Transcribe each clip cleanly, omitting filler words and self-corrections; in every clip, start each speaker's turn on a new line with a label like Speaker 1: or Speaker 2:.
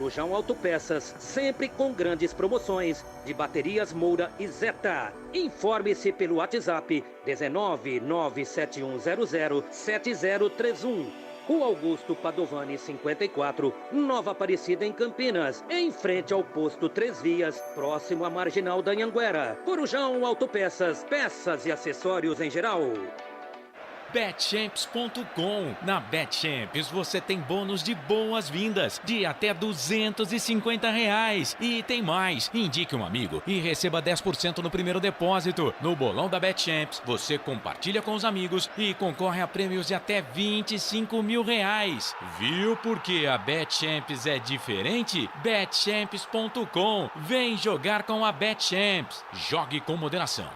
Speaker 1: Corujão Autopeças, sempre com grandes promoções de baterias Moura e Zeta. Informe-se pelo WhatsApp 19971007031. Rua Augusto Padovani 54, Nova Aparecida em Campinas, em frente ao posto Três Vias, próximo à Marginal da Anhanguera. Corujão Autopeças, peças e acessórios em geral.
Speaker 2: Betchamps.com. Na Betchamps você tem bônus de boas-vindas de até R$250. E tem mais. Indique um amigo e receba 10% no primeiro depósito. No bolão da Betchamps, você compartilha com os amigos e concorre a prêmios de até R$25 mil. Viu por que a Betchamps é diferente? Betchamps.com. Vem jogar com a Betchamps. Jogue com moderação.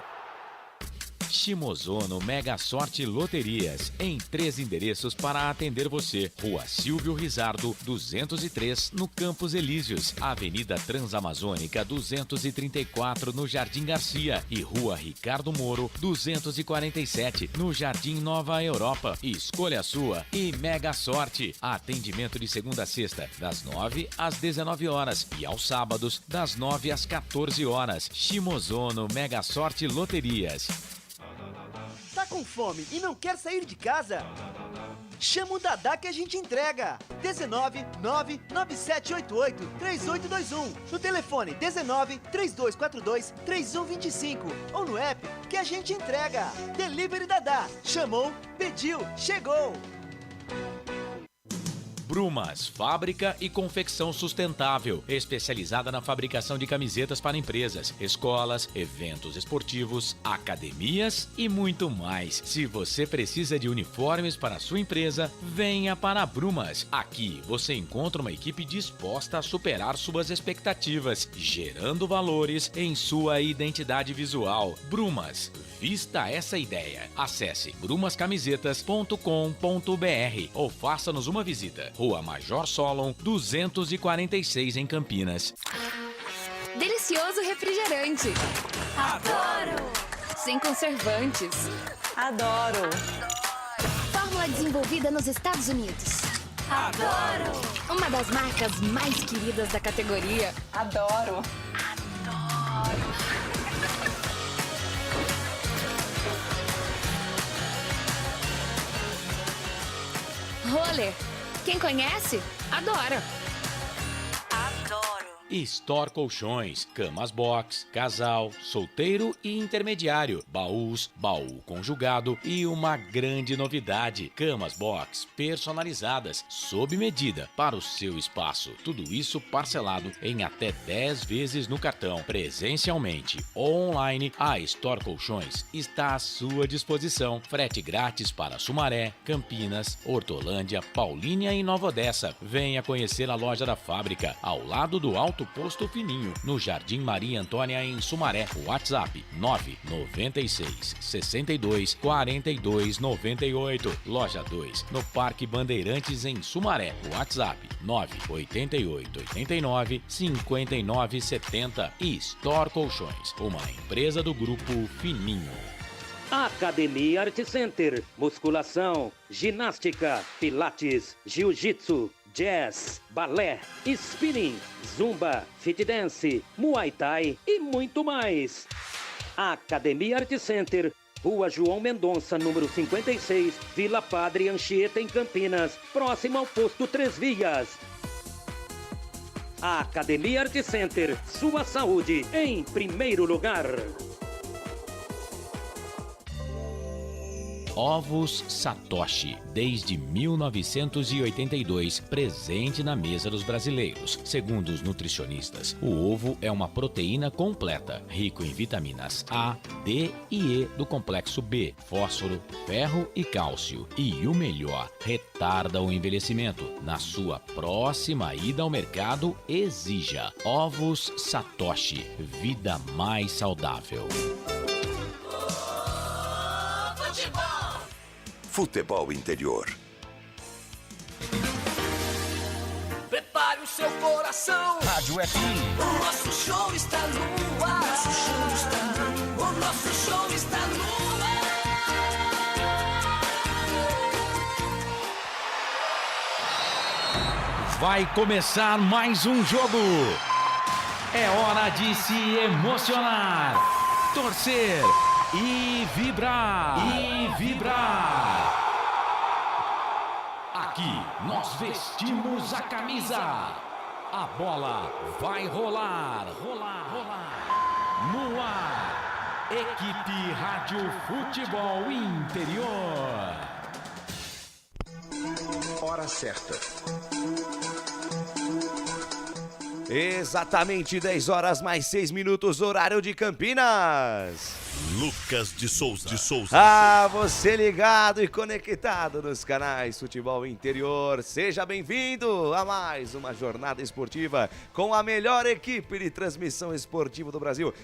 Speaker 2: Shimozono Mega Sorte Loterias, em 3 endereços para atender você. Rua Silvio Rizardo, 203, no Campos Elíseos. Avenida Transamazônica, 234, no Jardim Garcia. E Rua Ricardo Moro, 247, no Jardim Nova Europa. Escolha a sua e Mega Sorte. Atendimento de segunda a sexta, das 9 às 19 horas. E aos sábados, das 9 às 14 horas. Shimozono Mega Sorte Loterias.
Speaker 3: Tá com fome e não quer sair de casa? Chama o Dadá que a gente entrega. 19997883821. No telefone 1932423125 ou no app que a gente entrega. Delivery Dadá. Chamou, pediu, chegou.
Speaker 2: Brumas, fábrica e confecção sustentável, especializada na fabricação de camisetas para empresas, escolas, eventos esportivos, academias e muito mais. Se você precisa de uniformes para a sua empresa, venha para a Brumas. Aqui você encontra uma equipe disposta a superar suas expectativas, gerando valores em sua identidade visual. Brumas, vista essa ideia. Acesse brumascamisetas.com.br ou faça-nos uma visita. Rua Major Solon, 246 em Campinas.
Speaker 4: Delicioso refrigerante. Adoro! Sem conservantes.
Speaker 5: Adoro!
Speaker 4: Fórmula desenvolvida nos Estados Unidos. Adoro! Uma das marcas mais queridas da categoria.
Speaker 5: Adoro!
Speaker 4: Adoro! Roller. Quem conhece, adora.
Speaker 5: Adoro!
Speaker 2: Store Colchões, camas box, casal, solteiro e intermediário, baús, baú conjugado e uma grande novidade, camas box personalizadas, sob medida para o seu espaço. Tudo isso parcelado em até 10 vezes no cartão. Presencialmente ou online, a Store Colchões está à sua disposição. Frete grátis para Sumaré, Campinas, Hortolândia, Paulínia e Nova Odessa. Venha conhecer a loja da fábrica, ao lado do Alto Posto Fininho, no Jardim Maria Antônia, em Sumaré. WhatsApp 996 62 42 98. Loja 2, no Parque Bandeirantes, em Sumaré. WhatsApp 988 89 59 70. E Store Colchões, uma empresa do Grupo Fininho.
Speaker 1: Academia Art Center, musculação, ginástica, pilates, jiu-jitsu, jazz, balé, spinning, zumba, fit dance, muay thai e muito mais. Academia Art Center, Rua João Mendonça, número 56, Vila Padre Anchieta, em Campinas, próximo ao posto Três Vias. Academia Art Center, sua saúde em primeiro lugar.
Speaker 2: Ovos Satoshi, desde 1982, presente na mesa dos brasileiros. Segundo os nutricionistas, o ovo é uma proteína completa, rico em vitaminas A, D e E do complexo B, fósforo, ferro e cálcio. E o melhor, retarda o envelhecimento. Na sua próxima ida ao mercado, exija Ovos Satoshi, vida mais saudável.
Speaker 6: Futebol Interior.
Speaker 7: Prepare o seu coração.
Speaker 8: Rádio FM.
Speaker 7: O nosso show está no ar. O nosso show está no ar.
Speaker 2: Vai começar mais um jogo. É hora de se emocionar, torcer e vibrar. Aqui nós vestimos a camisa. A bola vai rolar. No ar, Equipe Rádio Futebol Interior.
Speaker 6: Hora certa.
Speaker 8: Exatamente 10 horas mais 6 minutos, horário de Campinas.
Speaker 6: Lucas de Souza.
Speaker 8: Ah, você ligado e conectado nos canais Futebol Interior. Seja bem-vindo a mais uma jornada esportiva com a melhor equipe de transmissão esportiva do Brasil.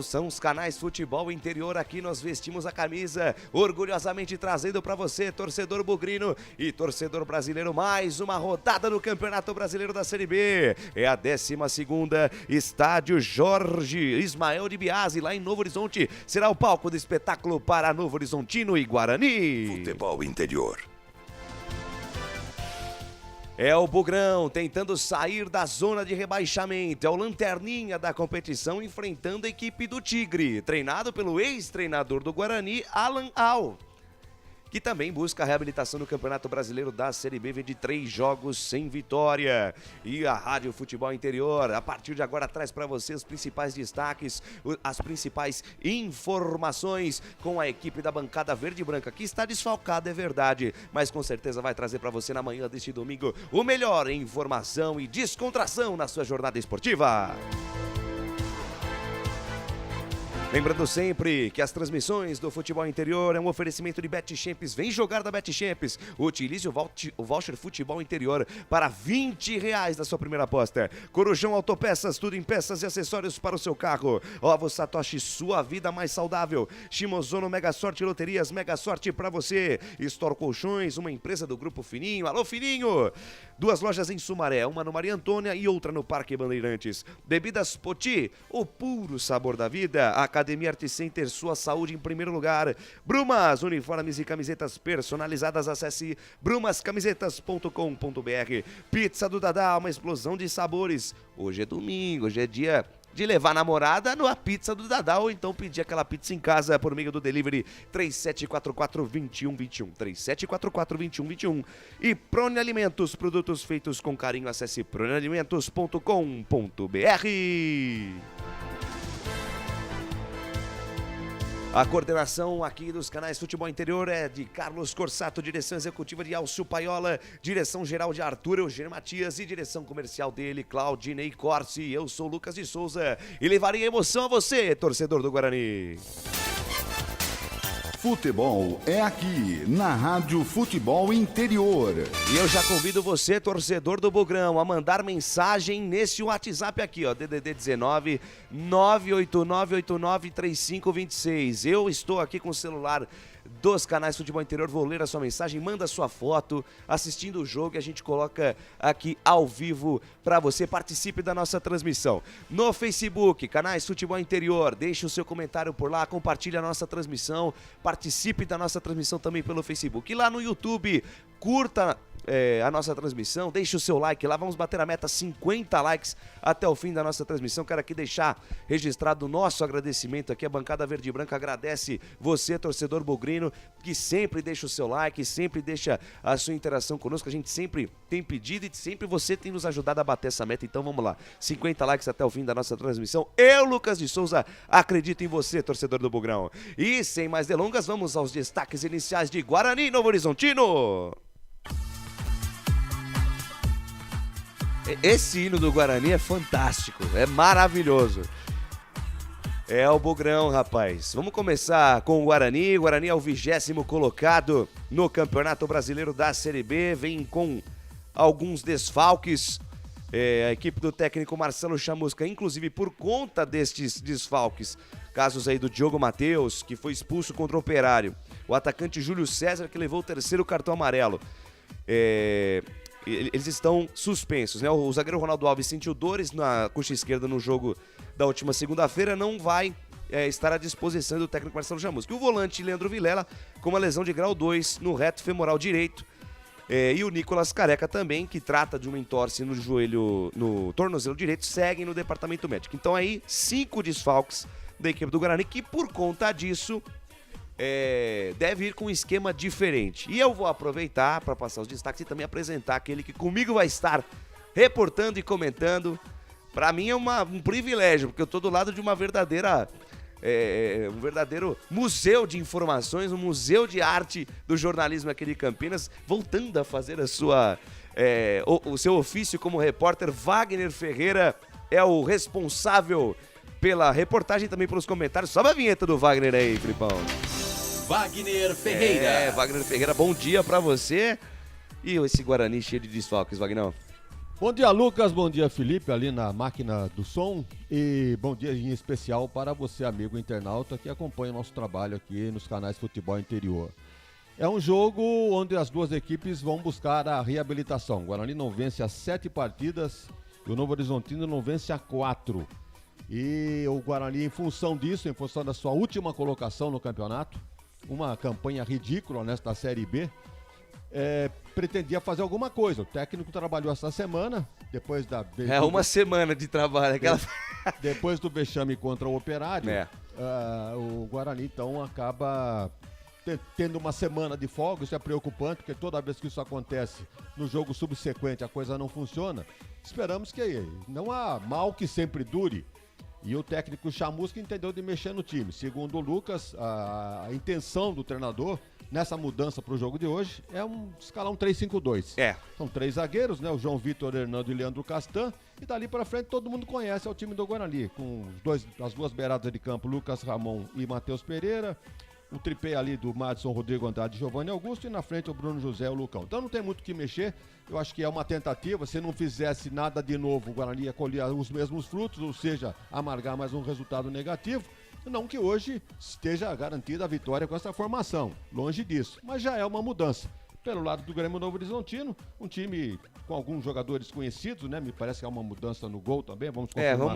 Speaker 8: São os canais Futebol Interior. Aqui nós vestimos a camisa, orgulhosamente trazendo para você, torcedor bugrino e torcedor brasileiro, mais uma rodada no Campeonato Brasileiro da Série B. É a 12ª, estádio Jorge Ismael de Biasi, lá em Novo Horizonte. Será o palco do espetáculo para Novo Horizontino e Guarani.
Speaker 6: Futebol Interior.
Speaker 8: É o Bugrão tentando sair da zona de rebaixamento. É o lanterninha da competição enfrentando a equipe do Tigre, treinado pelo ex-treinador do Guarani, Alan Al, que também busca a reabilitação no Campeonato Brasileiro da Série B, vem de 3 jogos sem vitória. E a Rádio Futebol Interior, a partir de agora, traz para você os principais destaques, as principais informações com a equipe da bancada verde e branca, que está desfalcada, é verdade, mas com certeza vai trazer para você na manhã deste domingo o melhor em informação e descontração na sua jornada esportiva. Lembrando sempre que as transmissões do Futebol Interior é um oferecimento de BetChamps. Vem jogar da BetChamps. Utilize o voucher Futebol Interior para R$20 da sua primeira aposta. Corujão Autopeças, tudo em peças e acessórios para o seu carro. Ovo Satoshi, sua vida mais saudável. Shimozono Mega Sorte Loterias, Mega Sorte para você. Store Colchões, uma empresa do Grupo Fininho. Alô, Fininho! 2 lojas em Sumaré, uma no Maria Antônia e outra no Parque Bandeirantes. Bebidas Poti, o puro sabor da vida. Academia Art Center, sua saúde em primeiro lugar. Brumas, uniformes e camisetas personalizadas. Acesse brumascamisetas.com.br. Pizza do Dadá, uma explosão de sabores. Hoje é domingo, hoje é dia de levar a namorada na pizza do Dadá, ou então pedir aquela pizza em casa por meio do delivery 3744-2121, 3744-2121. E Prone Alimentos, produtos feitos com carinho. Acesse pronealimentos.com.br. A coordenação aqui dos canais Futebol Interior é de Carlos Corsato, direção executiva de Alcio Paiola, direção geral de Arthur Eugênio Matias e direção comercial dele, Claudinei Corsi. Eu sou Lucas de Souza e levarei emoção a você, torcedor do Guarani.
Speaker 9: Futebol é aqui, na Rádio Futebol Interior.
Speaker 8: E eu já convido você, torcedor do Bugrão, a mandar mensagem nesse WhatsApp aqui, ó, DDD 19 989893526. Eu estou aqui com o celular dos canais Futebol Interior, vou ler a sua mensagem, manda a sua foto assistindo o jogo e a gente coloca aqui ao vivo para você. Participe da nossa transmissão no Facebook, canais Futebol Interior, deixe o seu comentário por lá, compartilhe a nossa transmissão, participe da nossa transmissão também pelo Facebook. E lá no YouTube, curta a nossa transmissão, deixe o seu like lá, vamos bater a meta 50 likes até o fim da nossa transmissão. Quero aqui deixar registrado o nosso agradecimento aqui, a bancada verde e branca agradece você, torcedor bugrino, que sempre deixa o seu like, sempre deixa a sua interação conosco, a gente sempre tem pedido e sempre você tem nos ajudado a bater essa meta, então vamos lá, 50 likes até o fim da nossa transmissão. Eu, Lucas de Souza, acredito em você, torcedor do Bugrão. E sem mais delongas, vamos aos destaques iniciais de Guarani e Novo Horizontino. Esse hino do Guarani é fantástico, é maravilhoso. É o Bugrão, rapaz. Vamos começar com o Guarani. O Guarani é o 20º colocado no Campeonato Brasileiro da Série B. Vem com alguns desfalques. A equipe do técnico Marcelo Chamusca, inclusive por conta destes desfalques, casos aí do Diogo Matheus, que foi expulso contra o Operário. O atacante Júlio César, que levou o 3º cartão amarelo. Eles estão suspensos, né? O zagueiro Ronaldo Alves sentiu dores na coxa esquerda no jogo da última segunda-feira, não vai estar à disposição do técnico Marcelo Chamusca. E o volante Leandro Vilela com uma lesão de grau 2 no reto femoral direito. E o Nicolas Careca também, que trata de uma entorse no tornozelo direito, seguem no departamento médico. Então aí, 5 desfalques da equipe do Guarani, que por conta disso deve ir com um esquema diferente. E eu vou aproveitar para passar os destaques e também apresentar aquele que comigo vai estar reportando e comentando. Para mim é um privilégio, porque eu tô do lado de uma verdadeira... um verdadeiro museu de informações, um museu de arte do jornalismo aqui de Campinas, voltando a fazer o seu ofício como repórter. Wagner Ferreira é o responsável pela reportagem e também pelos comentários. Sobe a vinheta do Wagner aí, Filipão.
Speaker 2: Wagner Ferreira.
Speaker 8: Wagner Ferreira, bom dia pra você. E esse Guarani cheio de desfalques, Wagnão?
Speaker 10: Bom dia, Lucas, bom dia, Felipe, ali na máquina do som, e bom dia em especial para você, amigo internauta, que acompanha o nosso trabalho aqui nos canais Futebol Interior. É um jogo onde as duas equipes vão buscar a reabilitação. O Guarani não vence há 7 partidas e o Novo Horizontino não vence há 4. E o Guarani, em função disso, em função da sua última colocação no campeonato, uma campanha ridícula nesta Série B, pretendia fazer alguma coisa. O técnico trabalhou essa semana, depois da...
Speaker 8: uma semana de trabalho.
Speaker 10: Depois do vexame contra o Operário, o Guarani, então, acaba tendo uma semana de folga. Isso é preocupante, porque toda vez que isso acontece no jogo subsequente, a coisa não funciona. Esperamos que não há mal que sempre dure. E o técnico Chamusca entendeu de mexer no time. Segundo o Lucas, a intenção do treinador nessa mudança para o jogo de hoje é escalar um 3-5-2. São 3 zagueiros, né? O João Vitor, Hernando e Leandro Castan. E dali para frente todo mundo conhece o time do Guarani, com as duas beiradas de campo, Lucas Ramon e Matheus Pereira. O tripé ali do Madison, Rodrigo Andrade e Giovanni Augusto. E na frente o Bruno José e o Lucão. Então não tem muito o que mexer. Eu acho que é uma tentativa. Se não fizesse nada de novo, o Guarani ia colher os mesmos frutos, ou seja, amargar mais um resultado negativo. Não que hoje esteja garantida a vitória com essa formação, longe disso, mas já é uma mudança. Pelo lado do Grêmio Novo Horizontino, um time com alguns jogadores conhecidos, né? Me parece que é uma mudança no gol também, vamos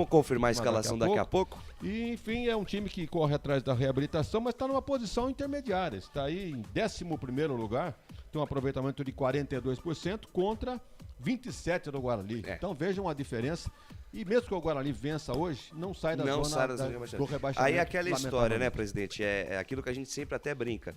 Speaker 8: confirmar a escalação daqui a pouco.
Speaker 10: E, enfim, é um time que corre atrás da reabilitação, mas está numa posição intermediária, está aí em 11º lugar, tem um aproveitamento de 42% contra 27% do Guarani. Então vejam a diferença. E mesmo que o Guarani vença hoje, não sai da zona do rebaixamento.
Speaker 8: Aí é aquela história, né, presidente? É aquilo que a gente sempre até brinca.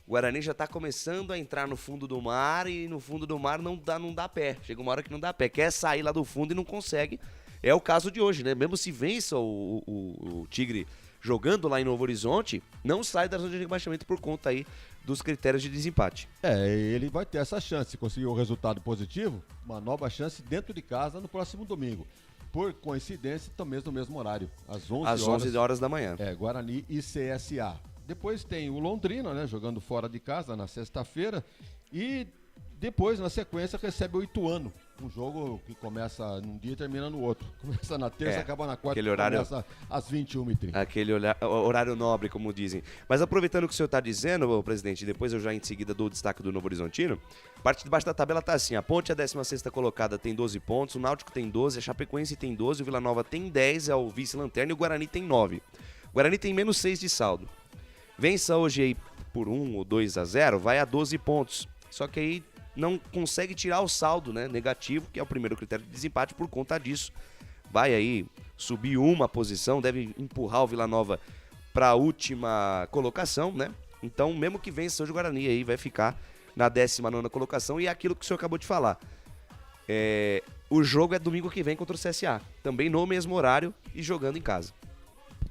Speaker 8: O Guarani já tá começando a entrar no fundo do mar e no fundo do mar não dá pé. Chega uma hora que não dá pé. Quer sair lá do fundo e não consegue. É o caso de hoje, né? Mesmo se vença o Tigre jogando lá em Novo Horizonte, não sai da zona de rebaixamento por conta aí dos critérios de desempate.
Speaker 10: Ele vai ter essa chance, se conseguir um resultado positivo, uma nova chance dentro de casa no próximo domingo. Por coincidência, também no mesmo horário, às 11
Speaker 8: horas da manhã.
Speaker 10: Guarani e CSA. Depois tem o Londrina, né, jogando fora de casa na sexta-feira. E depois, na sequência, recebe o Ituano. Um jogo que começa num dia e termina no outro. Começa na terça, acaba na quarta, começa às 21h30.
Speaker 8: Aquele horário nobre, como dizem. Mas aproveitando o que o senhor está dizendo, presidente, depois eu já em seguida dou o destaque do Novo Horizontino. A parte de baixo da tabela tá assim: a Ponte, a 16ª colocada, tem 12 pontos, o Náutico tem 12, a Chapecoense tem 12, o Vila Nova tem 10, é o vice-lanterna, e o Guarani tem 9. O Guarani tem menos 6 de saldo. Vença hoje aí por 1 ou 2-0, vai a 12 pontos. Só que aí não consegue tirar o saldo, né, negativo, que é o primeiro critério de desempate. Por conta disso, vai aí subir uma posição, deve empurrar o Vila Nova para a última colocação, né? Então, mesmo que vença hoje o Guarani, aí vai ficar na 19ª colocação. E é aquilo que o senhor acabou de falar. O jogo é domingo que vem contra o CSA, também no mesmo horário e jogando em casa.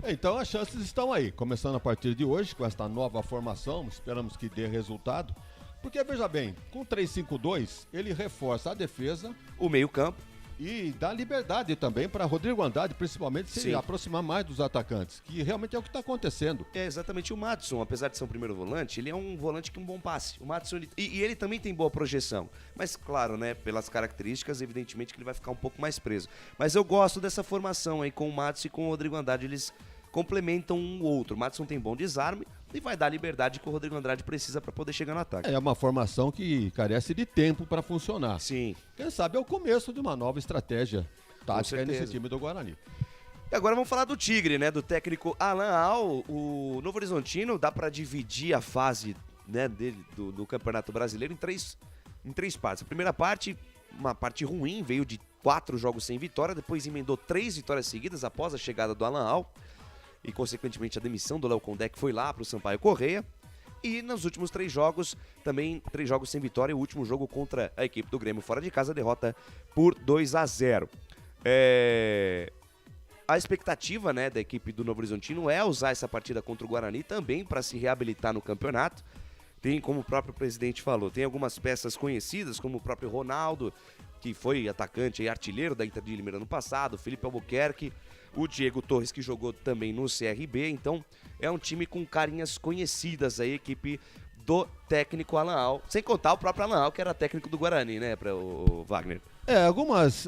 Speaker 10: Então as chances estão aí, começando a partir de hoje com esta nova formação, esperamos que dê resultado, porque veja bem, com 3-5-2 ele reforça a defesa,
Speaker 8: o meio-campo
Speaker 10: e dá liberdade também para Rodrigo Andrade, principalmente se aproximar mais dos atacantes, que realmente é o que está acontecendo.
Speaker 8: É exatamente o Madison, apesar de ser um primeiro volante, ele é um volante com um bom passe. O Madison, e ele também tem boa projeção, mas claro, né, pelas características, evidentemente que ele vai ficar um pouco mais preso. Mas eu gosto dessa formação aí com o Madison e com o Rodrigo Andrade, eles complementam um outro. O Madison tem bom desarme e vai dar a liberdade que o Rodrigo Andrade precisa para poder chegar no ataque.
Speaker 10: É uma formação que carece de tempo para funcionar.
Speaker 8: Sim.
Speaker 10: Quem sabe é o começo de uma nova estratégia tática nesse time do Guarani.
Speaker 8: E agora vamos falar do Tigre, né? Do técnico Alan Al. O Novo Horizontino dá para dividir a fase, né, dele, do Campeonato Brasileiro em 3 em 3 partes. A primeira parte, uma parte ruim, veio de 4 jogos sem vitória, depois emendou 3 vitórias seguidas após a chegada do Alan Al e, consequentemente, a demissão do Léo Condé, que foi lá para o Sampaio Corrêa. E nos últimos 3 jogos, também 3 jogos sem vitória, o último jogo contra a equipe do Grêmio fora de casa, derrota por 2-0. A expectativa, né, da equipe do Novo Horizontino é usar essa partida contra o Guarani também para se reabilitar no campeonato. Tem, como o próprio presidente falou, tem algumas peças conhecidas, como o próprio Ronaldo, que foi atacante e artilheiro da Inter de Limeira no passado, Felipe Albuquerque, o Diego Torres, que jogou também no CRB. Então é um time com carinhas conhecidas, a equipe do técnico Alan Al, sem contar o próprio Alan Al, que era técnico do Guarani, né, para o Wagner.
Speaker 10: Algumas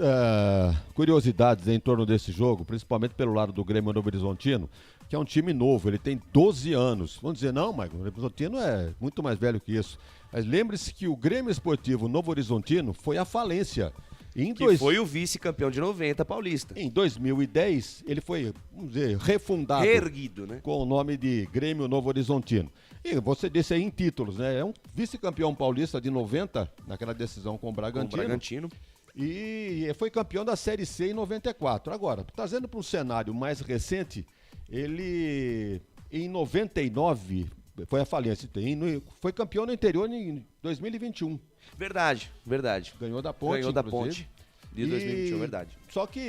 Speaker 10: curiosidades em torno desse jogo, principalmente pelo lado do Grêmio Novo Horizontino, que é um time novo, ele tem 12 anos. Vamos dizer, não, mas o Novo Horizontino é muito mais velho que isso. Mas lembre-se que o Grêmio Esportivo Novo Horizontino foi à falência.
Speaker 8: Foi o vice-campeão de 90 paulista.
Speaker 10: Em 2010, ele foi, vamos dizer, refundado.
Speaker 8: Reerguido, né?
Speaker 10: Com o nome de Grêmio Novo Horizontino. E você disse aí em títulos, né? É um vice-campeão paulista de 90, naquela decisão com o Bragantino. E foi campeão da Série C em 94. Agora, trazendo para um cenário mais recente, ele em 99 foi a falência. Foi campeão no interior em 2021.
Speaker 8: Verdade.
Speaker 10: Ganhou da Ponte.
Speaker 8: De 2021, verdade.
Speaker 10: Só que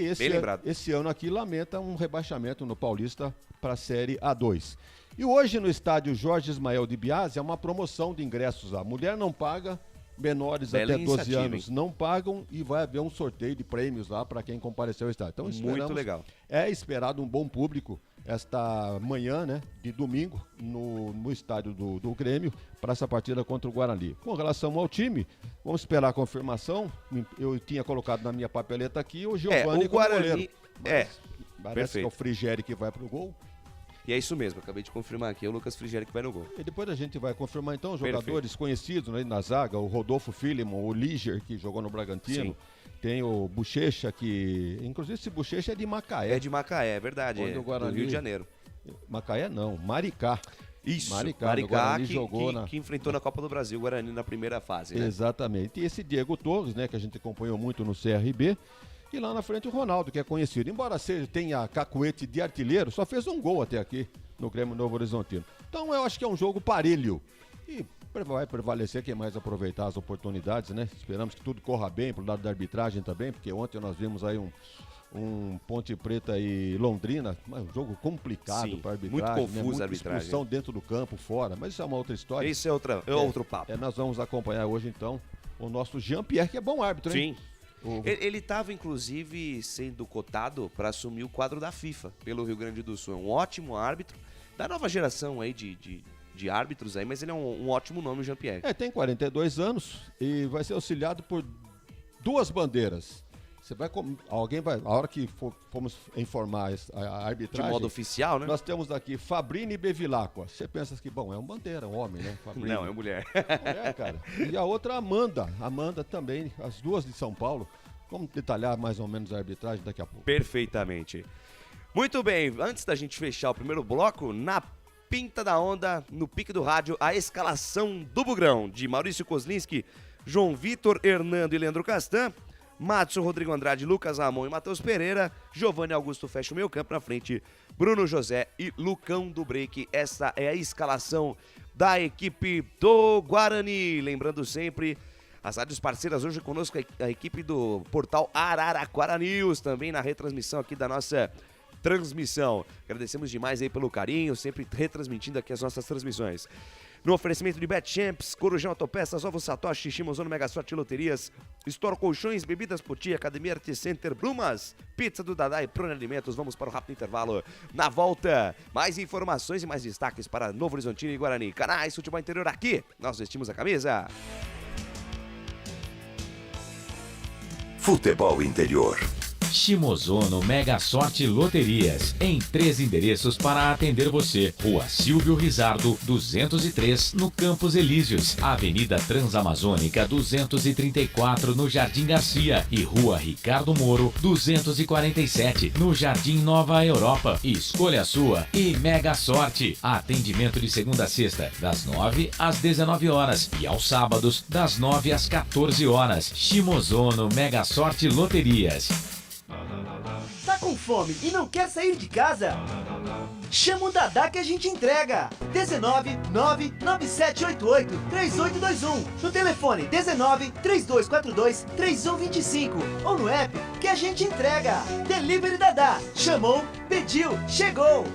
Speaker 10: esse ano aqui lamenta um rebaixamento no Paulista para a Série A2. E hoje no estádio Jorge Ismael de Biasi é uma promoção de ingressos. A mulher não paga, menores até 12 anos não pagam e vai haver um sorteio de prêmios lá para quem compareceu ao estádio. Então
Speaker 8: muito legal.
Speaker 10: É esperado um bom público esta manhã, né, de domingo, no estádio do Grêmio, para essa partida contra o Guarani. Com relação ao time, vamos esperar a confirmação. Eu tinha colocado na minha papeleta aqui o Giovani como goleiro. Parece que é o Frigeri que vai pro gol.
Speaker 8: E é isso mesmo, acabei de confirmar aqui, é o Lucas Frigeri que vai no gol.
Speaker 10: E depois a gente vai confirmar então os jogadores conhecidos, né, na zaga, o Rodolfo Filimon, o Liger, que jogou no Bragantino. Sim. Tem o Bochecha, que... Inclusive esse Bochecha é de Macaé.
Speaker 8: É de Macaé, é verdade, do Rio de Janeiro.
Speaker 10: Macaé não, Maricá.
Speaker 8: Isso,
Speaker 10: Maricá
Speaker 8: que enfrentou na Copa do Brasil o Guarani na primeira fase, né?
Speaker 10: Exatamente. E esse Diego Torres, né, que a gente acompanhou muito no CRB. E lá na frente o Ronaldo, que é conhecido. Embora tenha cacuete de artilheiro, só fez um gol até aqui no Grêmio Novo Horizontino. Então eu acho que é um jogo parelho. E vai prevalecer quem mais aproveitar as oportunidades, né? Esperamos que tudo corra bem pro lado da arbitragem também, porque ontem nós vimos aí um Ponte Preta e Londrina, um jogo complicado para arbitragem.
Speaker 8: Muito confuso, né? Muita
Speaker 10: a arbitragem. Expulsão dentro do campo, fora, mas isso é uma outra história.
Speaker 8: Isso é outro papo.
Speaker 10: Nós vamos acompanhar hoje então o nosso Jean-Pierre, que é bom árbitro, hein?
Speaker 8: Sim. Ele estava, inclusive, sendo cotado para assumir o quadro da FIFA pelo Rio Grande do Sul. É um ótimo árbitro, da nova geração aí de árbitros aí, mas ele é um ótimo nome, o Jean-Pierre.
Speaker 10: Tem 42 anos e vai ser auxiliado por 2 bandeiras. A hora que formos informar a arbitragem...
Speaker 8: De modo oficial, né?
Speaker 10: Nós temos aqui Fabrini Bevilacqua. Você pensa que, bom, é um bandeira, um homem, né? Fabrini.
Speaker 8: Não, é mulher.
Speaker 10: Mulher, cara. E a outra, Amanda. Amanda também, as 2 de São Paulo. Vamos detalhar mais ou menos a arbitragem daqui a pouco.
Speaker 8: Perfeitamente. Muito bem, antes da gente fechar o primeiro bloco, na pinta da onda, no pique do rádio, a escalação do Bugrão, de Maurício Kozlinski, João Vitor, Hernando e Leandro Castan, Matson, Rodrigo Andrade, Lucas Ramon e Matheus Pereira, Giovanni Augusto fecha o meio campo, na frente Bruno José e Lucão do Break. Essa é a escalação da equipe do Guarani. Lembrando sempre, as rádios parceiras hoje conosco, a equipe do portal Araraquara News, também na retransmissão aqui da nossa transmissão. Agradecemos demais aí pelo carinho, sempre retransmitindo aqui as nossas transmissões. No oferecimento de Betchamps, Corujão Autopeças, Ovos Satoshi, Shimozono Mega Sorte Loterias, Store Colchões, Bebidas Poti, Academia Art Center, Brumas, Pizza do Dadá e Prone Alimentos. Vamos para o rápido intervalo. Na volta, mais informações e mais destaques para Novo Horizontino e Guarani. Canais Futebol Interior aqui, nós vestimos a camisa.
Speaker 6: Futebol Interior.
Speaker 2: Shimozono Mega Sorte Loterias, em 3 endereços para atender você. Rua Silvio Rizardo, 203, no Campos Elíseos, Avenida Transamazônica 234, no Jardim Garcia, e Rua Ricardo Moro, 247, no Jardim Nova Europa. Escolha a sua e Mega Sorte. Atendimento de segunda a sexta, das 9 às 19 horas e aos sábados, das 9 às 14 horas. Shimozono Mega Sorte Loterias.
Speaker 3: Tá com fome e não quer sair de casa? Chama o Dadá que a gente entrega. 19 99788 3821. No telefone 19 3242 3125. Ou no app que a gente entrega. Delivery Dadá. Chamou, pediu, chegou.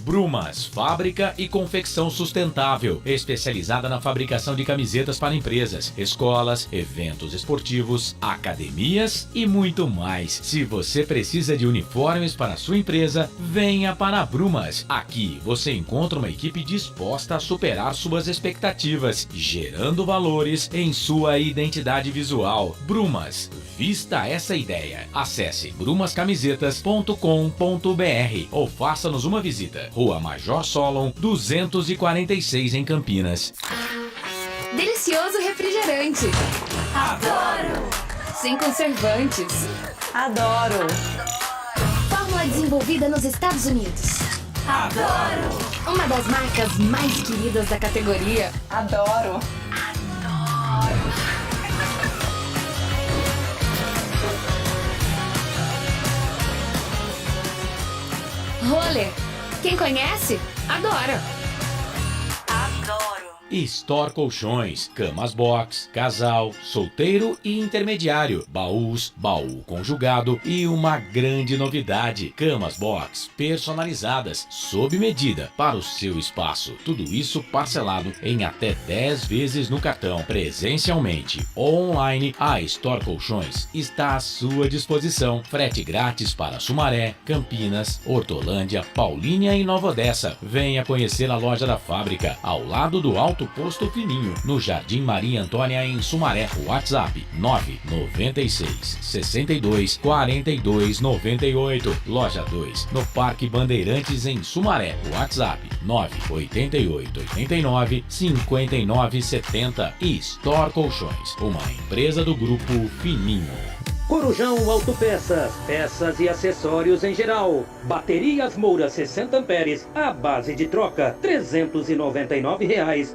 Speaker 2: Brumas, fábrica e confecção sustentável, especializada na fabricação de camisetas para empresas, escolas, eventos esportivos, academias e muito mais. Se você precisa de uniformes para a sua empresa, venha para a Brumas. Aqui você encontra uma equipe disposta a superar suas expectativas, gerando valores em sua identidade visual. Brumas, vista essa ideia. Acesse brumascamisetas.com.br ou faça-nos uma visita. Rua Major Solon, 246 em Campinas.
Speaker 4: Delicioso refrigerante. Adoro! Sem conservantes.
Speaker 5: Adoro!
Speaker 4: Fórmula desenvolvida nos Estados Unidos. Adoro! Uma das marcas mais queridas da categoria.
Speaker 5: Adoro!
Speaker 4: Roller. Quem conhece, adora.
Speaker 5: Adoro!
Speaker 2: Store Colchões, camas box, casal, solteiro e intermediário, baús, baú conjugado e uma grande novidade, camas box personalizadas, sob medida, para o seu espaço. Tudo isso parcelado em até 10 vezes no cartão. Presencialmente ou online, a Store Colchões está à sua disposição. Frete grátis para Sumaré, Campinas, Hortolândia, Paulínia e Nova Odessa. Venha conhecer a loja da fábrica, ao lado do Alto Posto Fininho, no Jardim Maria Antônia, em Sumaré. WhatsApp 996 62 42 98. Loja 2, no Parque Bandeirantes, em Sumaré. WhatsApp 988 89 59 70. E Store Colchões, uma empresa do Grupo Fininho.
Speaker 1: Corujão Autopeças, peças e acessórios em geral. Baterias Moura 60 amperes, à base de troca, R$ 399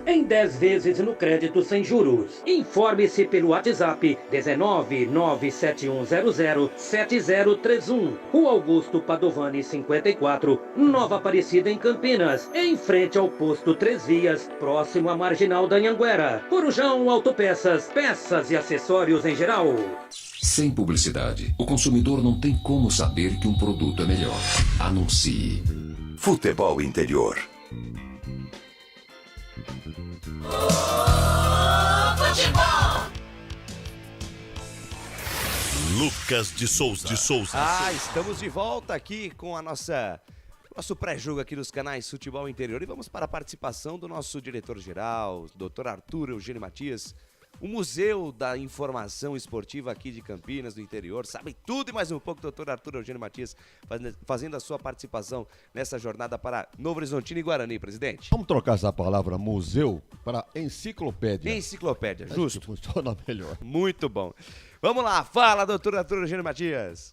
Speaker 1: em 10 vezes no crédito sem juros. Informe-se pelo WhatsApp 19 97100 7031. Rua Augusto Padovani 54, Nova Aparecida, em Campinas, em frente ao posto 3 Vias, próximo à Marginal da Anhanguera. Corujão Autopeças, peças e acessórios em geral.
Speaker 11: Sem publicidade, o consumidor não tem como saber que um produto é melhor. Anuncie.
Speaker 6: Futebol Interior.
Speaker 7: Futebol!
Speaker 6: Lucas de Souza.
Speaker 8: Estamos de volta aqui com a nosso pré-jogo aqui nos canais Futebol Interior. E vamos para a participação do nosso diretor-geral, Dr. Arthur Eugênio Matias. O Museu da Informação Esportiva aqui de Campinas, do interior, sabe tudo e mais um pouco, doutor Arthur Eugênio Matias, fazendo a sua participação nessa jornada para Novo Horizontino e Guarani, presidente.
Speaker 10: Vamos trocar essa palavra museu para enciclopédia.
Speaker 8: Enciclopédia, justo.
Speaker 10: Funciona melhor.
Speaker 8: Muito bom. Vamos lá, fala, doutor Arthur Eugênio Matias.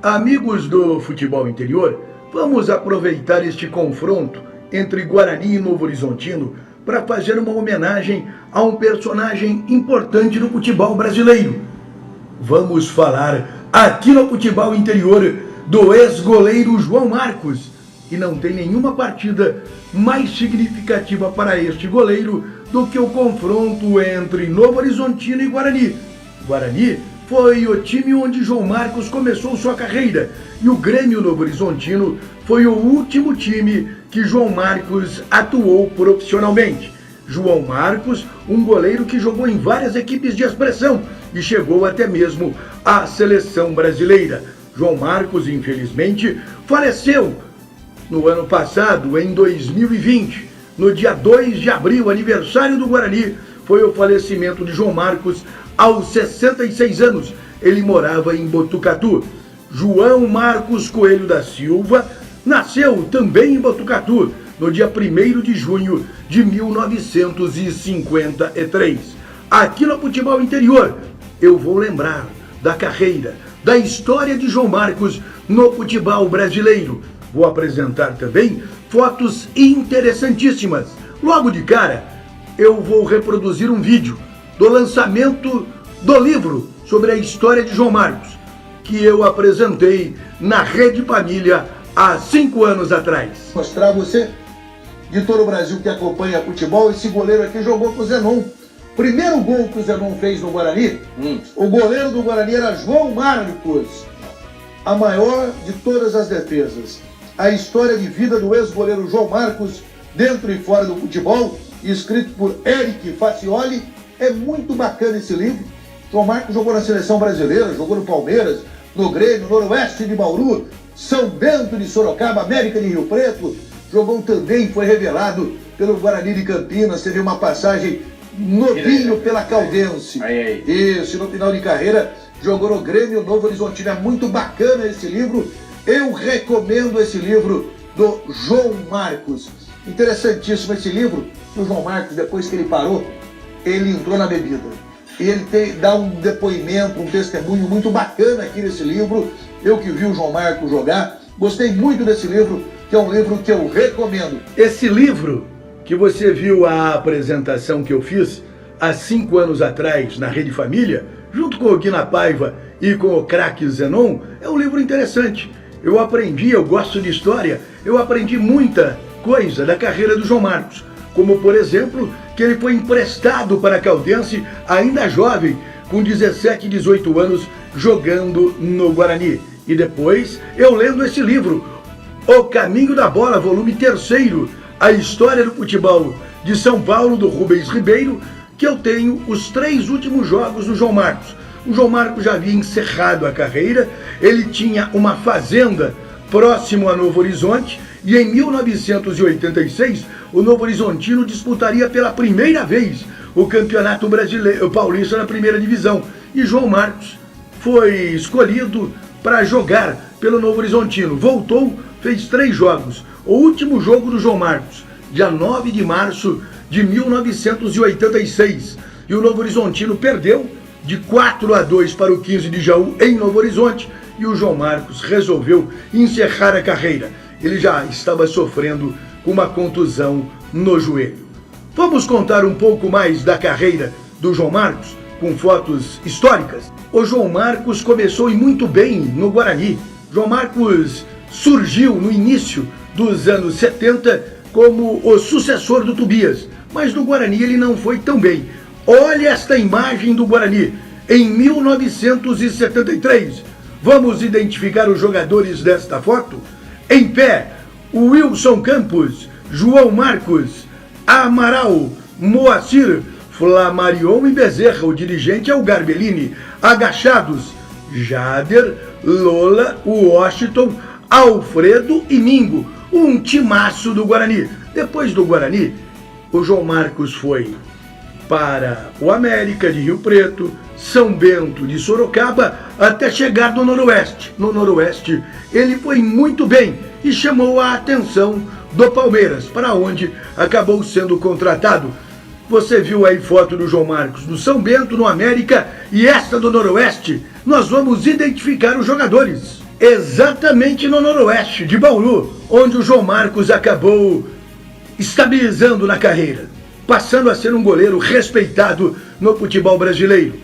Speaker 12: Amigos do Futebol Interior, vamos aproveitar este confronto entre Guarani e Novo Horizontino para fazer uma homenagem a um personagem importante do futebol brasileiro. Vamos falar aqui no Futebol Interior do ex-goleiro João Marcos. E não tem nenhuma partida mais significativa para este goleiro do que o confronto entre Novo Horizontino e Guarani. Guarani foi o time onde João Marcos começou sua carreira e o Grêmio Novo Horizontino foi o último time que João Marcos atuou profissionalmente. João Marcos, um goleiro que jogou em várias equipes de expressão e chegou até mesmo à seleção brasileira. João Marcos, infelizmente, faleceu no ano passado, em 2020, no dia 2 de abril, aniversário do Guarani, foi o falecimento de João Marcos aos 66 anos. Ele morava em Botucatu. João Marcos Coelho da Silva nasceu também em Botucatu, no dia 1º de junho de 1953. Aqui no Futebol Interior, eu vou lembrar da carreira, da história de João Marcos no futebol brasileiro. Vou apresentar também fotos interessantíssimas. Logo de cara, eu vou reproduzir um vídeo do lançamento do livro sobre a história de João Marcos, que eu apresentei na Rede Família há 5 anos atrás.
Speaker 13: Mostrar a você, de todo o Brasil que acompanha futebol, esse goleiro aqui jogou com o Zenon. Primeiro gol que o Zenon fez no Guarani, o goleiro do Guarani era João Marcos, a maior de todas as defesas. A história de vida do ex-goleiro João Marcos, dentro e fora do futebol, escrito por Eric Facioli. É muito bacana esse livro. João Marcos jogou na seleção brasileira, jogou no Palmeiras, no Grêmio, Noroeste de Bauru, São Bento de Sorocaba, América de Rio Preto. Jogou também, foi revelado pelo Guarani de Campinas. Teve uma passagem novinho pela Caldense. Isso, no final de carreira jogou no Grêmio Novo Horizontino. É muito bacana esse livro. Eu recomendo esse livro do João Marcos. Interessantíssimo esse livro. O João Marcos, depois que ele parou, ele entrou na bebida. Ele dá um depoimento, um testemunho muito bacana aqui nesse livro. Eu que vi o João Marcos jogar, gostei muito desse livro, que é um livro que eu recomendo.
Speaker 12: Esse livro que você viu a apresentação que eu fiz há 5 anos atrás na Rede Família, junto com o Guina Paiva e com o craque Zenon, é um livro interessante. Eu aprendi, eu gosto de história, eu aprendi muita coisa da carreira do João Marcos. Como, por exemplo, que ele foi emprestado para a Caldense ainda jovem, com 17, 18 anos, jogando no Guarani. E depois, eu lendo esse livro, O Caminho da Bola, volume 3º, a história do futebol de São Paulo, do Rubens Ribeiro, que eu tenho os 3 últimos jogos do João Marcos. O João Marcos já havia encerrado a carreira, ele tinha uma fazenda próximo a Novo Horizonte, e em 1986, o Novo Horizontino disputaria pela primeira vez o Campeonato Brasileiro Paulista na primeira divisão. E João Marcos foi escolhido para jogar pelo Novo Horizontino. Voltou, fez 3 jogos. O último jogo do João Marcos, dia 9 de março de 1986. E o Novo Horizontino perdeu de 4-2 para o 15 de Jaú em Novo Horizonte. E o João Marcos resolveu encerrar a carreira. Ele já estava sofrendo com uma contusão no joelho. Vamos contar um pouco mais da carreira do João Marcos, com fotos históricas. O João Marcos começou e muito bem no Guarani. João Marcos surgiu no início dos anos 70 como o sucessor do Tobias, mas no Guarani ele não foi tão bem. Olha esta imagem do Guarani em 1973. Vamos identificar os jogadores desta foto? Em pé, o Wilson Campos, João Marcos, Amaral, Moacir, Flamarion e Bezerra. O dirigente é o Garbellini. Agachados, Jader, Lola, Washington, Alfredo e Mingo. Um timaço do Guarani. Depois do Guarani, o João Marcos foi para o América de Rio Preto, São Bento de Sorocaba, até chegar no Noroeste. No Noroeste, ele foi muito bem e chamou a atenção do Palmeiras, para onde acabou sendo contratado. Você viu aí foto do João Marcos no São Bento, no América, e esta do Noroeste. Nós vamos identificar os jogadores. Exatamente no Noroeste de Bauru, onde o João Marcos acabou estabilizando na carreira, passando a ser um goleiro respeitado no futebol brasileiro.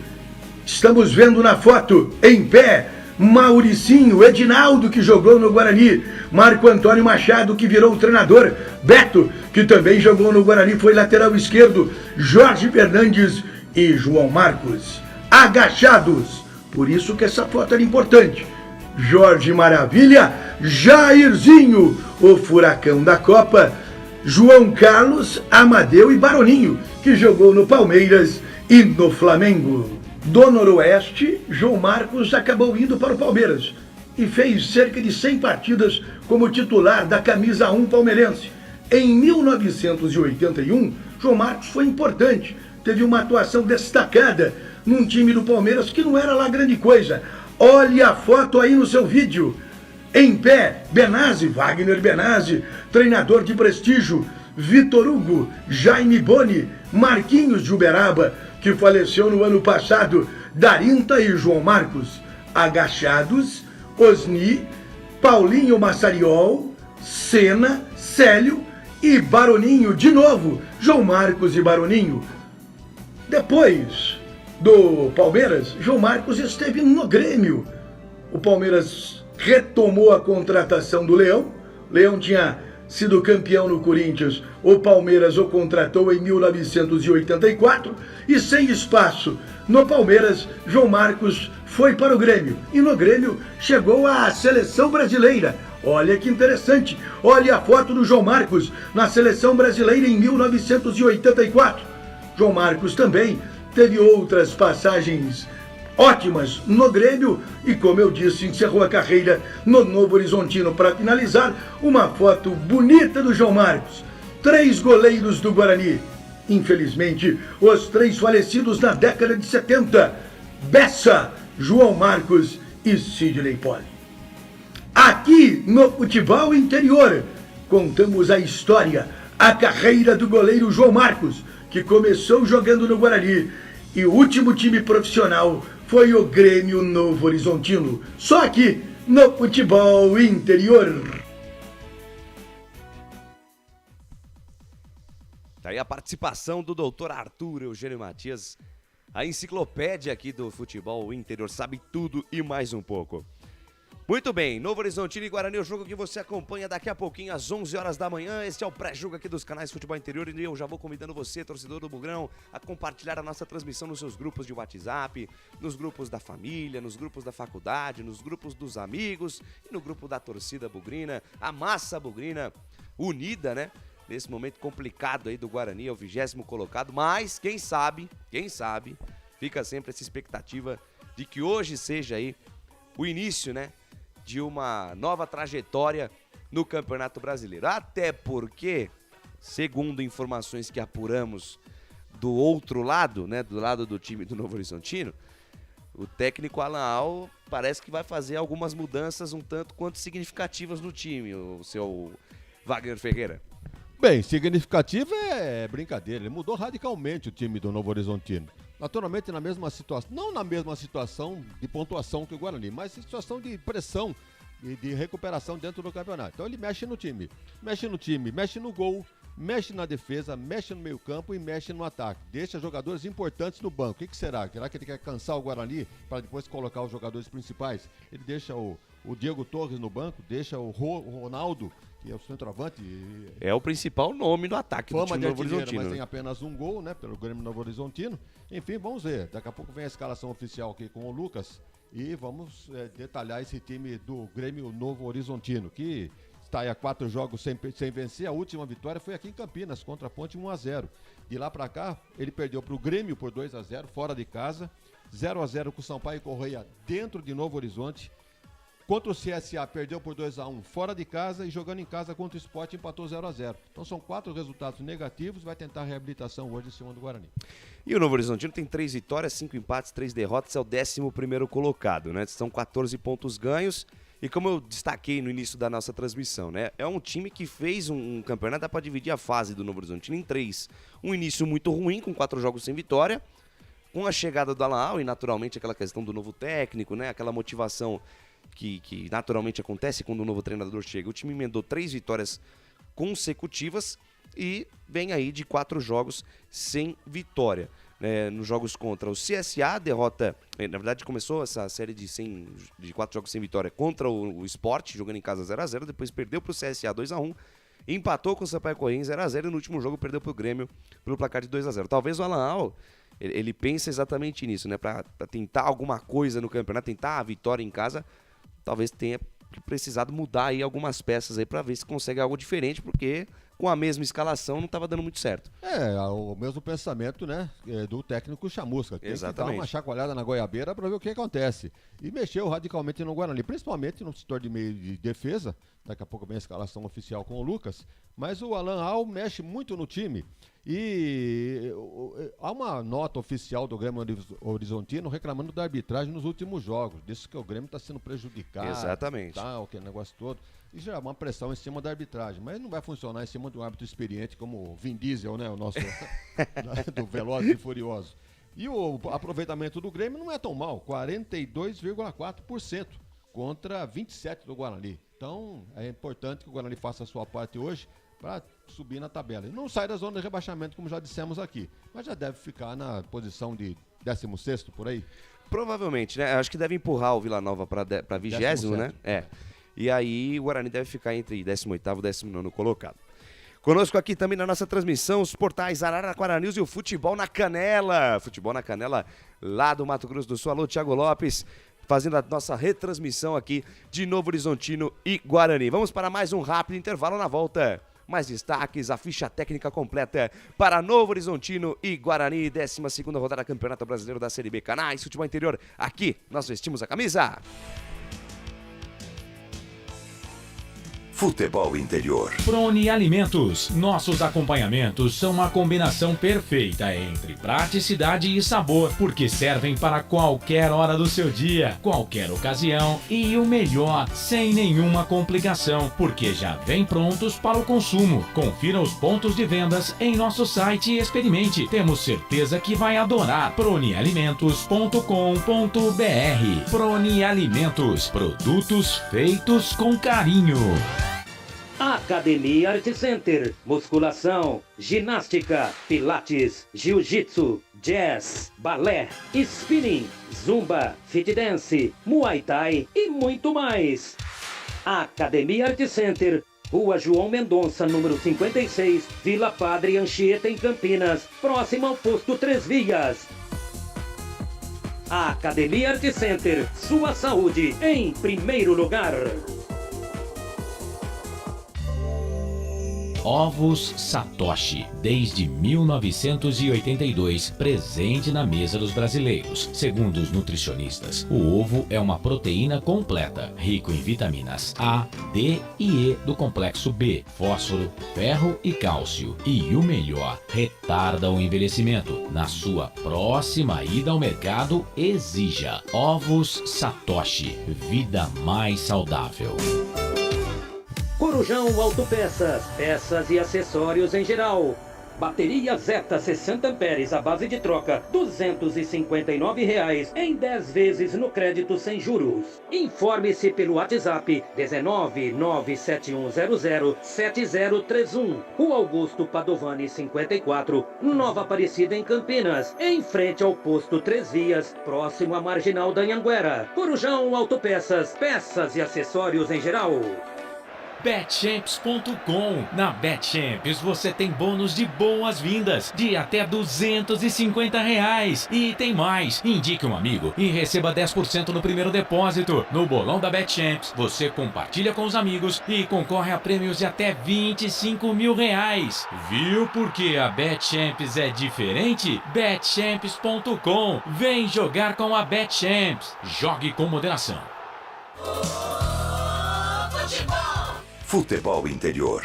Speaker 12: Estamos vendo na foto, em pé, Mauricinho, Edinaldo, que jogou no Guarani, Marco Antônio Machado, que virou treinador, Beto, que também jogou no Guarani, foi lateral esquerdo, Jorge Fernandes e João Marcos, agachados. Por isso que essa foto era importante. Jorge Maravilha, Jairzinho, o furacão da Copa, João Carlos, Amadeu e Baroninho, que jogou no Palmeiras e no Flamengo. Do Noroeste, João Marcos acabou indo para o Palmeiras e fez cerca de 100 partidas como titular da camisa 1 palmeirense. Em 1981, João Marcos foi importante. Teve uma atuação destacada num time do Palmeiras que não era lá grande coisa. Olhe a foto aí no seu vídeo. Em pé, Benazzi, Wagner Benazzi, treinador de prestígio, Vitor Hugo, Jaime Boni, Marquinhos de Uberaba, que faleceu no ano passado, Darinta e João Marcos. Agachados, Osni, Paulinho Massariol, Senna, Célio e Baroninho de novo, João Marcos e Baroninho. Depois do Palmeiras, João Marcos esteve no Grêmio. O Palmeiras retomou a contratação do Leão. Leão tinha sido campeão no Corinthians. O Palmeiras o contratou em 1984 e sem espaço no Palmeiras, João Marcos foi para o Grêmio. E no Grêmio chegou à seleção brasileira. Olha que interessante. Olha a foto do João Marcos na seleção brasileira em 1984. João Marcos também teve outras passagens ótimas no Grêmio e, como eu disse, encerrou a carreira no Novo Horizontino. Para finalizar, uma foto bonita do João Marcos. 3 goleiros do Guarani. Infelizmente, os 3 falecidos na década de 70. Bessa, João Marcos e Sidney Poli. Aqui no Futebol Interior, contamos a história, a carreira do goleiro João Marcos, que começou jogando no Guarani e o último time profissional foi o Grêmio Novo Horizontino. Só aqui no Futebol Interior.
Speaker 8: Tá aí a participação do doutor Arthur Eugênio Matias, a enciclopédia aqui do Futebol Interior, sabe tudo e mais um pouco. Muito bem, Novo Horizontino e Guarani, o jogo que você acompanha daqui a pouquinho às 11 horas da manhã. Este é o pré-jogo aqui dos canais Futebol Interior e eu já vou convidando você, torcedor do Bugrão, a compartilhar a nossa transmissão nos seus grupos de WhatsApp, nos grupos da família, nos grupos da faculdade, nos grupos dos amigos e no grupo da torcida bugrina, a massa bugrina unida, né? Nesse momento complicado aí do Guarani, é o 20º colocado, mas quem sabe, fica sempre essa expectativa de que hoje seja aí o início, né, de uma nova trajetória no Campeonato Brasileiro. Até porque, segundo informações que apuramos do outro lado, né, do lado do time do Novo Horizontino, o técnico Alan Al parece que vai fazer algumas mudanças um tanto quanto significativas no time, o seu Wagner Ferreira.
Speaker 10: Bem, significativo é brincadeira, ele mudou radicalmente o time do Novo Horizontino. Naturalmente na mesma situação, não na mesma situação de pontuação que o Guarani, mas situação de pressão e de recuperação dentro do campeonato. Então ele mexe no time, mexe no gol, mexe na defesa, mexe no meio campo e mexe no ataque. Deixa jogadores importantes no banco. O que será? Será que ele quer cansar o Guarani para depois colocar os jogadores principais? Ele deixa o Diego Torres no banco, deixa o Ronaldo, que é o centroavante.
Speaker 8: É o principal nome do ataque do time do Novo Horizontino.
Speaker 10: Mas tem apenas um gol, né, pelo Grêmio Novo Horizontino. Enfim, vamos ver. Daqui a pouco vem a escalação oficial aqui com o Lucas e vamos detalhar esse time do Grêmio Novo Horizontino, que está aí há 4 jogos sem vencer. A última vitória foi aqui em Campinas, contra a Ponte 1-0. De lá para cá, ele perdeu para o Grêmio por 2-0, fora de casa. 0-0 com o Sampaio Correia dentro de Novo Horizonte. Contra o CSA, perdeu por 2-1 fora de casa e jogando em casa contra o Sport empatou 0-0. Então são 4 resultados negativos, vai tentar a reabilitação hoje em cima do Guarani.
Speaker 8: E o Novo Horizontino tem 3 vitórias, 5 empates, 3 derrotas, é o 11º colocado, né? São 14 pontos ganhos e como eu destaquei no início da nossa transmissão, né? É um time que fez um campeonato, dá para dividir a fase do Novo Horizontino em 3. Um início muito ruim, com 4 jogos sem vitória, com a chegada do Alan Al e naturalmente aquela questão do novo técnico, né? Aquela motivação que naturalmente acontece quando o novo treinador chega. O time emendou 3 vitórias consecutivas e vem aí de 4 jogos sem vitória. Nos jogos contra o CSA, derrota, na verdade começou essa série de 4 jogos sem vitória contra o Sport, jogando em casa 0-0, depois perdeu para o CSA 2-1, empatou com o Sampaio Correia 0-0 e no último jogo perdeu para o Grêmio pelo placar de 2-0. Talvez o Alan Al, ele pense exatamente nisso, né? Para tentar alguma coisa no campeonato, tentar a vitória em casa, talvez tenha precisado mudar aí algumas peças aí para ver se consegue algo diferente, porque com a mesma escalação não estava dando muito certo.
Speaker 10: O mesmo pensamento, né, do técnico Chamusca. Tem
Speaker 8: Exatamente.
Speaker 10: que dar uma chacoalhada na goiabeira para ver o que acontece. E mexeu radicalmente no Guarani, principalmente no setor de meio de defesa. Daqui a pouco vem a escalação oficial com o Lucas. Mas o Alan Al mexe muito no time. E há uma nota oficial do Grêmio Horizontino reclamando da arbitragem nos últimos jogos. Diz que o Grêmio está sendo prejudicado.
Speaker 8: Exatamente.
Speaker 10: Tal, aquele negócio todo. Isso já é uma pressão em cima da arbitragem. Mas não vai funcionar em cima de um árbitro experiente como o Vin Diesel, né? O nosso do Velozes e Furiosos. E o aproveitamento do Grêmio não é tão mal. 42,4% contra 27% do Guarani. Então é importante que o Guarani faça a sua parte hoje para subir na tabela. E não sai da zona de rebaixamento, como já dissemos aqui, mas já deve ficar na posição de 16º por aí.
Speaker 8: Provavelmente, né? Acho que deve empurrar o Vila Nova para 20º, né? E aí o Guarani deve ficar entre 18º e 19º colocado. Conosco aqui também na nossa transmissão, os portais Araraquara News e o Futebol na Canela. Futebol na Canela lá do Mato Grosso do Sul. Alô, Thiago Lopes, fazendo a nossa retransmissão aqui de Novo Horizontino e Guarani. Vamos para mais um rápido intervalo. Na volta, mais destaques, a ficha técnica completa para Novo Horizontino e Guarani, 12ª rodada do Campeonato Brasileiro da Série B. Canais Futebol Interior, aqui nós vestimos a camisa.
Speaker 6: Futebol Interior.
Speaker 2: Prone Alimentos. Nossos acompanhamentos são uma combinação perfeita entre praticidade e sabor, porque servem para qualquer hora do seu dia, qualquer ocasião e o melhor, sem nenhuma complicação, porque já vem prontos para o consumo. Confira os pontos de vendas em nosso site e experimente. Temos certeza que vai adorar. pronealimentos.com.br. Prone Alimentos. Produtos feitos com carinho.
Speaker 1: Academia Art Center, musculação, ginástica, pilates, jiu-jitsu, jazz, balé, spinning, zumba, fit dance, muay thai e muito mais. Academia Art Center, Rua João Mendonça, número 56, Vila Padre Anchieta, em Campinas, próximo ao posto 3 Vias. Academia Art Center, sua saúde em primeiro lugar.
Speaker 2: Ovos Satoshi, desde 1982, presente na mesa dos brasileiros. Segundo os nutricionistas, o ovo é uma proteína completa, rico em vitaminas A, D e E do complexo B, fósforo, ferro e cálcio. E o melhor, retarda o envelhecimento. Na sua próxima ida ao mercado, exija Ovos Satoshi, vida mais saudável.
Speaker 1: Corujão Autopeças, peças e acessórios em geral. Bateria Zeta 60 amperes à base de troca, R$ 259,00 em 10 vezes no crédito sem juros. Informe-se pelo WhatsApp 19971007031. Rua Augusto Padovani 54, Nova Aparecida, em Campinas, em frente ao posto 3 Vias, próximo à Marginal da Anhanguera. Corujão Autopeças, peças e acessórios em geral.
Speaker 2: Betchamps.com. Na Betchamps você tem bônus de boas-vindas de até R$250. E tem mais. Indique um amigo e receba 10% no primeiro depósito. No bolão da Betchamps você compartilha com os amigos e concorre a prêmios de até R$25 mil. Viu porque a Betchamps é diferente? Betchamps.com. Vem jogar com a Betchamps. Jogue com moderação.
Speaker 6: Futebol Interior.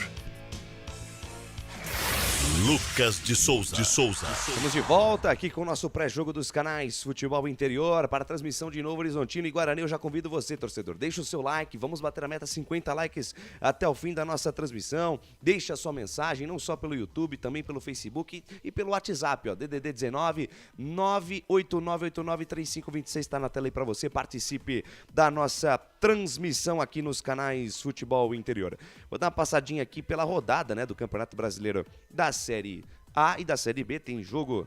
Speaker 6: Lucas de Souza.
Speaker 8: Estamos de volta aqui com o nosso pré-jogo dos canais Futebol Interior para a transmissão de Novo Horizontino e Guarani. Eu já convido você, torcedor, deixa o seu like, vamos bater a meta 50 likes até o fim da nossa transmissão. Deixa a sua mensagem, não só pelo YouTube, também pelo Facebook e pelo WhatsApp, ó, DDD 19 989893526 está na tela aí para você. Participe da nossa transmissão aqui nos canais Futebol Interior. Vou dar uma passadinha aqui pela rodada, né, do Campeonato Brasileiro da Série A e da Série B. Tem jogo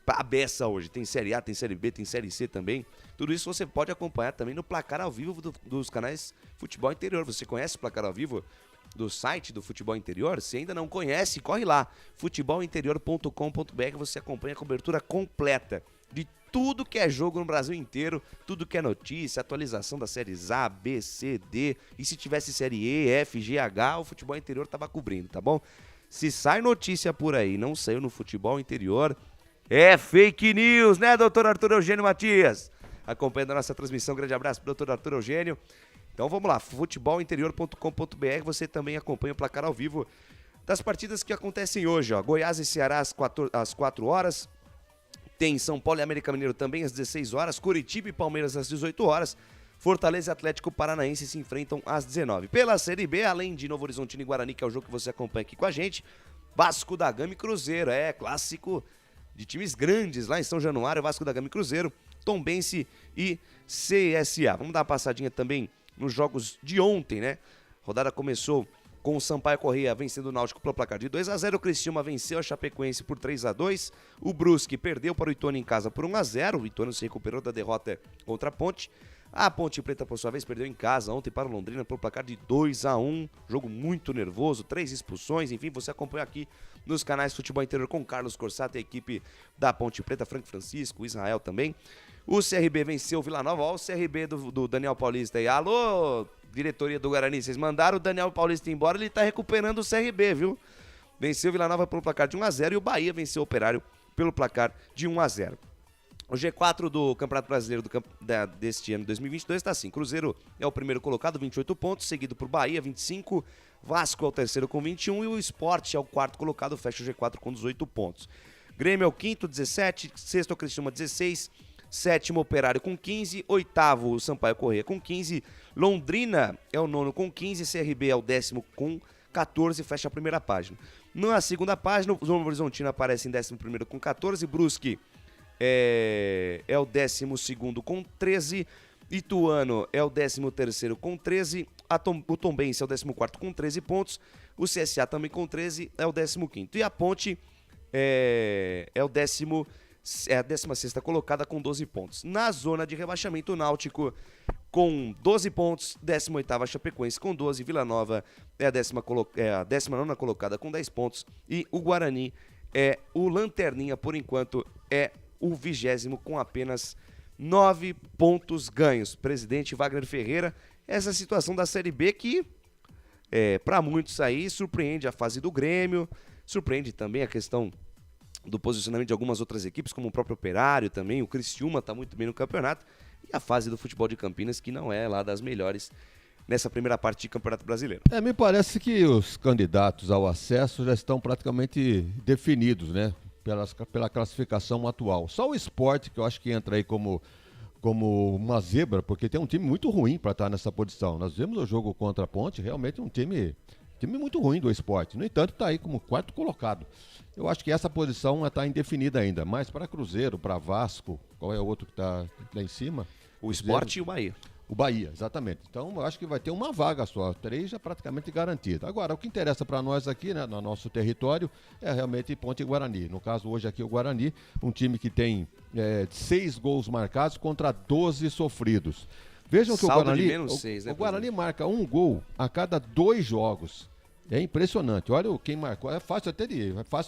Speaker 8: à beça hoje, tem Série A, tem Série B, tem Série C também. Tudo isso você pode acompanhar também no placar ao vivo dos canais Futebol Interior. Você conhece o placar ao vivo do site do Futebol Interior? Se ainda não conhece, corre lá, futebolinterior.com.br. Você acompanha a cobertura completa de tudo que é jogo no Brasil inteiro, tudo que é notícia, atualização das séries A, B, C, D, e se tivesse série E, F, G, H, o Futebol Interior tava cobrindo, tá bom? Se sai notícia por aí, não saiu no futebol interior, é fake news, né, doutor Arthur Eugênio Matias? Acompanhando a nossa transmissão, grande abraço pro doutor Arthur Eugênio. Então vamos lá, futebolinterior.com.br, você também acompanha o placar ao vivo das partidas que acontecem hoje, ó. Goiás e Ceará às 4 horas, tem São Paulo e América Mineiro também às 16 horas, Curitiba e Palmeiras às 18 horas, Fortaleza e Atlético Paranaense se enfrentam às 19. Pela Série B, além de Novo Horizontino e Guarani, que é o jogo que você acompanha aqui com a gente, Vasco da Gama e Cruzeiro, clássico de times grandes lá em São Januário, Vasco da Gama e Cruzeiro, Tombense e CSA. Vamos dar uma passadinha também nos jogos de ontem, né? A rodada começou com o Sampaio Corrêa vencendo o Náutico pelo placar de 2-0, o Criciúma venceu a Chapecoense por 3-2, o Brusque perdeu para o Ituano em casa por 1-0, o Ituano se recuperou da derrota contra a Ponte. A Ponte Preta, por sua vez, perdeu em casa ontem para o Londrina pelo placar de 2-1, jogo muito nervoso, 3 expulsões, enfim, você acompanha aqui nos canais Futebol Interior com Carlos Corsato e a equipe da Ponte Preta, Frank Francisco, Israel também. O CRB venceu o Vila Nova, ó o CRB do Daniel Paulista aí. Alô, diretoria do Guarani, vocês mandaram o Daniel Paulista embora, ele tá recuperando o CRB, viu? Venceu o Vila Nova pelo placar de 1-0 e o Bahia venceu o Operário pelo placar de 1-0. O G4 do Campeonato Brasileiro deste ano 2022 está assim: Cruzeiro é o primeiro colocado, 28 pontos, seguido por Bahia, 25, Vasco é o terceiro com 21 e o Sport é o quarto colocado, fecha o G4 com 18 pontos. Grêmio é o quinto, 17, sexto o Criciúma, 16, sétimo Operário com 15, oitavo o Sampaio Corrêa com 15, Londrina é o nono com 15, CRB é o décimo com 14, fecha a primeira página. Na segunda página, o Novo Horizontino aparece em 11º com 14, Brusque é o 12º com 13, Ituano é o 13º com 13, o Tombense é o 14º com 13 pontos, o CSA também com 13 é o 15º e a Ponte é a 16ª colocada com 12 pontos. Na zona de rebaixamento, o Náutico com 12 pontos, 18ª a Chapecoense com 12, Vila Nova é a 19ª colocada com 10 pontos e o Guarani é o lanterninha, por enquanto, é o 20º com apenas 9 pontos ganhos. Presidente Wagner Ferreira, essa situação da Série B que, para muitos aí, surpreende a fase do Grêmio, surpreende também a questão do posicionamento de algumas outras equipes, como o próprio Operário também, o Criciúma está muito bem no campeonato, e a fase do futebol de Campinas, que não é lá das melhores nessa primeira parte de Campeonato Brasileiro.
Speaker 10: Me parece que os candidatos ao acesso já estão praticamente definidos, né? Pela classificação atual. Só o Sport, que eu acho que entra aí como uma zebra, porque tem um time muito ruim para estar nessa posição. Nós vimos o jogo contra a Ponte, realmente um time muito ruim do Sport. No entanto, está aí como quarto colocado. Eu acho que essa posição está indefinida ainda, mas para Cruzeiro, para Vasco, qual é o outro que está lá em cima?
Speaker 8: O Sport e o Bahia.
Speaker 10: O Bahia, exatamente. Então, eu acho que vai ter uma vaga só, 3 já praticamente garantida. Agora, o que interessa para nós aqui, né, no nosso território, é realmente Ponte e Guarani. No caso, hoje aqui o Guarani, um time que tem 6 gols marcados contra 12 sofridos. Vejam que o Guarani,
Speaker 8: de menos 6, né,
Speaker 10: o Guarani marca um gol a cada 2 jogos. É impressionante. Olha quem marcou. É fácil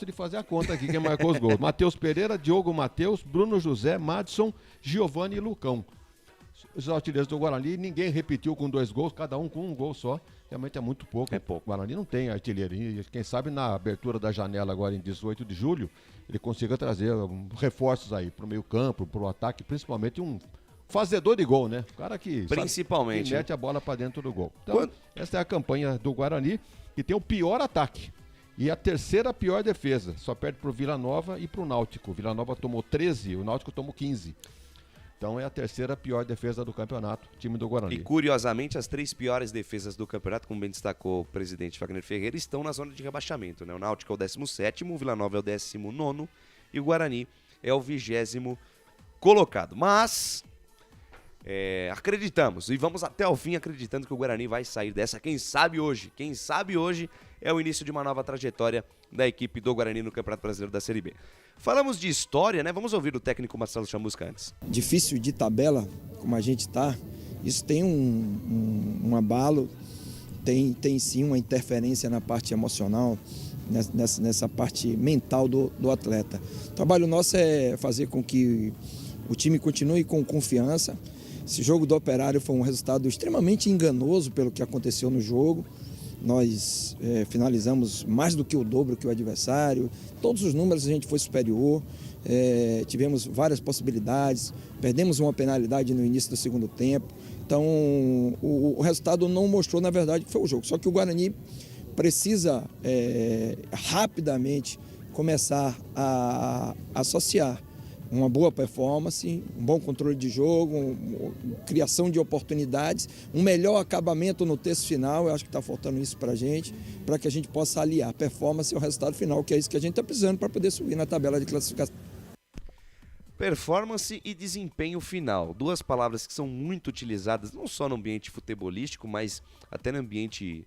Speaker 10: de fazer a conta aqui quem marcou os gols. Matheus Pereira, Diogo Matheus, Bruno José, Madison, Giovanni e Lucão. Os artilheiros do Guarani, ninguém repetiu com 2 gols, cada um com um gol só. Realmente é muito pouco.
Speaker 8: É pouco.
Speaker 10: O Guarani não tem artilheiro. E quem sabe na abertura da janela agora em 18 de julho, ele consiga trazer reforços aí pro meio campo, pro ataque, principalmente um fazedor de gol, né? O cara que
Speaker 8: principalmente
Speaker 10: sabe, que mete a bola para dentro do gol. Então, essa é a campanha do Guarani, que tem o pior ataque e a terceira pior defesa. Só perde pro Vila Nova e pro Náutico. O Vila Nova tomou 13, o Náutico tomou 15. Então é a terceira pior defesa do campeonato, time do Guarani.
Speaker 8: E curiosamente, as 3 piores defesas do campeonato, como bem destacou o presidente Wagner Ferreira, estão na zona de rebaixamento, né? O Náutico é o 17º, o Vila Nova é o 19º e o Guarani é o 20º colocado. Mas acreditamos e vamos até o fim acreditando que o Guarani vai sair dessa. Quem sabe hoje é o início de uma nova trajetória da equipe do Guarani no Campeonato Brasileiro da Série B. Falamos de história, né? Vamos ouvir o técnico Marcelo Chamusca antes.
Speaker 14: Difícil de tabela, como a gente está, isso tem um abalo, tem sim uma interferência na parte emocional, nessa parte mental do atleta. O trabalho nosso é fazer com que o time continue com confiança. Esse jogo do Operário foi um resultado extremamente enganoso pelo que aconteceu no jogo. nós finalizamos mais do que o dobro que o adversário. Todos os números a gente foi superior, tivemos várias possibilidades, perdemos uma penalidade no início do segundo tempo. Então o resultado não mostrou, na verdade, que foi o jogo. Só que o Guarani precisa rapidamente começar a associar uma boa performance, um bom controle de jogo, criação de oportunidades, um melhor acabamento no terço final. Eu acho que está faltando isso para que a gente possa aliar performance ao resultado final, que é isso que a gente está precisando para poder subir na tabela de classificação.
Speaker 8: Performance e desempenho final. Duas palavras que são muito utilizadas, não só no ambiente futebolístico, mas até no ambiente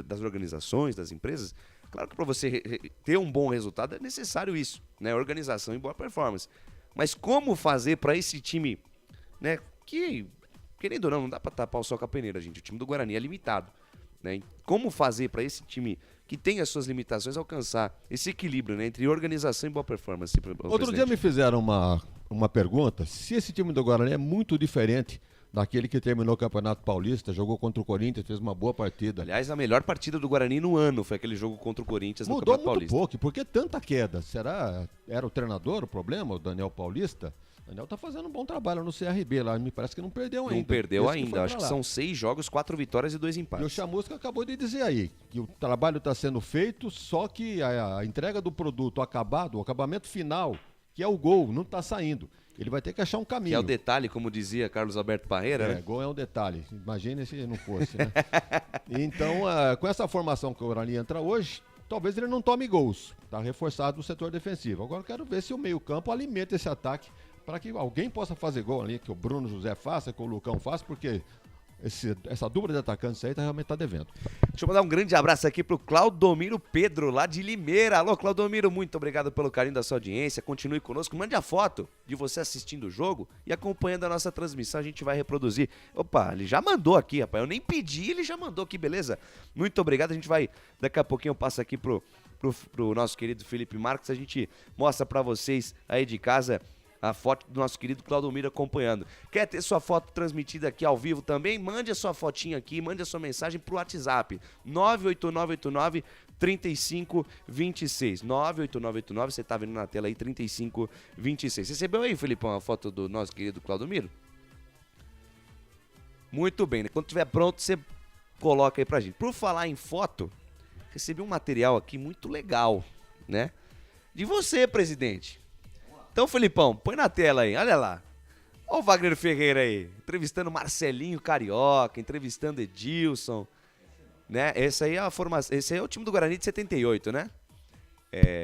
Speaker 8: das organizações, das empresas. Claro que para você ter um bom resultado é necessário isso, né? Organização e boa performance. Mas como fazer para esse time, né? Que, querendo ou não dá para tapar o sol com a peneira, gente. O time do Guarani é limitado, né? Como fazer para esse time que tem as suas limitações alcançar esse equilíbrio, né? Entre organização e boa performance?
Speaker 10: Outro dia me fizeram uma pergunta, se esse time do Guarani é muito diferente daquele que terminou o Campeonato Paulista, jogou contra o Corinthians, fez uma boa partida.
Speaker 8: Aliás, a melhor partida do Guarani no ano foi aquele jogo contra o Corinthians no Campeonato Paulista.
Speaker 10: Mudou muito pouco, por que tanta queda? Era o treinador o problema, o Daniel Paulista? O Daniel tá fazendo um bom trabalho no CRB lá, me parece que não perdeu ainda.
Speaker 8: Não perdeu ainda, acho que são 6 jogos, 4 vitórias e 2 empates.
Speaker 10: E o Chamusca acabou de dizer aí, que o trabalho está sendo feito, só que a entrega do produto acabado, o acabamento final, que é o gol, não está saindo. Ele vai ter que achar um caminho.
Speaker 8: Que é o detalhe, como dizia Carlos Alberto Parreira, né?
Speaker 10: Gol é um detalhe. Imagine se não fosse, né? Então, com essa formação que o Guarani entra hoje, talvez ele não tome gols. Está reforçado no setor defensivo. Agora eu quero ver se o meio-campo alimenta esse ataque para que alguém possa fazer gol ali, que o Bruno José faça, que o Lucão faça, porque essa dupla de atacantes aí realmente está devendo.
Speaker 8: Deixa eu mandar um grande abraço aqui pro Claudomiro Pedro, lá de Limeira. Alô, Claudomiro, muito obrigado pelo carinho da sua audiência. Continue conosco, mande a foto de você assistindo o jogo e acompanhando a nossa transmissão, a gente vai reproduzir. Opa, ele já mandou aqui, rapaz, eu nem pedi, ele já mandou aqui, beleza? Muito obrigado, a gente vai, daqui a pouquinho eu passo aqui pro nosso querido Felipe Marques, a gente mostra pra vocês aí de casa a foto do nosso querido Claudomiro acompanhando. Quer ter sua foto transmitida aqui ao vivo também? Mande a sua fotinha aqui, mande a sua mensagem pro WhatsApp 98989-3526. 98989, você tá vendo na tela aí, 3526. Recebeu aí, Felipão, a foto do nosso querido Claudomiro? Muito bem, né? Quando tiver pronto, você coloca aí pra gente. Por falar em foto, recebi um material aqui muito legal, né? De você, presidente. Então, Felipão, põe na tela aí, olha lá. Olha o Wagner Ferreira aí, entrevistando Marcelinho Carioca, entrevistando Edilson, né? Esse aí é o time do Guarani de 78, né?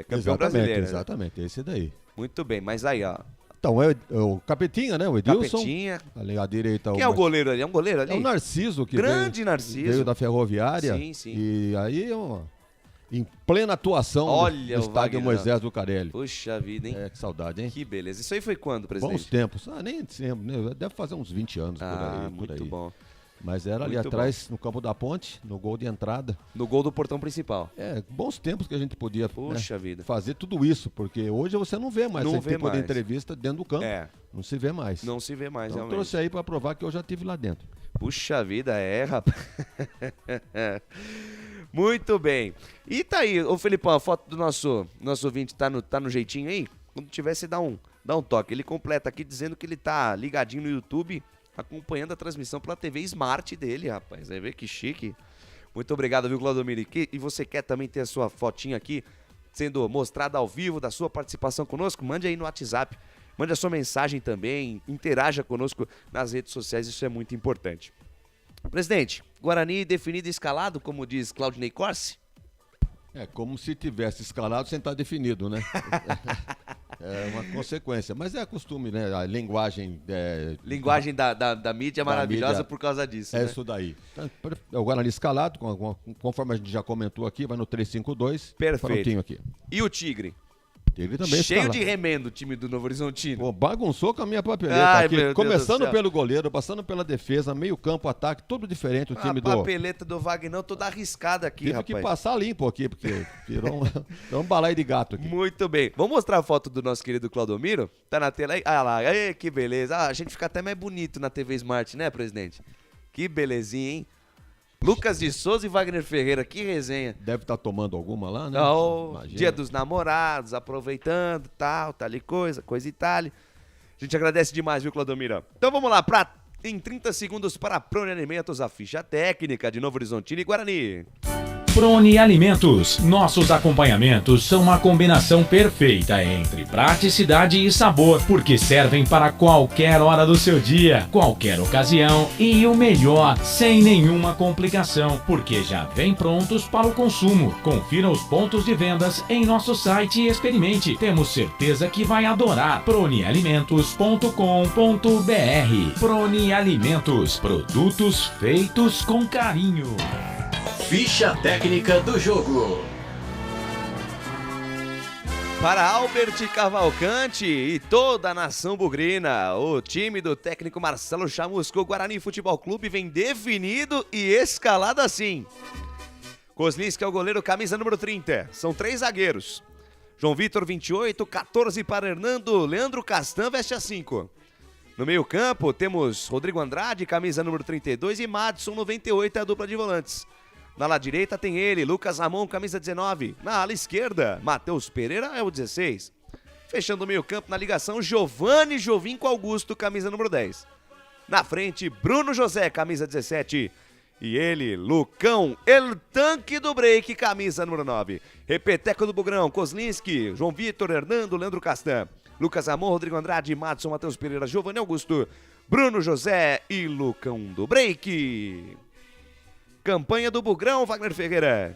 Speaker 8: Campeão brasileiro.
Speaker 10: Exatamente, esse daí.
Speaker 8: Muito bem, mas aí, ó.
Speaker 10: Então, é o Capetinha, né? O Edilson.
Speaker 8: Capetinha.
Speaker 10: Ali à direita.
Speaker 8: Quem é o goleiro ali? É um goleiro ali?
Speaker 10: É o Narciso.
Speaker 8: Grande Narciso.
Speaker 10: Veio da Ferroviária.
Speaker 8: Sim, sim.
Speaker 10: E aí, em plena atuação no estádio Moisés Lucarelli.
Speaker 8: Puxa vida, hein?
Speaker 10: Que saudade, hein?
Speaker 8: Que beleza. Isso aí foi quando, presidente?
Speaker 10: Bons tempos. Nem sempre, né? Deve fazer uns 20 anos por aí.
Speaker 8: Muito bom.
Speaker 10: Mas era ali atrás, no campo da ponte, no gol de entrada.
Speaker 8: No gol do portão principal.
Speaker 10: Bons tempos que a gente podia
Speaker 8: vida.
Speaker 10: fazer tudo isso, porque hoje você não vê mais esse tipo de entrevista dentro do campo. Não se vê mais.
Speaker 8: Não se vê mais,
Speaker 10: então,
Speaker 8: realmente.
Speaker 10: Trouxe aí para provar que eu já estive lá dentro.
Speaker 8: Puxa vida, rapaz. Muito bem. E tá aí, ô Felipão, a foto do nosso ouvinte tá no jeitinho aí? Quando tiver, você dá um toque. Ele completa aqui dizendo que ele tá ligadinho no YouTube, acompanhando a transmissão pela TV Smart dele, rapaz. Vai ver que chique. Muito obrigado, viu, Claudomiro? E você quer também ter a sua fotinha aqui sendo mostrada ao vivo da sua participação conosco? Mande aí no WhatsApp. Mande a sua mensagem também, interaja conosco nas redes sociais, isso é muito importante. Presidente, Guarani definido e escalado, como diz Claudinei Corsi?
Speaker 10: Como se tivesse escalado sem estar definido, né? É uma consequência, mas é costume, né? A linguagem...
Speaker 8: Linguagem da mídia é maravilhosa mídia, por causa disso,
Speaker 10: É
Speaker 8: né?
Speaker 10: Isso daí. O Guarani escalado, conforme a gente já comentou aqui, vai no 3-5-2.
Speaker 8: Perfeito.
Speaker 10: Prontinho aqui.
Speaker 8: E o Tigre?
Speaker 10: Também
Speaker 8: cheio de remendo o time do Novo Horizontino.
Speaker 10: Pô, bagunçou com a minha papeleta aqui. Começando pelo goleiro, passando pela defesa, meio campo, ataque, tudo diferente o time do...
Speaker 8: A papeleta do Wagner toda arriscada aqui, rapaz.
Speaker 10: Tive que passar limpo aqui, porque virou um balaio de gato aqui.
Speaker 8: Muito bem. Vamos mostrar a foto do nosso querido Claudomiro? Tá na tela aí? Ah lá, que beleza. A gente fica até mais bonito na TV Smart, né, presidente? Que belezinha, hein? Lucas de Souza e Wagner Ferreira, que resenha.
Speaker 10: Deve estar tomando alguma lá, né?
Speaker 8: Não, Dia dos Namorados, aproveitando, tal e coisa e tal. A gente agradece demais, viu, Claudomira? Então vamos lá, em 30 segundos para a Prone Alimentos, a ficha técnica de Novo Horizontino e Guarani.
Speaker 2: Prone Alimentos. Nossos acompanhamentos são uma combinação perfeita entre praticidade e sabor, porque servem para qualquer hora do seu dia, qualquer ocasião e o melhor, sem nenhuma complicação, porque já vem prontos para o consumo. Confira os pontos de vendas em nosso site e experimente. Temos certeza que vai adorar. pronealimentos.com.br. Prone Alimentos. Produtos feitos com carinho.
Speaker 15: Ficha técnica do jogo.
Speaker 8: Para Albert Cavalcante e toda a nação bugrina, o time do técnico Marcelo Chamusco, Guarani Futebol Clube, vem definido e escalado assim. Kozlinski é o goleiro, camisa número 30. São 3 zagueiros. João Vitor, 28, 14 para Hernando. Leandro Castan veste a 5. No meio campo temos Rodrigo Andrade, camisa número 32 e Madison, 98, a dupla de volantes. Na ala direita tem ele, Lucas Ramon, camisa 19. Na ala esquerda, Matheus Pereira é o 16. Fechando o meio campo na ligação, Giovanni Jovinco Augusto, camisa número 10. Na frente, Bruno José, camisa 17. E ele, Lucão, El Tanque do Break, camisa número 9. Repeteco do Bugrão, Kozlinski, João Vitor, Hernando, Leandro Castan. Lucas Ramon, Rodrigo Andrade, Madison, Matheus Pereira, Giovanni Augusto, Bruno José e Lucão do Break. Campanha do Bugrão, Wagner Ferreira.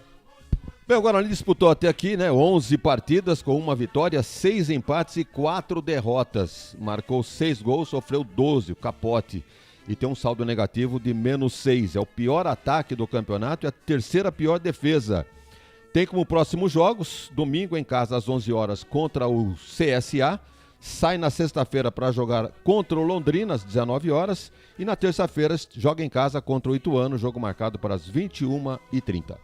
Speaker 10: Bem, o Guarani disputou até aqui, 11 partidas com 1 vitória, 6 empates e 4 derrotas. Marcou 6 gols, sofreu 12, o capote. E tem um saldo negativo de -6. É o pior ataque do campeonato e a terceira pior defesa. Tem como próximos jogos, domingo em casa às 11 horas contra o CSA. Sai na sexta-feira para jogar contra o Londrina às 19 horas. E na terça-feira joga em casa contra o Ituano, jogo marcado para as 21h30.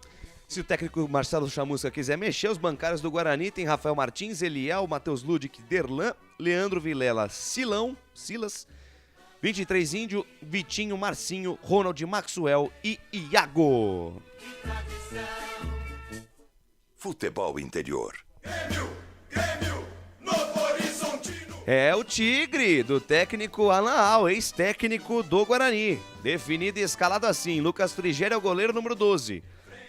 Speaker 8: Se o técnico Marcelo Chamusca quiser mexer, os bancários do Guarani tem Rafael Martins, Eliel, Matheus Ludic, Derlan, Leandro Vilela, Silas, 23 Índio, Vitinho, Marcinho, Ronald Maxwell e Iago.
Speaker 6: Futebol interior.
Speaker 8: É o Tigre, do técnico Alan Al, ex-técnico do Guarani. Definido e escalado assim, Lucas Frigério é o goleiro número 12.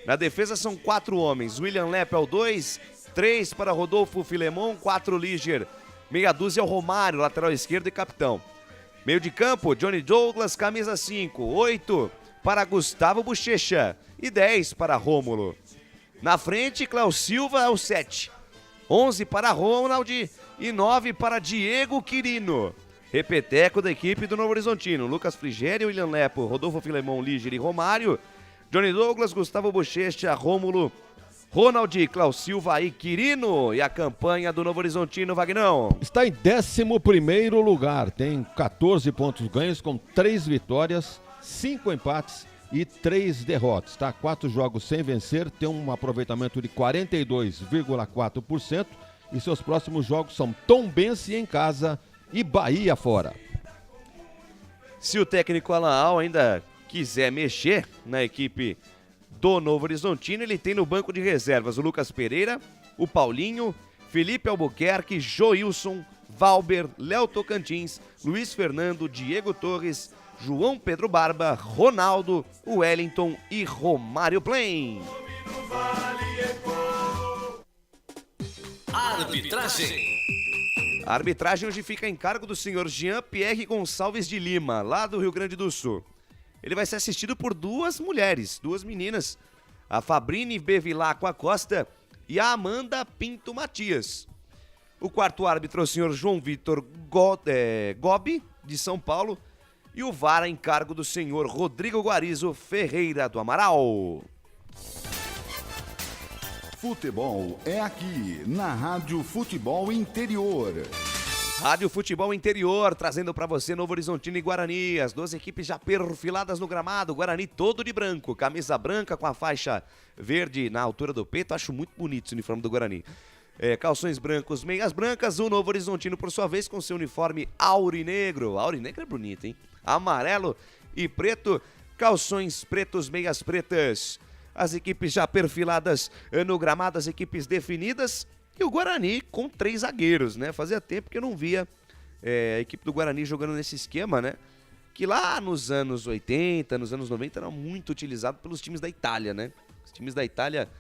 Speaker 8: Na defesa são 4 homens, William Lepp é o 2, 3 para Rodolfo Filemon, 4 Liger, meia dúzia é o Romário, lateral esquerdo e capitão. Meio de campo, Johnny Douglas, camisa 5, 8 para Gustavo Bochecha e 10 para Rômulo. Na frente, Cláudio Silva é o 7, 11 para Ronald e 9 para Diego Quirino. Repeteco da equipe do Novo Horizontino, Lucas Frigério, William Lepo, Rodolfo Filemon, Liger e Romário, Johnny Douglas, Gustavo Bochecha, Rômulo, Ronald, Cláudio Silva e Quirino. E a campanha do Novo Horizontino, Vagnão?
Speaker 10: Está em 11º lugar, tem 14 pontos ganhos com 3 vitórias, 5 empates e 3 derrotas. Está 4 jogos sem vencer, tem um aproveitamento de 42,4% e seus próximos jogos são Tombense em casa e Bahia fora.
Speaker 8: Se o técnico Alan Al ainda quiser mexer na equipe do Novo Horizontino, ele tem no banco de reservas o Lucas Pereira, o Paulinho, Felipe Albuquerque, Joilson, Valber, Léo Tocantins, Luiz Fernando, Diego Torres, João Pedro Barba, Ronaldo, Wellington e Romário Plain.
Speaker 15: Arbitragem.
Speaker 8: A arbitragem hoje fica em cargo do senhor Jean-Pierre Gonçalves de Lima, lá do Rio Grande do Sul. Ele vai ser assistido por 2 mulheres, 2 meninas, a Fabrine Bevilacqua Costa e a Amanda Pinto Matias. O quarto árbitro é o senhor João Vitor Gobi, de São Paulo, e o VAR em cargo do senhor Rodrigo Guarizo Ferreira do Amaral.
Speaker 9: Futebol é aqui, na Rádio Futebol Interior.
Speaker 8: Rádio Futebol Interior, trazendo para você Novo Horizontino e Guarani. As 2 equipes já perfiladas no gramado. Guarani todo de branco, camisa branca com a faixa verde na altura do peito. Acho muito bonito esse uniforme do Guarani. Calções brancos, meias brancas. O Novo Horizontino, por sua vez, com seu uniforme aurinegro. Aurinegro é bonito, hein? Amarelo e preto. calções pretos, meias pretas. As equipes já perfiladas no gramado, as equipes definidas. E o Guarani com 3 zagueiros, né? Fazia tempo que eu não via a equipe do Guarani jogando nesse esquema, né? Que lá nos anos 80, nos anos 90 era muito utilizado pelos times da Itália, né? Os times da Itália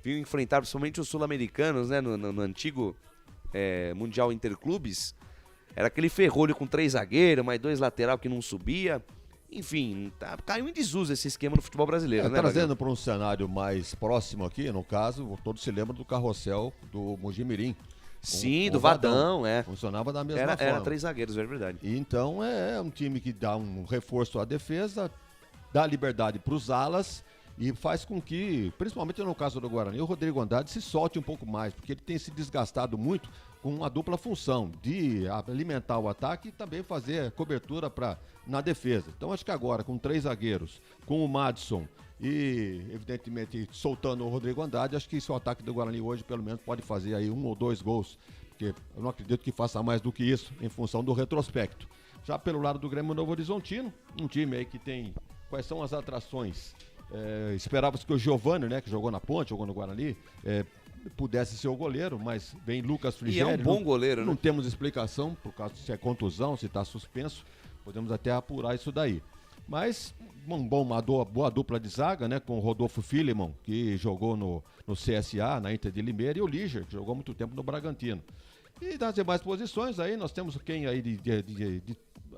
Speaker 8: vinham enfrentar principalmente os sul-americanos, né? No antigo Mundial Interclubes. Era aquele ferrolho com 3 zagueiros, mais 2 lateral que não subia. Enfim, caiu em desuso esse esquema no futebol brasileiro, né?
Speaker 10: Trazendo para um cenário mais próximo aqui, no caso, todos se lembram do carrossel do Mojimirim.
Speaker 8: Sim, do Vadão,
Speaker 10: Funcionava da mesma forma.
Speaker 8: Era 3 zagueiros, é verdade.
Speaker 10: Então é um time que dá um reforço à defesa, dá liberdade para os alas e faz com que, principalmente no caso do Guarani, o Rodrigo Andrade se solte um pouco mais, porque ele tem se desgastado muito com uma dupla função de alimentar o ataque e também fazer cobertura na defesa. Então acho que agora, com 3 zagueiros, com o Madison e, evidentemente, soltando o Rodrigo Andrade, acho que esse ataque do Guarani hoje, pelo menos, pode fazer aí 1 ou 2 gols, porque eu não acredito que faça mais do que isso, em função do retrospecto. Já pelo lado do Grêmio Novo Horizontino, um time aí que tem... Quais são as atrações? Esperava-se que o Giovani, né, que jogou na Ponte, jogou no Guarani, pudesse ser o goleiro, mas vem Lucas Frigério.
Speaker 8: E é um bom goleiro, né?
Speaker 10: Não temos explicação, por causa se é contusão, se está suspenso, podemos até apurar isso daí. Mas uma boa dupla de zaga, né, com o Rodolfo Filemon, que jogou no CSA, na Inter de Limeira, e o Líger, que jogou muito tempo no Bragantino. E das demais posições aí, nós temos quem aí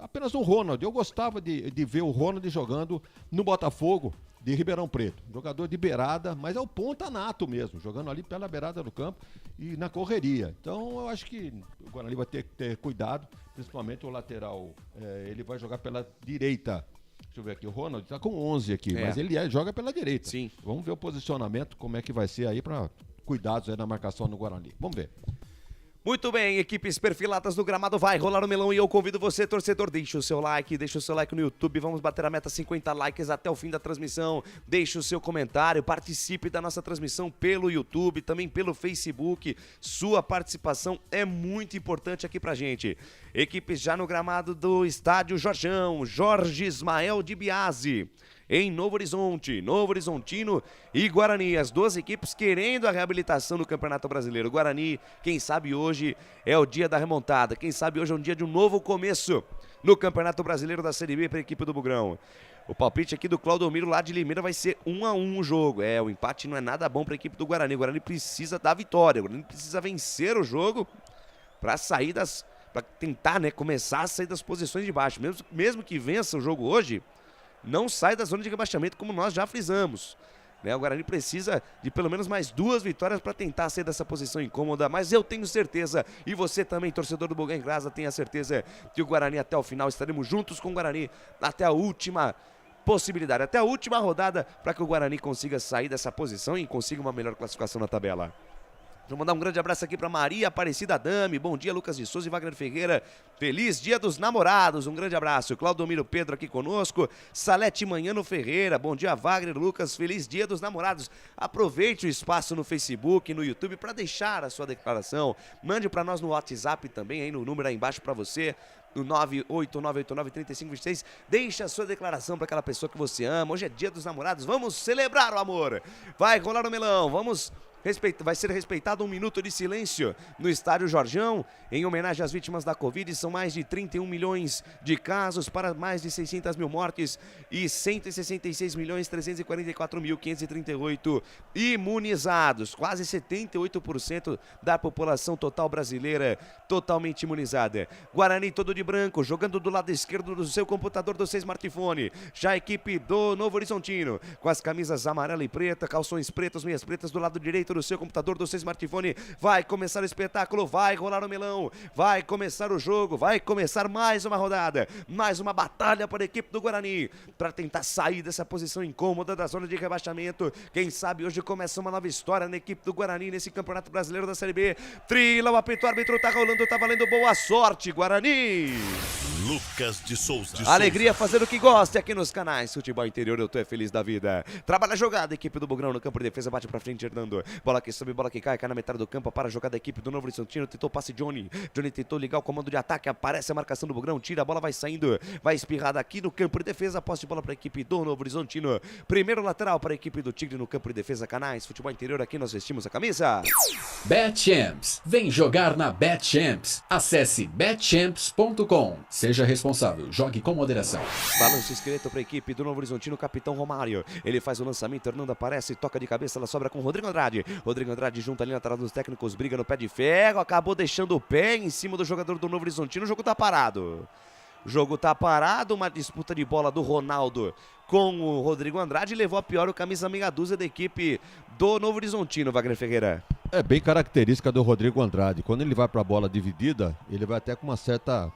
Speaker 10: apenas o Ronald. Eu gostava de ver o Ronald jogando no Botafogo de Ribeirão Preto. Jogador de beirada, mas é o ponta nato mesmo, jogando ali pela beirada do campo e na correria. Então eu acho que o Guarani vai ter que ter cuidado, principalmente o lateral. Ele vai jogar pela direita. Deixa eu ver aqui, o Ronald tá com 11 aqui, mas ele joga pela direita.
Speaker 8: Sim.
Speaker 10: Vamos ver o posicionamento, como é que vai ser aí para cuidados aí na marcação no Guarani. Vamos ver.
Speaker 8: Muito bem, equipes perfiladas no gramado, vai rolar o melão e eu convido você, torcedor, deixa o seu like no YouTube, vamos bater a meta 50 likes até o fim da transmissão, deixe o seu comentário, participe da nossa transmissão pelo YouTube, também pelo Facebook, sua participação é muito importante aqui pra gente. Equipes já no gramado do estádio Jorjão, Jorge Ismael de Biasi. Em Novo Horizonte, Novo Horizontino e Guarani, as 2 equipes querendo a reabilitação no Campeonato Brasileiro. Guarani, quem sabe hoje é o dia da remontada, quem sabe hoje é um dia de um novo começo no Campeonato Brasileiro da Série B para a equipe do Bugrão. O palpite aqui do Claudomiro lá de Limeira vai ser 1-1 o jogo. O empate não é nada bom para a equipe do Guarani. O Guarani precisa da vitória, o Guarani precisa vencer o jogo para sair para tentar, né, começar a sair das posições de baixo. Mesmo que vença o jogo hoje, não sai da zona de rebaixamento, como nós já frisamos. O Guarani precisa de pelo menos mais 2 vitórias para tentar sair dessa posição incômoda, mas eu tenho certeza, e você também, torcedor do Bugão em Casa, tenha certeza que o Guarani até o final, estaremos juntos com o Guarani até a última possibilidade, até a última rodada, para que o Guarani consiga sair dessa posição e consiga uma melhor classificação na tabela. Vou mandar um grande abraço aqui para Maria Aparecida Adame, bom dia Lucas de Souza e Wagner Ferreira, feliz dia dos namorados, um grande abraço. Claudomiro Pedro aqui conosco, Salete Manhano Ferreira, bom dia Wagner, Lucas, feliz dia dos namorados. Aproveite o espaço no Facebook e no YouTube para deixar a sua declaração, mande para nós no WhatsApp também, aí no número aí embaixo para você, no 989893526, deixa a sua declaração para aquela pessoa que você ama. Hoje é dia dos namorados, vamos celebrar o amor, vai rolar o melão, vai ser respeitado 1 minuto de silêncio no estádio Jorjão, em homenagem às vítimas da Covid. São mais de 31 milhões de casos para mais de 600 mil mortes e 166.344.538 imunizados. Quase 78% da população total brasileira totalmente imunizada. Guarani todo de branco, jogando do lado esquerdo do seu computador, do seu smartphone. Já a equipe do Novo Horizontino, com as camisas amarela e preta, calções pretos, meias pretas do lado direito do seu computador, do seu smartphone. Vai começar o espetáculo, vai rolar o melão, vai começar o jogo, vai começar mais uma rodada, mais uma batalha para a equipe do Guarani, para tentar sair dessa posição incômoda da zona de rebaixamento. Quem sabe hoje começa uma nova história na equipe do Guarani, nesse Campeonato Brasileiro da Série B. Trila, o apito, o árbitro tá rolando, tá valendo, boa sorte, Guarani!
Speaker 16: Lucas de Souza.
Speaker 8: Alegria fazer o que gosta aqui nos canais Futebol Interior, eu tô feliz da vida. Trabalha a jogada, equipe do Bugrão no campo de defesa, bate pra frente, Hernando. Bola que sobe, bola que cai na metade do campo para a jogada da equipe do Novo Horizontino. Tentou passe Johnny. Johnny tentou ligar o comando de ataque. Aparece a marcação do Bugrão. Tira a bola, vai saindo. Vai espirrada aqui no campo de defesa. Posse de bola para a equipe do Novo Horizontino. Primeiro lateral para a equipe do Tigre no campo de defesa. Canais, futebol interior. Aqui nós vestimos a camisa.
Speaker 15: BetChamps. Vem jogar na BetChamps. Acesse betchamps.com. Seja responsável. Jogue com moderação.
Speaker 8: Balanço esqueleto para a equipe do Novo Horizontino. Capitão Romário. Ele faz o lançamento. Hernando aparece. Toca de cabeça. Ela sobra com Rodrigo Andrade. Rodrigo Andrade junta ali na lateral dos técnicos. Briga no pé de ferro. Acabou deixando o pé em cima do jogador do Novo Horizontino. O jogo tá parado. O jogo tá parado. Uma disputa de bola do Ronaldo com o Rodrigo Andrade. Levou a pior o camisa meia dúzia da equipe do Novo Horizontino, Wagner Ferreira.
Speaker 10: É bem característica do Rodrigo Andrade. Quando ele vai pra bola dividida, ele vai até com uma certa...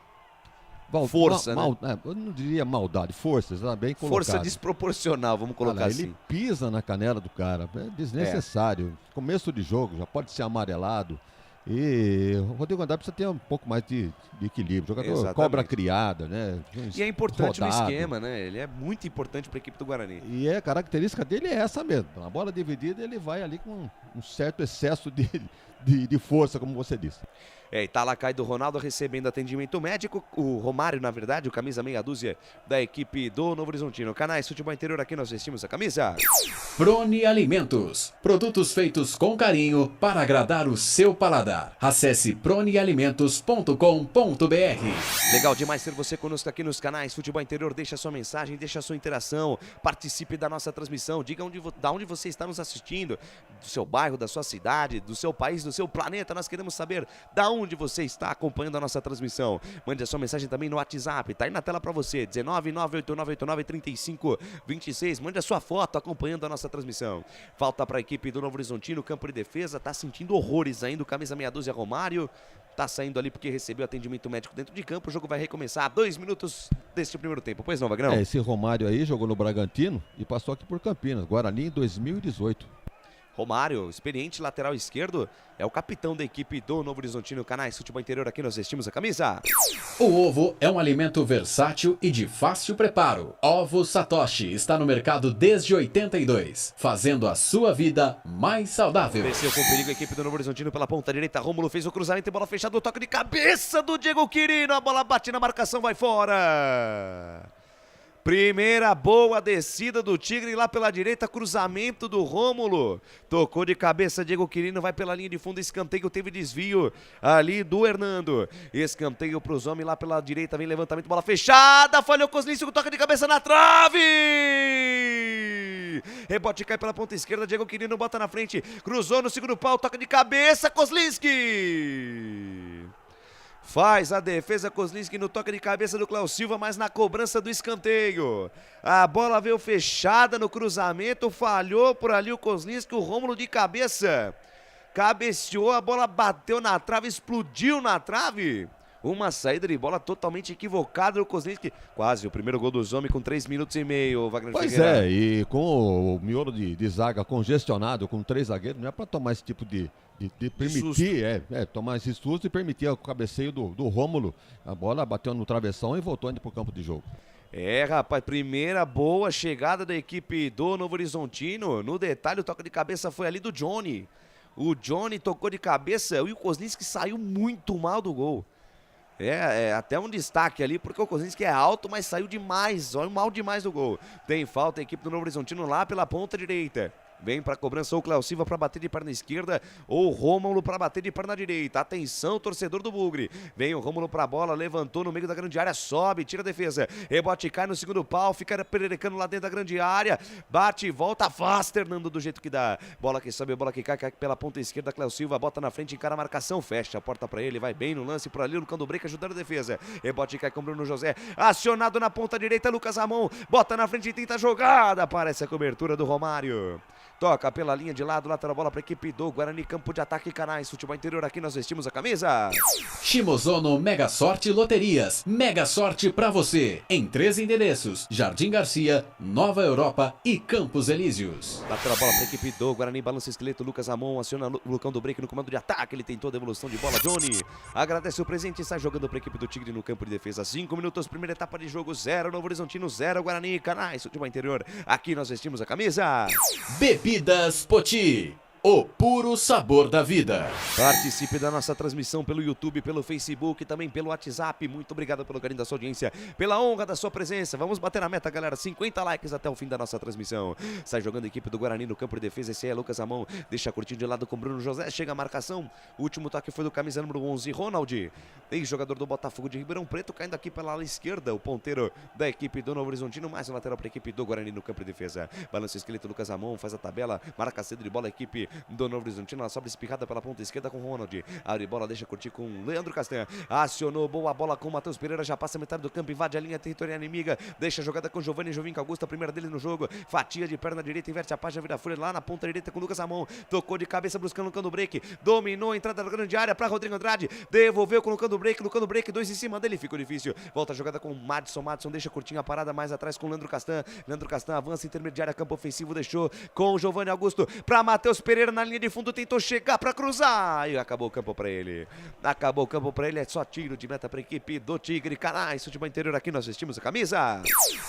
Speaker 8: força, né?
Speaker 10: Eu não diria maldade, força, está bem colocado.
Speaker 8: Força desproporcional, vamos colocar assim.
Speaker 10: Ele pisa na canela do cara, é desnecessário. Começo de jogo, já pode ser amarelado. E o Rodrigo Andrade precisa ter um pouco mais de equilíbrio. O jogador cobra criada, né?
Speaker 8: E é importante no esquema, né? Ele é muito importante para a equipe do Guarani.
Speaker 10: E a característica dele é essa mesmo. Na bola dividida ele vai ali com um certo excesso de força, como você disse.
Speaker 8: E tá lá cai do Ronaldo recebendo atendimento médico. O Romário, na verdade, o camisa meia dúzia da equipe do Novo Horizontino. Canais Futebol Interior, aqui nós vestimos a camisa.
Speaker 15: Prone Alimentos. Produtos feitos com carinho para agradar o seu paladar. Acesse pronealimentos.com.br.
Speaker 8: Legal demais ter você conosco aqui nos canais Futebol Interior. Deixa sua mensagem, deixa sua interação. Participe da nossa transmissão. Diga da onde você está nos assistindo. Do seu bairro, da sua cidade, do seu país, do seu planeta. Nós queremos saber da onde você está acompanhando a nossa transmissão. Mande a sua mensagem também no WhatsApp, tá aí na tela para você, 19989893526. Mande a sua foto acompanhando a nossa transmissão. Falta para a equipe do Novo Horizontino, campo de defesa, tá sentindo horrores ainda, o camisa meia dúzia Romário, tá saindo ali porque recebeu atendimento médico dentro de campo. O jogo vai recomeçar 2 minutos deste primeiro tempo. Pois não, Vagrão?
Speaker 10: Esse Romário aí jogou no Bragantino e passou aqui por Campinas, Guarani em 2018.
Speaker 8: Romário, experiente lateral esquerdo, é o capitão da equipe do Novo Horizontino. Canais Futebol Interior, aqui nós vestimos a camisa.
Speaker 15: O ovo é um alimento versátil e de fácil preparo. Ovo Satoshi está no mercado desde 82, fazendo a sua vida mais saudável.
Speaker 8: Desceu com perigo a equipe do Novo Horizontino pela ponta direita. Rômulo fez o cruzamento e bola fechada. O toque de cabeça do Diego Quirino. A bola bate na marcação, vai fora. Primeira boa descida do Tigre lá pela direita, cruzamento do Rômulo. Tocou de cabeça, Diego Quirino vai pela linha de fundo, escanteio, teve desvio ali do Hernando. Escanteio para os homens lá pela direita, vem levantamento, bola fechada, falhou Kozlinski, toca de cabeça na trave. Rebote cai pela ponta esquerda, Diego Quirino bota na frente, cruzou no segundo pau, toca de cabeça, Kozlinski. Faz a defesa Kozlinski no toque de cabeça do Cléo Silva, mas na cobrança do escanteio. A bola veio fechada no cruzamento, falhou por ali o Kozlinski, o Rômulo de cabeça. Cabeceou, a bola bateu na trave, explodiu na trave. Uma saída de bola totalmente equivocada do Kozlinski. Quase o primeiro gol dos homens com 3 minutos e meio, Wagner
Speaker 10: Pois
Speaker 8: Figueira.
Speaker 10: E com o miolo de zaga congestionado, com 3 zagueiros, não é para tomar esse tipo de permitir, tomar esse susto e permitir o cabeceio do Rômulo. A bola bateu no travessão e voltou indo pro campo de jogo.
Speaker 8: Rapaz, primeira boa chegada da equipe do Novo Horizontino. No detalhe, o toque de cabeça foi ali do Johnny. O Johnny tocou de cabeça e o Kozlinski saiu muito mal do gol. Até um destaque ali, porque o Kozlinski é alto, mas saiu demais, mal demais do gol. Tem falta a equipe do Novo Horizontino lá pela ponta direita. Vem para a cobrança o Cléo Silva para bater de perna esquerda, ou o Rômulo para bater de perna direita. Atenção, torcedor do Bugre. Vem o Rômulo para a bola, levantou no meio da grande área, sobe, tira a defesa. Rebote cai no segundo pau, fica pererecando lá dentro da grande área. Bate e volta, afasta Hernando do jeito que dá. Bola que sobe, bola que cai pela ponta esquerda. Cléo Silva bota na frente, encara a marcação, fecha a porta para ele, vai bem no lance por ali, no cando break, ajudando a defesa. Rebote cai com Bruno José, acionado na ponta direita, Lucas Ramon, bota na frente e tenta a jogada. Aparece a cobertura do Romário. Toca pela linha de lado, lateral bola para a equipe do Guarani, campo de ataque, Canais Futebol Interior, aqui nós vestimos a camisa.
Speaker 15: Shimozono Mega Sorte Loterias, Mega Sorte pra você, em 3 endereços, Jardim Garcia, Nova Europa e Campos Elíseos.
Speaker 8: Lateral bola para a equipe do Guarani, balança esqueleto, Lucas Ramon, aciona o Lucão do break no comando de ataque, ele tentou a devolução de bola, Johnny, agradece o presente e sai jogando para a equipe do Tigre no campo de defesa, 5 minutos, primeira etapa de jogo, 0 Novo Horizontino, 0 Guarani, Canais Futebol Interior, aqui nós vestimos a camisa.
Speaker 15: Bebidas Poti. o puro sabor da vida.
Speaker 8: Participe da nossa transmissão pelo YouTube, pelo Facebook, também pelo WhatsApp. Muito obrigado pelo carinho da sua audiência, pela honra da sua presença. Vamos bater a meta, galera. 50 likes até o fim da nossa transmissão. Sai jogando a equipe do Guarani no campo de defesa. Esse aí é Lucas Ramon. Deixa curtir de lado com Bruno José. Chega a marcação. O último toque foi do camisa número 11, Ronald. Ex-jogador do Botafogo de Ribeirão Preto, caindo aqui pela ala esquerda. O ponteiro da equipe do Novo Horizontino. Mais um lateral para a equipe do Guarani no campo de defesa. Balança o esqueleto, Lucas Ramon. Faz a tabela. Marca cedo de bola a equipe do Novo Horizontino. Ela sobra espirrada pela ponta esquerda com Ronald. Abre bola, deixa curtir com Leandro Castanha. Acionou boa bola com o Matheus Pereira. Já passa a metade do campo. Invade a linha territorial inimiga. Deixa a jogada com Giovanni Jovinca Augusto. A primeira dele no jogo. Fatia de perna direita. Inverte a página. Vira fúria lá na ponta direita com Lucas Ramon. Tocou de cabeça buscando o Lucando Break. Dominou a entrada da grande área para Rodrigo Andrade. Devolveu com o Lucando Break. Lucando Break. 2 em cima dele. Ficou difícil. Volta a jogada com o Madison. Madison deixa curtinha a parada mais atrás com o Leandro Castan. Leandro Castan avança intermediária. Campo ofensivo. Deixou com o Giovanni Augusto para Matheus Pereira na linha de fundo. Tentou chegar para cruzar. E acabou o campo para ele. Acabou o campo para ele. É só tiro de meta para a equipe do Tigre. Canais, futebol interior aqui. Nós vestimos a camisa.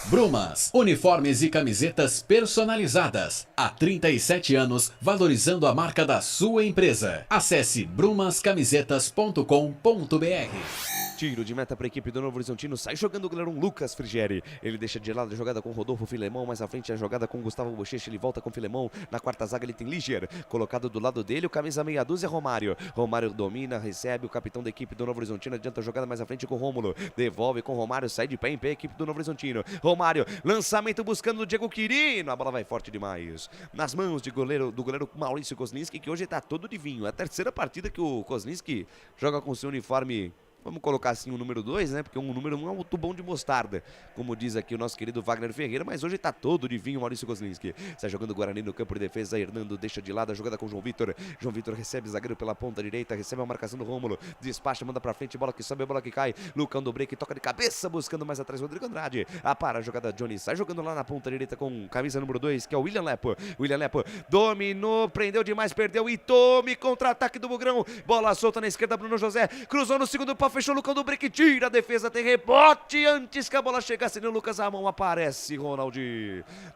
Speaker 15: Brumas, uniformes e camisetas personalizadas. Há 37 anos, valorizando a marca da sua empresa. Acesse brumascamisetas.com.br.
Speaker 8: Tiro de meta para a equipe do Novo Horizontino. Sai jogando o goleirão Lucas Frigeri. Ele deixa de lado a jogada com Rodolfo Filemão. Mais à frente a jogada com Gustavo Bochecha. Ele volta com Filemão. Na quarta zaga ele tem Ligier. Colocado do lado dele o camisa meia dúzia Romário. Romário domina, recebe o capitão da equipe do Novo Horizontino. Adianta a jogada mais à frente com Rômulo. Devolve com Romário. Sai de pé em pé a equipe do Novo Horizontino. Romário, lançamento buscando o Diego Quirino. A bola vai forte demais. Nas mãos do goleiro Maurício Kozlinski, que hoje está todo de vinho. É a terceira partida que o Kozlinski joga com seu uniforme. Vamos colocar assim o número 2, né? Porque o número 1 é um tubão de mostarda, como diz aqui o nosso querido Wagner Ferreira, mas hoje tá todo de vinho Maurício Kozlinski. Sai jogando o Guarani no campo de defesa, Hernando deixa de lado a jogada com João Vitor. João Vitor recebe zagueiro pela ponta direita, recebe a marcação do Rômulo, despacha, manda pra frente, bola que sobe, bola que cai. Lucão do break, toca de cabeça, buscando mais atrás o Rodrigo Andrade. Para a jogada Johnny, sai jogando lá na ponta direita com camisa número 2, que é o William Lepo. William Lepo dominou, prendeu demais, perdeu e tome contra-ataque do Bugrão. Bola solta na esquerda, Bruno José, cruzou no segundo pau, fechou Lucão do break. Tira a defesa, tem rebote antes que a bola chegasse no Lucas Ramon. Aparece Ronald.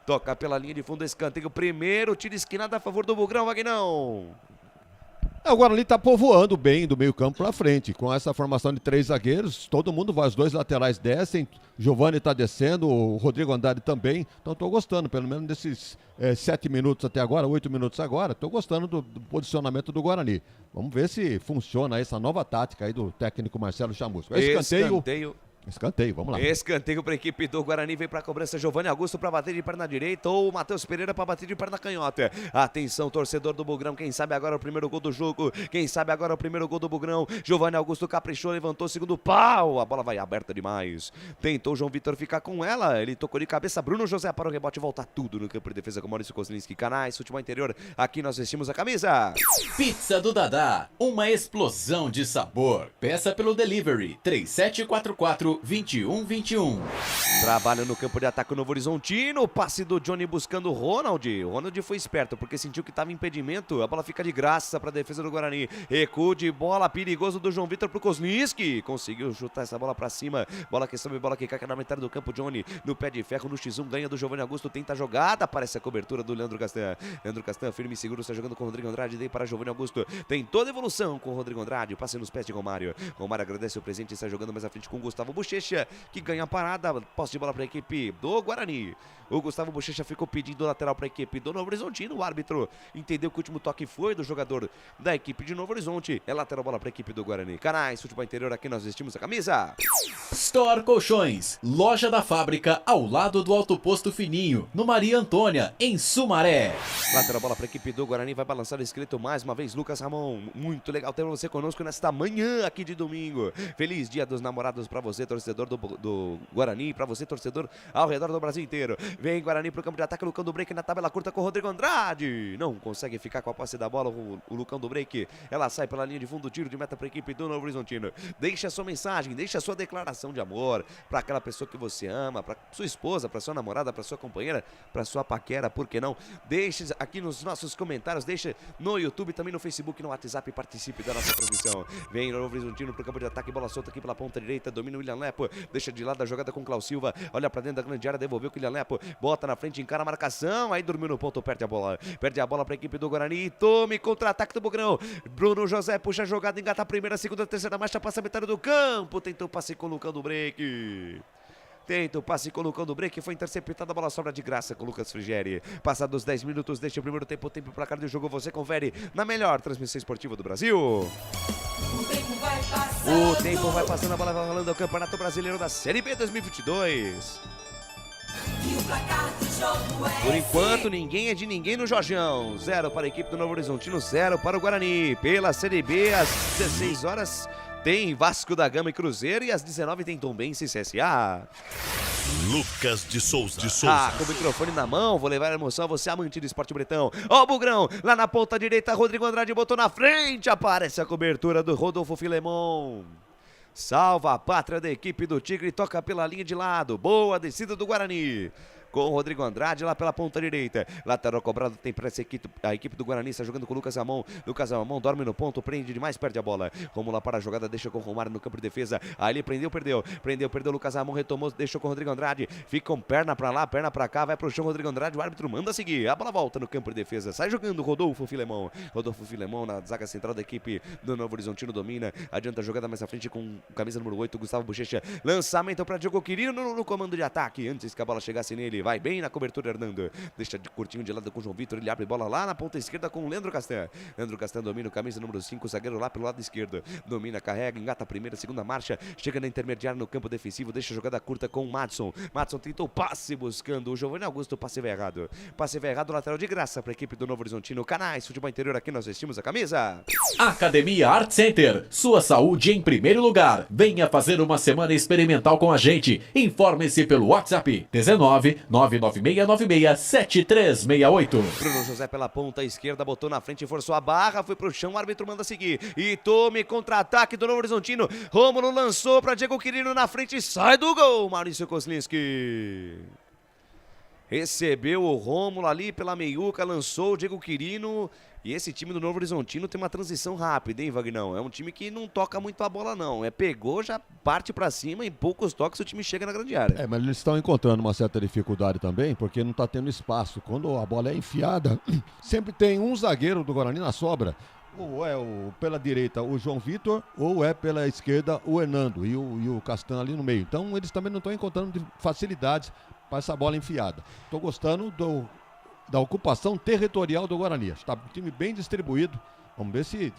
Speaker 8: Toca pela linha de fundo, escanteio. Primeiro tiro esquinado a favor do Bugrão, Vagnão.
Speaker 10: O Guarani está povoando bem do meio campo para frente. Com essa formação de 3 zagueiros, todo mundo vai, os 2 laterais descem. Giovanni está descendo, o Rodrigo Andrade também. Então estou gostando, pelo menos desses 7 minutos até agora, 8 minutos agora. Estou gostando do posicionamento do Guarani. Vamos ver se funciona essa nova tática aí do técnico Marcelo Chamusco. Escanteio, vamos lá.
Speaker 8: Escanteio para a equipe do Guarani, vem para a cobrança Giovanni Augusto para bater de perna direita ou Matheus Pereira para bater de perna canhota. Atenção, torcedor do Bugrão, quem sabe agora o primeiro gol do jogo, quem sabe agora o primeiro gol do Bugrão. Giovanni Augusto caprichou, levantou o segundo pau, a bola vai aberta demais. Tentou o João Vitor ficar com ela, ele tocou de cabeça, Bruno José para o rebote, volta tudo no campo de defesa com Maurício Kozlinski. Canais, futebol interior, aqui nós vestimos a camisa.
Speaker 15: Pizza do Dadá, uma explosão de sabor. Peça pelo delivery 3744 2121.
Speaker 8: Trabalha no campo de ataque o Novo Horizontino. Passe do Johnny buscando o Ronald. O Ronald foi esperto porque sentiu que estava impedimento. A bola fica de graça para a defesa do Guarani. Recuo de bola perigoso do João Vitor pro Kozlinski. Conseguiu chutar essa bola para cima. Bola que sobe, bola que cai na metade do campo. Johnny no pé de ferro no X1. Ganha do Giovanni Augusto. Tenta a jogada. Aparece a cobertura do Leandro Castan. Leandro Castan firme e seguro. Está jogando com o Rodrigo Andrade. Dei para Giovanni Augusto. Tem toda a evolução com o Rodrigo Andrade. Passe nos pés de Romário. Romário agradece o presente e está jogando mais à frente com o Gustavo Bochecha, que ganha a parada. Posse de bola para a equipe do Guarani. O Gustavo Bochecha ficou pedindo lateral para a equipe do Novo Horizontino. O árbitro entendeu que o último toque foi do jogador da equipe de Novo Horizonte. É lateral bola para a equipe do Guarani. Canais, futebol interior, aqui nós vestimos a camisa.
Speaker 15: Store Colchões, loja da fábrica ao lado do Alto Posto Fininho, no Maria Antônia, em Sumaré.
Speaker 8: Lateral bola para a equipe do Guarani, vai balançar o esqueleto mais uma vez, Lucas Ramon. Muito legal ter você conosco nesta manhã aqui de domingo. Feliz Dia dos Namorados para você, torcedor do Guarani, para você, torcedor ao redor do Brasil inteiro. Vem Guarani pro campo de ataque, Lucão do Break na tabela curta com o Rodrigo Andrade. Não consegue ficar com a posse da bola, o Lucão do Break. Ela sai pela linha de fundo, tiro de meta para a equipe do Novo Horizontino. Deixa a sua mensagem, deixa a sua declaração. declaração de amor para aquela pessoa que você ama, para sua esposa, para sua namorada, para sua companheira, para sua paquera, por que não? Deixe aqui nos nossos comentários, deixe no YouTube, também no Facebook, no WhatsApp, participe da nossa transmissão. Vem o Novo Horizontino pro campo de ataque, bola solta aqui pela ponta direita, domina o William Lepo, deixa de lado a jogada com o Cláudio Silva, olha pra dentro da grande área, devolveu o William Lepo, bota na frente, encara a marcação, aí dormiu no ponto, perde a bola pra equipe do Guarani, tome contra-ataque do Bugrão, Bruno José puxa a jogada, engata a primeira, segunda, terceira marcha, passa a metade do campo, tentou passe colocando o break. Tenta o passe colocando o break, foi interceptada, a bola sobra de graça com o Lucas Frigeri. Passados 10 minutos deste primeiro tempo, o tempo placar do jogo, você confere na melhor transmissão esportiva do Brasil. O tempo vai passando, a bola vai rolando ao Campeonato Brasileiro da Série B 2022. Por enquanto, ninguém é de ninguém no Jorjão. 0 para a equipe do Novo Horizontino, 0 para o Guarani. Pela Série B, às 16 horas... tem Vasco da Gama e Cruzeiro e às 19 tem Tombense e CSA.
Speaker 16: Lucas de Souza.
Speaker 8: Com o microfone na mão, vou levar a emoção a você, amante do esporte bretão. Ó o Bugrão, lá na ponta direita, Rodrigo Andrade botou na frente, aparece a cobertura do Rodolfo Filemon. Salva a pátria da equipe do Tigre, toca pela linha de lado, boa descida do Guarani. Com o Rodrigo Andrade lá pela ponta direita. Lateral cobrado, tem pressa a equipe do Guarani, está jogando com o Lucas Ramon. Lucas Ramon dorme no ponto, prende demais, perde a bola. Romulo para a jogada, deixa com o Romário no campo de defesa. Aí ele prendeu, perdeu. Lucas Ramon retomou, deixou com o Rodrigo Andrade. Fica com perna pra lá, perna pra cá, vai pro chão Rodrigo Andrade. O árbitro manda seguir. A bola volta no campo de defesa. Sai jogando Rodolfo Filemon. Rodolfo Filemon na zaga central da equipe do Novo Horizontino, domina. Adianta a jogada mais à frente com camisa número 8, Gustavo Bochecha. Lançamento para Diogo Quirino no comando de ataque. Antes que a bola chegasse nele, vai bem na cobertura. Hernando deixa de curtinho de lado com o João Vitor, ele abre bola lá na ponta esquerda com o Leandro Castan. Leandro Castan domina o camisa número 5, zagueiro lá pelo lado esquerdo, domina, carrega, engata a primeira, segunda marcha, chega na intermediária no campo defensivo, deixa a jogada curta com o Madson. Madson tentou passe buscando o Giovanni Augusto, passe vai errado, lateral de graça para a equipe do Novo Horizontino. Canais Futebol Interior, aqui nós vestimos a camisa.
Speaker 15: Academia Art Center, sua saúde em primeiro lugar. Venha fazer uma semana experimental com a gente. Informe-se pelo WhatsApp 19 996 7368.
Speaker 8: Bruno José pela ponta esquerda, botou na frente, forçou a barra, foi pro chão, o árbitro manda seguir. E tome contra-ataque do Novo Horizontino. Rômulo lançou para Diego Quirino na frente, sai do gol, Maurício Kozlinski. Recebeu o Rômulo ali pela meiuca, lançou o Diego Quirino. E esse time do Novo Horizontino tem uma transição rápida, hein, Vagnão? É um time que não toca muito a bola, não. Pegou, já parte pra cima, em poucos toques o time chega na grande área.
Speaker 10: Mas eles estão encontrando uma certa dificuldade também, porque não tá tendo espaço. Quando a bola é enfiada, sempre tem um zagueiro do Guarani na sobra. Ou é pela direita o João Vitor, ou é pela esquerda o Hernando e o Castan ali no meio. Então eles também não estão encontrando facilidades para essa bola enfiada. Estou gostando da ocupação territorial do Guarani. Está um time bem distribuído. Vamos ver se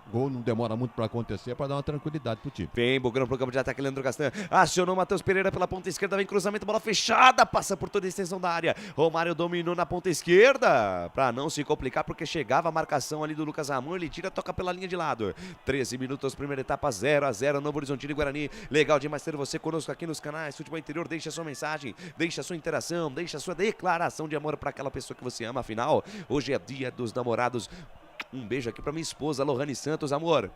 Speaker 10: o gol não demora muito para acontecer, para dar uma tranquilidade pro time.
Speaker 8: Vem Bugrão pro campo de ataque, Leandro Castan. Acionou Matheus Pereira pela ponta esquerda, vem cruzamento, bola fechada, passa por toda a extensão da área. Romário dominou na ponta esquerda, para não se complicar, porque chegava a marcação ali do Lucas Ramon, ele tira, toca pela linha de lado. 13 minutos, primeira etapa, 0-0, Novo Horizontino e Guarani. Legal demais ter você conosco aqui nos canais Futebol Interior. Deixa sua mensagem, deixa sua interação, deixa sua declaração de amor para aquela pessoa que você ama. Afinal, hoje é dia dos namorados. Um beijo aqui pra minha esposa, Lohane Santos, amor.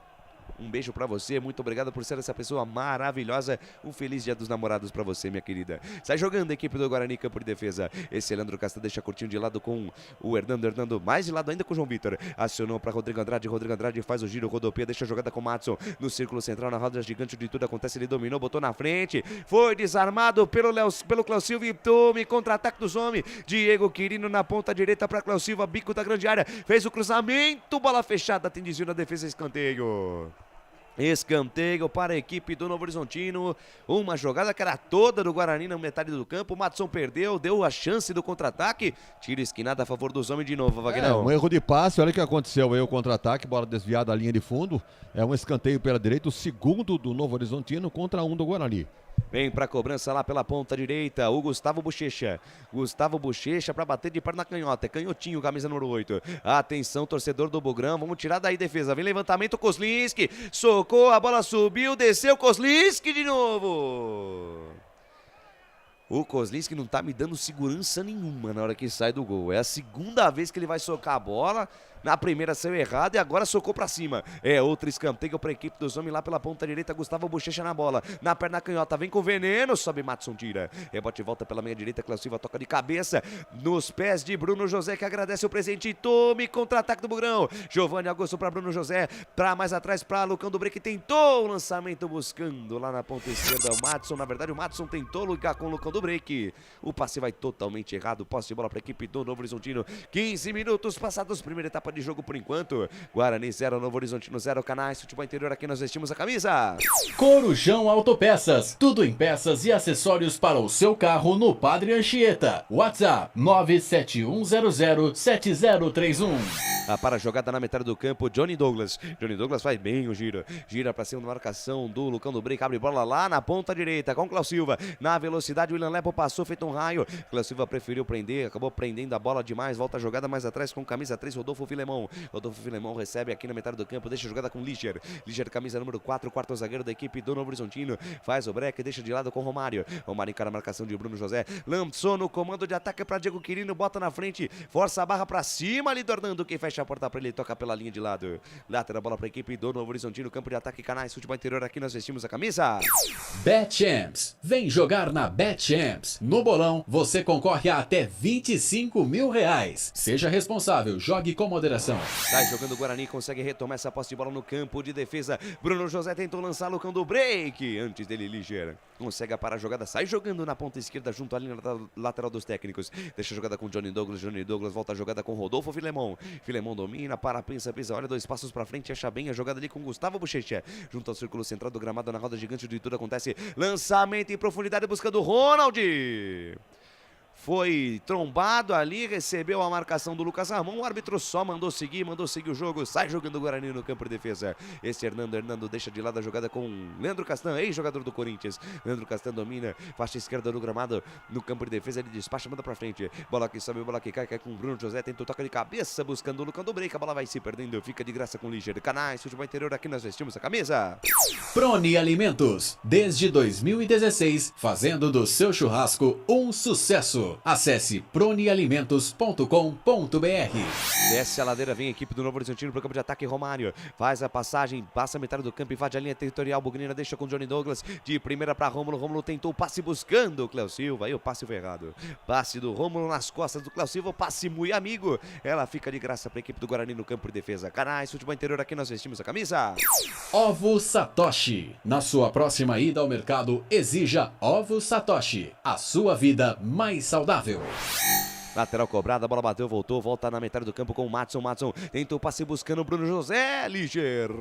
Speaker 8: Um beijo pra você, muito obrigado por ser essa pessoa maravilhosa. Um feliz dia dos namorados pra você, minha querida. Sai jogando a equipe do Guarani, campo de defesa. Esse Leandro Castan deixa curtinho de lado com o Hernando mais de lado ainda com o João Vitor. Acionou pra Rodrigo Andrade faz o giro, rodopia, deixa a jogada com o Madson. No círculo central, na roda gigante de tudo acontece, ele dominou, botou na frente. Foi desarmado pelo Cláudio Silva e tome contra-ataque dos homens. Diego Quirino na ponta direita pra Cláudio Silva, bico da grande área. Fez o cruzamento, bola fechada, tem desvio na defesa, escanteio. Escanteio para a equipe do Novo Horizontino. Uma jogada que era toda do Guarani na metade do campo. O Madson perdeu, deu a chance do contra-ataque. Tiro esquinado a favor dos homens de novo, Vagnão.
Speaker 10: Um erro de passe, olha o que aconteceu aí, o contra-ataque, bola desviada da linha de fundo. É um escanteio pela direita, o segundo do Novo Horizontino contra um do Guarani.
Speaker 8: Vem pra cobrança lá pela ponta direita, o Gustavo Bochecha. Gustavo Bochecha pra bater de perna canhota, é canhotinho, camisa número 8. Atenção, torcedor do Bugrão, vamos tirar daí defesa. Vem levantamento, Kozlinski, socou, a bola subiu, desceu, Kozlinski de novo. O Kozlinski não tá me dando segurança nenhuma na hora que sai do gol. É a segunda vez que ele vai socar a bola. Na primeira saiu errado e agora socou pra cima. É outro escanteio pra equipe dos homens lá pela ponta direita. Gustavo Bochecha na bola. Na perna canhota, vem com veneno. Sobe Matson, tira. Rebote volta pela meia direita. Cléo Silva toca de cabeça nos pés de Bruno José, que agradece o presente. Tome contra-ataque do Bugrão. Giovanni Augusto pra Bruno José. Pra mais atrás pra Lucão do Break. Tentou o lançamento buscando lá na ponta esquerda o Matson. Na verdade, o Matson tentou ligar com o Lucão do Break. O passe vai totalmente errado. Posse de bola pra equipe do Novo Horizontino. 15 minutos passados. Primeira etapa de jogo por enquanto. Guarani 0, Novo Horizontino 0. Canais Futebol Interior, aqui nós vestimos a camisa.
Speaker 15: Corujão Autopeças, tudo em peças e acessórios para o seu carro no Padre Anchieta. WhatsApp 971007031.
Speaker 8: Para a jogada na metade do campo, Johnny Douglas. Johnny Douglas faz bem o giro. Gira pra cima da marcação do Lucão do Break. Abre bola lá na ponta direita com Cléo Silva. Na velocidade, o William Lepo passou, feito um raio. Cléo Silva preferiu prender, acabou prendendo a bola demais. Volta a jogada mais atrás com camisa 3, Rodolfo Filemon. Rodolfo Filemon recebe aqui na metade do campo, deixa a jogada com Liger. Liger, camisa número 4, quarto zagueiro da equipe do Novo Horizontino. Faz o break, deixa de lado com Romário. Romário encara a marcação de Bruno José. Lançou no comando de ataque para Diego Quirino, bota na frente, força a barra pra cima ali do Orlando, quem fecha a porta pra ele, toca pela linha de lado. Lateral bola pra equipe do Novo Horizontino, campo de ataque, Canais Futebol Interior, aqui nós vestimos a camisa.
Speaker 15: BetChamps, vem jogar na BetChamps. No bolão, você concorre a até R$25 mil. Seja responsável, jogue com moderação.
Speaker 8: Sai jogando o Guarani, consegue retomar essa posse de bola no campo de defesa. Bruno José tentou lançar Lucão do Break. Antes dele, Liger. Consegue parar a jogada, sai jogando na ponta esquerda junto à linha lateral dos técnicos. Deixa a jogada com Johnny Douglas. Johnny Douglas volta a jogada com Rodolfo Filemon. Filemon domina, para, pensa, olha, 2 passos pra frente, acha bem a jogada ali com Gustavo Bochecha. Junto ao círculo central do gramado, na roda gigante de tudo acontece. Lançamento em profundidade buscando Ronald. Foi trombado ali, recebeu a marcação do Lucas Ramon, o árbitro só mandou seguir o jogo, sai jogando o Guarani no campo de defesa. Esse Hernando deixa de lado a jogada com Leandro Castan, ex-jogador do Corinthians. Leandro Castan domina, faixa esquerda do gramado, no campo de defesa, ele despacha, manda pra frente. Bola que sobe, bola que cai com Bruno José, tenta o toque de cabeça, buscando o Lucão do Break, a bola vai se perdendo, fica de graça com o Liger. Canais Futebol Interior, aqui nós vestimos a camisa.
Speaker 15: Proni Alimentos, desde 2016, fazendo do seu churrasco um sucesso. Acesse pronialimentos.com.br.
Speaker 8: Desce a ladeira, vem a equipe do Novo Horizontino pro campo de ataque. Romário faz a passagem, passa a metade do campo, invade a linha territorial. Bugnina deixa com Johnny Douglas, de primeira para Rômulo. Rômulo tentou o passe buscando o Cléo Silva, aí o passe foi errado. Passe do Rômulo nas costas do Cléo Silva, passe muito amigo. Ela fica de graça para a equipe do Guarani no campo de defesa. Canais Futebol Interior, aqui nós vestimos a camisa.
Speaker 15: Ovo Satoshi. Na sua próxima ida ao mercado, exija Ovo Satoshi. A sua vida mais saudável.
Speaker 8: Lateral cobrada, a bola bateu, voltou, volta na metade do campo com o Matson. Matson tenta o passe buscando o Bruno José. Liger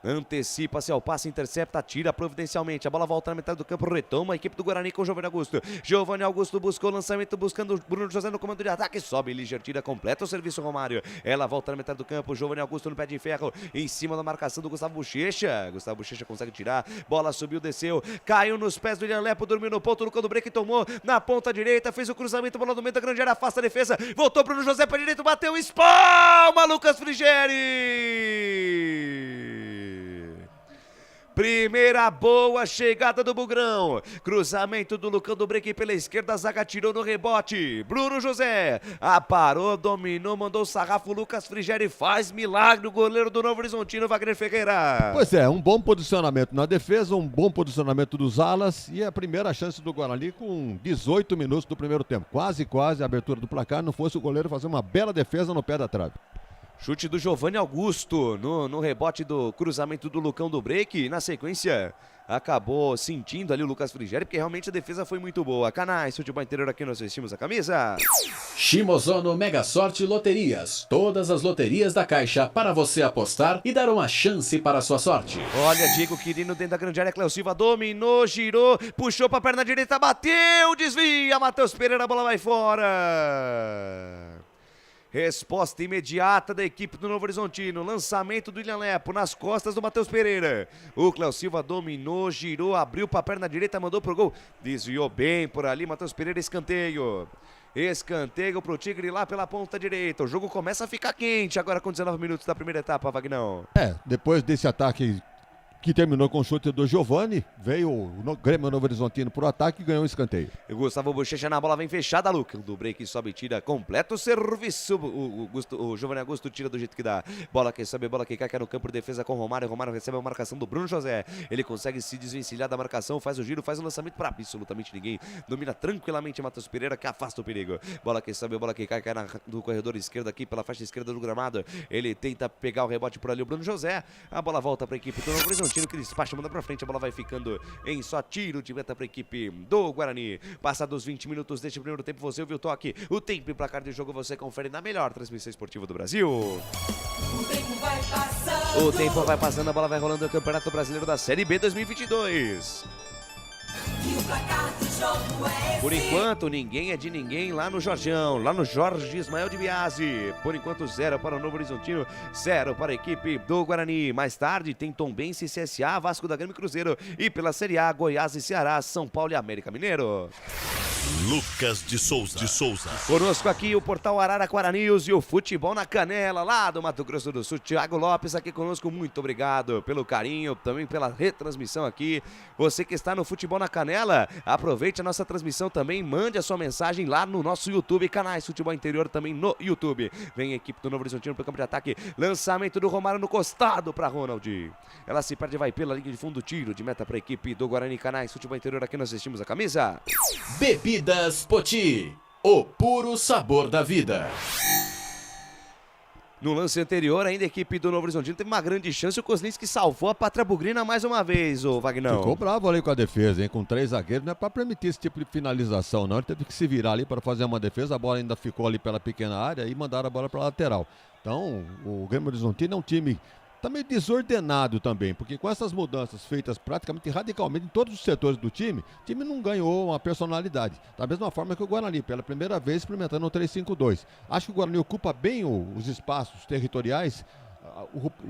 Speaker 8: antecipa-se ao passe, intercepta, tira providencialmente. A bola volta na metade do campo, retoma a equipe do Guarani com o Giovanni Augusto. Giovanni Augusto buscou o lançamento, buscando o Bruno José no comando de ataque. Sobe, Liger tira, completa o serviço Romário. Ela volta na metade do campo, Giovanni Augusto no pé de ferro, em cima da marcação do Gustavo Bochecha. Gustavo Bochecha consegue tirar, bola subiu, desceu, caiu nos pés do William Lepo, dormiu no ponto, no break, tomou na ponta direita, fez o cruzamento, bola do meio da grande área, afasta a defesa, voltou Bruno José para direito, bateu, espalma Lucas Frigeri. Primeira boa chegada do Bugrão. Cruzamento do Lucão do Break pela esquerda, a zaga tirou no rebote. Bruno José aparou, dominou, mandou o sarrafo. Lucas Frigeri faz milagre. O goleiro do Novo Horizontino, Wagner Ferreira.
Speaker 10: Pois é, um bom posicionamento na defesa, um bom posicionamento dos alas e a primeira chance do Guarani com 18 minutos do primeiro tempo. Quase a abertura do placar, não fosse o goleiro fazer uma bela defesa no pé da trave.
Speaker 8: Chute do Giovanni Augusto no rebote do cruzamento do Lucão do Break. Na sequência, acabou sentindo ali o Lucas Frigeri, porque realmente a defesa foi muito boa. Canais Futebol Interior, aqui nós vestimos a camisa.
Speaker 15: Shimozono Mega Sorte Loterias. Todas as loterias da Caixa para você apostar e dar uma chance para a sua sorte.
Speaker 8: Olha, Diego Quirino dentro da grande área. Cléo Silva dominou, girou, puxou para a perna direita, bateu, desvia. Matheus Pereira, a bola vai fora. Resposta imediata da equipe do Novo Horizontino. Lançamento do William Lepo nas costas do Matheus Pereira. O Cléo Silva dominou, girou, abriu para a perna direita, mandou pro gol. Desviou bem por ali, Matheus Pereira, escanteio. Escanteio pro Tigre lá pela ponta direita. O jogo começa a ficar quente agora com 19 minutos da primeira etapa, Vagnão.
Speaker 10: Depois desse ataque que terminou com o chute do Giovani, veio o Grêmio Novo Horizontino pro ataque e ganhou um escanteio.
Speaker 8: O Gustavo Bochecha na bola, vem fechada, Luca. Do break sobe e tira, completa o serviço. O Giovani Augusto tira do jeito que dá. Bola que sobe, bola que cai no campo de defesa com o Romário. Romário recebe a marcação do Bruno José. Ele consegue se desvencilhar da marcação, faz o giro, faz o lançamento para absolutamente ninguém. Domina tranquilamente Matheus Pereira, que afasta o perigo. Bola que sobe, bola que cai no corredor esquerdo aqui, pela faixa esquerda do gramado. Ele tenta pegar o rebote por ali, o Bruno José. A bola volta para a equipe do Novo Horizontino, que despacha, manda para frente. A bola vai ficando em só tiro de meta para a equipe do Guarani. Passados 20 minutos deste primeiro tempo, você ouviu o toque. O tempo e placar de jogo você confere na melhor transmissão esportiva do Brasil.
Speaker 7: O tempo vai passando.
Speaker 8: O tempo vai passando, a bola vai rolando no Campeonato Brasileiro da Série B 2022.
Speaker 7: E o placar do jogo é esse.
Speaker 8: Por enquanto, ninguém é de ninguém lá no Jorjão, lá no Jorge Ismael de Biasi. Por enquanto, 0 para o Novo Horizontino, 0 para a equipe do Guarani. Mais tarde, tem Tombense e CSA, Vasco da Gama e Cruzeiro. E pela Série A, Goiás e Ceará, São Paulo e América Mineiro.
Speaker 16: Lucas de Souza.
Speaker 8: Conosco aqui o Portal Araraquara News e o Futebol na Canela, lá do Mato Grosso do Sul. Thiago Lopes aqui conosco, muito obrigado pelo carinho, também pela retransmissão aqui. Você que está no Futebol na Canela, aproveite a nossa transmissão também, mande a sua mensagem lá no nosso YouTube, canais Futebol Interior também no YouTube. Vem a equipe do Novo Horizontino para o campo de ataque, lançamento do Romário no costado para Ronald. Ela se perde, vai pela linha de fundo, tiro de meta para a equipe do Guarani. Canais Futebol Interior, aqui nós vestimos a camisa.
Speaker 15: Bebidas Poti, o puro sabor da vida.
Speaker 8: No lance anterior, ainda a equipe do Novo Horizontino teve uma grande chance. O Kozlinski salvou a Pátria Bugrina mais uma vez, o Vagnão.
Speaker 10: Ficou bravo ali com a defesa, hein? Com 3 zagueiros, não é para permitir esse tipo de finalização, não. Ele teve que se virar ali para fazer uma defesa. A bola ainda ficou ali pela pequena área e mandaram a bola para a lateral. Então, o Grêmio Horizontino é um time tá meio desordenado também, porque com essas mudanças feitas praticamente radicalmente em todos os setores do time, o time não ganhou uma personalidade. Da mesma forma que o Guarani, pela primeira vez experimentando o 3-5-2. Acho que o Guarani ocupa bem os espaços territoriais,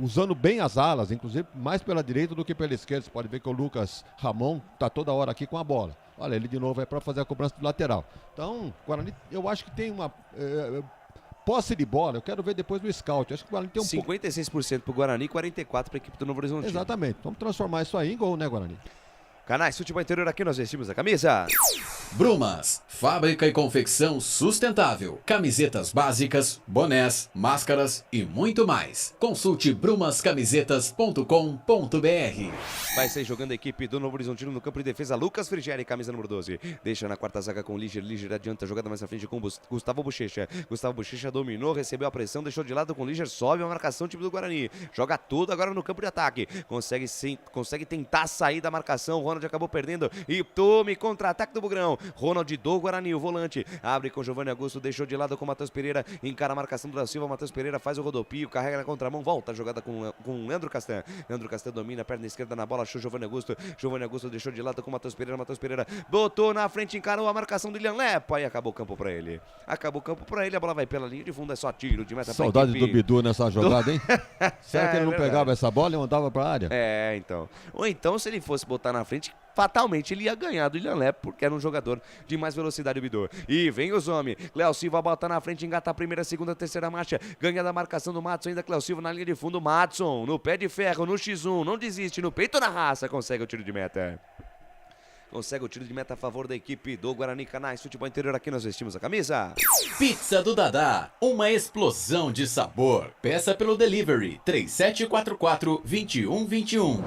Speaker 10: usando bem as alas, inclusive mais pela direita do que pela esquerda. Você pode ver que o Lucas Ramon tá toda hora aqui com a bola. Olha, ele de novo é para fazer a cobrança do lateral. Então, o Guarani, eu acho que tem uma posse de bola, eu quero ver depois no scout. Acho que o Guarani tem
Speaker 8: 56% pro Guarani e 44% para a equipe do Novo Horizontino.
Speaker 10: Exatamente. Vamos transformar isso aí em gol, né, Guarani?
Speaker 8: Canais Futebol Interior, aqui nós vestimos a camisa.
Speaker 15: Brumas, fábrica e confecção sustentável. Camisetas básicas, bonés, máscaras e muito mais. Consulte brumascamisetas.com.br.
Speaker 8: Vai sair jogando a equipe do Novo Horizontino no campo de defesa. Lucas Frigieri, camisa número 12. Deixa na quarta zaga com o Liger. Liger adianta a jogada mais à frente com Gustavo Bochecha. Gustavo Bochecha dominou, recebeu a pressão, deixou de lado com o Liger. Sobe a marcação, time do Guarani. Joga tudo agora no campo de ataque. Consegue tentar sair da marcação. Ronald acabou perdendo e tome contra-ataque do Bugrão. Ronald do Guarani, o volante, abre com Giovani Augusto, deixou de lado com o Matheus Pereira, encara a marcação do da Silva. Matheus Pereira faz o rodopio, carrega na contramão, volta a jogada com o Leandro Castan. Leandro Castan domina a perna esquerda na bola, achou Giovani Augusto. Giovani Augusto deixou de lado com o Matheus Pereira. Matheus Pereira botou na frente, encarou a marcação do Ilian Lepa e acabou o campo pra ele. Acabou o campo pra ele, a bola vai pela linha de fundo, é só tiro de meta.
Speaker 10: Saudade do Bidu nessa jogada, hein? Será que ele não pegava essa bola e mandava pra área?
Speaker 8: É, então. Ou então, se ele fosse botar na frente, fatalmente ele ia ganhar do Ilian Lepo, porque era um jogador de mais velocidade, o Bidu. E vem os homens. Cléo Silva bota na frente, engata a primeira, segunda, terceira marcha. Ganha da marcação do Matson, ainda Cléo Silva na linha de fundo. Matson no pé de ferro, no X1, não desiste, no peito, na raça, consegue o tiro de meta. Consegue o tiro de meta a favor da equipe do Guarani. Canais Futebol Interior, aqui nós vestimos a camisa.
Speaker 15: Pizza do Dadá, uma explosão de sabor. Peça pelo delivery 3744-2121.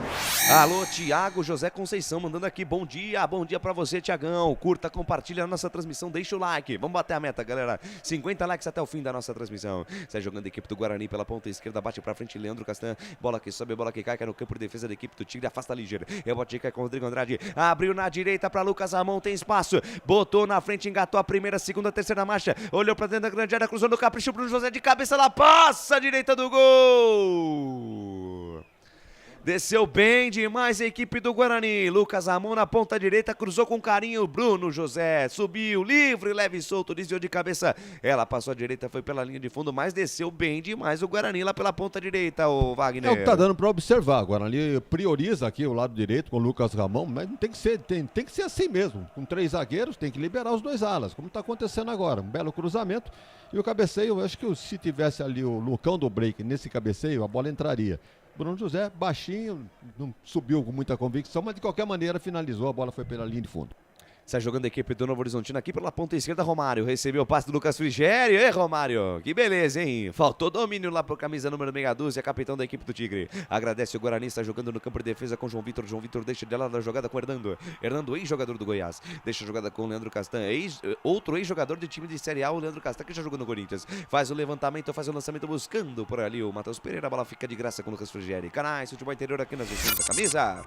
Speaker 8: Alô, Thiago José Conceição mandando aqui, bom dia pra você, Thiagão. Curta, compartilha a nossa transmissão, deixa o like. Vamos bater a meta, galera. 50 likes até o fim da nossa transmissão. Sai jogando a equipe do Guarani pela ponta esquerda, bate pra frente Leandro Castan. Bola que sobe, bola que cai no campo de defesa da equipe do Tigre, afasta Liger. Eu bati com o Rodrigo Andrade, abriu na direita para Lucas Ramon, tem espaço, botou na frente, engatou a primeira, segunda, terceira marcha, olhou para dentro da grande área, cruzou no capricho, Bruno José de cabeça, ela passa a direita do gol. Desceu bem demais a equipe do Guarani. Lucas Ramon na ponta direita, cruzou com carinho. Bruno José subiu, livre, leve e solto, desviou de cabeça. Ela passou a direita, foi pela linha de fundo, mas desceu bem demais o Guarani lá pela ponta direita, o Wagner.
Speaker 10: É o que tá dando para observar. O Guarani prioriza aqui o lado direito com o Lucas Ramon, mas tem que ser assim mesmo. Com 3 zagueiros, tem que liberar os 2 alas, como tá acontecendo agora. Um belo cruzamento. E o cabeceio, eu acho que se tivesse ali o Lucão do break nesse cabeceio, a bola entraria. Bruno José, baixinho, não subiu com muita convicção, mas de qualquer maneira finalizou, a bola foi pela linha de fundo.
Speaker 8: Sai jogando a equipe do Novo Horizontino aqui pela ponta esquerda, Romário. Recebeu o passe do Lucas Frigério. Ei, Romário, que beleza, hein? Faltou domínio lá pro camisa número meia dúzia, capitão da equipe do Tigre. Agradece o Guarani, está jogando no campo de defesa com João Vitor. João Vitor deixa de lado a jogada com o Hernando. Hernando, ex-jogador do Goiás. Deixa a jogada com o Leandro Castan. Outro ex-jogador de time de Série A, o Leandro Castan, que já jogou no Corinthians. Faz o levantamento, faz o lançamento buscando por ali o Matheus Pereira. A bola fica de graça com o Lucas Frigério. Canais, futebol interior aqui nas vestes da camisa.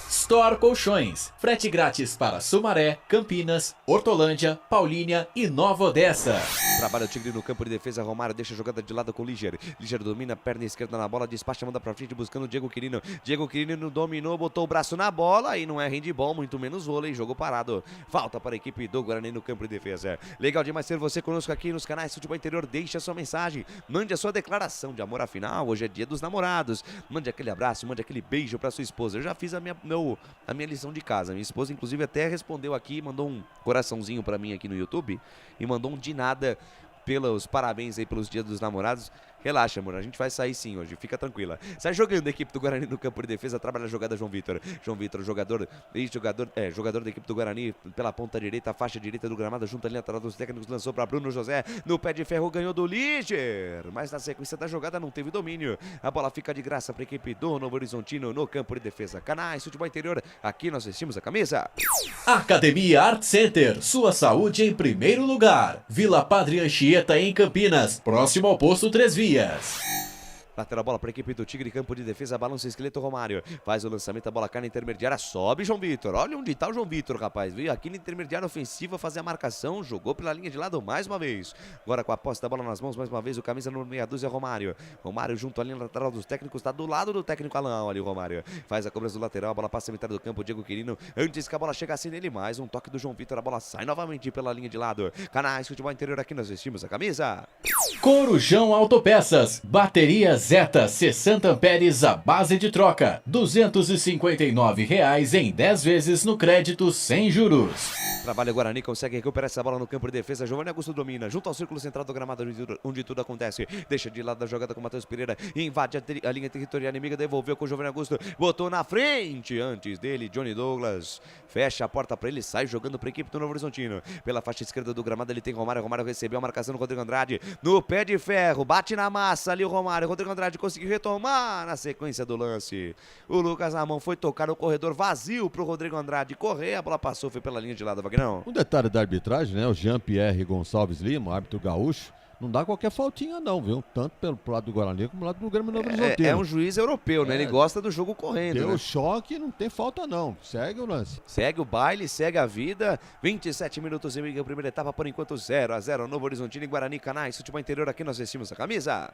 Speaker 15: Store Colchões. Frete grátis para Sumaré, Campinas, Hortolândia, Paulínia e Nova Odessa.
Speaker 8: Trabalha o Tigre no campo de defesa. Romário deixa a jogada de lado com o Liger. Liger domina, perna esquerda na bola, despacha, manda pra frente buscando o Diego Quirino. Diego Quirino dominou, botou o braço na bola e não é handball, muito menos vôlei, jogo parado. Falta para a equipe do Guarani no campo de defesa. Legal demais ter você conosco aqui nos canais Futebol Interior. Deixe a sua mensagem, mande a sua declaração de amor. Afinal, hoje é dia dos namorados. Mande aquele abraço, mande aquele beijo para sua esposa. Eu já fiz a minha lição de casa. Minha esposa, inclusive, até respondeu aqui, mandou um coraçãozinho pra mim aqui no YouTube e mandou um de nada pelos parabéns aí pelos dias dos namorados. Relaxa, amor, a gente vai sair sim hoje, fica tranquila. Sai jogando a equipe do Guarani no campo de defesa, trabalha a jogada João Vitor. João Vitor, jogador da equipe do Guarani pela ponta direita, faixa direita do gramado, junto à linha lateral dos técnicos, lançou para Bruno José, no pé de ferro, ganhou do Liger, mas na sequência da jogada não teve domínio. A bola fica de graça para a equipe do Novo Horizontino no campo de defesa. Canais Futebol Interior, aqui nós vestimos a camisa.
Speaker 15: Academia Art Center, sua saúde em primeiro lugar. Vila Padre Anchieta em Campinas, próximo ao posto 3 Vias.
Speaker 8: Lateral bola para a equipe do Tigre, campo de defesa, balança o esqueleto Romário. Faz o lançamento, a bola cai na intermediária, sobe João Vitor. Olha onde tá o João Vitor, rapaz. Veio aqui na intermediária ofensiva fazer a marcação, jogou pela linha de lado mais uma vez. Agora com a posse da bola nas mãos, mais uma vez, o camisa número meia dúzia, Romário. Romário junto à linha lateral dos técnicos, tá do lado do técnico Alain, ali o Romário. Faz a cobrança do lateral, a bola passa a metade do campo, Diego Quirino. Antes que a bola chegasse nele, mais um toque do João Vitor, a bola sai novamente pela linha de lado. Canais Futebol Interior, aqui nós vestimos a camisa.
Speaker 15: Corujão Autopeças, bateria Zeta 60 amperes à base de troca, R$ 259,00 em 10 vezes no crédito sem juros.
Speaker 8: Trabalha o Guarani, consegue recuperar essa bola no campo de defesa. Giovanni Augusto domina, junto ao círculo central do gramado onde tudo acontece. Deixa de lado a jogada com o Matheus Pereira, invade a linha territorial inimiga, devolveu com o Giovanni Augusto, botou na frente, antes dele, Johnny Douglas. Fecha a porta para ele, sai jogando para a equipe do Novo Horizontino. Pela faixa esquerda do gramado ele tem Romário, Romário recebeu a marcação do Rodrigo Andrade, no pé de ferro, bate na massa ali o Romário, Rodrigo Andrade conseguiu retomar na sequência do lance. O Lucas Ramon foi tocar no corredor vazio pro Rodrigo Andrade correr, a bola passou, foi pela linha de lado, Vagnão.
Speaker 10: Um detalhe da arbitragem, né? O Jean-Pierre Gonçalves Lima, árbitro gaúcho, não dá qualquer faltinha não, viu? Tanto pelo lado do Guarani como pelo lado do Grêmio Novo Horizontino.
Speaker 8: É um juiz europeu, né? Ele gosta do jogo correndo.
Speaker 10: Deu
Speaker 8: né?
Speaker 10: choque, não tem falta não. Segue o lance.
Speaker 8: Segue o baile, segue a vida. 27 minutos e meio, primeira etapa, por enquanto 0-0. Novo Horizontino e Guarani, Canais Futebol Interior, aqui nós vestimos a camisa.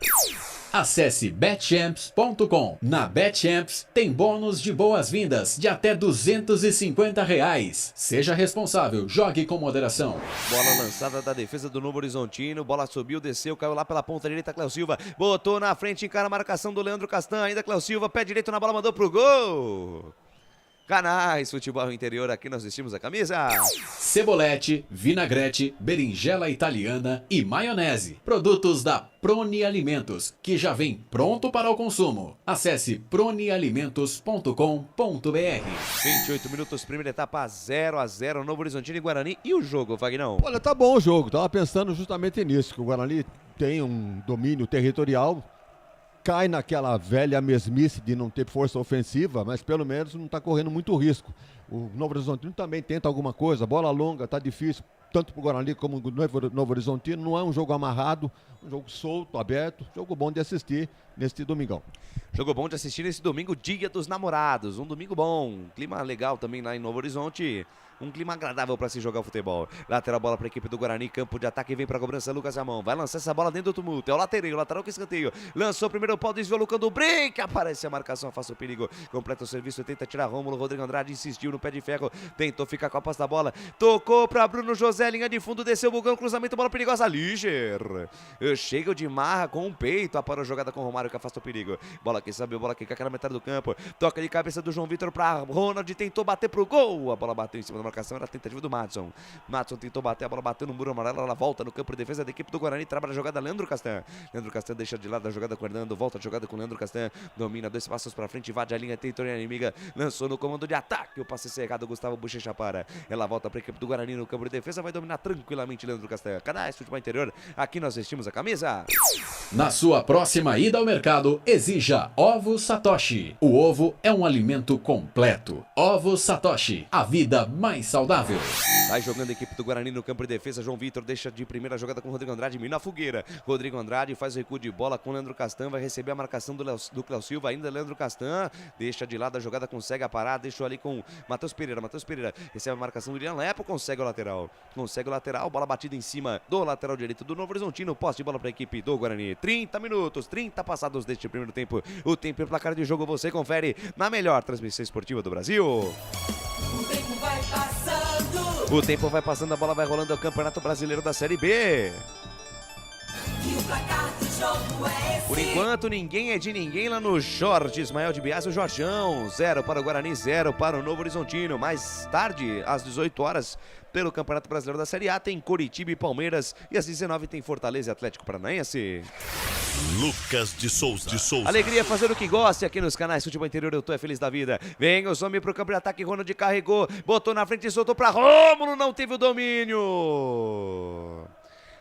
Speaker 15: Acesse betchamps.com. Na Betchamps tem bônus de boas-vindas de até R$ 250,00. Seja responsável, jogue com moderação.
Speaker 8: Bola lançada da defesa do Novo Horizontino, bola subiu, desceu, caiu lá pela ponta direita, Cléo Silva, botou na frente, encara a marcação do Leandro Castan, ainda Cléo Silva, pé direito na bola, mandou pro gol. Canais Futebol Interior, aqui nós vestimos a camisa.
Speaker 15: Cebolete, vinagrete, berinjela italiana e maionese. Produtos da Proni Alimentos, que já vem pronto para o consumo. Acesse pronialimentos.com.br.
Speaker 8: 28 minutos, primeira etapa, 0-0, Novo Horizontino e Guarani. E o jogo, Vagnão?
Speaker 10: Olha, tá bom o jogo. Tava pensando justamente nisso, que o Guarani tem um domínio territorial, cai naquela velha mesmice de não ter força ofensiva, mas pelo menos não está correndo muito risco. O Novo Horizontino também tenta alguma coisa, bola longa, tá difícil, tanto para o Guarani como o Novo Horizontino. Não é um jogo amarrado, um jogo solto, aberto, jogo bom de assistir neste domingão.
Speaker 8: Jogo bom de assistir nesse domingo, Dia dos Namorados, um domingo bom, clima legal também lá em Novo Horizonte. Um clima agradável para se jogar o futebol. Lateral bola para a equipe do Guarani, campo de ataque, vem para a cobrança, Lucas Ramon. Vai lançar essa bola dentro do tumulto. É o lateral que escanteio. Lançou o primeiro pau, desviou Lucando break. Aparece a marcação, afasta o perigo. Completa o serviço, tenta tirar Rômulo. Rodrigo Andrade insistiu no pé de ferro. Tentou ficar com a posse da bola. Tocou para Bruno José, linha de fundo, desceu o bugão, cruzamento, bola perigosa. Liger. Chega de marra com o peito. Aparou a jogada com o Romário. Romário que afasta o perigo. Bola que sobe, bola que cai na metade do campo. Toca de cabeça do João Vitor pra Ronald, tentou bater pro gol. A bola bateu em cima da marcação, era a tentativa do Madison. Madison tentou bater, a bola bateu no muro amarelo, ela volta no campo de defesa da equipe do Guarani, trabalha a jogada Leandro Castan. Leandro Castan deixa de lado a jogada com o Hernando, volta a jogada com o Leandro Castan, domina 2 passos pra frente, invade a linha territorial inimiga, lançou no comando de ataque, o passe cerrado, Gustavo Bochecha para. Ela volta pra equipe do Guarani no campo de defesa, vai dominar tranquilamente Leandro Castan. Canais Futebol Interior, aqui nós vestimos a camisa.
Speaker 15: Na sua próxima ida ao mercado, exija Ovo Satoshi. O ovo é um alimento completo. Ovo Satoshi, a vida mais saudável.
Speaker 8: Sai jogando a equipe do Guarani no campo de defesa. João Vitor deixa de primeira jogada com o Rodrigo Andrade, mina a fogueira. Rodrigo Andrade faz o recuo de bola com o Leandro Castan, vai receber a marcação do Cléo Silva, ainda Leandro Castan, deixa de lado a jogada, consegue a parada, deixou ali com Matheus Pereira. Matheus Pereira recebe a marcação do William Lepo, consegue o lateral. Consegue o lateral, bola batida em cima do lateral direito do Novo Horizontino, posse de bola para a equipe do Guarani. 30 minutos, 30 passados deste primeiro tempo. O tempo e o placar de jogo você confere na melhor transmissão esportiva do Brasil.
Speaker 7: O tempo vai passando.
Speaker 8: O tempo vai passando, a bola vai rolando ao Campeonato Brasileiro da Série B.
Speaker 7: E o placar do jogo é esse.
Speaker 8: Por enquanto, ninguém é de ninguém lá no Jorge Ismael de Bias, o Jorjão. 0 para o Guarani, 0 para o Novo Horizontino. Mais tarde, às 18 horas, pelo Campeonato Brasileiro da Série A, tem Coritiba e Palmeiras. E às 19 tem Fortaleza e Atlético Paranaense.
Speaker 16: Lucas de Souza.
Speaker 8: Alegria fazer o que gosta aqui nos canais Futebol Interior, eu tô feliz da vida. Vem o Zombie pro campo de ataque, Ronald carregou, botou na frente e soltou pra Rômulo, não teve o domínio.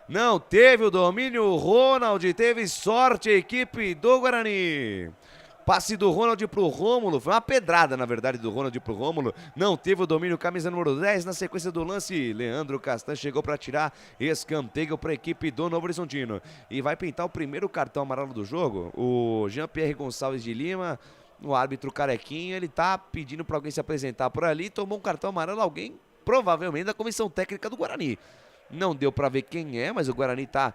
Speaker 8: Não teve o domínio, Ronald teve sorte, a equipe do Guarani. Passe do Ronald pro Rômulo, foi uma pedrada na verdade do Ronald pro Rômulo, não teve o domínio, camisa número 10, na sequência do lance, Leandro Castan chegou para tirar escanteio para a equipe do Novo Horizontino. E vai pintar o primeiro cartão amarelo do jogo, o Jean-Pierre Gonçalves de Lima, o árbitro carequinho, ele tá pedindo para alguém se apresentar por ali, tomou um cartão amarelo, alguém provavelmente da comissão técnica do Guarani. Não deu para ver quem é, mas o Guarani tá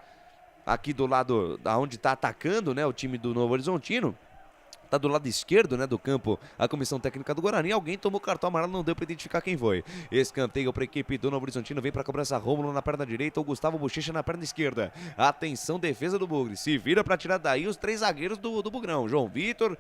Speaker 8: aqui do lado da onde tá atacando, né, o time do Novo Horizontino. Tá do lado esquerdo, né, do campo, a comissão técnica do Guarani. Alguém tomou cartão amarelo, não deu para identificar quem foi. Escanteio para a equipe do Novo Horizontino, vem para a cobrança Rômulo na perna direita, o Gustavo Bochecha na perna esquerda. Atenção, defesa do Bugre, se vira para tirar daí os 3 zagueiros do Bugrão. João Vitor,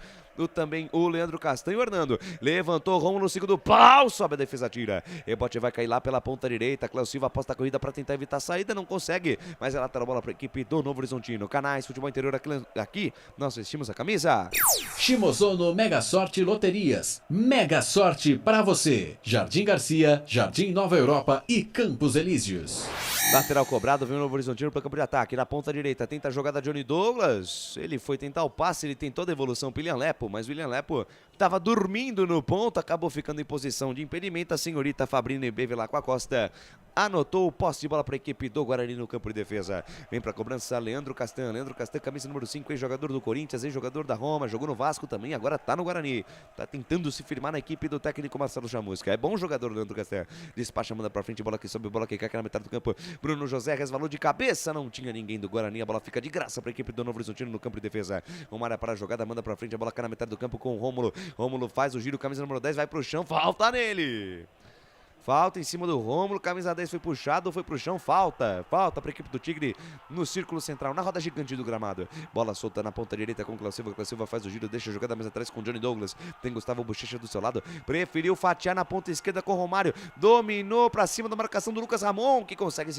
Speaker 8: também o Leandro Castan e o Hernando. Levantou Rômulo no segundo pau, sobe a defesa, tira. Rebote vai cair lá pela ponta direita, Cléo Silva aposta a corrida para tentar evitar a saída, não consegue, mas ela tá na bola para a equipe do Novo Horizontino. Canais Futebol Interior, aqui nós vestimos a camisa.
Speaker 15: Shimozono Mega Sorte Loterias. Mega Sorte para você. Jardim Garcia, Jardim Nova Europa e Campos Elíseos.
Speaker 8: Lateral cobrado, vem o Novo Horizontino para o campo de ataque. Na ponta direita, tenta a jogada Johnny Douglas. Ele foi tentar o passe, ele tentou a devolução para o William Lepo, mas o William Lepo estava dormindo no ponto, acabou ficando em posição de impedimento. A senhorita Fabrina Bevilacqua Costa anotou o posse de bola para a equipe do Guarani no campo de defesa. Vem para a cobrança Leandro Castan. Leandro Castan, camisa número 5, ex-jogador do Corinthians, ex-jogador da Roma, jogou no Vasco também, agora tá no Guarani. Tá tentando se firmar na equipe do técnico Marcelo Chamusca. É bom jogador Leandro Castan. Despacha, manda para frente, bola que sobe, bola que cai na metade do campo. Bruno José resvalou de cabeça, não tinha ninguém do Guarani. A bola fica de graça para a equipe do Novo Horizontino no campo de defesa. Romário para a jogada, manda para frente, a bola cai na metade do campo com o Rômulo. Rômulo faz o giro, camisa número 10, vai pro chão, falta nele. Falta em cima do Rômulo, camisa 10 foi puxado, foi pro chão, falta para a equipe do Tigre no círculo central, na roda gigante do gramado. Bola solta na ponta direita com o Cléo Silva faz o giro, deixa a jogada mais atrás com o Johnny Douglas. Tem Gustavo Bochecha do seu lado, preferiu fatiar na ponta esquerda com o Romário, dominou pra cima da marcação do Lucas Ramon, que consegue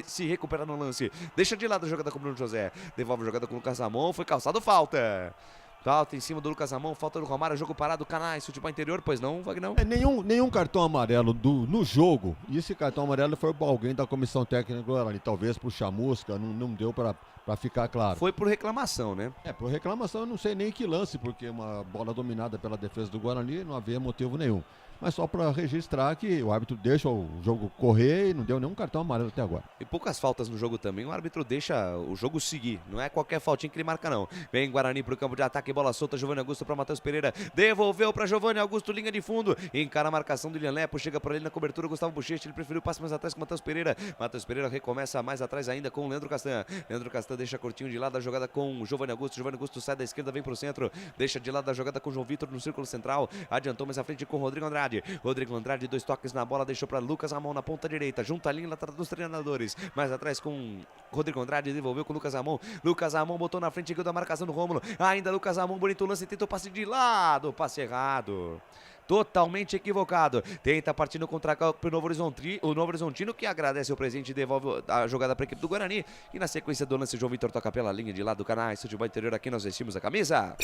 Speaker 8: se recuperar no lance. Deixa de lado a jogada com o Bruno José, devolve a jogada com o Lucas Ramon, foi calçado, falta. Falta em cima do Lucas Ramon, falta do Romário, jogo parado, Canais Futebol Interior, pois não, Vagnão?
Speaker 10: Nenhum cartão amarelo no jogo, e esse cartão amarelo foi para alguém da comissão técnica do Guarani, talvez pro Chamusca, não deu para ficar claro.
Speaker 8: Foi por reclamação, né?
Speaker 10: Por reclamação eu não sei nem que lance, porque uma bola dominada pela defesa do Guarani não havia motivo nenhum. Mas só para registrar que o árbitro deixa o jogo correr e não deu nenhum cartão amarelo até agora.
Speaker 8: E poucas faltas no jogo também, o árbitro deixa o jogo seguir, não é qualquer faltinha que ele marca não. Vem Guarani pro campo de ataque, bola solta, Giovanni Augusto para Matheus Pereira, devolveu para Giovanni Augusto, linha de fundo, encara a marcação do William Lepo, chega por ele na cobertura, Gustavo Bochecha, ele preferiu o passe mais atrás com o Matheus Pereira. Matheus Pereira recomeça mais atrás ainda com o Leandro Castan. Leandro Castan deixa curtinho de lado a jogada com o Giovanni Augusto sai da esquerda, vem pro centro, deixa de lado a jogada com o João Vitor no círculo central, adiantou mais à frente com o Rodrigo Andrade. Andrade. Rodrigo Andrade, 2 toques na bola, deixou para Lucas Ramon na ponta direita, junto à linha lateral dos treinadores. Mais atrás com Rodrigo Andrade, devolveu com Lucas Ramon. Lucas Ramon botou na frente, da marcação do Rômulo. Ainda Lucas Ramon, bonito lance, tentou passe de lado, passe errado. Totalmente equivocado. Tenta partir no contra-campo o Novo Horizontino, que agradece o presente e devolve a jogada para a equipe do Guarani. E na sequência do lance, João Vitor toca pela linha de lado do Canais Futebol Interior. Aqui nós vestimos a camisa.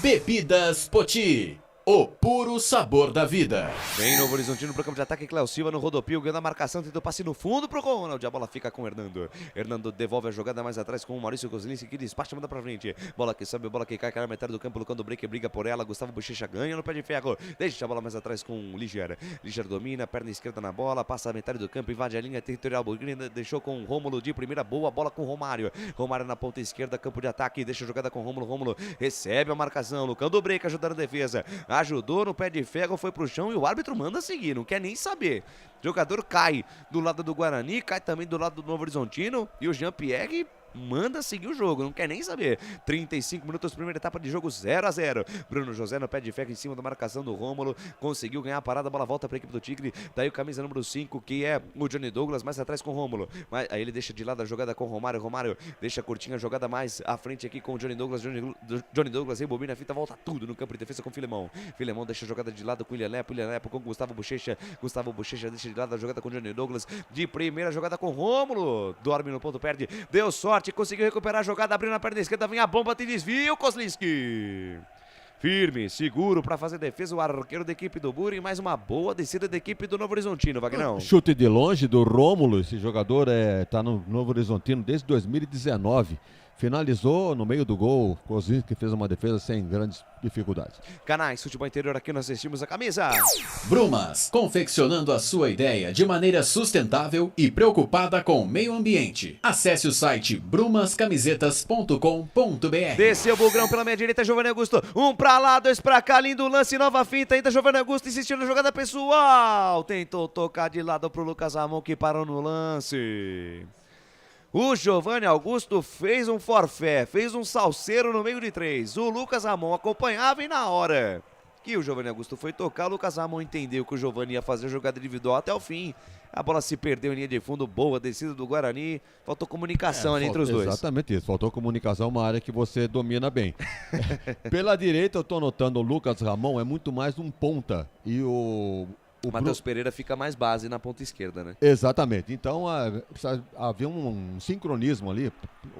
Speaker 15: Bebidas Poti. O puro sabor da vida.
Speaker 8: Vem Novo Horizontino pro campo de ataque, Cléo Silva no rodopio, ganhando a marcação, tentou passe no fundo pro Ronald, a bola fica com o Hernando. Hernando devolve a jogada mais atrás com o Maurício Kozlinski, que despacha, manda pra frente. Bola que sobe, bola que cai na metade do campo, Lucando Break, briga por ela, Gustavo Bochecha ganha no pé de ferro, deixa a bola mais atrás com o Liger. Liger domina, perna esquerda na bola, passa a metade do campo, invade a linha territorial, Burguini deixou com o Rômulo de primeira, boa bola com o Romário. Romário na ponta esquerda, campo de ataque, deixa a jogada com o Rômulo, Rômulo recebe a marcação, Lucando Break ajudando a defesa, ajudou no pé de ferro, foi pro chão e o árbitro manda seguir, não quer nem saber. O jogador cai do lado do Guarani, cai também do lado do Novo Horizontino e o Jean-Pierre manda seguir o jogo, não quer nem saber. 35 minutos, primeira etapa de jogo, 0-0. Bruno José no pé de ferro em cima da marcação do Rômulo, conseguiu ganhar a parada, a bola volta para a equipe do Tigre. Daí o camisa número 5, que é o Johnny Douglas, mais atrás com o Rômulo. Mas aí ele deixa de lado a jogada com o Romário. Romário deixa curtinha a jogada mais à frente aqui com o Johnny Douglas. Johnny Douglas rebobina a fita, volta tudo no campo de defesa com o Filemão. Filemão deixa a jogada de lado com o William Lepo com o Gustavo Bochecha. Gustavo Bochecha deixa de lado a jogada com o Johnny Douglas. De primeira jogada com o Rômulo. Dorme no ponto, perde. Deu sorte, conseguiu recuperar a jogada, abriu na perna esquerda, vem a bomba, tem desvio, Kozlinski. Firme, seguro para fazer defesa o arqueiro da equipe do Buri, mais uma boa descida da equipe do Novo Horizontino, Vagnão.
Speaker 10: Chute de longe do Rômulo, esse jogador tá no Novo Horizontino desde 2019. Finalizou no meio do gol, Kozlinski fez uma defesa sem grandes dificuldades.
Speaker 8: Canais Futebol Interior, aqui nós vestimos a camisa.
Speaker 15: Brumas, confeccionando a sua ideia de maneira sustentável e preocupada com o meio ambiente. Acesse o site brumascamisetas.com.br.
Speaker 8: Desceu o Bugrão pela meia direita, Giovanni Augusto. 1 pra lá, 2 pra cá, lindo lance, nova finta. Ainda Giovanni Augusto insistindo na jogada pessoal. Tentou tocar de lado pro Lucas Ramon, que parou no lance. O Giovanni Augusto fez um forfé, fez um salseiro no meio de 3. O Lucas Ramon acompanhava e na hora que o Giovanni Augusto foi tocar, o Lucas Ramon entendeu que o Giovanni ia fazer a jogada individual até o fim. A bola se perdeu em linha de fundo, boa descida do Guarani. Faltou comunicação ali entre os dois.
Speaker 10: Exatamente isso, faltou comunicação, uma área que você domina bem. Pela direita eu tô notando o Lucas Ramon é muito mais um ponta e o
Speaker 8: Matheus Pereira fica mais base na ponta esquerda, né?
Speaker 10: Exatamente. Então havia um sincronismo ali,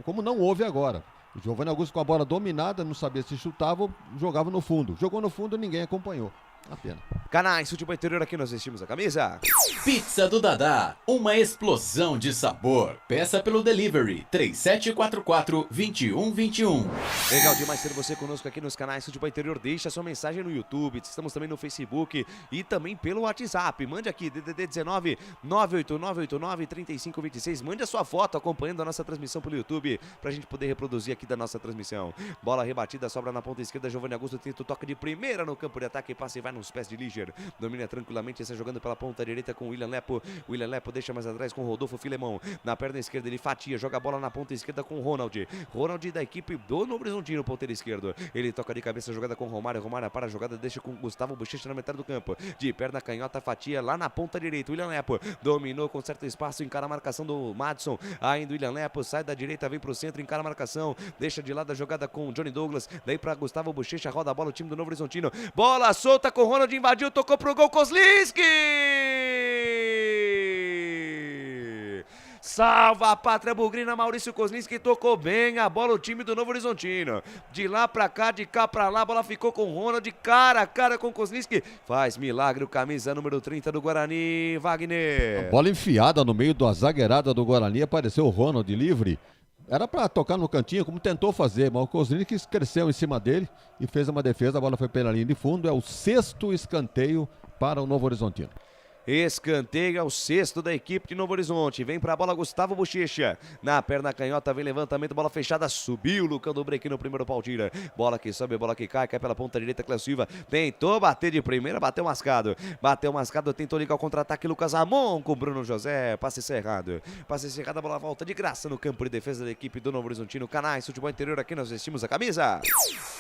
Speaker 10: como não houve agora. O Giovanni Augusto com a bola dominada, não sabia se chutava ou jogava no fundo. Jogou no fundo, ninguém acompanhou. A pena.
Speaker 8: Canais Futebol Interior, aqui nós vestimos a camisa.
Speaker 15: Pizza do Dadá, uma explosão de sabor. Peça pelo delivery 3744-2121.
Speaker 8: Legal demais ter você conosco aqui nos canais Futebol Interior. Deixa sua mensagem no YouTube, estamos também no Facebook e também pelo WhatsApp. Mande aqui, DDD 19 98989-3526. Mande a sua foto acompanhando a nossa transmissão pelo YouTube, pra gente poder reproduzir aqui da nossa transmissão. Bola rebatida, sobra na ponta esquerda, Giovanni Augusto tenta o toque de primeira no campo de ataque, passa e vai nos pés de Liger. Domina tranquilamente, está jogando pela ponta direita com o William Lepo. William Lepo deixa mais atrás com o Rodolfo Filemão. Na perna esquerda ele fatia, joga a bola na ponta esquerda com o Ronald. Ronald da equipe do Novo Horizontino, ponteiro esquerdo. Ele toca de cabeça, jogada com o Romário. Romário para a jogada, deixa com o Gustavo Bochecha na metade do campo. De perna canhota, fatia lá na ponta direita. William Lepo dominou com certo espaço, encara a marcação do Madison. Ainda o William Lepo sai da direita, vem pro centro, encara a marcação. Deixa de lado a jogada com o Johnny Douglas. Daí para Gustavo Bochecha, roda a bola o time do Novo Horizontino. Bola solta com o Ronald, invadiu, tocou pro gol, Kozlinski! Salva a pátria bugrina, Maurício Kozlinski tocou bem a bola o time do Novo Horizontino. De lá pra cá, de cá pra lá, a bola ficou com o Ronald, cara a cara com o Kozlinski. Faz milagre o camisa número 30 do Guarani, Wagner.
Speaker 10: A bola enfiada no meio da zagueirada do Guarani, apareceu o Ronald livre. Era para tocar no cantinho, como tentou fazer, mas o Kozlinski cresceu em cima dele e fez uma defesa, a bola foi pela linha de fundo, é o 6º escanteio para o Novo Horizontino.
Speaker 8: Escanteio ao sexto da equipe de Novo Horizonte. Vem pra bola Gustavo Bochecha. Na perna canhota, vem levantamento, bola fechada. Subiu o Lucão do Break no primeiro pau tira. Bola que sobe, bola que cai pela ponta direita. Cléo Silva tentou bater de primeira, bateu mascado. Bateu mascado, tentou ligar o contra-ataque. Lucas Ramon com Bruno José. Passe cerrado. Passe cerrado, a bola volta de graça no campo de defesa da equipe do Novo Horizontino. Canais, futebol interior, aqui nós vestimos a camisa.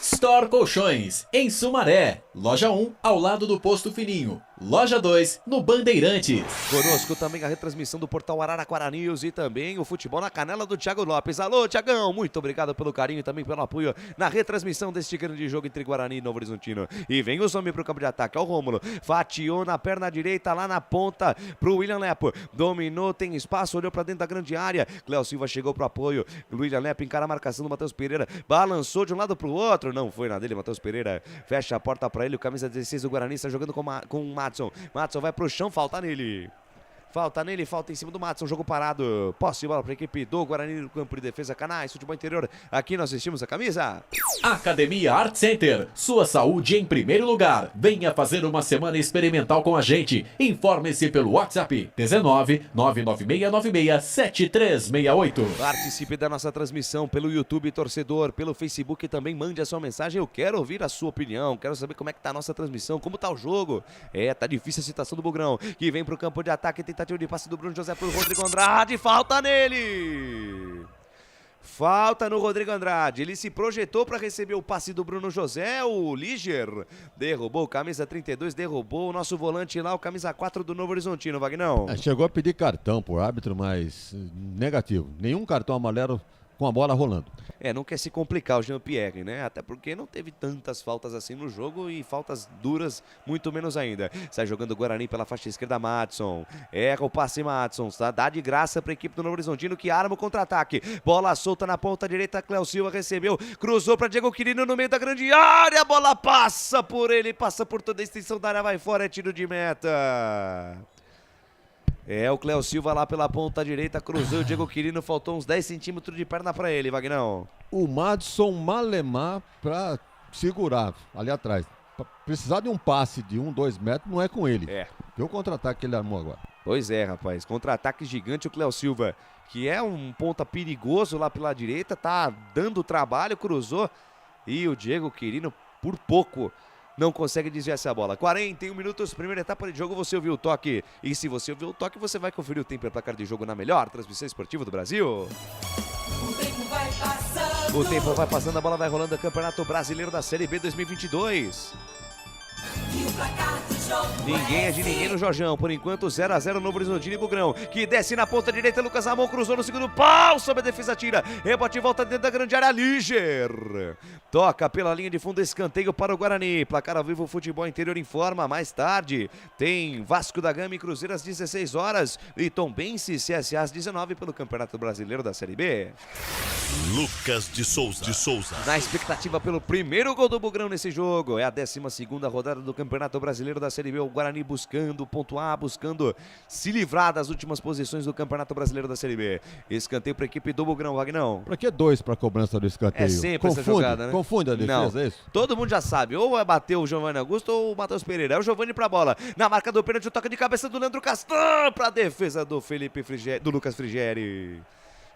Speaker 15: Store Colchões, em Sumaré. Loja 1, ao lado do Posto Fininho. Loja 2, no Bandeirantes.
Speaker 8: Conosco também a retransmissão do portal Araraquara News e também o futebol na canela do Thiago Lopes. Alô, Thiagão, muito obrigado pelo carinho e também pelo apoio na retransmissão deste grande jogo entre Guarani e Novo Horizontino. E vem os homens pro campo de ataque, ó o Rômulo. Fatiou na perna direita, lá na ponta pro William Lepo. Dominou, tem espaço, olhou pra dentro da grande área. Cléo Silva chegou pro apoio. William Lepo encara a marcação do Matheus Pereira. Balançou de um lado pro outro. Não foi na dele, Matheus Pereira. Fecha a porta pra ele, o camisa 16 do Guarani está jogando com o Madson. Madson vai pro chão, falta nele. Falta nele, falta em cima do Madson, jogo parado. Posse de bola para a equipe do Guarani no campo de defesa. Canais, futebol interior. Aqui nós vestimos a camisa.
Speaker 15: Academia Art Center. Sua saúde em primeiro lugar. Venha fazer uma semana experimental com a gente. Informe-se pelo WhatsApp 19 99696 7368.
Speaker 8: Participe da nossa transmissão pelo YouTube Torcedor, pelo Facebook e também mande a sua mensagem. Eu quero ouvir a sua opinião. Quero saber como é que tá a nossa transmissão, como tá o jogo. Tá difícil a situação do Bugrão, que vem pro campo de ataque. Tentativa de passe do Bruno José pro Rodrigo Andrade, falta nele! Falta no Rodrigo Andrade, ele se projetou para receber o passe do Bruno José, o Liger derrubou o camisa 32, derrubou o nosso volante lá, o camisa 4 do Novo Horizontino, Vagnão.
Speaker 10: Chegou a pedir cartão pro árbitro, mas negativo, nenhum cartão amarelo com a bola rolando.
Speaker 8: Não quer se complicar o Jean-Pierre, né? Até porque não teve tantas faltas assim no jogo e faltas duras muito menos ainda. Sai jogando o Guarani pela faixa esquerda, Madson. Erra o passe, Madson. Dá de graça para a equipe do Novo Horizontino que arma o contra-ataque. Bola solta na ponta direita, Cléo Silva recebeu, cruzou para Diego Quirino no meio da grande área. A bola passa por ele, passa por toda a extensão da área, vai fora, é tiro de meta. O Cléo Silva lá pela ponta direita, cruzou o Diego Quirino, faltou uns 10 centímetros de perna pra ele, Vagnão.
Speaker 10: O Madson malemar pra segurar ali atrás. Pra precisar de um passe de 2 metros não é com ele. Vê o contra-ataque que ele armou agora.
Speaker 8: Pois é, rapaz, contra-ataque gigante o Cléo Silva, que é um ponta perigoso lá pela direita, tá dando trabalho, cruzou. E o Diego Quirino, por pouco, não consegue desviar essa bola. 41 minutos, primeira etapa de jogo, você ouviu o toque. E se você ouviu o toque, você vai conferir o tempo e placar de jogo na melhor transmissão esportiva do Brasil. O tempo vai passando, a bola vai rolando. Campeonato Brasileiro da Série B 2022. Ninguém é de ninguém no Jorjão. Por enquanto 0-0 Novo Horizontino e Bugrão, que desce na ponta direita. Lucas Ramon cruzou no segundo pau, sob a defesa, tira, rebote e volta dentro da grande área. Liger toca pela linha de fundo, escanteio para o Guarani. Placar ao vivo, futebol interior informa. Mais tarde tem Vasco da Gama e Cruzeiro às 16 horas e Tombense e CSA às 19 pelo Campeonato Brasileiro da Série B.
Speaker 16: Lucas de Souza.
Speaker 8: Na expectativa pelo primeiro gol do Bugrão nesse jogo. É a 12ª rodada do Campeonato Brasileiro da Série B. O Guarani buscando pontuar, buscando se livrar das últimas posições do Campeonato Brasileiro da Série B. Escanteio para a equipe do Bugrão, Vagnão.
Speaker 10: Pra que 2 para cobrança do escanteio?
Speaker 8: É sempre essa jogada, né?
Speaker 10: Confunde a defesa, é isso?
Speaker 8: Todo mundo já sabe, ou vai bater o Giovanni Augusto ou o Matheus Pereira. É o Giovanni pra bola. Na marca do pênalti, o toque de cabeça do Leandro Castan pra defesa do do Lucas Frigeri.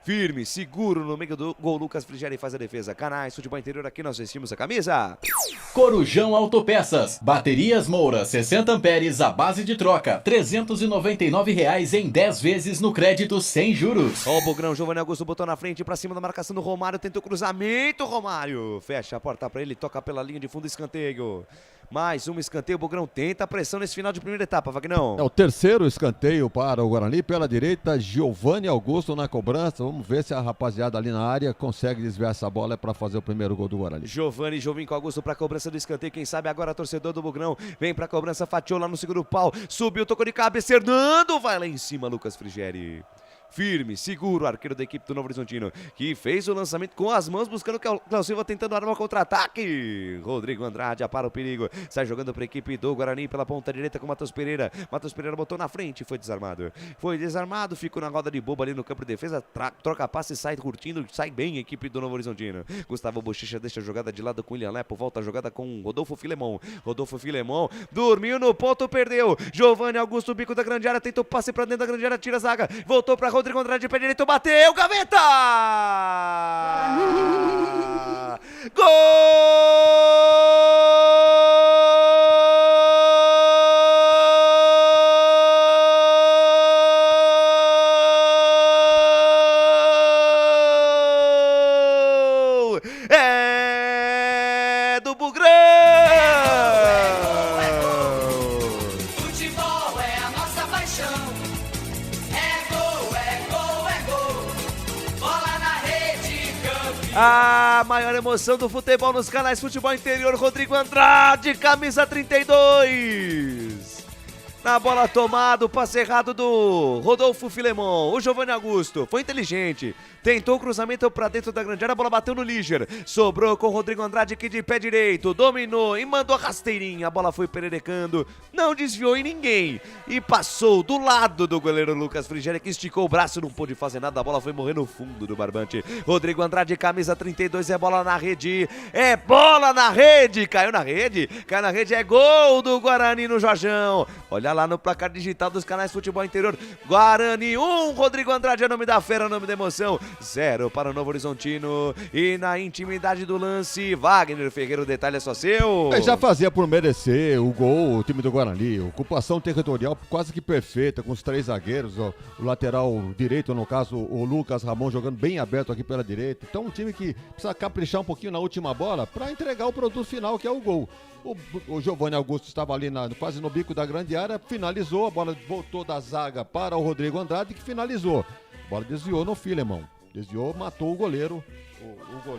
Speaker 8: Firme, seguro no meio do gol, Lucas Frigeri faz a defesa. Canais, futebol interior, aqui nós vestimos a camisa.
Speaker 15: Corujão Autopeças, baterias Moura, 60 amperes, a base de troca, R$ 399 em 10 vezes no crédito sem juros.
Speaker 8: Ó o Bugrão, Giovanni Augusto botou na frente, pra cima da marcação do Romário, tentou cruzamento, Romário. Fecha a porta pra ele, toca pela linha de fundo, escanteio. Mais um escanteio, o Bugrão tenta a pressão nesse final de primeira etapa, Vagnão.
Speaker 10: É o terceiro escanteio para o Guarani, pela direita, Giovanni Augusto na cobrança. Vamos ver se a rapaziada ali na área consegue desviar essa bola para fazer o primeiro gol do Guarani.
Speaker 8: Giovanni Augusto para a cobrança do escanteio, quem sabe agora torcedor do Bugrão, vem para a cobrança, fatiou lá no segundo pau, subiu, tocou de cabeça, Hernando, vai lá em cima, Lucas Frigeri. firme, seguro, arqueiro da equipe do Novo Horizontino, que fez o lançamento com as mãos, buscando o Cléo Silva, tentando armar contra-ataque. Rodrigo Andrade apara o perigo, sai jogando para a equipe do Guarani pela ponta direita com o Matheus Pereira. Matheus Pereira botou na frente, foi desarmado, ficou na roda de boba ali no campo de defesa, troca passe e sai curtindo, sai bem a equipe do Novo Horizontino. Gustavo Bochecha deixa a jogada de lado com o William Lepo, volta a jogada com Rodolfo Filemon. Rodolfo Filemon dormiu no ponto, perdeu. Giovanni Augusto, bico da grande área, tentou passe pra dentro da grande área, tira a zaga, voltou pra Rodrigo Andrade, pé direito, bateu, gaveta! Gol! A maior emoção do futebol nos canais Futebol Interior, Rodrigo Andrade, camisa 32. Na bola tomada, o passe errado do Rodolfo Filemon. O Giovanni Augusto foi inteligente, tentou o cruzamento pra dentro da grande área, a bola bateu no Líger. Sobrou com o Rodrigo Andrade aqui de pé direito, dominou e mandou a rasteirinha. A bola foi pererecando, não desviou em ninguém e passou do lado do goleiro Lucas Frigério, que esticou o braço, não pôde fazer nada. A bola foi morrer no fundo do barbante. Rodrigo Andrade, camisa 32, é bola na rede. É bola na rede, caiu na rede, é gol do Guarani no Jorjão. Olha lá no placar digital dos canais Futebol Interior. Guarani 1, Rodrigo Andrade é nome da fera, nome da emoção. 0 para o Novo Horizontino. E na intimidade do lance, Wagner Ferreira, o detalhe é só seu.
Speaker 10: Já fazia por merecer o gol o time do Guarani. Ocupação territorial quase que perfeita, com os 3 zagueiros, o lateral direito, no caso o Lucas Ramon, jogando bem aberto aqui pela direita. Então um time que precisa caprichar um pouquinho na última bola para entregar o produto final, que é o gol. O Giovanni Augusto estava ali quase no bico da grande área, finalizou, a bola voltou da zaga para o Rodrigo Andrade, que finalizou. A bola desviou no Filemon, desviou, matou o goleiro,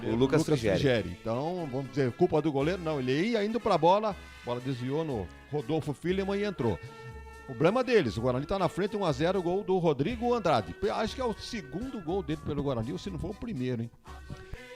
Speaker 10: o Lucas Frigério. Então, vamos dizer, culpa do goleiro? Não, ele ia indo para a bola desviou no Rodolfo Filemon e entrou. Problema deles, o Guarani está na frente, 1-0, gol do Rodrigo Andrade. Acho que é o segundo gol dele pelo Guarani, ou se não for o primeiro, hein?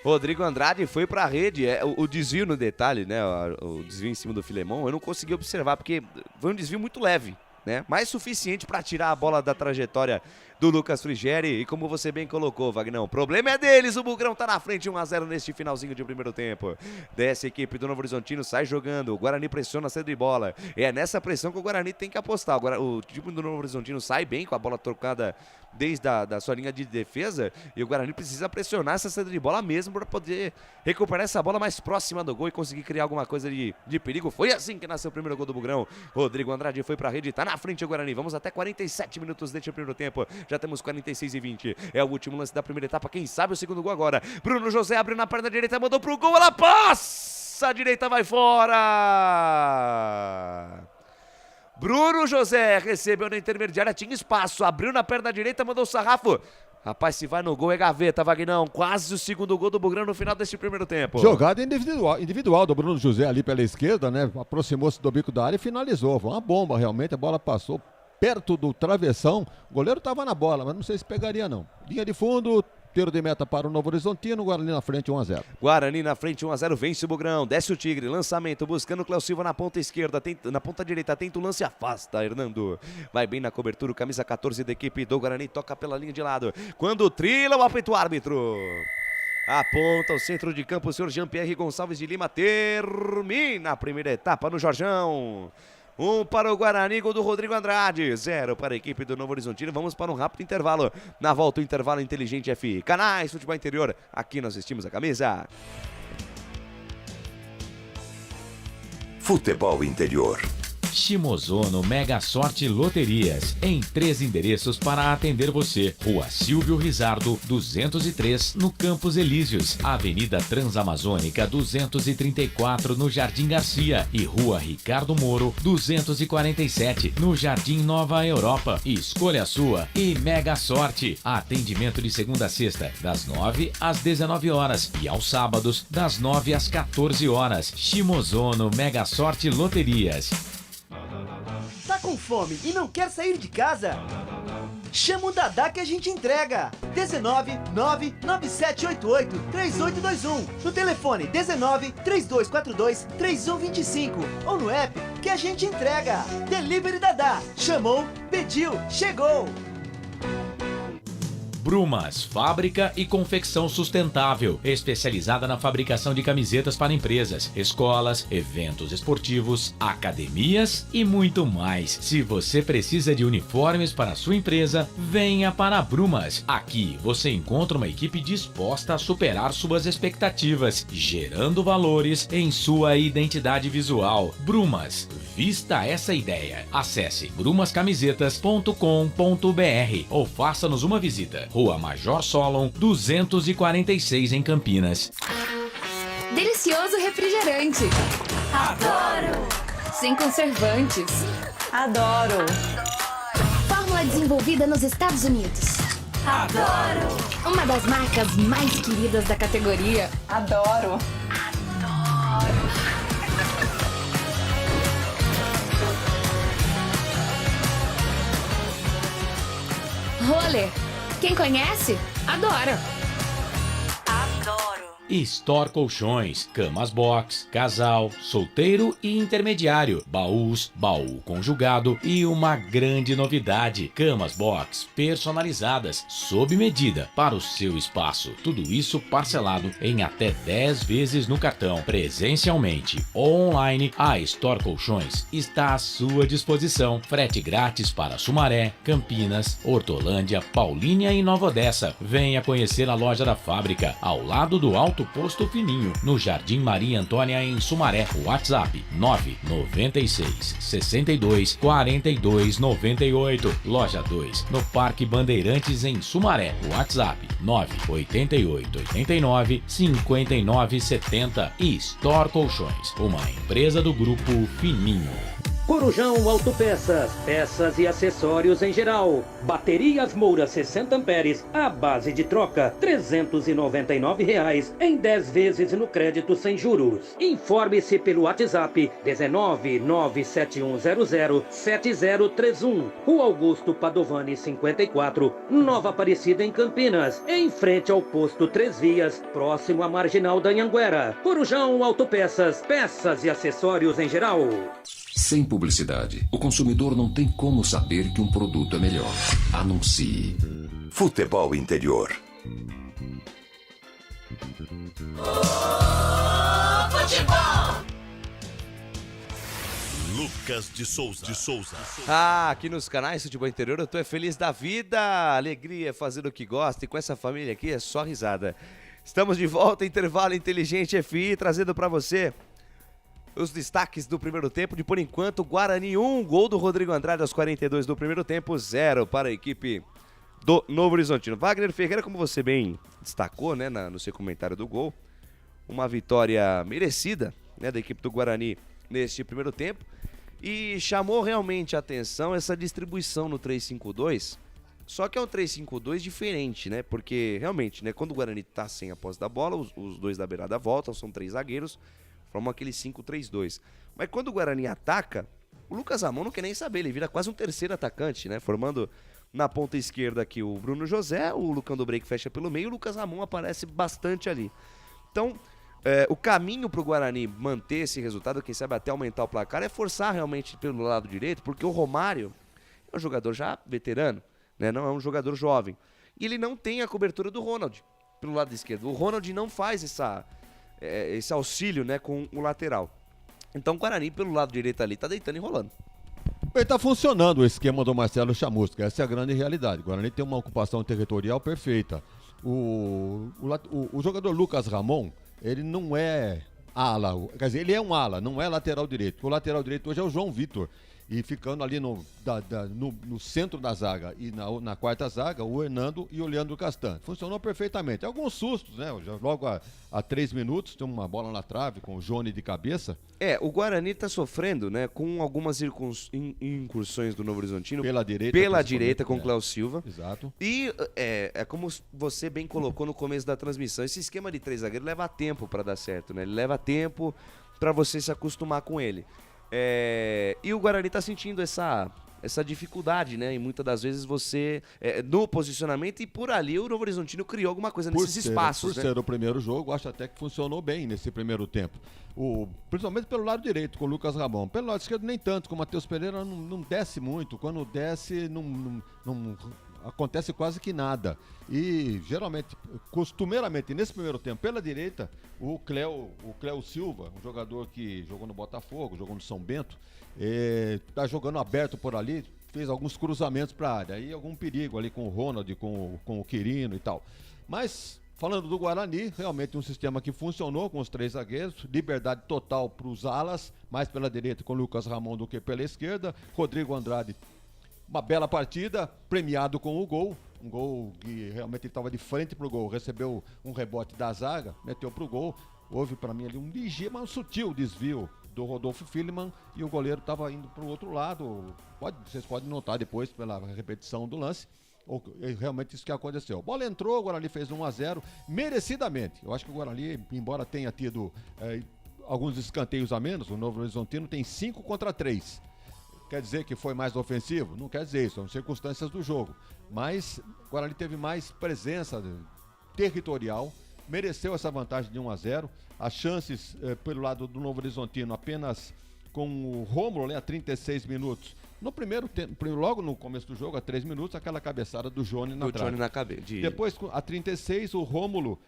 Speaker 8: Rodrigo Andrade foi pra rede, o desvio no detalhe, né, o desvio em cima do Filemon, eu não consegui observar, porque foi um desvio muito leve, né, mas suficiente pra tirar a bola da trajetória do Lucas Frigério. E como você bem colocou, Vagnão, o problema é deles, o Bugrão tá na frente, 1-0 neste finalzinho de primeiro tempo. Desce a equipe do Novo Horizontino, sai jogando, o Guarani pressiona a saída de bola, é nessa pressão que o Guarani tem que apostar. O time do Novo Horizontino sai bem com a bola trocada desde da sua linha de defesa, e o Guarani precisa pressionar essa saída de bola mesmo para poder recuperar essa bola mais próxima do gol e conseguir criar alguma coisa de perigo. Foi assim que nasceu o primeiro gol do Bugrão. Rodrigo Andrade foi pra rede, tá na frente o Guarani. Vamos até 47 minutos deste primeiro tempo, já temos 46 e 20. É o último lance da primeira etapa, quem sabe o segundo gol agora. Bruno José abriu na perna direita, mandou pro gol, ela passa, a direita vai fora. Bruno José recebeu na intermediária, tinha espaço, abriu na perna direita, mandou o sarrafo. Rapaz, se vai no gol é gaveta, Vagnão. Quase o segundo gol do Bugrão no final deste primeiro tempo.
Speaker 10: Jogada individual do Bruno José ali pela esquerda, né? Aproximou-se do bico da área e finalizou. Foi uma bomba, realmente. A bola passou perto do travessão. O goleiro estava na bola, mas não sei se pegaria, não. Linha de fundo. Tiro de meta para o Novo Horizontino, Guarani na frente 1-0.
Speaker 8: Guarani na frente 1-0, vence o Bugrão, desce o Tigre, lançamento, buscando o Cléo Silva na ponta esquerda, na ponta direita, tenta o lance, afasta, Hernando. Vai bem na cobertura, camisa 14 da equipe do Guarani, toca pela linha de lado. Quando trila o apito árbitro. Aponta o centro de campo, o senhor Jean-Pierre Gonçalves de Lima, termina a primeira etapa no Jorjão. 1 para o Guarani, gol do Rodrigo Andrade, 0 para a equipe do Novo Horizontino. Vamos para um rápido intervalo. Na volta o intervalo Inteligente FI. Canais Futebol Interior, aqui nós vestimos a camisa.
Speaker 6: Futebol Interior.
Speaker 2: Shimozono Mega Sorte Loterias, em 3 endereços para atender você. Rua Silvio Rizardo, 203, no Campos Elíseos, Avenida Transamazônica, 234, no Jardim Garcia, e Rua Ricardo Moro, 247, no Jardim Nova Europa. Escolha a sua e Mega Sorte. Atendimento de segunda a sexta, das 9 às 19 horas e aos sábados, das 9 às 14 horas. Shimozono Mega Sorte Loterias.
Speaker 3: Tá com fome e não quer sair de casa? Chama o Dadá que a gente entrega. 19997883821. No telefone 1932423125 ou no app que a gente entrega. Delivery Dadá. Chamou, pediu, chegou.
Speaker 2: Brumas, fábrica e confecção sustentável, especializada na fabricação de camisetas para empresas, escolas, eventos esportivos, academias e muito mais. Se você precisa de uniformes para a sua empresa, venha para a Brumas. Aqui você encontra uma equipe disposta a superar suas expectativas, gerando valores em sua identidade visual. Brumas, vista essa ideia. Acesse brumascamisetas.com.br ou faça-nos uma visita. Rua Major Solon, 246 em Campinas.
Speaker 4: Delicioso refrigerante. Adoro! Sem conservantes.
Speaker 5: Adoro!
Speaker 4: Fórmula desenvolvida nos Estados Unidos.
Speaker 5: Adoro!
Speaker 4: Uma das marcas mais queridas da categoria.
Speaker 5: Adoro!
Speaker 4: Roller. Quem conhece, adora.
Speaker 5: Adoro!
Speaker 2: Store Colchões, camas box, casal, solteiro e intermediário, baús, baú conjugado e uma grande novidade, camas box personalizadas, sob medida para o seu espaço. Tudo isso parcelado em até 10 vezes no cartão. Presencialmente ou online, a Store Colchões está à sua disposição. Frete grátis para Sumaré, Campinas, Hortolândia, Paulínia e Nova Odessa. Venha conhecer a loja da fábrica, ao lado do Alto Posto Fininho, no Jardim Maria Antônia, em Sumaré. WhatsApp 996 62 42 98. Loja 2, no Parque Bandeirantes, em Sumaré. WhatsApp 988 89 59 70. E Store Colchões, uma empresa do Grupo Fininho.
Speaker 1: Corujão Autopeças, peças e acessórios em geral. Baterias Moura 60 amperes, à base de troca, R$ 399 em 10 vezes no crédito sem juros. Informe-se pelo WhatsApp 19971007031. Rua Augusto Padovani 54, Nova Aparecida, em Campinas, em frente ao posto 3 Vias, próximo à Marginal da Anhanguera. Corujão Autopeças, peças e acessórios em geral.
Speaker 11: Sem publicidade, o consumidor não tem como saber que um produto é melhor. Anuncie.
Speaker 6: Futebol Interior.
Speaker 7: Futebol!
Speaker 16: Lucas de Souza.
Speaker 8: Aqui nos canais Futebol Interior eu tô feliz da vida, alegria, fazendo o que gosta, e com essa família aqui é só risada. Estamos de volta, intervalo inteligente FI, trazendo pra você os destaques do primeiro tempo. De por enquanto, Guarani 1, gol do Rodrigo Andrade aos 42 do primeiro tempo, 0 para a equipe do Novo Horizontino. Wagner Ferreira, como você bem destacou, né, no seu comentário do gol, uma vitória merecida, né, da equipe do Guarani neste primeiro tempo, e chamou realmente a atenção essa distribuição no 3-5-2, só que é um 3-5-2 diferente, né, porque realmente, né, quando o Guarani tá sem a posse da bola, os dois da beirada voltam, são 3 zagueiros, formam aquele 5-3-2. Mas quando o Guarani ataca, o Lucas Ramon não quer nem saber, ele vira quase um terceiro atacante, né? Formando na ponta esquerda aqui o Bruno José, o Lucão do Break fecha pelo meio, e o Lucas Ramon aparece bastante ali. Então, o caminho para o Guarani manter esse resultado, quem sabe até aumentar o placar, é forçar realmente pelo lado direito, porque o Romário é um jogador já veterano, né? Não é um jogador jovem. E ele não tem a cobertura do Ronald pelo lado esquerdo. O Ronald não faz esse auxílio, né, com o lateral. Então o Guarani pelo lado direito ali tá deitando e rolando.
Speaker 10: Está funcionando o esquema do Marcelo Chamusca, essa é a grande realidade. O Guarani tem uma ocupação territorial perfeita. O jogador Lucas Ramon, ele não é ala, quer dizer, ele é um ala, não é lateral direito. O lateral direito hoje é o João Vitor. E ficando ali no centro da zaga e na quarta zaga, o Hernando e o Leandro Castan. Funcionou perfeitamente. Alguns sustos, né? Logo a 3 minutos, tem uma bola na trave com o Johnny de cabeça.
Speaker 8: O Guarani tá sofrendo, né? Com algumas incursões do Novo Horizontino.
Speaker 10: Pela direita
Speaker 8: com o Cléo Silva.
Speaker 10: Exato.
Speaker 8: E é como você bem colocou no começo da transmissão, esse esquema de 3 zagueiros leva tempo para dar certo, né? Ele leva tempo para você se acostumar com ele. E o Guarani tá sentindo essa essa dificuldade, né? E muitas das vezes você, no posicionamento, e por ali o Novo Horizontino criou alguma coisa nesses espaços.
Speaker 10: Por ser o primeiro jogo, acho até que funcionou bem nesse primeiro tempo. Principalmente pelo lado direito, com o Lucas Ramon. Pelo lado esquerdo, nem tanto, com o Matheus Pereira não desce muito. Quando desce, não acontece quase que nada. E geralmente, costumeiramente, nesse primeiro tempo, pela direita, o Cléo Silva, um jogador que jogou no Botafogo, jogou no São Bento, tá jogando aberto por ali, fez alguns cruzamentos para a área. Aí algum perigo ali com o Ronald, com o Quirino e tal. Mas, falando do Guarani, realmente um sistema que funcionou com os 3 zagueiros, liberdade total para os alas, mais pela direita com o Lucas Ramon do que pela esquerda. Rodrigo Andrade, uma bela partida, premiado com o gol. Um gol que realmente estava de frente pro gol, recebeu um rebote da zaga, meteu pro gol. Houve para mim ali um ligeiro, mas um sutil desvio do Rodolfo Filliman e o goleiro estava indo pro outro lado. Vocês podem notar depois pela repetição do lance. Realmente isso que aconteceu. A bola entrou, o Guarani fez 1-0, merecidamente. Eu acho que o Guarani, embora tenha tido alguns escanteios a menos, o Novo Horizontino tem 5 contra 3. Quer dizer que foi mais ofensivo? Não quer dizer isso, são circunstâncias do jogo. Mas o Guarani teve mais presença territorial, mereceu essa vantagem de 1-0. As chances pelo lado do Novo Horizontino apenas com o Rômulo, a 36 minutos. No primeiro tempo, logo no começo do jogo, a 3 minutos, aquela cabeçada do Johnny na trave. Depois, a 36, o Rômulo,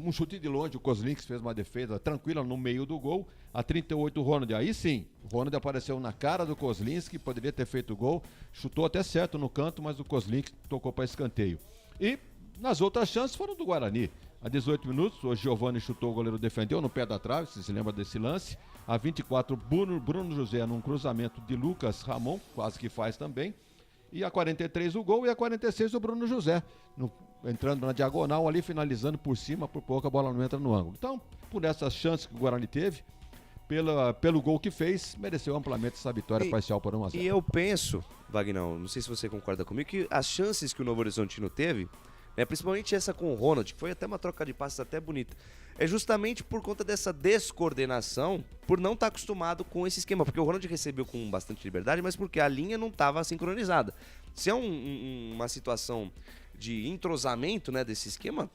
Speaker 10: um chute de longe, o Kozlinski fez uma defesa tranquila no meio do gol. A 38, o Ronald, aí sim, o Ronald apareceu na cara do Kozlinski, poderia ter feito o gol, chutou até certo no canto, mas o Kozlinski tocou para escanteio. E nas outras chances foram do Guarani. A 18 minutos, o Giovani chutou, o goleiro defendeu no pé da trave, você se lembra desse lance. A 24, Bruno José num cruzamento de Lucas Ramon, quase que faz também. E a 43 o gol e a 46 o Bruno José, entrando na diagonal ali, finalizando por cima, por pouco a bola não entra no ângulo. Então, por essas chances que o Guarani teve, pelo gol que fez, mereceu amplamente essa vitória parcial por 1-0.
Speaker 8: E eu penso, Vagnão, não sei se você concorda comigo, que as chances que o Novo Horizontino teve, principalmente essa com o Ronald, que foi até uma troca de passes até bonita, é justamente por conta dessa descoordenação, por não estar acostumado com esse esquema, porque o Ronald recebeu com bastante liberdade, mas porque a linha não estava sincronizada. Se é uma situação de entrosamento, né, desse esquema,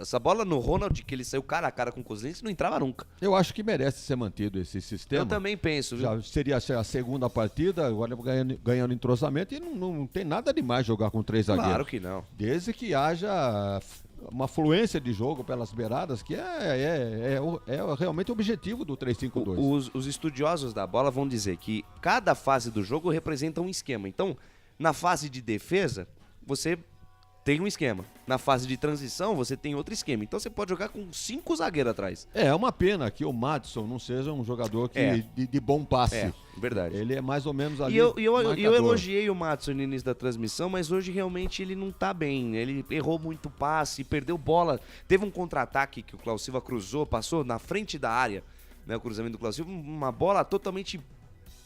Speaker 8: essa bola no Ronald, que ele saiu cara a cara com o Kozlinski, não entrava nunca.
Speaker 10: Eu acho que merece ser mantido esse sistema.
Speaker 8: Eu também penso, viu?
Speaker 10: Já seria a segunda partida, agora ganhando entrosamento, e não tem nada demais jogar com 3 zagueiros.
Speaker 8: Claro que não.
Speaker 10: Desde que haja uma fluência de jogo pelas beiradas, que é realmente o objetivo do 3-5-2.
Speaker 8: Os estudiosos da bola vão dizer que cada fase do jogo representa um esquema. Então, na fase de defesa, você tem um esquema. Na fase de transição, você tem outro esquema. Então você pode jogar com 5 zagueiros atrás.
Speaker 10: É uma pena que o Madison não seja um jogador de bom passe.
Speaker 8: Verdade.
Speaker 10: Ele é mais ou menos ali.
Speaker 8: E eu elogiei o Madison no início da transmissão, mas hoje realmente ele não tá bem. Ele errou muito passe, perdeu bola. Teve um contra-ataque que o Klaus Silva cruzou, passou na frente da área, né, o cruzamento do Klaus Silva, uma bola totalmente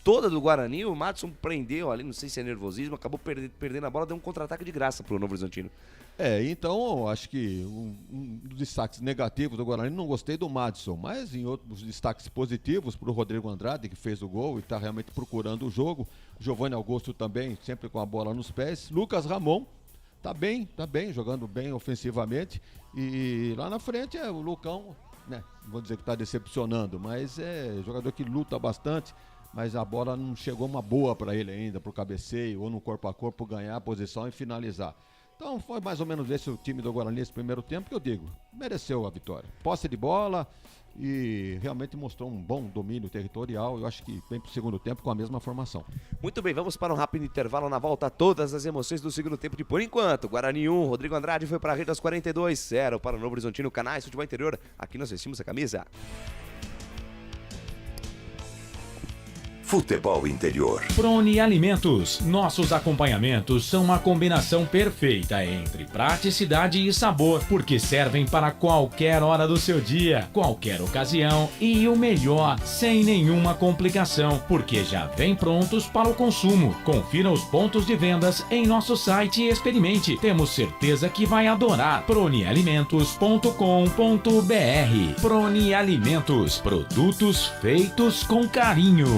Speaker 8: toda do Guarani, o Madison prendeu ali, não sei se é nervosismo, acabou perdendo a bola, deu um contra-ataque de graça pro Novo Horizontino.
Speaker 10: Então, acho que um dos destaques negativos do Guarani, não gostei do Madison, mas em outros destaques positivos pro Rodrigo Andrade, que fez o gol e tá realmente procurando o jogo. Giovanni Augusto também, sempre com a bola nos pés. Lucas Ramon, tá bem, jogando bem ofensivamente. E lá na frente o Lucão, né, não vou dizer que tá decepcionando, mas é jogador que luta bastante. Mas a bola não chegou uma boa para ele ainda, pro cabeceio ou no corpo a corpo, ganhar a posição e finalizar. Então foi mais ou menos esse o time do Guarani nesse primeiro tempo que eu digo, mereceu a vitória. Posse de bola e realmente mostrou um bom domínio territorial. Eu acho que vem pro segundo tempo com a mesma formação.
Speaker 8: Muito bem, vamos para um rápido intervalo. Na volta, todas as emoções do segundo tempo de por enquanto. Guarani 1, Rodrigo Andrade foi para a rede aos 42-0 para o Novo Horizontino, Canais Futebol Interior. Aqui nós vestimos a camisa.
Speaker 6: Futebol Interior.
Speaker 2: Prone Alimentos. Nossos acompanhamentos são uma combinação perfeita entre praticidade e sabor, porque servem para qualquer hora do seu dia, qualquer ocasião e o melhor, sem nenhuma complicação, porque já vem prontos para o consumo. Confira os pontos de vendas em nosso site e experimente. Temos certeza que vai adorar. pronealimentos.com.br. Prone Alimentos. Produtos feitos com carinho.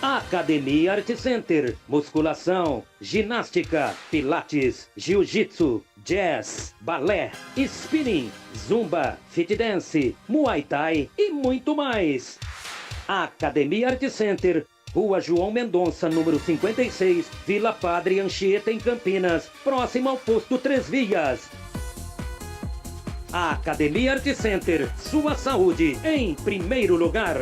Speaker 1: A Academia Art Center, musculação, ginástica, pilates, jiu-jitsu, jazz, balé, spinning, zumba, fit dance, muay thai e muito mais. Academia Art Center, Rua João Mendonça, número 56, Vila Padre Anchieta, em Campinas, próximo ao posto 3 Vias. Academia Art Center, sua saúde em primeiro lugar.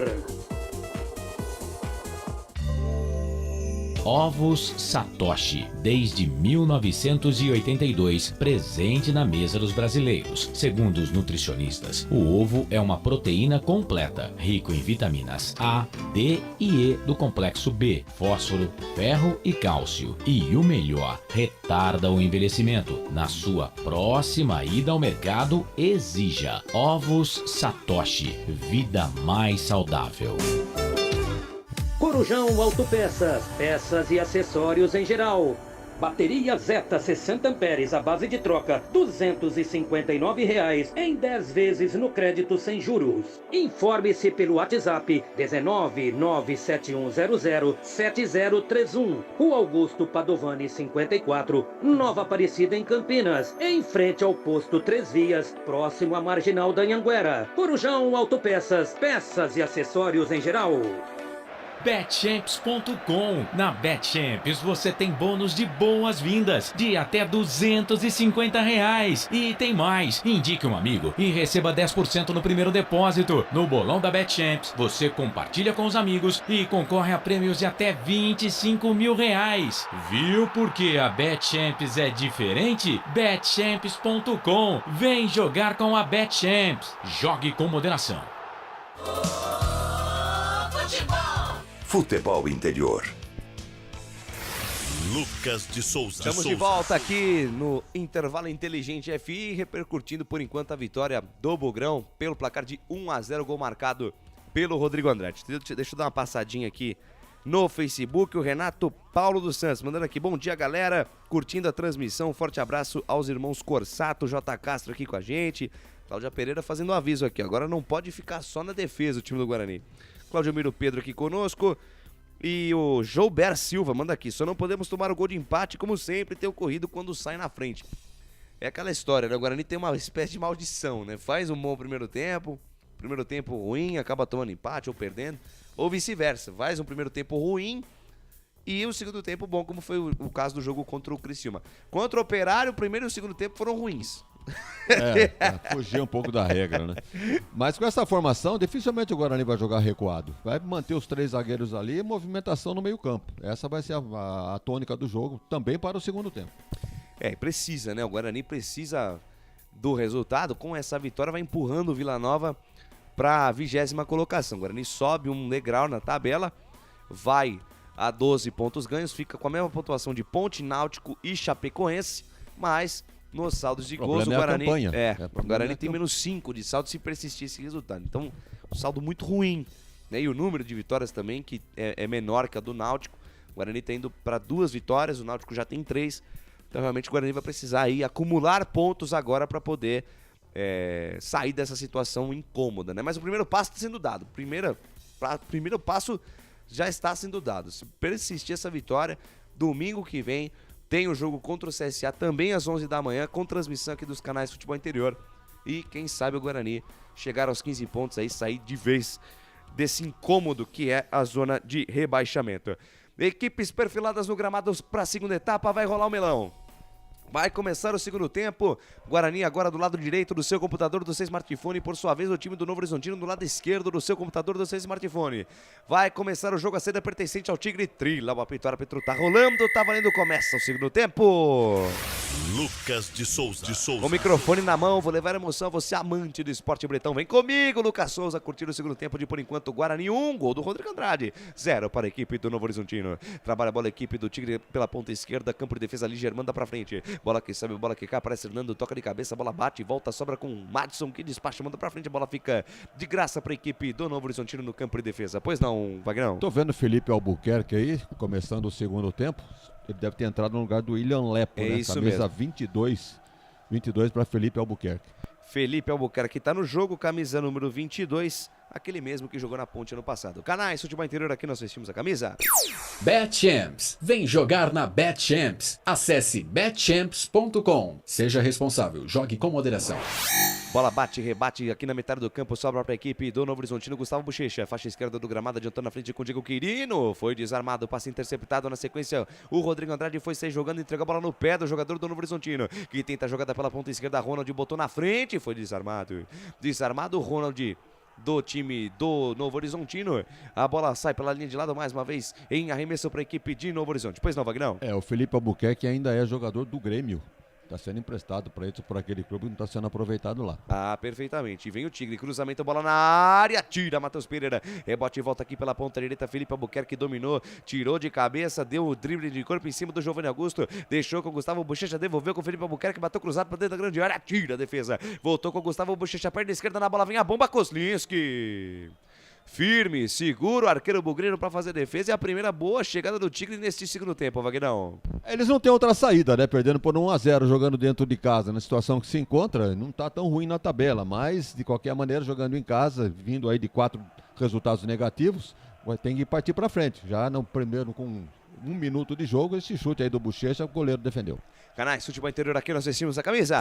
Speaker 2: Ovos Satoshi, desde 1982, presente na mesa dos brasileiros. Segundo os nutricionistas, o ovo é uma proteína completa, rico em vitaminas A, D e E do complexo B, fósforo, ferro e cálcio. E o melhor, retarda o envelhecimento. Na sua próxima ida ao mercado, exija Ovos Satoshi, vida mais saudável.
Speaker 1: Corujão Autopeças, peças e acessórios em geral. Bateria Zeta 60 amperes à base de troca, R$ 259,00 em 10 vezes no crédito sem juros. Informe-se pelo WhatsApp 19971007031. Rua Augusto Padovani 54, Nova Aparecida, em Campinas, em frente ao posto 3 Vias, próximo à Marginal da Anhanguera. Corujão Autopeças, peças e acessórios em geral.
Speaker 2: Betchamps.com. Na Betchamps você tem bônus de boas-vindas de até R$ 250,00. E tem mais, indique um amigo e receba 10% no primeiro depósito. No bolão da Betchamps você compartilha com os amigos e concorre a prêmios de até R$ 25.000. Viu porque a Betchamps é diferente? Betchamps.com. Vem jogar com a Betchamps. Jogue com moderação.
Speaker 6: Futebol Interior.
Speaker 16: Lucas de Souza.
Speaker 8: Estamos de volta aqui no Intervalo Inteligente FI, repercutindo por enquanto a vitória do Bugrão pelo placar de 1-0, gol marcado pelo Rodrigo Andrade. Deixa eu dar uma passadinha aqui no Facebook, o Renato Paulo dos Santos mandando aqui: bom dia, galera, curtindo a transmissão, forte abraço aos irmãos Corsato, J. Castro aqui com a gente, Cláudia Pereira fazendo um aviso aqui, agora não pode ficar só na defesa o time do Guarani. Cláudio Miro Pedro aqui conosco. E o Joubert Silva manda aqui: só não podemos tomar o gol de empate como sempre tem ocorrido quando sai na frente. É aquela história, né? O Guarani tem uma espécie de maldição, né? Faz um bom primeiro tempo ruim, acaba tomando empate ou perdendo, ou vice-versa. Faz um primeiro tempo ruim e o segundo tempo bom, como foi o caso do jogo contra o Criciúma. Contra o Operário, o primeiro e o segundo tempo foram ruins.
Speaker 10: Fugir um pouco da regra, né? Mas com essa formação, dificilmente o Guarani vai jogar recuado. Vai manter os 3 zagueiros ali e movimentação no meio campo. Essa vai ser a tônica do jogo, também para o segundo tempo.
Speaker 8: Precisa, né? O Guarani precisa do resultado. Com essa vitória vai empurrando o Vila Nova para a 20ª colocação. O Guarani sobe um degrau na tabela, vai a 12 pontos ganhos, fica com a mesma pontuação de Ponte, Náutico e Chapecoense, mas nos saldos de gols, o Guarani, o Guarani tem menos 5 de saldo se persistir esse resultado. Então, um saldo muito ruim, né? E o número de vitórias também, que é menor que a do Náutico. O Guarani está indo para 2 vitórias, o Náutico já tem 3. Então, realmente, o Guarani vai precisar aí acumular pontos agora para poder sair dessa situação incômoda, né? Mas o primeiro passo está sendo dado. Primeiro passo já está sendo dado. Se persistir essa vitória, domingo que vem tem o jogo contra o CSA também às 11 da manhã, com transmissão aqui dos canais Futebol Interior. E quem sabe o Guarani chegar aos 15 pontos aí, sair de vez desse incômodo que é a zona de rebaixamento. Equipes perfiladas no gramado para a segunda etapa, vai rolar o melão. Vai começar o segundo tempo. Guarani agora do lado direito do seu computador, do seu smartphone. Por sua vez, o time do Novo Horizontino do lado esquerdo do seu computador, do seu smartphone. Vai começar o jogo, a saída pertencente ao Tigre Trila. O apito, árbitro tá rolando, tá valendo, começa o segundo tempo.
Speaker 16: Lucas de Souza.
Speaker 8: Com o microfone na mão, vou levar emoção a você, amante do esporte bretão. Vem comigo, Lucas Souza, curtir o segundo tempo de, por enquanto, Guarani 1, gol do Rodrigo Andrade, 0 para a equipe do Novo Horizontino. Trabalha a bola, a equipe do Tigre pela ponta esquerda, campo de defesa, Liger manda pra frente. Bola que sobe, bola que cai, aparece Hernando, toca de cabeça, bola bate, volta, sobra com o Madison, que despacha, manda pra frente, a bola fica de graça pra equipe do Novo Horizontino no campo de defesa. Pois não, Vagnão?
Speaker 10: Tô vendo o Felipe Albuquerque aí, começando o segundo tempo. Ele deve ter entrado no lugar do William Lepo, né?
Speaker 8: Isso
Speaker 10: camisa
Speaker 8: mesmo.
Speaker 10: 22 para Felipe Albuquerque.
Speaker 8: Felipe Albuquerque tá no jogo, camisa número 22. aquele mesmo que jogou na Ponte ano passado. Canais Futebol Interior, aqui nós vestimos a camisa.
Speaker 15: BetChamps. Vem jogar na BetChamps. Acesse betchamps.com. Seja responsável, jogue com moderação.
Speaker 8: Bola bate, rebate aqui na metade do campo, sobra para a equipe do Novo Horizontino, Gustavo Bochecha, faixa esquerda do gramado, adiantando na frente com o Diego Quirino, foi desarmado, passe interceptado, na sequência o Rodrigo Andrade foi sair jogando, entregou a bola no pé do jogador do Novo Horizontino, que tenta a jogada pela ponta esquerda, Ronald botou na frente, foi desarmado, o Ronald do time do Novo Horizontino, a bola sai pela linha de lado mais uma vez em arremesso para a equipe de Novo Horizonte. Pois não, Vagnão?
Speaker 10: O Felipe Albuquerque ainda é jogador do Grêmio. Está sendo emprestado para isso, por aquele clube que não está sendo aproveitado lá.
Speaker 8: Perfeitamente. Vem o Tigre, cruzamento, bola na área, tira Matheus Pereira. Rebote e volta aqui pela ponta direita, Felipe Albuquerque dominou, tirou de cabeça, deu o drible de corpo em cima do Giovanni Augusto, deixou com o Gustavo Bochecha, devolveu com o Felipe Albuquerque, bateu cruzado para dentro da grande área, tira a defesa. Voltou com o Gustavo Bochecha, perna esquerda na bola, vem a bomba, Kozlinski. Firme, seguro, arqueiro bugrino para fazer defesa e a primeira boa chegada do Tigre neste segundo tempo, Vagnão.
Speaker 10: Eles não têm outra saída, né? Perdendo por 1-0, jogando dentro de casa, na situação que se encontra, não tá tão ruim na tabela, mas de qualquer maneira, jogando em casa, vindo aí de 4 resultados negativos, tem que partir para frente. Já no primeiro, com 1 minuto de jogo, esse chute aí do Bochecha, o goleiro defendeu.
Speaker 8: Canais Futebol Interior, aqui nós vestimos a camisa.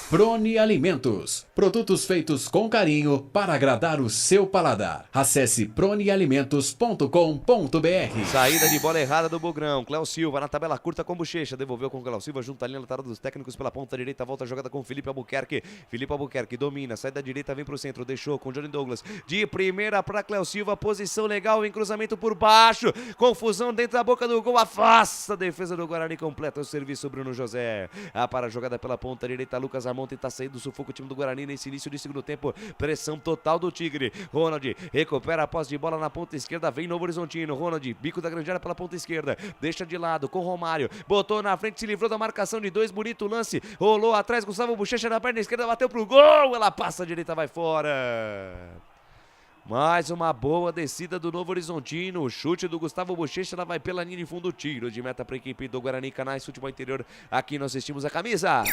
Speaker 15: Prone Alimentos. Produtos feitos com carinho para agradar o seu paladar. Acesse pronealimentos.com.br.
Speaker 8: Saída de bola errada do Bugrão. Cléo Silva na tabela curta com Bochecha. Devolveu com Cléo Silva junto à linha lateral dos técnicos pela ponta direita. Volta a jogada com Felipe Albuquerque. Felipe Albuquerque domina, sai da direita, vem pro centro. Deixou com Johnny Douglas. De primeira para Cléo Silva. Posição legal em cruzamento por baixo. Confusão dentro da boca do gol. Afasta a defesa do Guarani. Completa o serviço Bruno José. Para a jogada pela ponta direita, Lucas Armon tenta sair do sufoco o time do Guarani nesse início de segundo tempo, pressão total do Tigre. Ronald recupera a posse de bola na ponta esquerda, vem Novo Horizontino, Ronald, bico da grande área pela ponta esquerda, deixa de lado com Romário, botou na frente, se livrou da marcação de 2, bonito lance, rolou atrás, Gustavo Bochecha na perna esquerda, bateu pro gol, ela passa a direita, vai fora. Mais uma boa descida do Novo Horizontino. O chute do Gustavo Bochecha, ela vai pela linha de fundo. Tiro de meta para a equipe do Guarani. Canais Futebol Interior. Aqui nós vestimos a camisa.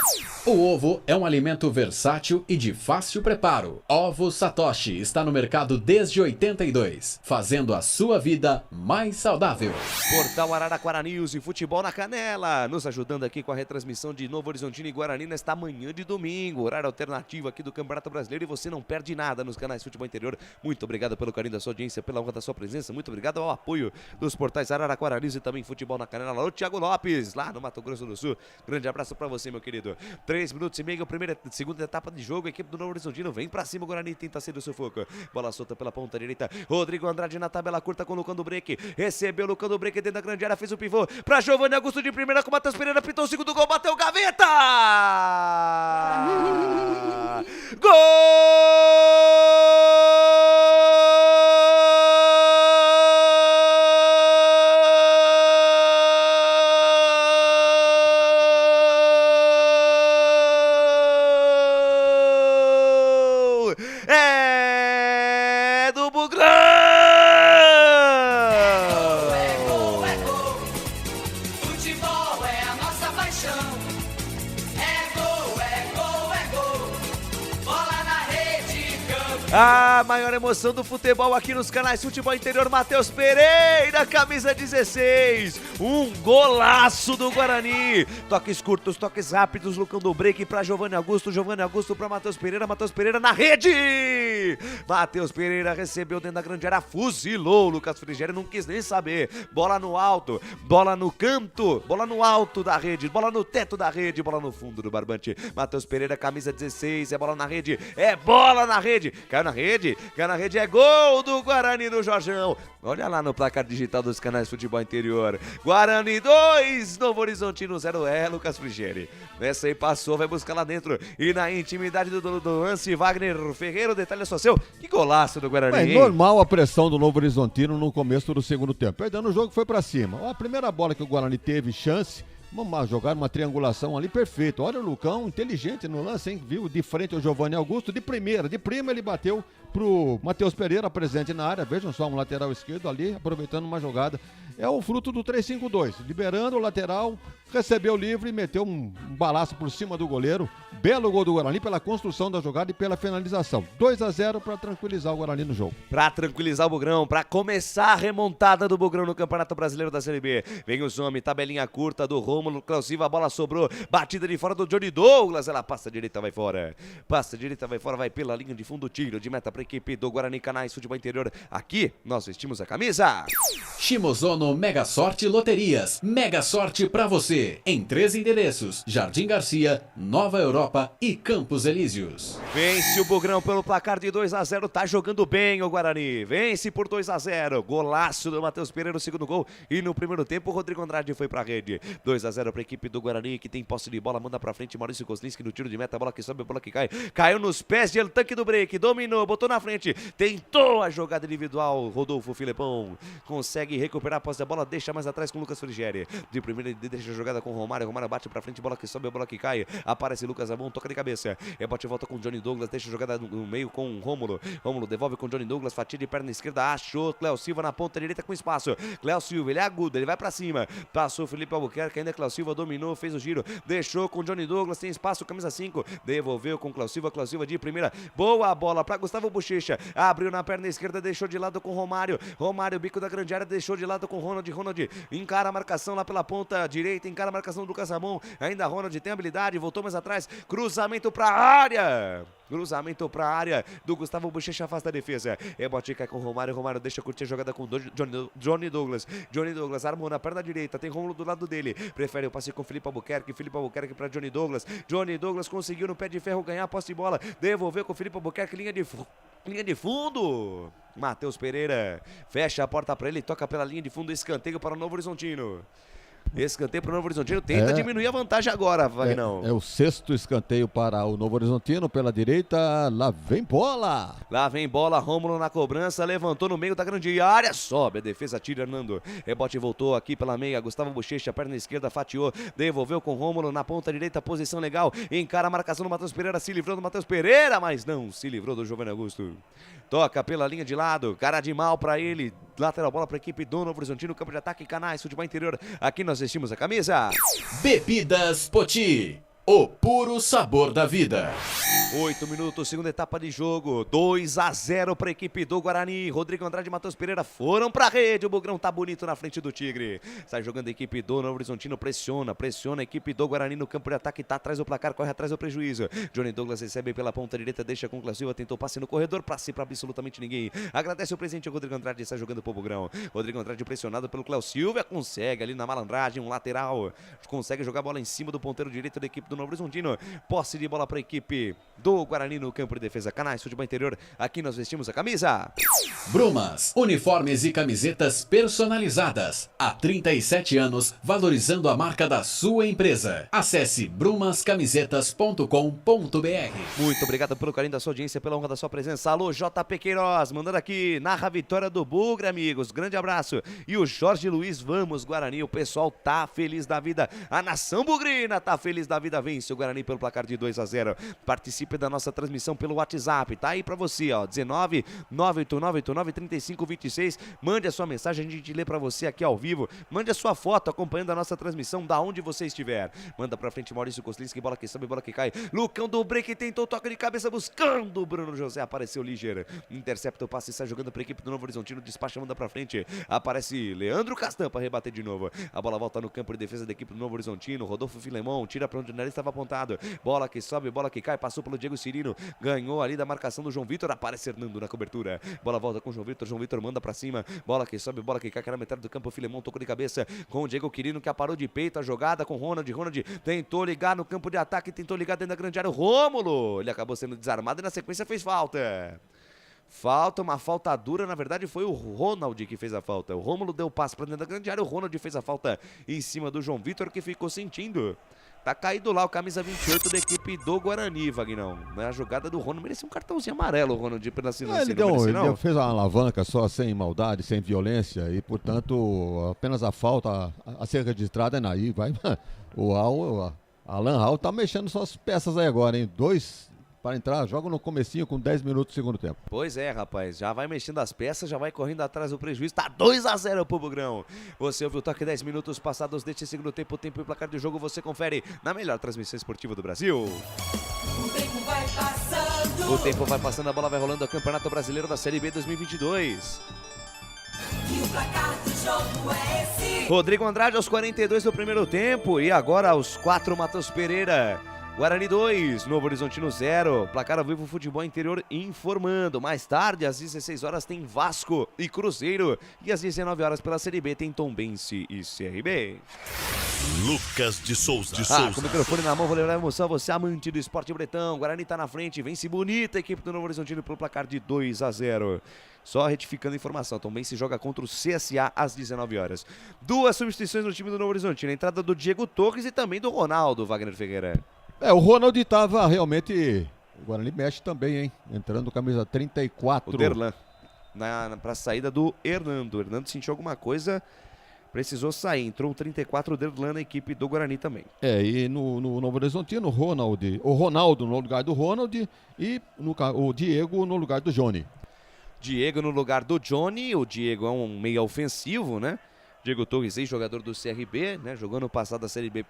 Speaker 15: O ovo é um alimento versátil e de fácil preparo. Ovo Satoshi está no mercado desde 82, fazendo a sua vida mais saudável.
Speaker 8: Portal Araraquara News e Futebol na Canela, nos ajudando aqui com a retransmissão de Novo Horizontino e Guarani nesta manhã de domingo. Horário alternativo aqui do Campeonato Brasileiro e você não perde nada nos canais Futebol Interior. Muito obrigado pelo carinho da sua audiência, pela honra da sua presença. Muito obrigado ao apoio dos portais Araraquara News e também Futebol na Canela. Alô, Thiago Lopes, lá no Mato Grosso do Sul. Grande abraço pra você, meu querido. 3 minutos e meio, segunda etapa de jogo. A equipe do Novo Horizontino vem pra cima. O Guarani tenta sair do sufoco. Bola solta pela ponta direita. Rodrigo Andrade na tabela curta com o Lucão do Break. Recebeu o Lucão do Break dentro da grande área. Fez o pivô pra Giovanni Augusto de primeira com o Matheus Pereira. Pintou o segundo gol. Bateu gaveta! Gol! A maior emoção do futebol aqui nos canais Futebol Interior, Matheus Pereira, camisa 16, um golaço do Guarani, toques curtos, toques rápidos, Lucão do Break para Giovanni Augusto para Matheus Pereira na rede, Matheus Pereira recebeu dentro da grande área, fuzilou, Lucas Frigério não quis nem saber, bola no alto, bola no canto, bola no alto da rede, bola no teto da rede, bola no fundo do barbante, Matheus Pereira, camisa 16, é bola na rede, caiu na rede, é gol do Guarani do Jorjão. Olha lá no placar digital dos canais Futebol Interior. Guarani 2, Novo Horizontino 0, Lucas Frigeri. Essa aí passou, vai buscar lá dentro. E na intimidade do lance, Wagner Ferreira, o detalhe é só seu. Que golaço do Guarani.
Speaker 10: É normal a pressão do Novo Horizontino no começo do segundo tempo. Perdendo o jogo, foi pra cima. A primeira bola que o Guarani teve chance, vamos jogar uma triangulação ali, perfeito. Olha o Lucão, inteligente no lance, hein? Viu? De frente ao Giovanni Augusto, de prima ele bateu pro Matheus Pereira, presente na área. Vejam só, um lateral esquerdo ali, aproveitando uma jogada é o fruto do 3-5-2. Liberando o lateral, recebeu livre e meteu um balaço por cima do goleiro. Belo gol do Guarani pela construção da jogada e pela finalização. 2-0 para tranquilizar o Guarani no jogo.
Speaker 8: Para tranquilizar o Bugrão, para começar a remontada do Bugrão no Campeonato Brasileiro da Série B. Vem o Zomi, tabelinha curta do Rômulo Clausiva, a bola sobrou, batida de fora do Johnny Douglas, ela passa direita, vai fora. Passa direita, vai fora, vai pela linha de fundo, tiro de meta para a equipe do Guarani Canais Futebol Interior. Aqui nós vestimos a camisa.
Speaker 15: Shimozono Mega Sorte Loterias. Mega Sorte pra você. Em 3 endereços: Jardim Garcia, Nova Europa e Campos Elíseos.
Speaker 8: Vence o Bugrão pelo placar de 2-0. Tá jogando bem o Guarani. Vence por 2-0. Golaço do Matheus Pereira no segundo gol. E no primeiro tempo o Rodrigo Andrade foi pra rede. 2-0 pra equipe do Guarani, que tem posse de bola. Manda pra frente Maurício Kozlinski no tiro de meta. Bola que sobe, bola que cai. Caiu nos pés de El Tanque do Break. Dominou, botou na frente. Tentou a jogada individual. Rodolfo Filipão consegue recuperar a posse da bola. Deixa mais atrás com o Lucas Frigeri. De primeira ele deixa a jogada com o Romário. Romário bate pra frente. Bola que sobe, bola que cai. Aparece Lucas Amon, toca de cabeça. Rebote volta com o Johnny Douglas. Deixa a jogada no meio com o Rômulo. Rômulo devolve com o Johnny Douglas. Fatia de perna esquerda. Achou Cléo Silva na ponta direita com espaço. Cléo Silva, ele é agudo. Ele vai pra cima. Passou o Felipe Albuquerque. Ainda Cléo Silva dominou. Fez o giro. Deixou com o Johnny Douglas. Tem espaço. Camisa 5. Devolveu com Cléo Silva. Cléo Silva de primeira. Boa bola pra Gustavo Bochecha. Abriu na perna esquerda. Deixou de lado com o Romário. Romário, bico da grande área. Deixou de lado com o Ronald. Ronald encara a marcação lá pela ponta direita. Encara a marcação do Lucas Ramon. Ainda Ronald tem habilidade. Voltou mais atrás. Cruzamento pra área. Cruzamento para a área do Gustavo Bochecha, afasta a defesa. Rebote cai com o Romário. Romário deixa curtir a jogada com Johnny Douglas. Johnny Douglas armou na perna direita. Tem Rômulo do lado dele. Prefere o passe com Felipe Albuquerque. Felipe Albuquerque para Johnny Douglas. Johnny Douglas conseguiu no pé de ferro ganhar a posse de bola. Devolveu com Felipe Albuquerque. Linha de fundo. Matheus Pereira fecha a porta para ele. Toca pela linha de fundo. Escanteio para o Novo Horizontino. Escanteio para o Novo Horizontino, tenta diminuir a vantagem agora, Vagnão.
Speaker 10: É o 6º escanteio para o Novo Horizontino, pela direita, lá vem bola.
Speaker 8: Lá vem bola, Rômulo na cobrança, levantou no meio da grande área, sobe a defesa, tira Hernando. Rebote voltou aqui pela meia, Gustavo Bochecha, perna esquerda, fatiou, devolveu com Rômulo na ponta direita, posição legal, encara a marcação do Matheus Pereira, se livrou do Matheus Pereira, mas não se livrou do Giovanni Augusto. Toca pela linha de lado, cara de mal para ele, lateral bola para a equipe do Novo Horizontino, campo de ataque, Canais Futebol Interior, aqui nós vestimos a camisa.
Speaker 15: Bebidas Poti, o puro sabor da vida.
Speaker 8: 8 minutos, segunda etapa de jogo, 2-0 para a equipe do Guarani. Rodrigo Andrade e Matheus Pereira foram para a rede, o Bugrão tá bonito na frente do Tigre. Sai jogando a equipe do Novo Horizontino, pressiona a equipe do Guarani no campo de ataque, tá atrás do placar, corre atrás do prejuízo. Johnny Douglas recebe pela ponta direita, deixa com o Cléo Silva, tentou passe no corredor, passe para absolutamente ninguém. Agradece o presente, o Rodrigo Andrade sai jogando pro Bugrão. Rodrigo Andrade pressionado pelo Cléo Silva, consegue ali na malandragem, um lateral, consegue jogar a bola em cima do ponteiro direito da equipe do Novo Horizontino. Posse de bola para a equipe do Guarani no campo de defesa. Canais Futebol Interior, aqui nós vestimos a camisa.
Speaker 15: Brumas, uniformes e camisetas personalizadas. Há 37 anos, valorizando a marca da sua empresa. Acesse brumascamisetas.com.br.
Speaker 8: Muito obrigado pelo carinho da sua audiência, pela honra da sua presença. Alô, JP Queiroz, mandando aqui, narra a vitória do Bugra, amigos. Grande abraço. E o Jorge Luiz, vamos Guarani, o pessoal tá feliz da vida. A nação bugrina tá feliz da vida, vence o Guarani pelo placar de 2-0. Participe da nossa transmissão pelo WhatsApp, tá aí pra você, ó, 19 98989 3526. Mande a sua mensagem, a gente lê pra você aqui ao vivo. Mande a sua foto acompanhando a nossa transmissão da onde você estiver. Manda pra frente Maurício Kozlinski, bola que sobe, bola que cai. Lucão do break tentou toque de cabeça buscando o Bruno José, apareceu ligeiro. Intercepta o passe, sai jogando pra equipe do Novo Horizontino, despacha, manda pra frente. Aparece Leandro Castan pra rebater de novo. A bola volta no campo de defesa da equipe do Novo Horizontino. Rodolfo Filemon tira pra onde o nariz estava apontado. Bola que sobe, bola que cai, passou pelo Diego Cirino, ganhou ali da marcação do João Vitor, aparece Hernando na cobertura. Bola volta com o João Vitor manda pra cima. Bola que sobe, bola que cai, na metade do campo. Filemon tocou de cabeça com o Diego Quirino, que aparou de peito a jogada com Ronald. Ronald tentou ligar no campo de ataque, tentou ligar dentro da grande área. O Rômulo, ele acabou sendo desarmado e na sequência fez falta. Uma falta dura, na verdade foi o Ronald que fez a falta. O Rômulo deu o passe pra dentro da grande área, o Ronald fez a falta em cima do João Vitor, que ficou sentindo. Tá caído lá o camisa 28 da equipe do Guarani, Vagnão. A jogada do Ronald merecia um cartãozinho amarelo, o Ronald, pela silêncio.
Speaker 10: Ele fez uma alavanca só, sem maldade, sem violência, e portanto apenas a falta a ser registrada é naí. O Alan Raul tá mexendo suas peças aí agora, hein? para entrar, joga no comecinho com 10 minutos do segundo tempo.
Speaker 8: Pois é, rapaz, já vai mexendo as peças, já vai correndo atrás do prejuízo, tá 2-0 pro Bugrão. Você ouviu o toque 10 minutos passados deste segundo tempo, o tempo e placar de jogo você confere na melhor transmissão esportiva do Brasil.
Speaker 7: O tempo vai passando.
Speaker 8: O tempo vai passando, a bola vai rolando, o Campeonato Brasileiro da Série B 2022.
Speaker 7: E o placar do jogo é esse.
Speaker 8: Rodrigo Andrade aos 42 do primeiro tempo e agora aos 4, Matheus Pereira. Guarani 2, Novo Horizontino 0. Placar ao vivo Futebol Interior informando. Mais tarde, às 16 horas, tem Vasco e Cruzeiro. E às 19 horas, pela Série B, tem Tombense e CRB.
Speaker 16: Lucas de Souza.
Speaker 8: Com o microfone na mão, vou levar a emoção. Você, amante do esporte bretão. Guarani tá na frente, vence bonita a equipe do Novo Horizontino pelo placar de 2-0. Só retificando a informação, Tombense joga contra o CSA às 19 horas. 2 substituições no time do Novo Horizontino. A entrada do Diego Torres e também do Ronaldo, Wagner Ferreira.
Speaker 10: O Ronald estava realmente... O Guarani mexe também, hein? Entrando camisa 34.
Speaker 8: O Derlan. Pra saída do Hernando. O Hernando sentiu alguma coisa, precisou sair. Entrou o 34, o Derlan na equipe do Guarani também.
Speaker 10: E no Novo Horizontino, o Ronaldo no lugar do Ronald e o Diego no lugar do Johnny.
Speaker 8: Diego no lugar do Johnny. O Diego é um meio ofensivo, né? Diego Torres, ex-jogador do CRB, né? Jogou no passado a Série B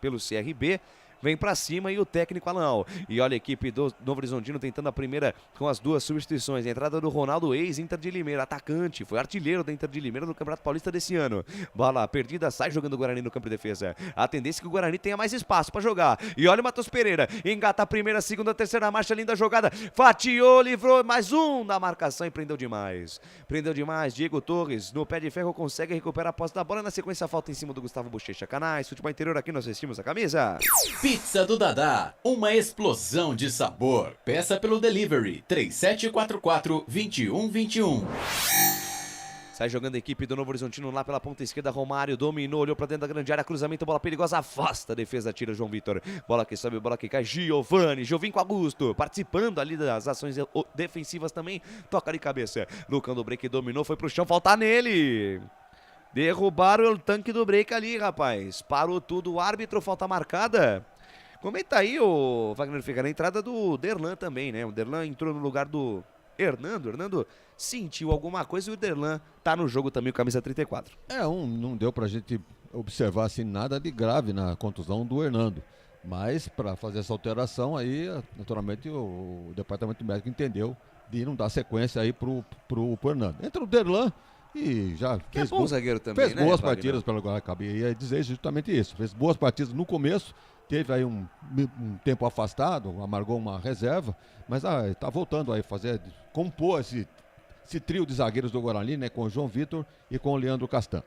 Speaker 8: pelo CRB. Vem pra cima e o técnico Alan. E olha a equipe do Novo Horizontino tentando a primeira com as 2 substituições. A entrada do Ronaldo, ex-Inter de Limeira, atacante, foi artilheiro da Inter de Limeira no Campeonato Paulista desse ano. Bola perdida, sai jogando o Guarani no campo de defesa. A tendência é que o Guarani tenha mais espaço pra jogar. E olha o Matheus Pereira, engata a primeira, segunda, terceira marcha, linda jogada. Fatiou, livrou, mais um na marcação e prendeu demais. Prendeu demais, Diego Torres no pé de ferro consegue recuperar a posse da bola. Na sequência, falta em cima do Gustavo Bochecha. Canais, Futebol Interior, aqui nós vestimos a camisa.
Speaker 15: Pizza do Dadá, uma explosão de sabor. Peça pelo delivery 3744-2121.
Speaker 8: Sai jogando a equipe do Novo Horizontino lá pela ponta esquerda. Romário dominou, olhou pra dentro da grande área. Cruzamento, bola perigosa, afasta a defesa, tira João Vitor. Bola que sobe, bola que cai. Giovinco Augusto, participando ali das ações defensivas também. Toca de cabeça. Lucão do Break dominou, foi pro chão, falta nele. Derrubaram o tanque do Break ali, rapaz. Parou tudo, o árbitro, falta marcada. Comenta aí, o Wagner Ferreira, a entrada do Derlan também, né? O Derlan entrou no lugar do Hernando. Hernando sentiu alguma coisa e o Derlan tá no jogo também, o camisa 34.
Speaker 10: Não deu pra gente observar assim nada de grave na contusão do Hernando. Mas para fazer essa alteração aí, naturalmente o departamento médico entendeu de não dar sequência aí pro Hernando. Entra o Derlan e já fez
Speaker 8: bom zagueiro também,
Speaker 10: fez boas partidas pelo Guarani, cabia dizer justamente isso. Fez boas partidas no começo. Teve aí um tempo afastado, amargou uma reserva, mas tá voltando aí compor esse trio de zagueiros do Guarani, né, com o João Vitor e com o Leandro Castan.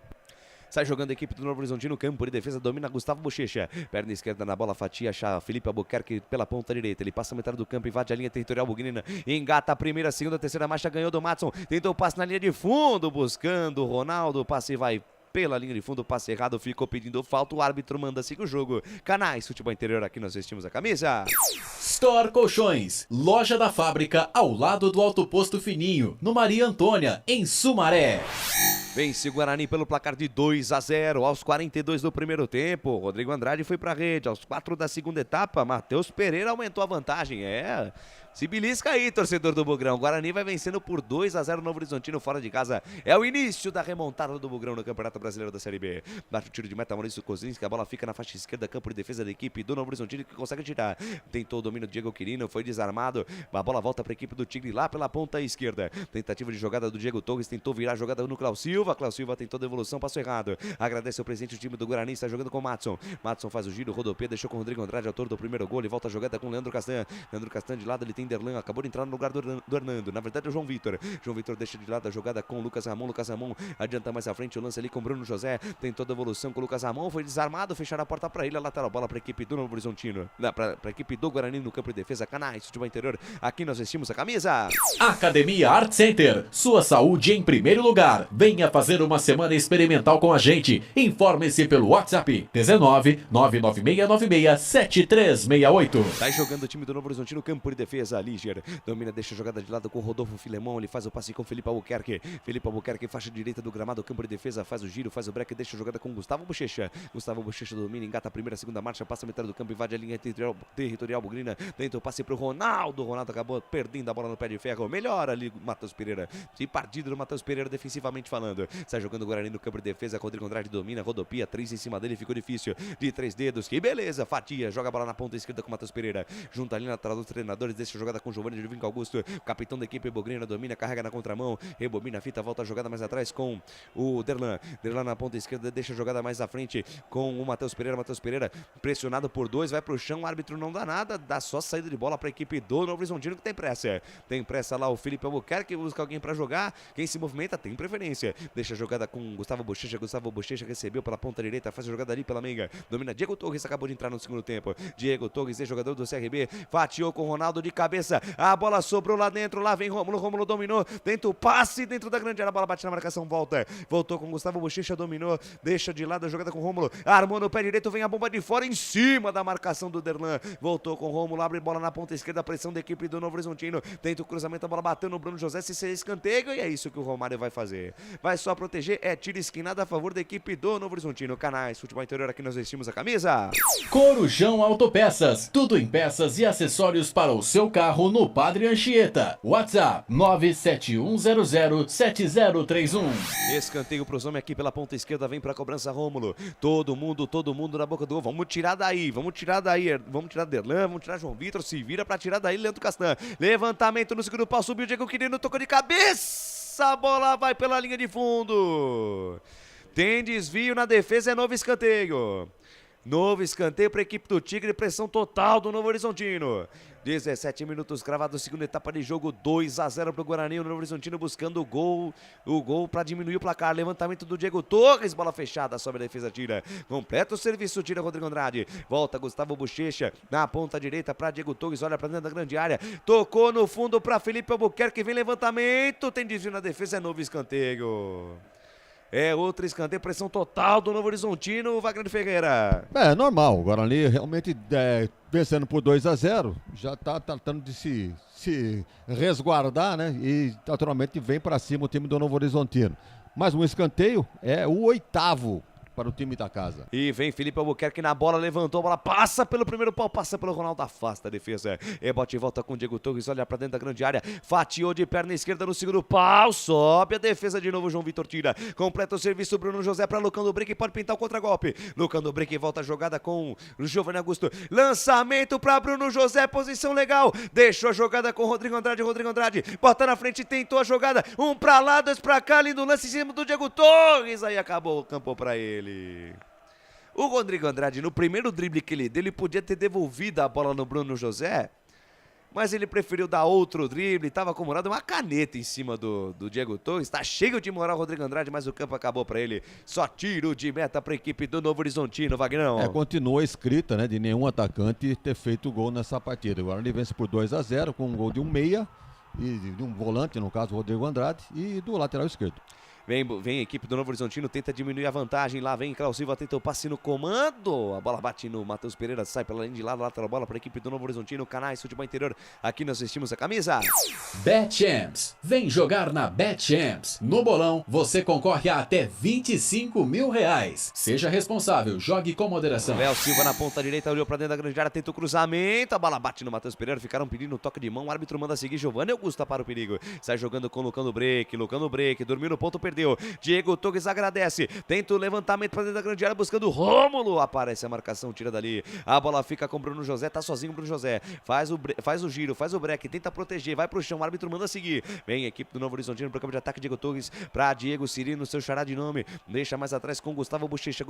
Speaker 8: Sai jogando a equipe do Novo Horizontino, campo de defesa, domina Gustavo Bochecha. Perna esquerda na bola, fatia, acha Felipe Albuquerque pela ponta direita. Ele passa a metade do campo, invade a linha territorial bugnina. Engata a primeira, segunda, terceira marcha, ganhou do Matson. Tentou o passe na linha de fundo, buscando o Ronaldo. O passe vai pela linha de fundo, passe errado, ficou pedindo falta, o árbitro manda seguir o jogo. Canais Futebol Interior, aqui nós vestimos a camisa.
Speaker 15: Store Colchões, loja da fábrica ao lado do Alto Posto Fininho, no Maria Antônia, em Sumaré.
Speaker 8: Vence o Guarani pelo placar de 2-0 aos 42 do primeiro tempo. Rodrigo Andrade foi pra rede. Aos 4 da segunda etapa, Matheus Pereira aumentou a vantagem. Se belisca aí, torcedor do Bugrão. O Guarani vai vencendo por 2-0 Novo Horizontino fora de casa. É o início da remontada do Bugrão no Campeonato Brasileiro da Série B. Bate o tiro de meta, Maurício Kozinski. A bola fica na faixa esquerda, campo de defesa da equipe do Novo Horizontino, que consegue tirar. Tentou o domínio do Diego Quirino, foi desarmado. A bola volta para a equipe do Tigre lá pela ponta esquerda. Tentativa de jogada do Diego Torres, tentou virar a jogada no Cláudio Silva. Cláudio Silva tentou devolução, passou errado. Agradece o presente do time do Guarani, está jogando com o Matson. Matson faz o giro, rodopia, deixou com o Rodrigo Andrade, autor do primeiro gol. Ele volta a jogada com o Leandro Castan. Leandro Castan de lado, ele tem Derlan, acabou de entrar no lugar do Hernando. Na verdade é o João Vitor. João Vitor deixa de lado a jogada com o Lucas Ramon. Lucas Ramon adianta mais à frente o lance ali com o Bruno José. Tentou a devolução com o Lucas Ramon. Foi desarmado, fecharam a porta para ele. A lateral bola para a equipe do Novo Horizontino. Para a equipe do Guarani no campo de defesa. Canais Futebol Interior. Aqui nós vestimos a camisa.
Speaker 15: Academia Art Center. Sua saúde em primeiro lugar. Venha fazer uma semana experimental com a gente. Informe-se pelo WhatsApp 19 99696 7368.
Speaker 8: Sai jogando o time do Novo Horizontino, campo de defesa. Camisa Liger. Domina, deixa a jogada de lado com o Rodolfo Filemon. Ele faz o passe com o Felipe Albuquerque. Felipe Albuquerque, faixa direita do gramado, campo de defesa. Faz o giro, faz o break, deixa a jogada com Gustavo Bochecha. Gustavo Bochecha domina, engata a primeira, segunda marcha, passa a metade do campo, invade a linha territorial bugrina. Tenta o passe pro Ronaldo. O Ronaldo acabou perdendo a bola no pé de ferro. Melhor ali o Matheus Pereira. De partida do Matheus Pereira defensivamente falando. Sai jogando o Guarani no campo de defesa. Rodrigo Andrade domina, rodopia, 3 em cima dele, ficou difícil. De 3 dedos, que beleza. Fatia, joga a bola na ponta esquerda com o Matheus Pereira. Junta ali na lateral dos treinadores, deixa a jogada com o Giovanni de Vinco Augusto. Capitão da equipe bugrina domina, carrega na contramão. Rebobina a fita, volta a jogada mais atrás com o Derlan. Derlan na ponta esquerda, deixa a jogada mais à frente com o Matheus Pereira. Matheus Pereira pressionado por 2, vai pro chão, o árbitro não dá nada, dá só saída de bola para a equipe do Novo Horizontino que tem pressa. Tem pressa lá o Felipe Albuquerque, busca alguém para jogar. Quem se movimenta tem preferência. Deixa a jogada com Gustavo Bochecha. Gustavo Bochecha recebeu pela ponta direita, faz a jogada ali pela meiga. Domina Diego Torres, acabou de entrar no segundo tempo. Diego Torres, jogador do CRB, fatiou com o Ronaldo de cabeça. A bola sobrou lá dentro, lá vem Rômulo. Rômulo dominou, tenta o passe dentro da grande área, a bola bate na marcação, volta. Voltou com Gustavo Bochecha, dominou, deixa de lado a jogada com o Rômulo. Armou no pé direito, vem a bomba de fora em cima da marcação do Derlan. Voltou com o Rômulo, abre bola na ponta esquerda, pressão da equipe do Novo Horizontino. Tenta o cruzamento, a bola bateu no Bruno José, se escanteio, e é isso que o Romário vai fazer. Vai só proteger, é tiro esquinado a favor da equipe do Novo Horizontino. Canais Futebol Interior, aqui nós vestimos a camisa.
Speaker 15: Corujão Autopeças, tudo em peças e acessórios para o seu carro no Padre Anchieta. WhatsApp 971007031.
Speaker 8: Escanteio pros homens aqui pela ponta esquerda, vem pra cobrança Rômulo. Todo mundo na boca do gol. Vamos tirar daí, vamos tirar Derlan, vamos tirar João Vitor, se vira pra tirar daí Leandro Castan. Levantamento no segundo pau, subiu o Diego Quirino, tocou de cabeça, a bola vai pela linha de fundo. Tem desvio na defesa, é novo escanteio. Novo escanteio para a equipe do Tigre, pressão total do Novo Horizontino. 17 minutos cravados, segunda etapa de jogo, 2-0 para o Guarani. O Novo Horizontino buscando o gol para diminuir o placar. Levantamento do Diego Torres, bola fechada, sobe a defesa, tira. Completa o serviço, tira Rodrigo Andrade. Volta Gustavo Bochecha na ponta direita para Diego Torres, olha para dentro da grande área. Tocou no fundo para Felipe Albuquerque, vem levantamento, tem desvio na defesa, é novo escanteio. É outro escanteio, pressão total do Novo Horizontino, Wagner Ferreira.
Speaker 10: É normal, o Guarani realmente vencendo por 2-0, já está tratando de se resguardar, né? E naturalmente vem para cima o time do Novo Horizontino. Mas um escanteio é o 8º para o time da casa.
Speaker 8: E vem Felipe Albuquerque na bola, levantou a bola, passa pelo primeiro pau, passa pelo Ronaldo, afasta a defesa. Rebote e volta com o Diego Torres, olha pra dentro da grande área, fatiou de perna esquerda no segundo pau, sobe a defesa de novo, João Vitor tira, completa o serviço, Bruno José pra Lucão do Brick, pode pintar o contragolpe. Lucão do Brick volta a jogada com o Giovanni Augusto, lançamento pra Bruno José, posição legal, deixou a jogada com o Rodrigo Andrade, bota na frente, tentou a jogada, um pra lá, dois pra cá, lindo lance em cima do Diego Torres, aí acabou o campo pra ele. O Rodrigo Andrade, no primeiro drible que ele deu, ele podia ter devolvido a bola no Bruno José, mas ele preferiu dar outro drible, estava acumulado uma caneta em cima do Diego Torres, está cheio de moral o Rodrigo Andrade, mas o campo acabou para ele, só tiro de meta para a equipe do Novo Horizontino, Vagnão.
Speaker 10: Continua escrita, né, de nenhum atacante ter feito gol nessa partida. Agora ele vence por 2-0 com um gol de um meia, e de um volante, no caso o Rodrigo Andrade, e do lateral esquerdo.
Speaker 8: Vem a equipe do Novo Horizontino, tenta diminuir a vantagem, lá vem Klaus Silva, tenta o passe no comando, a bola bate no Matheus Pereira, sai pela linha de lado, lateral bola para a equipe do Novo Horizontino, Canais Futebol Interior, aqui nós vestimos a camisa.
Speaker 15: BetChamps, vem jogar na BetChamps. No bolão, você concorre a até R$25 mil. Seja responsável, jogue com moderação.
Speaker 8: Léo Silva na ponta direita, olhou para dentro da grande área, tenta o cruzamento, a bola bate no Matheus Pereira, ficaram pedindo um toque de mão, o árbitro manda seguir, Giovanni Augusto para o perigo, sai jogando com Lucão do Break, dormiu no ponto, perdeu. Diego Torres agradece, tenta o levantamento para dentro da grande área, buscando o Rômulo, aparece a marcação, tira dali, a bola fica com o Bruno José, tá sozinho o Bruno José, faz o giro, faz o break, tenta proteger, vai pro chão, o árbitro manda seguir, vem a equipe do Novo Horizontino pro campo de ataque, Diego Torres para Diego Cirino, seu xará de nome, deixa mais atrás com Gustavo Bochecha,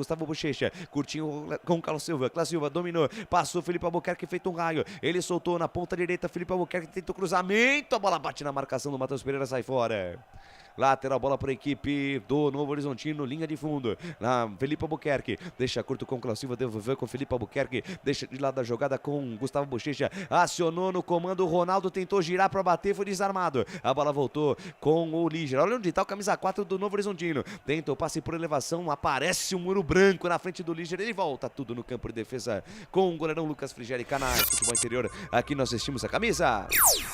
Speaker 8: curtinho com Carlos Silva, dominou, passou Felipe Albuquerque, feito um raio, ele soltou na ponta direita, Felipe Albuquerque tenta o cruzamento, a bola bate na marcação do Matheus Pereira, sai fora. Lateral, bola para a equipe do Novo Horizontino, linha de fundo. Felipe Albuquerque, deixa curto com o Cléo Silva, devolveu com Felipe Albuquerque, deixa de lado a jogada com Gustavo Bochecha, acionou no comando, o Ronaldo tentou girar para bater, foi desarmado. A bola voltou com o Líger. Olha onde está o camisa 4 do Novo Horizontino. Tenta o passe por elevação, aparece um muro branco na frente do Líger, ele volta tudo no campo de defesa com o goleirão Lucas Frigeri. Canais Futebol Interior, aqui nós vestimos a camisa.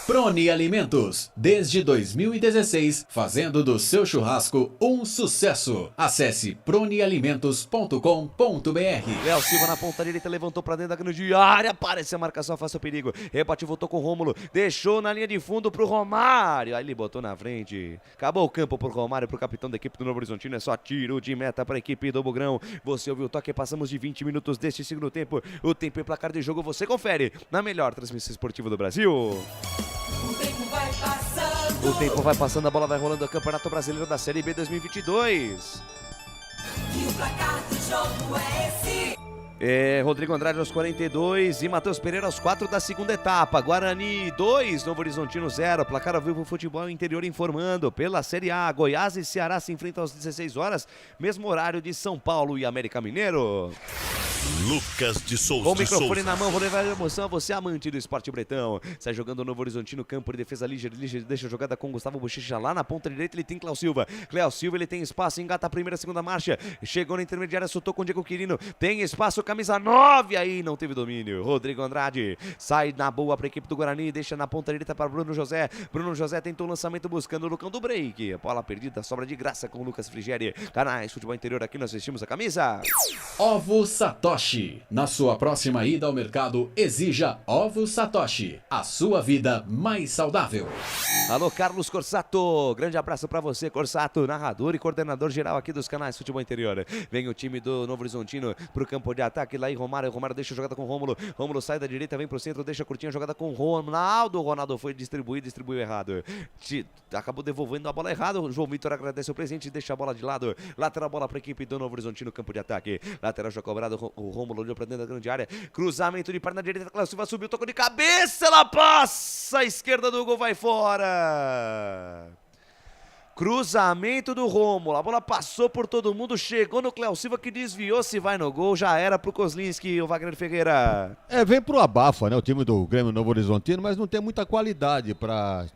Speaker 15: Prone Alimentos, desde 2016, fazendo do seu churrasco um sucesso. Acesse pronealimentos.com.br.
Speaker 8: Léo Silva na ponta direita, levantou pra dentro da grande área, aparece a marcação, afasta o perigo. Rebate, voltou com o Rômulo, deixou na linha de fundo pro Romário. Aí ele botou na frente. Acabou o campo pro Romário, pro capitão da equipe do Novo Horizontino. É só tiro de meta pra equipe do Bugrão. Você ouviu o toque, passamos de 20 minutos deste segundo tempo. O tempo e placar de jogo você confere na melhor transmissão esportiva do Brasil.
Speaker 7: O tempo vai passando.
Speaker 8: O tempo vai passando, a bola vai rolando. O Campeonato Brasileiro da Série B 2022.
Speaker 7: E o placar do jogo é esse.
Speaker 8: Rodrigo Andrade aos 42 e Matheus Pereira aos 4 da segunda etapa. Guarani 2, Novo Horizontino 0. Placar ao vivo Futebol Interior informando pela Série A. Goiás e Ceará se enfrentam às 16 horas, mesmo horário de São Paulo e América Mineiro.
Speaker 16: Lucas de Souza.
Speaker 8: Com o microfone na mão, vou levar a emoção. Você amante do esporte bretão. Sai jogando o Novo Horizontino, campo de defesa. Líger deixa a jogada com Gustavo Bochecha lá na ponta direita. Ele tem Cléo Silva. Cléo Silva, ele tem espaço, engata a primeira, segunda marcha. Chegou na intermediária, soltou com o Diego Quirino. Tem espaço, camisa 9. Aí não teve domínio. Rodrigo Andrade sai na boa para a equipe do Guarani. Deixa na ponta direita para Bruno José. Bruno José tentou o lançamento buscando o Lucão do break. A bola perdida, sobra de graça com o Lucas Frigeri. Canais Futebol Interior, aqui nós vestimos a camisa.
Speaker 15: Ovo Satoshi. Na sua próxima ida ao mercado, exija Ovo Satoshi. A sua vida mais saudável.
Speaker 8: Alô, Carlos Corsato. Grande abraço pra você, Corsato, narrador e coordenador geral aqui dos canais Futebol Interior. Vem o time do Novo Horizontino pro campo de ataque. Lá em Romário deixa a jogada com o Rômulo. Rômulo sai da direita, vem pro centro, deixa curtinha a jogada com o Ronaldo. O Ronaldo foi distribuiu errado. Acabou devolvendo a bola errada. O João Vitor agradece o presente e deixa a bola de lado. Lateral bola pra equipe do Novo Horizontino, campo de ataque. Lateral já cobrado, o Rômulo olhou pra dentro da grande área. Cruzamento de perna direita, Cléo Silva subiu, tocou de cabeça, ela passa, a esquerda do gol vai fora. Cruzamento do Rômulo, a bola passou por todo mundo, chegou no Cléo Silva que desviou, se vai no gol, já era pro Kozlinski, o Wagner Ferreira.
Speaker 10: Vem pro abafa, né, o time do Grêmio Novo Horizontino, mas não tem muita qualidade para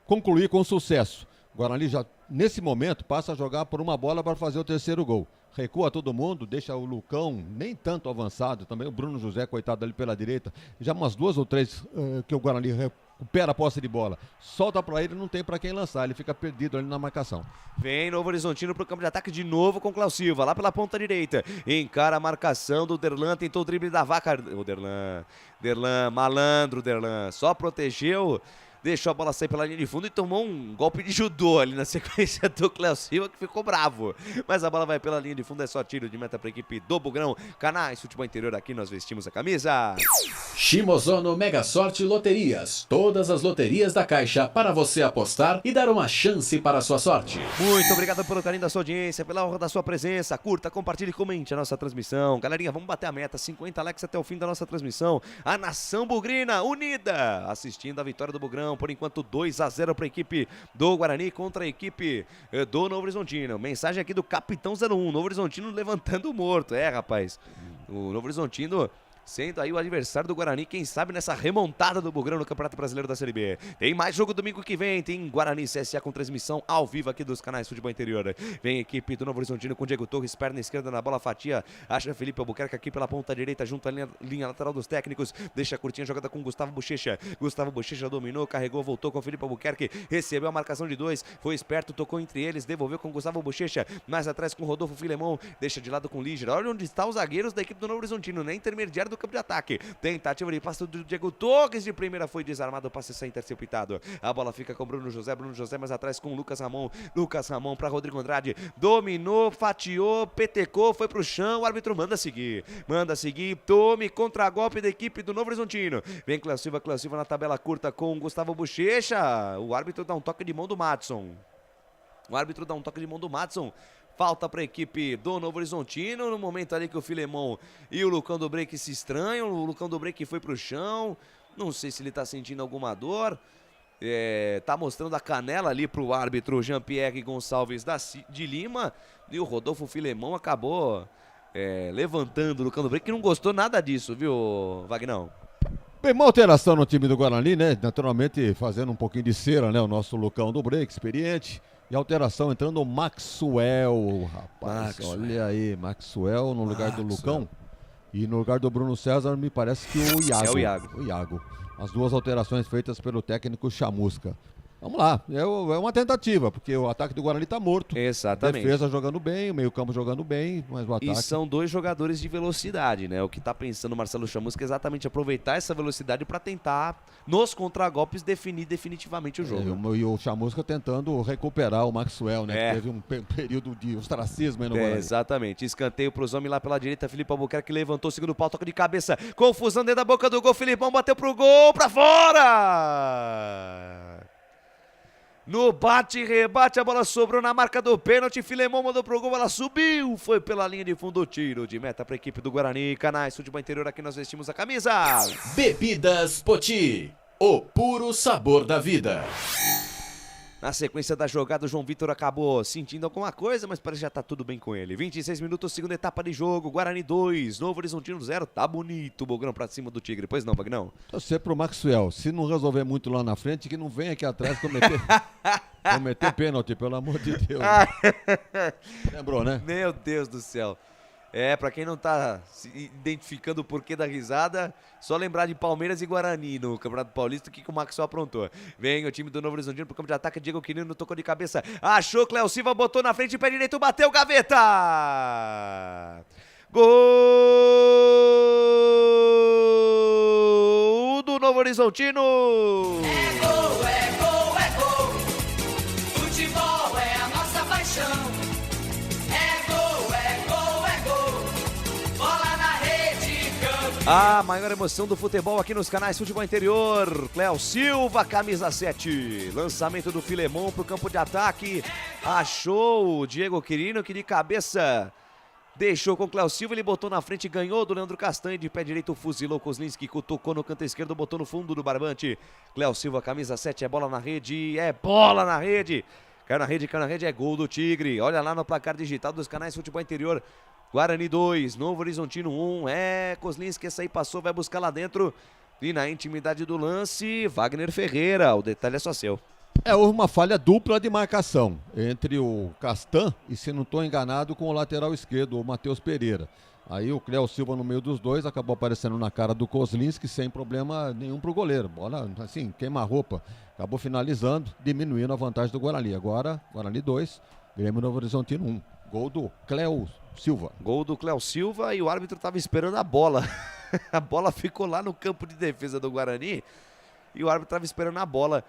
Speaker 10: concluir com sucesso. O Guarani já, nesse momento, passa a jogar por uma bola para fazer o terceiro gol. Recua todo mundo, deixa o Lucão nem tanto avançado, também o Bruno José, coitado ali pela direita. Já umas 2 ou 3 que o Guarani recupera a posse de bola. Solta pra ele, não tem pra quem lançar, ele fica perdido ali na marcação.
Speaker 8: Vem Novo Horizontino pro campo de ataque de novo com o Cléo Silva, lá pela ponta direita. Encara a marcação do Derlan, tentou o drible da vaca. O Derlan, malandro Derlan, só protegeu. Deixou a bola sair pela linha de fundo e tomou um golpe de judô ali na sequência do Cléo Silva, que ficou bravo. Mas a bola vai pela linha de fundo, é só tiro de meta para a equipe do Bugrão. Canais Futebol Interior, aqui nós vestimos a camisa.
Speaker 15: Shimozono Mega Sorte Loterias. Todas as loterias da Caixa para você apostar e dar uma chance para a sua sorte.
Speaker 8: Muito obrigado pelo carinho da sua audiência, pela honra da sua presença. Curta, compartilhe e comente a nossa transmissão. Galerinha, vamos bater a meta, 50 likes até o fim da nossa transmissão. A nação bugrina unida, assistindo a vitória do Bugrão. Por enquanto 2-0 para a equipe do Guarani contra a equipe do Novo Horizontino. Mensagem aqui do Capitão 01, Novo Horizontino levantando o morto. Rapaz, o Novo Horizontino sendo aí o adversário do Guarani, quem sabe nessa remontada do Bugrão no Campeonato Brasileiro da Série B. Tem mais jogo domingo que vem, tem Guarani e CSA com transmissão ao vivo aqui dos canais Futebol Interior. Vem a equipe do Novo Horizontino com Diego Torres, perna esquerda na bola, fatia, acha Felipe Albuquerque aqui pela ponta direita, junto à linha lateral dos técnicos, deixa a curtinha jogada com Gustavo Bochecha. Gustavo Bochecha dominou, carregou, voltou com Felipe Albuquerque, recebeu a marcação de 2, foi esperto, tocou entre eles, devolveu com Gustavo Bochecha, mais atrás com Rodolfo Filemon, deixa de lado com Líger. Olha onde estão os zagueiros da equipe do Novo Horizontino, na intermediária do campo de ataque. Tentativa de passe do Diego Torres de primeira, foi desarmado, o passe sai interceptado. A bola fica com Bruno José mais atrás com Lucas Ramon para Rodrigo Andrade, dominou, fatiou, petecou, foi pro chão, o árbitro manda seguir, tome contra-golpe da equipe do Novo Horizontino. Vem Cléo Silva na tabela curta com Gustavo Bochecha, o árbitro dá um toque de mão do Madson. Falta para a equipe do Novo Horizontino, no momento ali que o Filemon e o Lucão do Break se estranham, o Lucão do Break foi pro chão, não sei se ele tá sentindo alguma dor, tá mostrando a canela ali pro árbitro Jean-Pierre Gonçalves de Lima, e o Rodolfo Filemão acabou levantando o Lucão do Break, que não gostou nada disso, viu, Vagnão?
Speaker 10: Bem, uma alteração no time do Guarani, né? Naturalmente fazendo um pouquinho de cera, né? O nosso Lucão do Break, experiente. E alteração entrando o Maxwell, rapaz. Olha aí, Maxwell no lugar do Lucão. E no lugar do Bruno César, me parece que o Iago.
Speaker 8: É o Iago.
Speaker 10: O Iago. As duas alterações feitas pelo técnico Chamusca. Vamos lá, é uma tentativa, porque o ataque do Guarani tá morto.
Speaker 8: Exatamente.
Speaker 10: Defesa jogando bem, o meio-campo jogando bem, mas o ataque...
Speaker 8: E são dois jogadores de velocidade, né? O que tá pensando o Marcelo Chamusca é exatamente aproveitar essa velocidade para tentar, nos contragolpes, definir definitivamente o jogo.
Speaker 10: E o Chamusca tentando recuperar o Maxwell, né? Que teve um período de ostracismo aí no Guarani.
Speaker 8: Exatamente. Escanteio pros homens lá pela direita. Felipe Albuquerque levantou o segundo pau, toca de cabeça. Confusão dentro da boca do gol. Filipão bateu pro gol, pra fora! No bate e rebate, a bola sobrou na marca do pênalti. Filemão mandou pro gol, ela subiu. Foi pela linha de fundo, tiro de meta para a equipe do Guarani. Canais Futebol Interior, aqui nós vestimos a camisa.
Speaker 15: Bebidas Poti, o puro sabor da vida.
Speaker 8: Na sequência da jogada, o João Vitor acabou sentindo alguma coisa, mas parece que já tá tudo bem com ele. 26 minutos, segunda etapa de jogo. Guarani 2, Novo Horizontino 0. Tá bonito o Bogrão pra cima do Tigre. Pois não, Vagnão?
Speaker 10: Torcer pro Maxwell. Se não resolver muito lá na frente, que não venha aqui atrás cometer pênalti, pelo amor de Deus. Lembrou, né?
Speaker 8: Meu Deus do céu. Pra quem não tá se identificando o porquê da risada, só lembrar de Palmeiras e Guarani no Campeonato Paulista, o que o Maxwell aprontou. Vem o time do Novo Horizontino pro campo de ataque, Diego Quirino tocou de cabeça, achou, Cléo Silva botou na frente, pé direito, bateu, gaveta! Gol do Novo Horizontino!
Speaker 7: É gol, é gol, é gol. Futebol é a nossa paixão.
Speaker 8: A maior emoção do futebol aqui nos canais Futebol Interior. Cléo Silva, camisa 7. Lançamento do Filemão pro campo de ataque. Achou o Diego Quirino, que de cabeça deixou com o Cléo Silva. Ele botou na frente, ganhou do Leandro Castanho. De pé direito, fuzilou Kozlinski, tocou no canto esquerdo, botou no fundo do barbante. Cléo Silva, camisa 7. É bola na rede, é bola na rede. Caiu na rede, é gol do Tigre. Olha lá no placar digital dos canais Futebol Interior. Guarani 2, Novo Horizontino 1, Kozlinski, essa aí passou, vai buscar lá dentro. E na intimidade do lance, Wagner Ferreira, o detalhe é só seu.
Speaker 10: Houve uma falha dupla de marcação entre o Castan e, se não estou enganado, com o lateral esquerdo, o Matheus Pereira. Aí o Cléo Silva no meio dos dois, acabou aparecendo na cara do Kozlinski sem problema nenhum pro goleiro. Bola, assim, queima-roupa. Acabou finalizando, diminuindo a vantagem do Guarani. Agora, Guarani 2, Grêmio Novo Horizontino 1. Gol do Cléo Silva.
Speaker 8: Gol do Cléo Silva e o árbitro estava esperando a bola. A bola ficou lá no campo de defesa do Guarani e o árbitro estava esperando a bola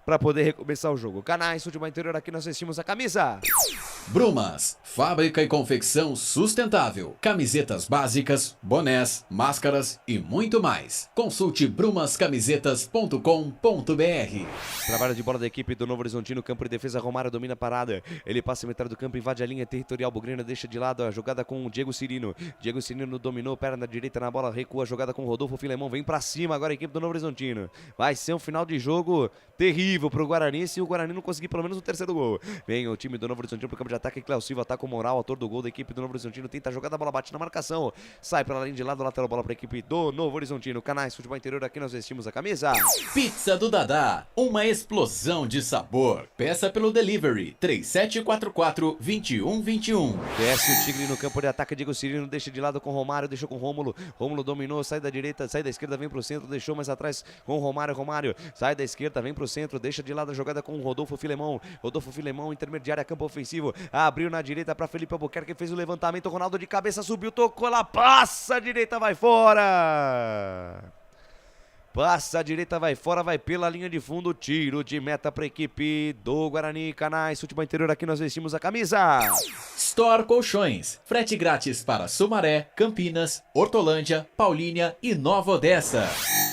Speaker 8: para poder recomeçar o jogo. Canais Futebol Interior, aqui nós vestimos a camisa.
Speaker 15: Brumas, fábrica e confecção sustentável. Camisetas básicas, bonés, máscaras e muito mais. Consulte brumascamisetas.com.br.
Speaker 8: Trabalho de bola da equipe do Novo Horizontino, campo de defesa, Romário domina a parada. Ele passa a metade do campo, invade a linha territorial, Bugrina deixa de lado a jogada com o Diego Cirino. Diego Cirino dominou, perna direita na bola, recua a jogada com o Rodolfo Filemão, vem pra cima agora a equipe do Novo Horizontino. Vai ser um final de jogo terrível pro Guarani, se o Guarani não conseguir pelo menos o terceiro gol. Vem o time do Novo Horizontino pro campo de ataque, Cléo Silva tá com moral, autor do gol da equipe do Novo Horizontino, tenta a jogada, a bola bate na marcação, sai pela linha de lado, lateral bola pra equipe do Novo Horizontino. Canais Futebol Interior, aqui nós vestimos a camisa.
Speaker 15: Pizza do Dadá, uma explosão de sabor. Peça pelo delivery 3744-2121.
Speaker 8: Desce o Tigre no campo de ataque, Diego Cirino deixa de lado com o Romário, deixou com o Rômulo. Rômulo dominou, sai da direita, sai da esquerda, vem pro centro, deixou mais atrás com o Romário. Romário sai da esquerda, vem pro centro, deixa de lado a jogada com o Rodolfo Filemão. Rodolfo Filemão, intermediária, campo ofensivo, abriu na direita para Felipe Albuquerque, fez o levantamento, Ronaldo de cabeça, subiu, tocou, ela passa, a direita vai fora. Passa a direita, vai fora, vai pela linha de fundo, tiro de meta para a equipe do Guarani. Canais Futebol Interior, aqui nós vestimos a camisa.
Speaker 15: Store Colchões, frete grátis para Sumaré, Campinas, Hortolândia, Paulínia e Nova Odessa.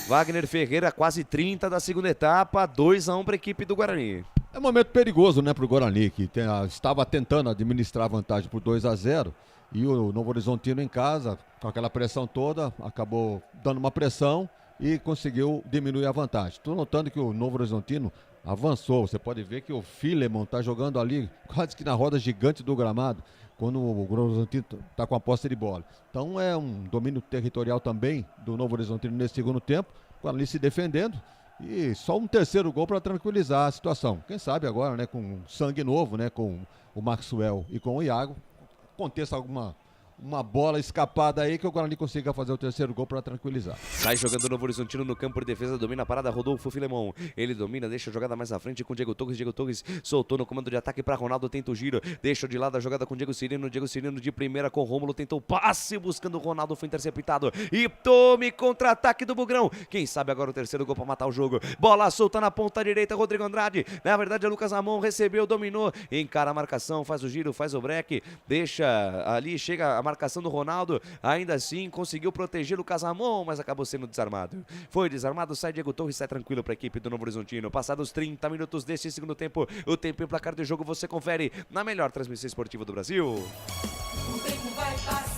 Speaker 8: Wagner Ferreira, quase 30 da segunda etapa, 2-1 para a equipe do Guarani.
Speaker 10: É um momento perigoso, né, pro Guarani, que estava tentando administrar a vantagem por 2-0 e o Novo Horizontino em casa, com aquela pressão toda, acabou dando uma pressão e conseguiu diminuir a vantagem. Estou notando que o Novo Horizontino avançou. Você pode ver que o Filemon está jogando ali quase que na roda gigante do gramado, quando o Novo Horizontino está com a posse de bola. Então é um domínio territorial também do Novo Horizontino nesse segundo tempo, com ali se defendendo, e só um terceiro gol para tranquilizar a situação. Quem sabe agora, né, com sangue novo, né, com o Maxwell e com o Iago, aconteça uma bola escapada aí que o Guarani consiga fazer o terceiro gol para tranquilizar.
Speaker 8: Sai jogando o Novo Horizontino no campo de defesa, domina a parada, Rodolfo Filemon. Ele domina, deixa a jogada mais à frente com Diego Torres. Diego Torres soltou no comando de ataque para Ronaldo, tenta o giro, deixa de lado a jogada com Diego Cirino. Diego Cirino de primeira com Rômulo, tentou o passe buscando o Ronaldo, foi interceptado. E tome contra-ataque do Bugrão. Quem sabe agora o terceiro gol para matar o jogo. Bola solta na ponta direita, Rodrigo Andrade. Na verdade, é Lucas Ramon, recebeu, dominou, encara a marcação, faz o giro, faz o break, deixa ali, chega a marcação do Ronaldo. Ainda assim, conseguiu proteger o Lucas Ramon, mas acabou sendo desarmado. Foi desarmado, sai Diego Torres, sai tranquilo para a equipe do Novo Horizontino. Passados 30 minutos deste segundo tempo, o tempo e o placar do jogo você confere na melhor transmissão esportiva do Brasil.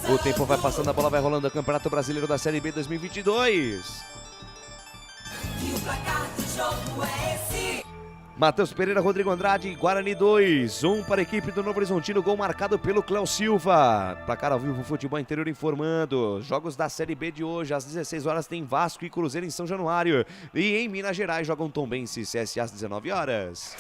Speaker 8: O tempo vai passando, a bola vai rolando. O Campeonato Brasileiro da Série B 2022.
Speaker 7: E o placar do jogo é esse.
Speaker 8: Matheus Pereira, Rodrigo Andrade, Guarani 2, 1 para a equipe do Novo Horizontino, gol marcado pelo Cléo Silva. Placar ao vivo, Futebol Interior informando. Jogos da Série B de hoje, às 16 horas tem Vasco e Cruzeiro em São Januário. E em Minas Gerais jogam Tombense e CSA às 19 horas.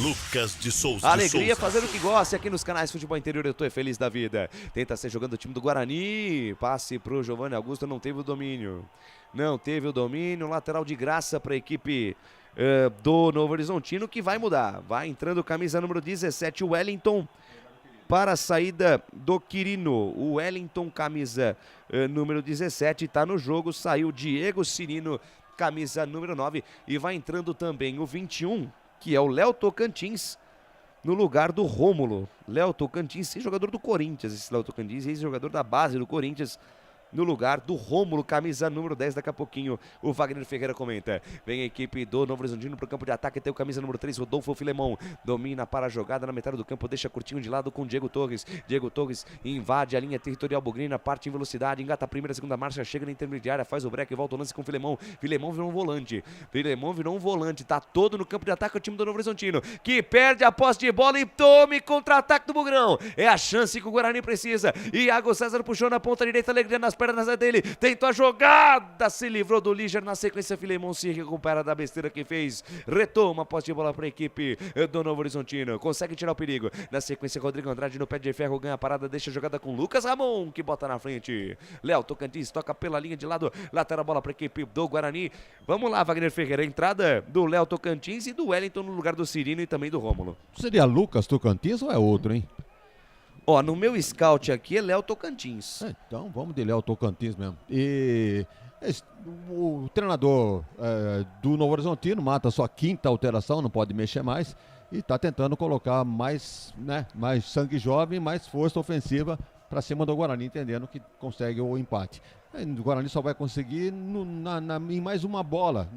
Speaker 16: Lucas de Souza.
Speaker 8: Alegria fazer o que gosta aqui nos canais Futebol Interior, eu tô feliz da vida. Tenta ser jogando o time do Guarani, passe pro Giovanni Augusto, não teve o domínio. Não teve o domínio, lateral de graça para a equipe do Novo Horizontino, que vai mudar. Vai entrando camisa número 17, o Wellington, para a saída do Quirino. O Wellington, camisa número 17, está no jogo. Saiu Diego Cirino, camisa número 9. E vai entrando também o 21, que é o Léo Tocantins, no lugar do Rômulo. Léo Tocantins, jogador do Corinthians, esse Léo Tocantins, ex-jogador da base do Corinthians, no lugar do Rômulo, camisa número 10. Daqui a pouquinho o Wagner Ferreira comenta. Vem a equipe do Novo Horizontino para o campo de ataque, tem o camisa número 3, Rodolfo Filemon. Domina para a jogada na metade do campo, deixa curtinho de lado com Diego Torres. Diego Torres invade a linha territorial bugrina, parte em velocidade, engata a primeira e segunda marcha, chega na intermediária, faz o break, volta o lance com o Filemon. Filemon virou um volante. Filemon virou um volante, tá todo no campo de ataque o time do Novo Horizontino, que perde a posse de bola e tome contra-ataque do Bugrão. É a chance que o Guarani precisa. Iago César puxou na ponta direita, alegria nas pernas dele, tentou a jogada, se livrou do Liger, na sequência Filemon se recupera da besteira que fez, retoma a posse de bola para a equipe do Novo Horizontino, consegue tirar o perigo, na sequência Rodrigo Andrade no pé de ferro, ganha a parada, deixa a jogada com Lucas Ramon, que bota na frente, Léo Tocantins toca pela linha de lado, lateral bola para a equipe do Guarani. Vamos lá, Wagner Ferreira, entrada do Léo Tocantins e do Wellington no lugar do Cirino e também do Rômulo.
Speaker 10: Seria Lucas Tocantins ou é outro, hein?
Speaker 8: Ó, no meu scout aqui é Léo Tocantins.
Speaker 10: Então vamos de Léo Tocantins mesmo. E o treinador do Novo Horizontino mata a sua quinta alteração, não pode mexer mais. E está tentando colocar mais sangue jovem, mais força ofensiva para cima do Guarani, entendendo que consegue o empate. O Guarani só vai conseguir em mais uma bola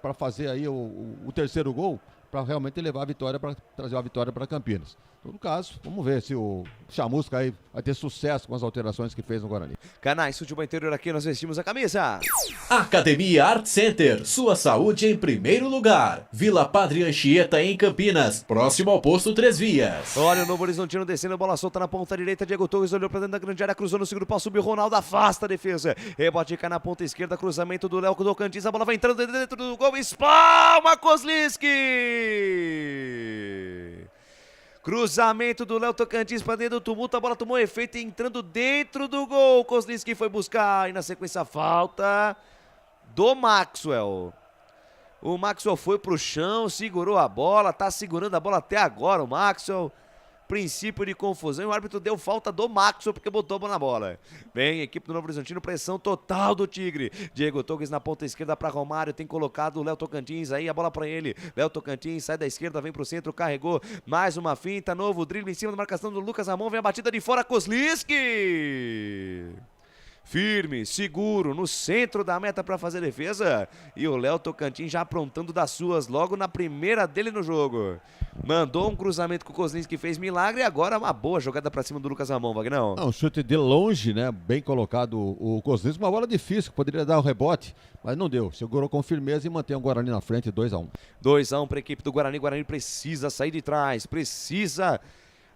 Speaker 10: para fazer aí o terceiro gol, para realmente levar a vitória, para trazer a vitória para Campinas. Em todo caso, vamos ver se o Chamusca aí vai ter sucesso com as alterações que fez no Guarani.
Speaker 8: Canais Futebol Interior, aqui nós vestimos a camisa.
Speaker 15: Academia Art Center, sua saúde em primeiro lugar. Vila Padre Anchieta em Campinas, próximo ao posto Três Vias.
Speaker 8: Olha o Novo Horizontino descendo, bola solta na ponta direita, Diego Torres olhou pra dentro da grande área, cruzou no segundo pau, subiu Ronaldo, afasta a defesa. Rebote cai na ponta esquerda, cruzamento do Léo Tocantins, a bola vai entrando dentro do gol, espalma Kozlinski. Cruzamento do Léo Tocantins para dentro do tumulto, a bola tomou efeito entrando dentro do gol. Kozlinski foi buscar e na sequência falta do Maxwell. O Maxwell foi pro chão, segurou a bola, tá segurando a bola até agora o Maxwell. Princípio de confusão, e o árbitro deu falta do Maxwell porque botou a bola na bola. Bem, equipe do Novo Horizontino, pressão total do Tigre. Diego Torres na ponta esquerda para Romário, tem colocado o Léo Tocantins, aí a bola para ele. Léo Tocantins sai da esquerda, vem pro centro, carregou, mais uma finta, novo drible em cima da marcação do Lucas Ramon, vem a batida de fora, Kozlinski. firme, seguro, no centro da meta para fazer defesa. E o Léo Tocantins já aprontando das suas logo na primeira dele no jogo. Mandou um cruzamento com o Kozlinski que fez milagre e agora uma boa jogada para cima do Lucas Ramon, Vagnão.
Speaker 10: Um chute de longe, né? Bem colocado o Kozlinski, uma bola difícil, poderia dar o rebote, mas não deu. Segurou com firmeza e mantém o Guarani na frente, 2-1.
Speaker 8: 2-1 para a equipe do Guarani. Guarani precisa sair de trás, precisa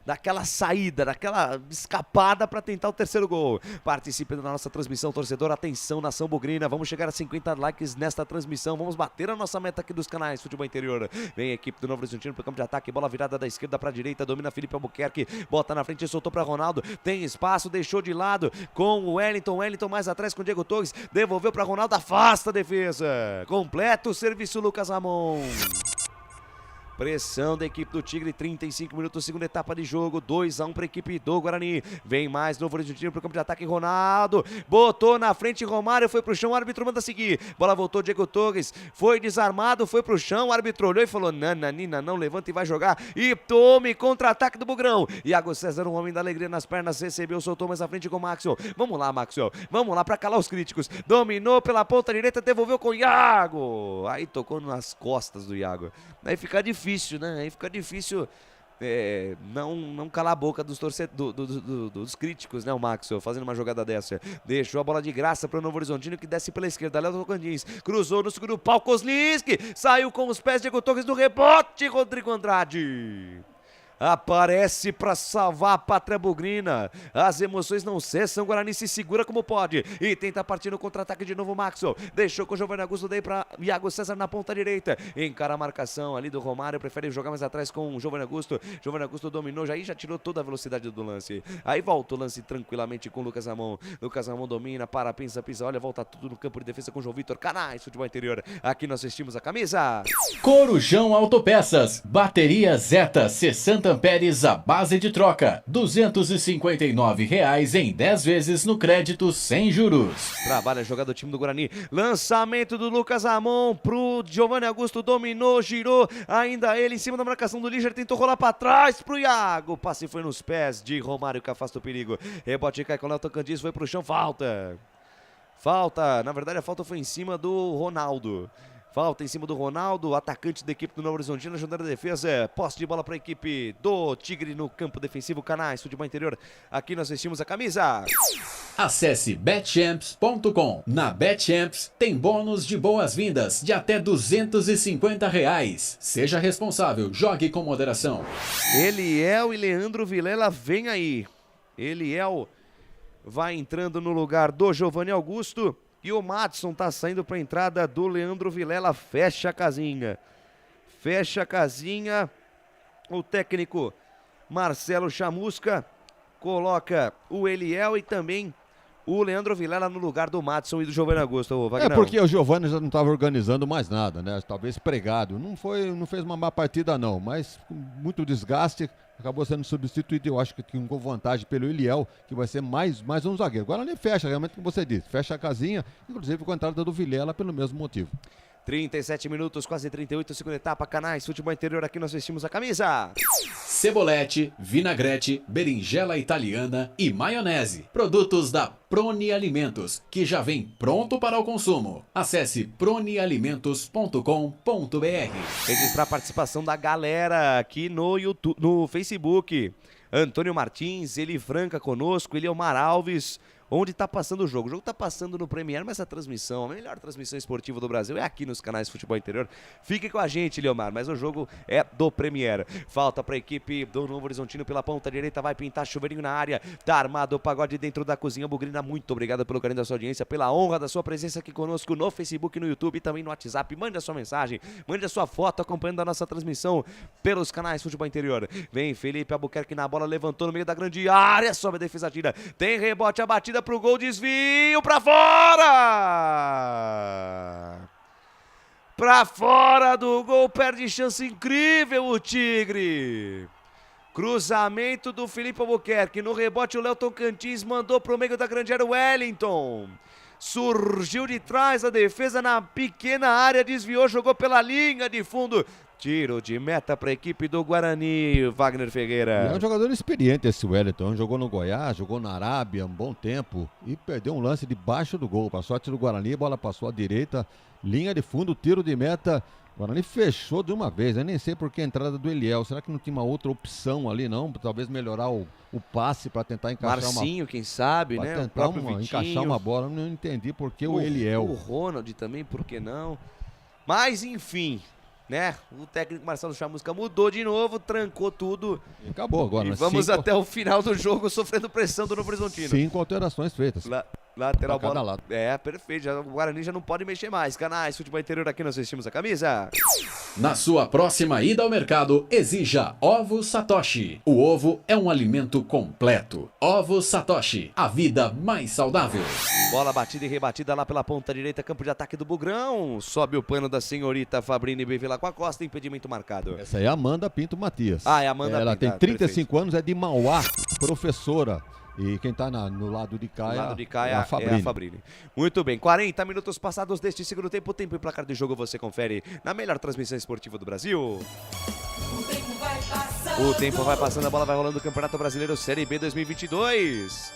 Speaker 8: daquela saída, daquela escapada para tentar o terceiro gol. Participe da nossa transmissão, torcedor. Atenção, nação bugrina. Vamos chegar a 50 likes nesta transmissão. Vamos bater a nossa meta aqui dos canais Futebol Interior. Vem a equipe do Novo Horizontino para o campo de ataque. Bola virada da esquerda para a direita. Domina Felipe Albuquerque. Bota na frente, soltou para Ronaldo. Tem espaço, deixou de lado com o Wellington. Wellington mais atrás com o Diego Torres. Devolveu para Ronaldo. Afasta a defesa. Completa o serviço, Lucas Ramon. Pressão da equipe do Tigre, 35 minutos, segunda etapa de jogo, 2-1 para a equipe do Guarani. Vem mais Novo Horizontino para o campo de ataque, Ronaldo, botou na frente Romário, foi pro chão, o árbitro manda seguir. Bola voltou, Diego Torres, foi desarmado, foi pro chão, o árbitro olhou e falou, nananina, não levanta e vai jogar. E tome contra-ataque do Bugrão. Iago César, um homem da alegria nas pernas, recebeu, soltou mais à frente com o Maxwell. Vamos lá, Maxwell, vamos lá para calar os críticos. Dominou pela ponta direita, devolveu com o Iago. Aí tocou nas costas do Iago. Aí fica difícil, né? Aí fica difícil não calar a boca dos dos críticos, né? O Maxwell fazendo uma jogada dessa. Deixou a bola de graça para o Novo Horizontino que desce pela esquerda. Léo Tocantins cruzou no segundo pau. Kozlinski saiu com os pés. Diego Torres no rebote. Rodrigo Andrade aparece para salvar a pátria bugrina. As emoções não cessam. Guarani se segura como pode e tenta partir no contra-ataque de novo. Maxwell deixou com o Giovanni Augusto, daí para Iago César na ponta direita. Encara a marcação ali do Romário, prefere jogar mais atrás com o Giovanni Augusto. Giovanni Augusto dominou, já tirou toda a velocidade do lance. Aí volta o lance tranquilamente com o Lucas Ramon. Lucas Ramon domina, pisa, olha, volta tudo no campo de defesa com o João Vitor. Canais Futebol Interior. Aqui nós vestimos a camisa.
Speaker 15: Corujão Autopeças, bateria Zeta 60 amperes à base de troca, R$ 259,00 em 10 vezes no crédito sem juros.
Speaker 8: Trabalha a jogada do time do Guarani. Lançamento do Lucas Ramon pro Giovanni Augusto, dominou, girou, ainda ele em cima da marcação do Liger, tentou rolar para trás pro Iago. O passe foi nos pés de Romário que afasta o perigo. Rebote cai com o Léo Tocantins, foi pro chão, falta. Na verdade a falta foi em cima do Ronaldo. Falta em cima do Ronaldo, atacante da equipe do Novo Horizontino, ajudando a defesa. Posse de bola para a equipe do Tigre no campo defensivo. Canais Futebol Interior. Aqui nós vestimos a camisa.
Speaker 15: Acesse betchamps.com. Na Betchamps tem bônus de boas-vindas de até R$ 250,00. Seja responsável, jogue com moderação.
Speaker 8: Eliel e Leandro Vilela vem aí. Eliel vai entrando no lugar do Giovanni Augusto. E o Madison tá saindo para a entrada do Leandro Vilela. Fecha a casinha. O técnico Marcelo Chamusca coloca o Eliel e também o Leandro Vilela no lugar do Madison e do Giovanni Augusto.
Speaker 10: É porque o Giovanni já não estava organizando mais nada, né? Talvez pregado. Não fez uma má partida não, mas com muito desgaste. Acabou sendo substituído, eu acho que com vantagem pelo Eliel, que vai ser mais um zagueiro. Agora nem fecha, realmente, como você disse, fecha a casinha, inclusive com a entrada do Vilela pelo mesmo motivo.
Speaker 8: 37 minutos, quase 38, segunda etapa, Canais Futebol Interior, aqui nós vestimos a camisa.
Speaker 15: Cebolete, vinagrete, berinjela italiana e maionese. Produtos da Proni Alimentos, que já vem pronto para o consumo. Acesse pronialimentos.com.br.
Speaker 8: Registrar a participação da galera aqui no YouTube, no Facebook. Antônio Martins, Eli Franca conosco, Eliomar Alves. Onde está passando o jogo? O jogo está passando no Premier, mas essa transmissão, a melhor transmissão esportiva do Brasil é aqui nos canais Futebol Interior. Fique com a gente, Leomar, mas o jogo é do Premier. Falta para a equipe do Novo Horizontino pela ponta direita, vai pintar chuveirinho na área. Tá armado o pagode dentro da cozinha Bugrina. Muito obrigado pelo carinho da sua audiência, pela honra da sua presença aqui conosco no Facebook, no YouTube e também no WhatsApp. Mande a sua mensagem, mande a sua foto acompanhando a nossa transmissão pelos canais Futebol Interior. Vem Felipe Albuquerque na bola, levantou no meio da grande área, sobe a defesa, tira. Tem rebote, a batida pro gol, desvio pra fora! Pra fora do gol, perde chance incrível o Tigre. Cruzamento do Felipe Albuquerque, no rebote o Léo Tocantins mandou pro meio da grande área o Wellington. surgiu de trás, a defesa na pequena área, desviou, jogou pela linha de fundo. Tiro de meta para a equipe do Guarani, Wagner Ferreira.
Speaker 10: É um jogador experiente esse Wellington, jogou no Goiás, jogou na Arábia um bom tempo e perdeu um lance debaixo do gol. Para sorte do Guarani, a bola passou à direita, linha de fundo, tiro de meta. O Guarani fechou de uma vez, eu nem sei por que a entrada do Eliel. Será que não tinha uma outra opção ali, não? Talvez melhorar o passe para tentar encaixar
Speaker 8: Marcinho, quem sabe,
Speaker 10: pra
Speaker 8: né?
Speaker 10: tentar encaixar uma bola. Não entendi por que o Eliel.
Speaker 8: O Ronald também, por que não? Mas, enfim, né? O técnico Marcelo Chamusca mudou de novo, trancou tudo.
Speaker 10: E acabou agora.
Speaker 8: E vamos até o final do jogo sofrendo pressão do Novo Horizontino.
Speaker 10: 5 alterações feitas.
Speaker 8: Lateral
Speaker 10: cada
Speaker 8: bola.
Speaker 10: lado.
Speaker 8: É, perfeito. O Guarani já não pode mexer mais. Canais, Futebol Interior, aqui nós vestimos a camisa.
Speaker 15: Na sua próxima ida ao mercado, exija Ovo Satoshi. O ovo é um alimento completo. Ovo Satoshi, a vida mais saudável.
Speaker 8: Bola batida e rebatida lá pela ponta direita, campo de ataque do Bugrão. Sobe o pano da senhorita Fabrini Bevila com a costa, impedimento marcado.
Speaker 10: Essa aí é a Amanda Pinto Matias.
Speaker 8: Ah, é a Amanda
Speaker 10: Ela
Speaker 8: Pinto.
Speaker 10: tem 35 anos, é de Mauá, professora. E quem tá no lado de cá,
Speaker 8: é a Fabrini. Muito bem, 40 minutos passados deste segundo tempo. Tempo e placar de jogo você confere na melhor transmissão esportiva do Brasil. O tempo vai passando, a bola vai rolando. O Campeonato Brasileiro Série B 2022.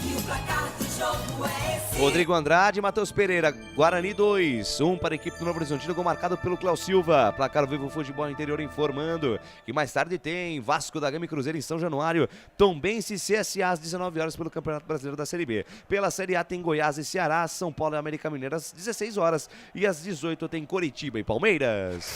Speaker 7: E o placar do jogo é esse.
Speaker 8: Rodrigo Andrade e Matheus Pereira. Guarani 2, 1 para a equipe do Novo Horizontino, gol marcado pelo Cléo Silva. Placar Vivo Futebol Interior informando que mais tarde tem Vasco da Gama e Cruzeiro em São Januário. Tombense e CSA às 19 horas pelo Campeonato Brasileiro da Série B. Pela Série A tem Goiás e Ceará, São Paulo e América Mineira às 16 horas. E às 18 tem Coritiba e Palmeiras.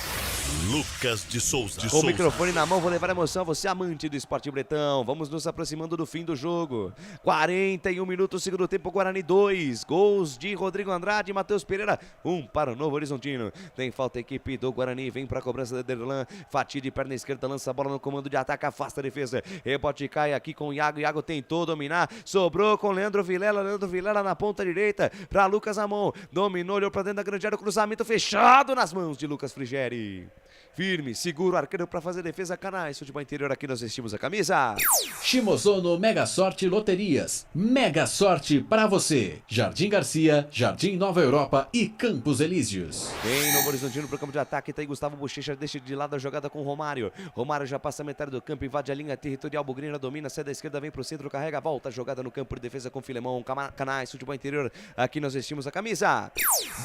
Speaker 16: Lucas de Souza.
Speaker 8: Com o microfone na mão, vou levar a emoção a você, amante do esporte bretão. Vamos nos aproximando do fim do jogo. 41 minutos, segundo tempo, Guarani 2. Gols de Rodrigo Andrade e Matheus Pereira. 1 para o Novo Horizontino. Tem falta a equipe do Guarani. Vem para a cobrança da Derlan. Fatia de perna esquerda, lança a bola no comando de ataque, afasta a defesa. Rebote cai aqui com o Iago. Iago tentou dominar. Sobrou com Leandro Vilela. Leandro Vilela na ponta direita para Lucas Amon. Dominou, olhou para dentro da grande área. O cruzamento fechado nas mãos de Lucas Frigeri. Firme, seguro o arqueiro para fazer defesa. Canais, Futebol Interior, aqui nós vestimos a camisa.
Speaker 15: Shimozono Mega Sorte Loterias. Mega Sorte para você. Jardim Garcia, Jardim Nova Europa e Campos Elíseos.
Speaker 8: Vem Novo Horizontino pro campo de ataque. Tá aí Gustavo Bochecha, deixa de lado a jogada com o Romário. Romário já passa a metade do campo, invade a linha territorial. Bugrina domina, sai da esquerda, vem pro centro, carrega a volta. Jogada no campo de defesa com Filemão. Canais, Futebol Interior, aqui nós vestimos a camisa.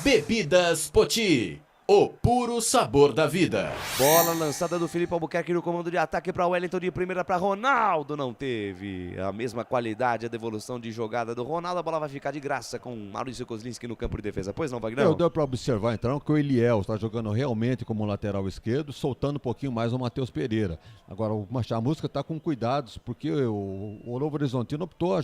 Speaker 15: Bebidas Poti. O puro sabor da vida.
Speaker 8: Bola lançada do Felipe Albuquerque no comando de ataque para Wellington, de primeira para Ronaldo. Não teve a mesma qualidade, a devolução de jogada do Ronaldo. A bola vai ficar de graça com Maurício Kozlinski no campo de defesa. Pois não, Wagner?
Speaker 10: Deu para observar então que o Eliel está jogando realmente como lateral esquerdo, soltando um pouquinho mais o Matheus Pereira. Agora o Chamusca está com cuidados, porque o Novo Horizontino optou a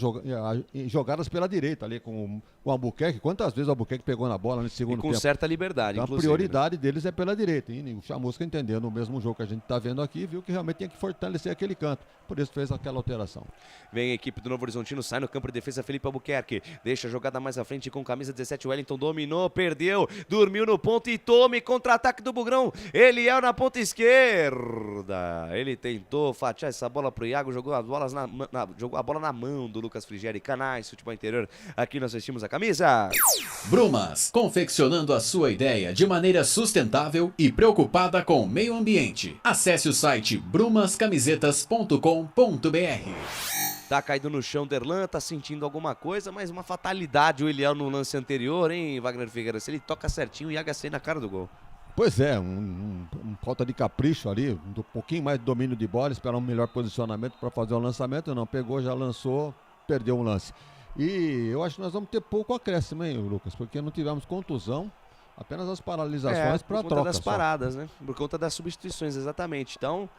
Speaker 10: jogadas pela direita ali com o Albuquerque. Quantas vezes o Albuquerque pegou na bola nesse segundo tempo?
Speaker 8: Com certa liberdade,
Speaker 10: então,
Speaker 8: inclusive.
Speaker 10: A prioridade deles é pela direita. E o Chamusca, entendendo o mesmo jogo que a gente está vendo aqui, viu que realmente tinha que fortalecer aquele canto. Por isso fez aquela alteração.
Speaker 8: Vem a equipe do Novo Horizontino, sai no campo de defesa Felipe Albuquerque. Deixa a jogada mais à frente com camisa 17. Wellington dominou, perdeu, dormiu no ponto e tome contra-ataque do Bugrão. Eliel na ponta esquerda. Ele tentou fatiar essa bola pro Iago, jogou a bola na mão do Lucas Frigeri. Canais, Futebol Interior, aqui nós vestimos a camisa.
Speaker 15: Brumas, confeccionando a sua ideia de maneira sustentável e preocupada com o meio ambiente. Acesse o site brumascamisetas.com.br.
Speaker 8: Tá caído no chão, Derlan, tá sentindo alguma coisa, mas uma fatalidade o Eliel no lance anterior, hein, Wagner Figueira? Se ele toca certinho, o Iago sai na cara do gol.
Speaker 10: Pois é, falta de capricho ali, um pouquinho mais de domínio de bola, esperar um melhor posicionamento para fazer o lançamento. Não, pegou, já lançou, perdeu um lance. E eu acho que nós vamos ter pouco acréscimo, hein, Lucas? Porque não tivemos contusão, apenas as paralisações para troca.
Speaker 8: Por conta das paradas, né? Por conta das substituições, exatamente. Então,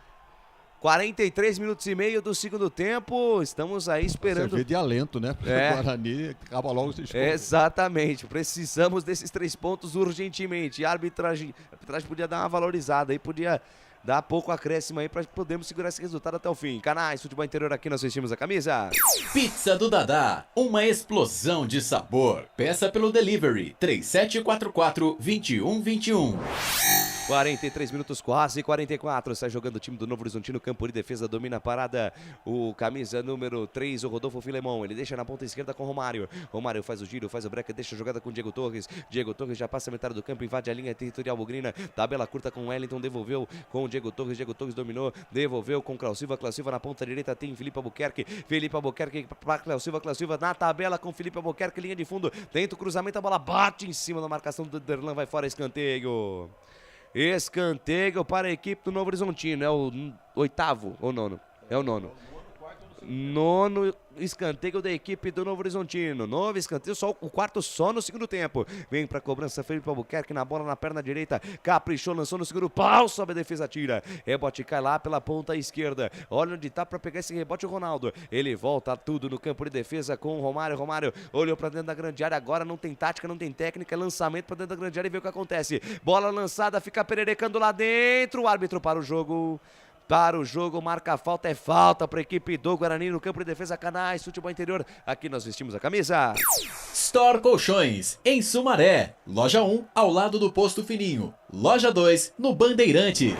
Speaker 8: 43 minutos e meio do segundo tempo, estamos aí esperando.
Speaker 10: Servir de alento, né? Porque o Guarani acaba logo esse jogo.
Speaker 8: Exatamente, precisamos desses 3 pontos urgentemente. A arbitragem podia dar uma valorizada aí, podia dar pouco acréscimo aí para podermos segurar esse resultado até o fim. Canais, Futebol Interior, aqui nós vestimos a camisa.
Speaker 15: Pizza do Dadá, uma explosão de sabor. Peça pelo delivery 3744-2121.
Speaker 8: 43 minutos, quase 44. Sai jogando o time do Novo Horizontino. Campo de defesa, domina a parada. O camisa número 3, o Rodolfo Filemon. Ele deixa na ponta esquerda com o Romário. Romário faz o giro, faz o break, deixa a jogada com o Diego Torres. Diego Torres já passa a metade do campo, invade a linha territorial bugrina. Tabela curta com o Wellington, devolveu com o Diego Torres. Diego Torres dominou, devolveu com o Cláudio Silva. Cláudio Silva na ponta direita tem Felipe Albuquerque. Felipe Albuquerque para Cláudio Silva na tabela com Felipe Albuquerque. Linha de fundo, tenta o cruzamento, a bola bate em cima da marcação do Derlan, vai fora, escanteio. Escanteio para a equipe do Novo Horizontino. É o 8º ou 9º? É o 9º. 9º escanteio da equipe do Novo Horizontino. 9 escanteio, só o 4º só no segundo tempo. Vem para a cobrança Felipe Albuquerque na bola na perna direita. Caprichou, lançou no segundo pau, sobe a defesa, tira. Rebote cai lá pela ponta esquerda. Olha onde tá para pegar esse rebote o Ronaldo. Ele volta tudo no campo de defesa com o Romário. Romário olhou para dentro da grande área. Agora não tem tática, não tem técnica. Lançamento para dentro da grande área e vê o que acontece. Bola lançada, fica pererecando lá dentro. O árbitro para o jogo. Para o jogo, marca a falta, é falta para a equipe do Guarani no campo de defesa. Canais, Futebol Interior, aqui nós vestimos a camisa.
Speaker 15: Store Colchões, em Sumaré. Loja 1, ao lado do Posto Fininho. Loja 2, no Bandeirantes.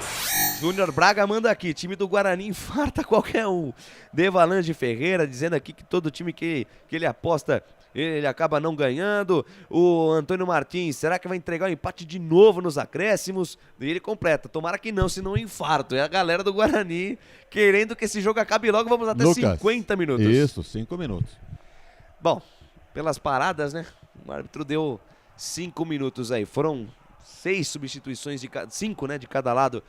Speaker 8: Júnior Braga manda aqui, time do Guarani infarta qualquer um. Devalange Ferreira dizendo aqui que todo time que ele aposta, ele acaba não ganhando. O Antônio Martins, será que vai entregar o empate de novo nos acréscimos? E ele completa, tomara que não, senão infarto. É a galera do Guarani querendo que esse jogo acabe logo, vamos até
Speaker 10: Lucas,
Speaker 8: 50 minutos.
Speaker 10: Isso, 5 minutos.
Speaker 8: Bom, pelas paradas, né? O árbitro deu 5 minutos aí. Foram 6 substituições, 5, né, de cada lado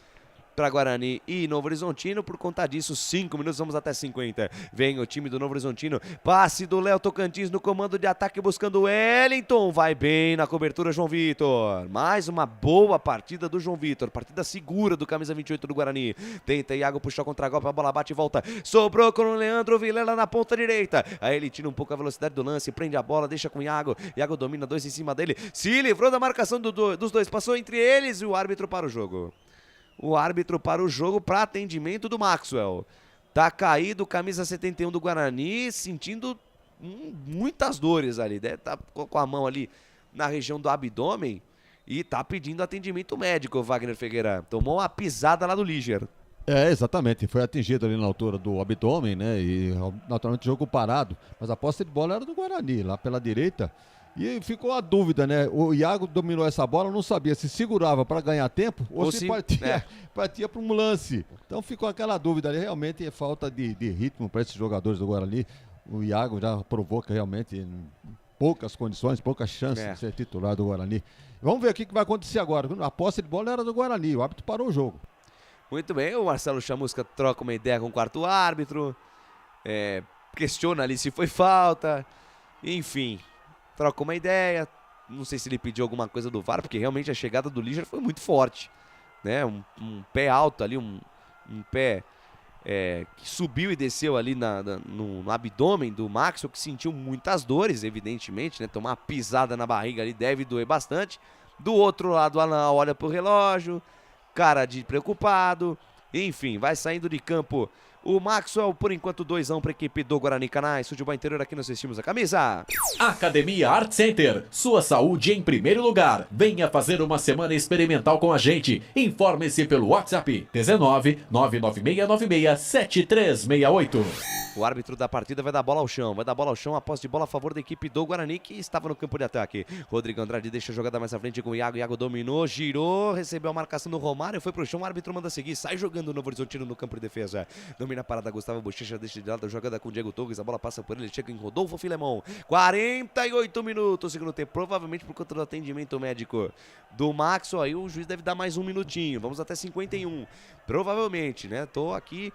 Speaker 8: para Guarani e Novo Horizontino. Por conta disso, 5 minutos, vamos até 50. Vem o time do Novo Horizontino. Passe do Léo Tocantins no comando de ataque buscando o Wellington. Vai bem na cobertura João Vitor. Mais uma boa partida do João Vitor. Partida segura do camisa 28 do Guarani. Tenta Iago puxar contra golpe, a bola bate e volta. Sobrou com o Leandro Vilela na ponta direita. Aí ele tira um pouco a velocidade do lance, prende a bola, deixa com o Iago. Iago domina, 2 em cima dele. Se livrou da marcação dos dois. Passou entre eles e o árbitro para o jogo. O árbitro para o jogo para atendimento do Maxwell. Tá caído, camisa 71 do Guarani, sentindo muitas dores ali. Deve tá com a mão ali na região do abdômen e tá pedindo atendimento médico, Wagner Ferreira. Tomou uma pisada lá do Líger.
Speaker 10: É, exatamente. Foi atingido ali na altura do abdômen, né? E naturalmente jogo parado. Mas a posse de bola era do Guarani, lá pela direita. E ficou a dúvida, né? O Iago dominou essa bola, não sabia se segurava para ganhar tempo ou se partia para um lance. Então ficou aquela dúvida ali. Realmente é falta de ritmo para esses jogadores do Guarani. O Iago já provou que realmente poucas condições, poucas chances de ser titular do Guarani. Vamos ver o que vai acontecer agora. A posse de bola era do Guarani, o árbitro parou o jogo.
Speaker 8: Muito bem, o Marcelo Chamusca troca uma ideia com o quarto árbitro. Questiona ali se foi falta. Enfim, troca uma ideia, não sei se ele pediu alguma coisa do VAR, porque realmente a chegada do Líger foi muito forte, né? Um pé alto ali, um pé que subiu e desceu ali no abdômen do Maxwell, que sentiu muitas dores, evidentemente, né? Tomar uma pisada na barriga ali deve doer bastante. Do outro lado, o Alan olha pro relógio, cara de preocupado, enfim, vai saindo de campo o Maxwell, por enquanto 2-1 para a equipe do Guarani. Canais, Futebol Interior, aqui nós vestimos a camisa.
Speaker 15: Academia Art Center, sua saúde em primeiro lugar. Venha fazer uma semana experimental com a gente. Informe-se pelo WhatsApp 19 99696 7368.
Speaker 8: O árbitro da partida vai dar bola ao chão. A posse de bola a favor da equipe do Guarani, que estava no campo de ataque. Rodrigo Andrade deixa a jogada mais à frente com o Iago. Iago dominou, girou, recebeu a marcação do Romário, foi pro chão, o árbitro manda seguir. Sai jogando o Novo Horizontino no campo de defesa. Domina a parada, Gustavo Bochecha deixa de lado, jogada com o Diego Torres. A bola passa por ele, chega em Rodolfo Filemon. 48 minutos, segundo tempo. Provavelmente por conta do atendimento médico do Maxwell. Aí o juiz deve dar mais um minutinho. Vamos até 51. Provavelmente, né? Tô aqui...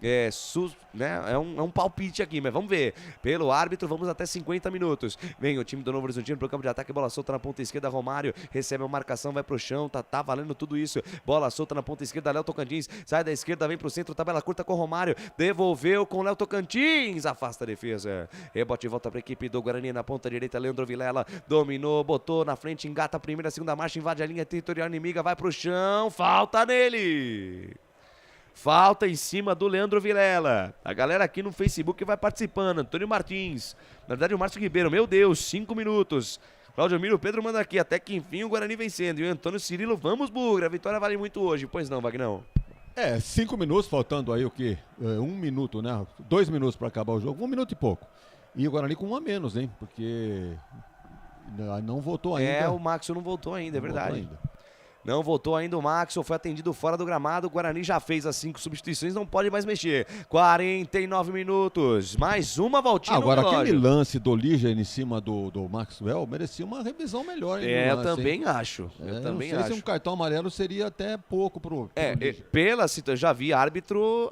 Speaker 8: É um palpite aqui, mas vamos ver. Pelo árbitro, vamos até 50 minutos. Vem o time do Novo Horizontino pro campo de ataque. Bola solta na ponta esquerda. Romário recebe a marcação, vai pro chão. Tá valendo tudo isso. Bola solta na ponta esquerda. Léo Tocantins sai da esquerda, vem pro centro. Tabela curta com o Romário. Devolveu com o Léo Tocantins. Afasta a defesa. Rebote e volta pra equipe do Guarani na ponta direita. Leandro Vilela dominou, botou na frente, engata a primeira, segunda marcha, invade a linha territorial inimiga, vai pro chão. Falta nele. Falta em cima do Leandro Vilela. A galera aqui no Facebook vai participando. Antônio Martins. Na verdade, o Márcio Ribeiro. Meu Deus, 5 minutos. Cláudio Miro Pedro manda aqui, até que enfim o Guarani vencendo. E o Antônio Cirilo, vamos Bugra, a vitória vale muito hoje. Pois não, Vagnão?
Speaker 10: 5 minutos, faltando aí o quê? 1 minuto, né? 2 minutos para acabar o jogo, 1 minuto e pouco. E o Guarani com 1 a menos, hein? Porque não voltou ainda.
Speaker 8: O Maxwell não voltou ainda, é verdade. Não voltou ainda o Maxwell, foi atendido fora do gramado. O Guarani já fez as 5 substituições, não pode mais mexer. 49 minutos, mais uma voltinha
Speaker 10: agora,
Speaker 8: no relógio.
Speaker 10: Aquele lance do Liger em cima do Maxwell merecia uma revisão melhor.
Speaker 8: Eu também acho. Eu também acho.
Speaker 10: Se um cartão amarelo seria até pouco pro
Speaker 8: pela situação, já vi árbitro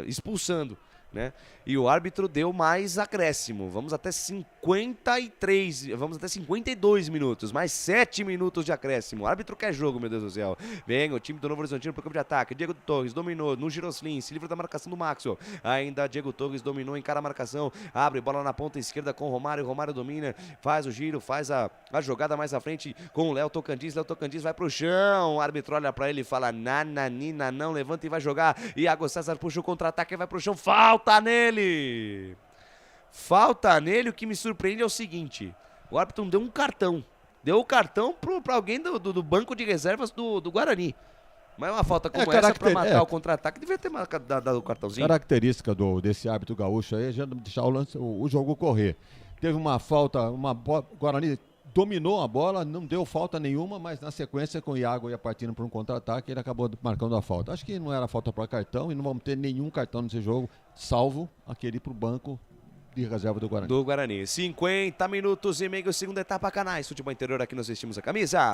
Speaker 8: expulsando, né? E o árbitro deu mais acréscimo. Vamos até 52 minutos, mais 7 minutos de acréscimo. O árbitro quer jogo, meu Deus do céu. Vem o time do Novo Horizontino pro campo de ataque. Diego Torres dominou no Giroslin, se livra da marcação do Maxwell. Ainda Diego Torres dominou, encara a marcação, abre bola na ponta esquerda com o Romário. Romário domina, faz o giro, faz a jogada mais à frente com o Léo Tocantins. Léo Tocantins vai pro chão. O árbitro olha pra ele e fala: nananina, não, levanta e vai jogar. Iago César puxa o contra-ataque e vai pro chão. Falta nele! Falta nele. O que me surpreende é o seguinte: o árbitro não deu um cartão. Deu o cartão pra alguém do banco de reservas do Guarani. Mas uma falta como essa pra matar o contra-ataque, devia ter dado o cartãozinho.
Speaker 10: Característica desse árbitro gaúcho aí é já deixar o jogo correr. Teve uma falta, o Guarani dominou a bola, não deu falta nenhuma, mas na sequência, com o Iago ia partindo para um contra-ataque, ele acabou marcando a falta. Acho que não era falta para cartão e não vamos ter nenhum cartão nesse jogo, salvo aquele para o banco de reserva do Guarani.
Speaker 8: 50 minutos e meio, segunda etapa, Canais Futebol Interior, aqui nós vestimos a camisa.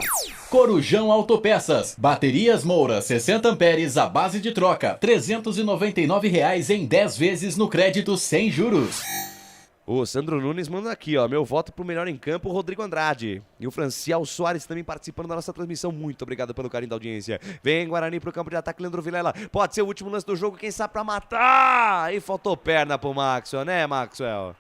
Speaker 15: Corujão Autopeças, baterias Moura, 60 amperes, a base de troca, R$ 399 em 10 vezes no crédito sem juros.
Speaker 8: O Sandro Nunes manda aqui, ó, meu voto pro melhor em campo, Rodrigo Andrade. E o Franciel Soares também participando da nossa transmissão. Muito obrigado pelo carinho da audiência. Vem Guarani pro campo de ataque, Leandro Vilela. Pode ser o último lance do jogo, quem sabe pra matar. E faltou perna pro Maxwell, né, Maxwell?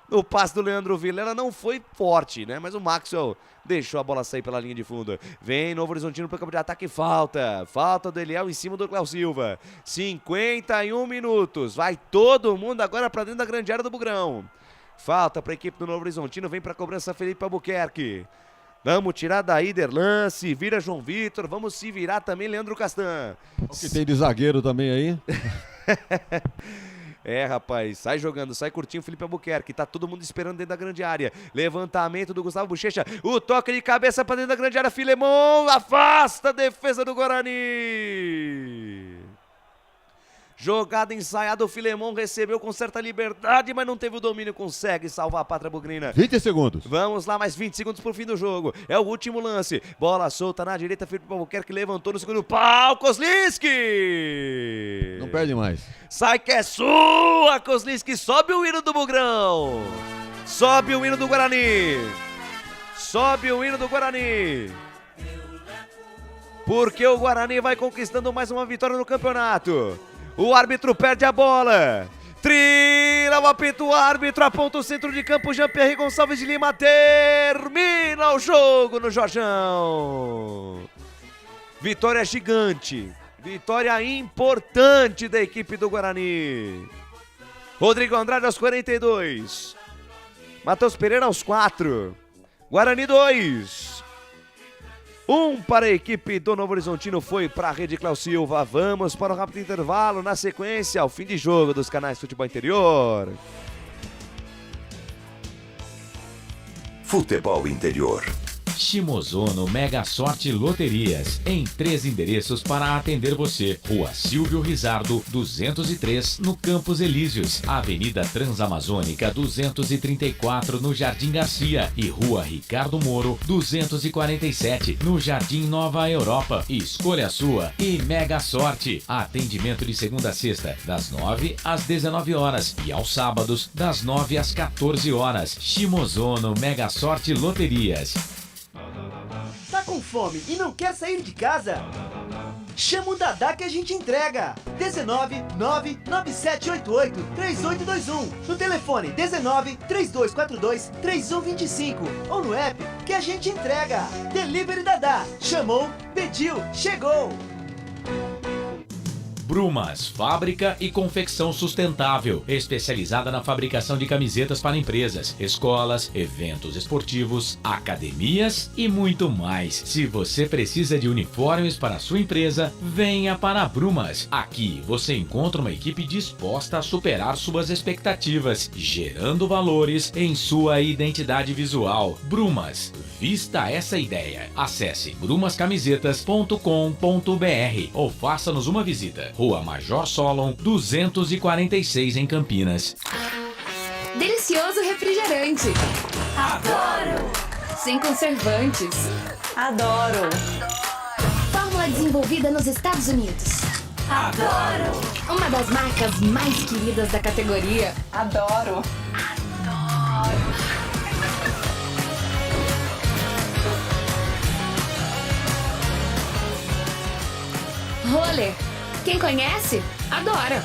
Speaker 8: O passe do Leandro Vilela não foi forte, né? Mas o Maxwell deixou a bola sair pela linha de fundo. Vem Novo Horizontino pro campo de ataque, falta do Eliel em cima do Cléo Silva. 51 minutos. Vai todo mundo agora pra dentro da grande área do Bugrão. Falta para a equipe do Novo Horizontino, vem para a cobrança Felipe Albuquerque. Vamos tirar daí Derlan, vira João Vitor, vamos se virar também Leandro Castan.
Speaker 10: O que tem de zagueiro também aí?
Speaker 8: Rapaz, sai jogando, sai curtinho Felipe Albuquerque, tá todo mundo esperando dentro da grande área. Levantamento do Gustavo Bochecha, o toque de cabeça para dentro da grande área, Filemon afasta a defesa do Guarani. Jogada ensaiada, o Filemon recebeu com certa liberdade, mas não teve o domínio, consegue salvar a pátria bugrina.
Speaker 10: 20 segundos.
Speaker 8: Vamos lá, mais 20 segundos pro fim do jogo. É o último lance. Bola solta na direita, Felipe Albuquerque levantou no segundo pau, Kozlinski!
Speaker 10: Não perde mais.
Speaker 8: Sai que é sua, Kozlinski, sobe o hino do Bugrão. Sobe o hino do Guarani. Sobe o hino do Guarani. Porque o Guarani vai conquistando mais uma vitória no campeonato. O árbitro perde a bola. Trila o apito, o árbitro aponta o centro de campo. Jean-Pierre Gonçalves de Lima termina o jogo no Jorjão. Vitória gigante. Vitória importante da equipe do Guarani. Rodrigo Andrade aos 42. Matheus Pereira aos 4. Guarani 2. 1 para a equipe do Novo Horizontino, foi para a rede Cléo Silva. Vamos para o rápido intervalo. Na sequência, ao fim de jogo dos canais Futebol Interior.
Speaker 6: Futebol Interior.
Speaker 2: Shimozono Mega Sorte Loterias, em 3 endereços para atender você. Rua Silvio Rizardo, 203, no Campos Elíseos. Avenida Transamazônica, 234, no Jardim Garcia. E Rua Ricardo Moro, 247, no Jardim Nova Europa. Escolha a sua e Mega Sorte. Atendimento de segunda a sexta, das 9 às 19 horas. E aos sábados, das 9 às 14 horas. Shimozono Mega Sorte Loterias.
Speaker 3: Tá com fome e não quer sair de casa? Chama o Dadá que a gente entrega. 19 99788 3821. No telefone 19 3242 3125. Ou no app que a gente entrega. Delivery Dadá. Chamou, pediu, chegou.
Speaker 2: Brumas, fábrica e confecção sustentável, especializada na fabricação de camisetas para empresas, escolas, eventos esportivos, academias e muito mais. Se você precisa de uniformes para a sua empresa, venha para a Brumas. Aqui você encontra uma equipe disposta a superar suas expectativas, gerando valores em sua identidade visual. Brumas, vista essa ideia. Acesse brumascamisetas.com.br ou faça-nos uma visita. Rua Major Solon, 246 em Campinas.
Speaker 4: Delicioso refrigerante. Adoro! Sem conservantes.
Speaker 5: Adoro!
Speaker 4: Fórmula desenvolvida nos Estados Unidos.
Speaker 5: Adoro!
Speaker 4: Uma das marcas mais queridas da categoria.
Speaker 5: Adoro!
Speaker 4: Roller. Quem conhece, adora.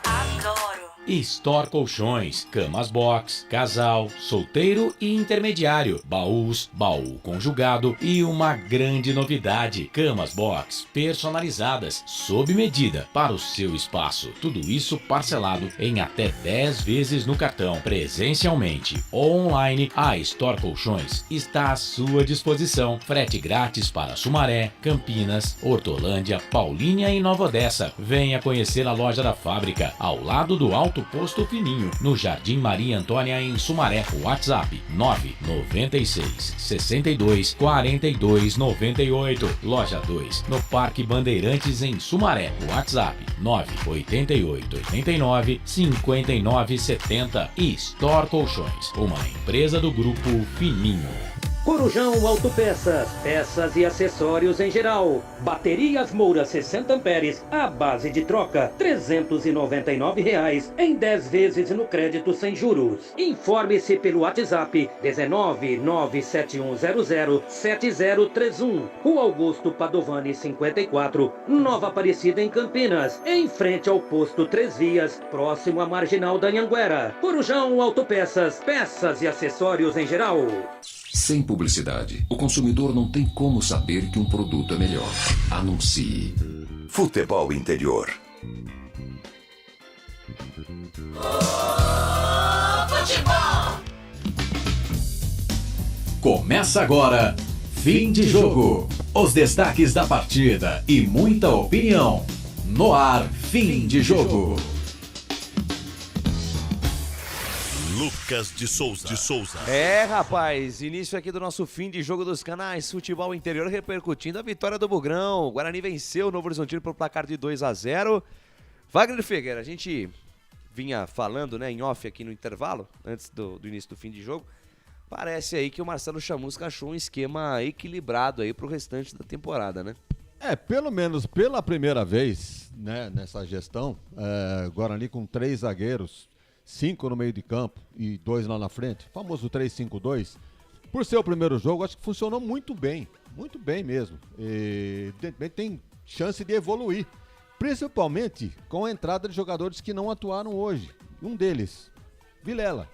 Speaker 5: Adoro!
Speaker 2: Store Colchões, camas box, casal, solteiro e intermediário, baús, baú conjugado e uma grande novidade, camas box personalizadas, sob medida para o seu espaço. Tudo isso parcelado em até 10 vezes no cartão, presencialmente ou online. A Store Colchões está à sua disposição. Frete grátis para Sumaré, Campinas, Hortolândia, Paulínia e Nova Odessa. Venha conhecer a loja da fábrica, ao lado do Alto Posto Fininho, no Jardim Maria Antônia, em Sumaré. WhatsApp 996 62 42 98. Loja 2, no Parque Bandeirantes, em Sumaré. WhatsApp 988 89 59 70. Store Colchões, uma empresa do Grupo Fininho.
Speaker 1: Corujão Autopeças, peças e acessórios em geral. Baterias Moura 60 amperes, a base de troca, R$ 399 em 10 vezes no crédito sem juros. Informe-se pelo WhatsApp 19971007031. Rua Augusto Padovani 54, Nova Aparecida, em Campinas, em frente ao posto 3 Vias, próximo à Marginal da Anhanguera. Corujão Autopeças, peças e acessórios em geral.
Speaker 11: Sem publicidade, o consumidor não tem como saber que um produto é melhor. Anuncie.
Speaker 6: Futebol Interior.
Speaker 7: Futebol!
Speaker 15: Começa agora, fim de jogo. Os destaques da partida e muita opinião. No ar, fim de jogo.
Speaker 16: Lucas de Souza.
Speaker 8: É, rapaz, início aqui do nosso fim de jogo dos canais Futebol Interior, repercutindo a vitória do Bugrão. O Guarani venceu o Novo Horizontino pelo placar de 2-0. Wagner Figueira, a gente vinha falando, né, em off aqui no intervalo, antes do início do fim de jogo. Parece aí que o Marcelo Chamusca achou um esquema equilibrado aí pro restante da temporada, né?
Speaker 10: Pelo menos pela primeira vez, né, nessa gestão, Guarani com 3 zagueiros, 5 no meio de campo e 2 lá na frente, famoso 3-5-2. Por ser o primeiro jogo, acho que funcionou muito bem mesmo. E tem chance de evoluir, principalmente com a entrada de jogadores que não atuaram hoje. Um deles, Vilela,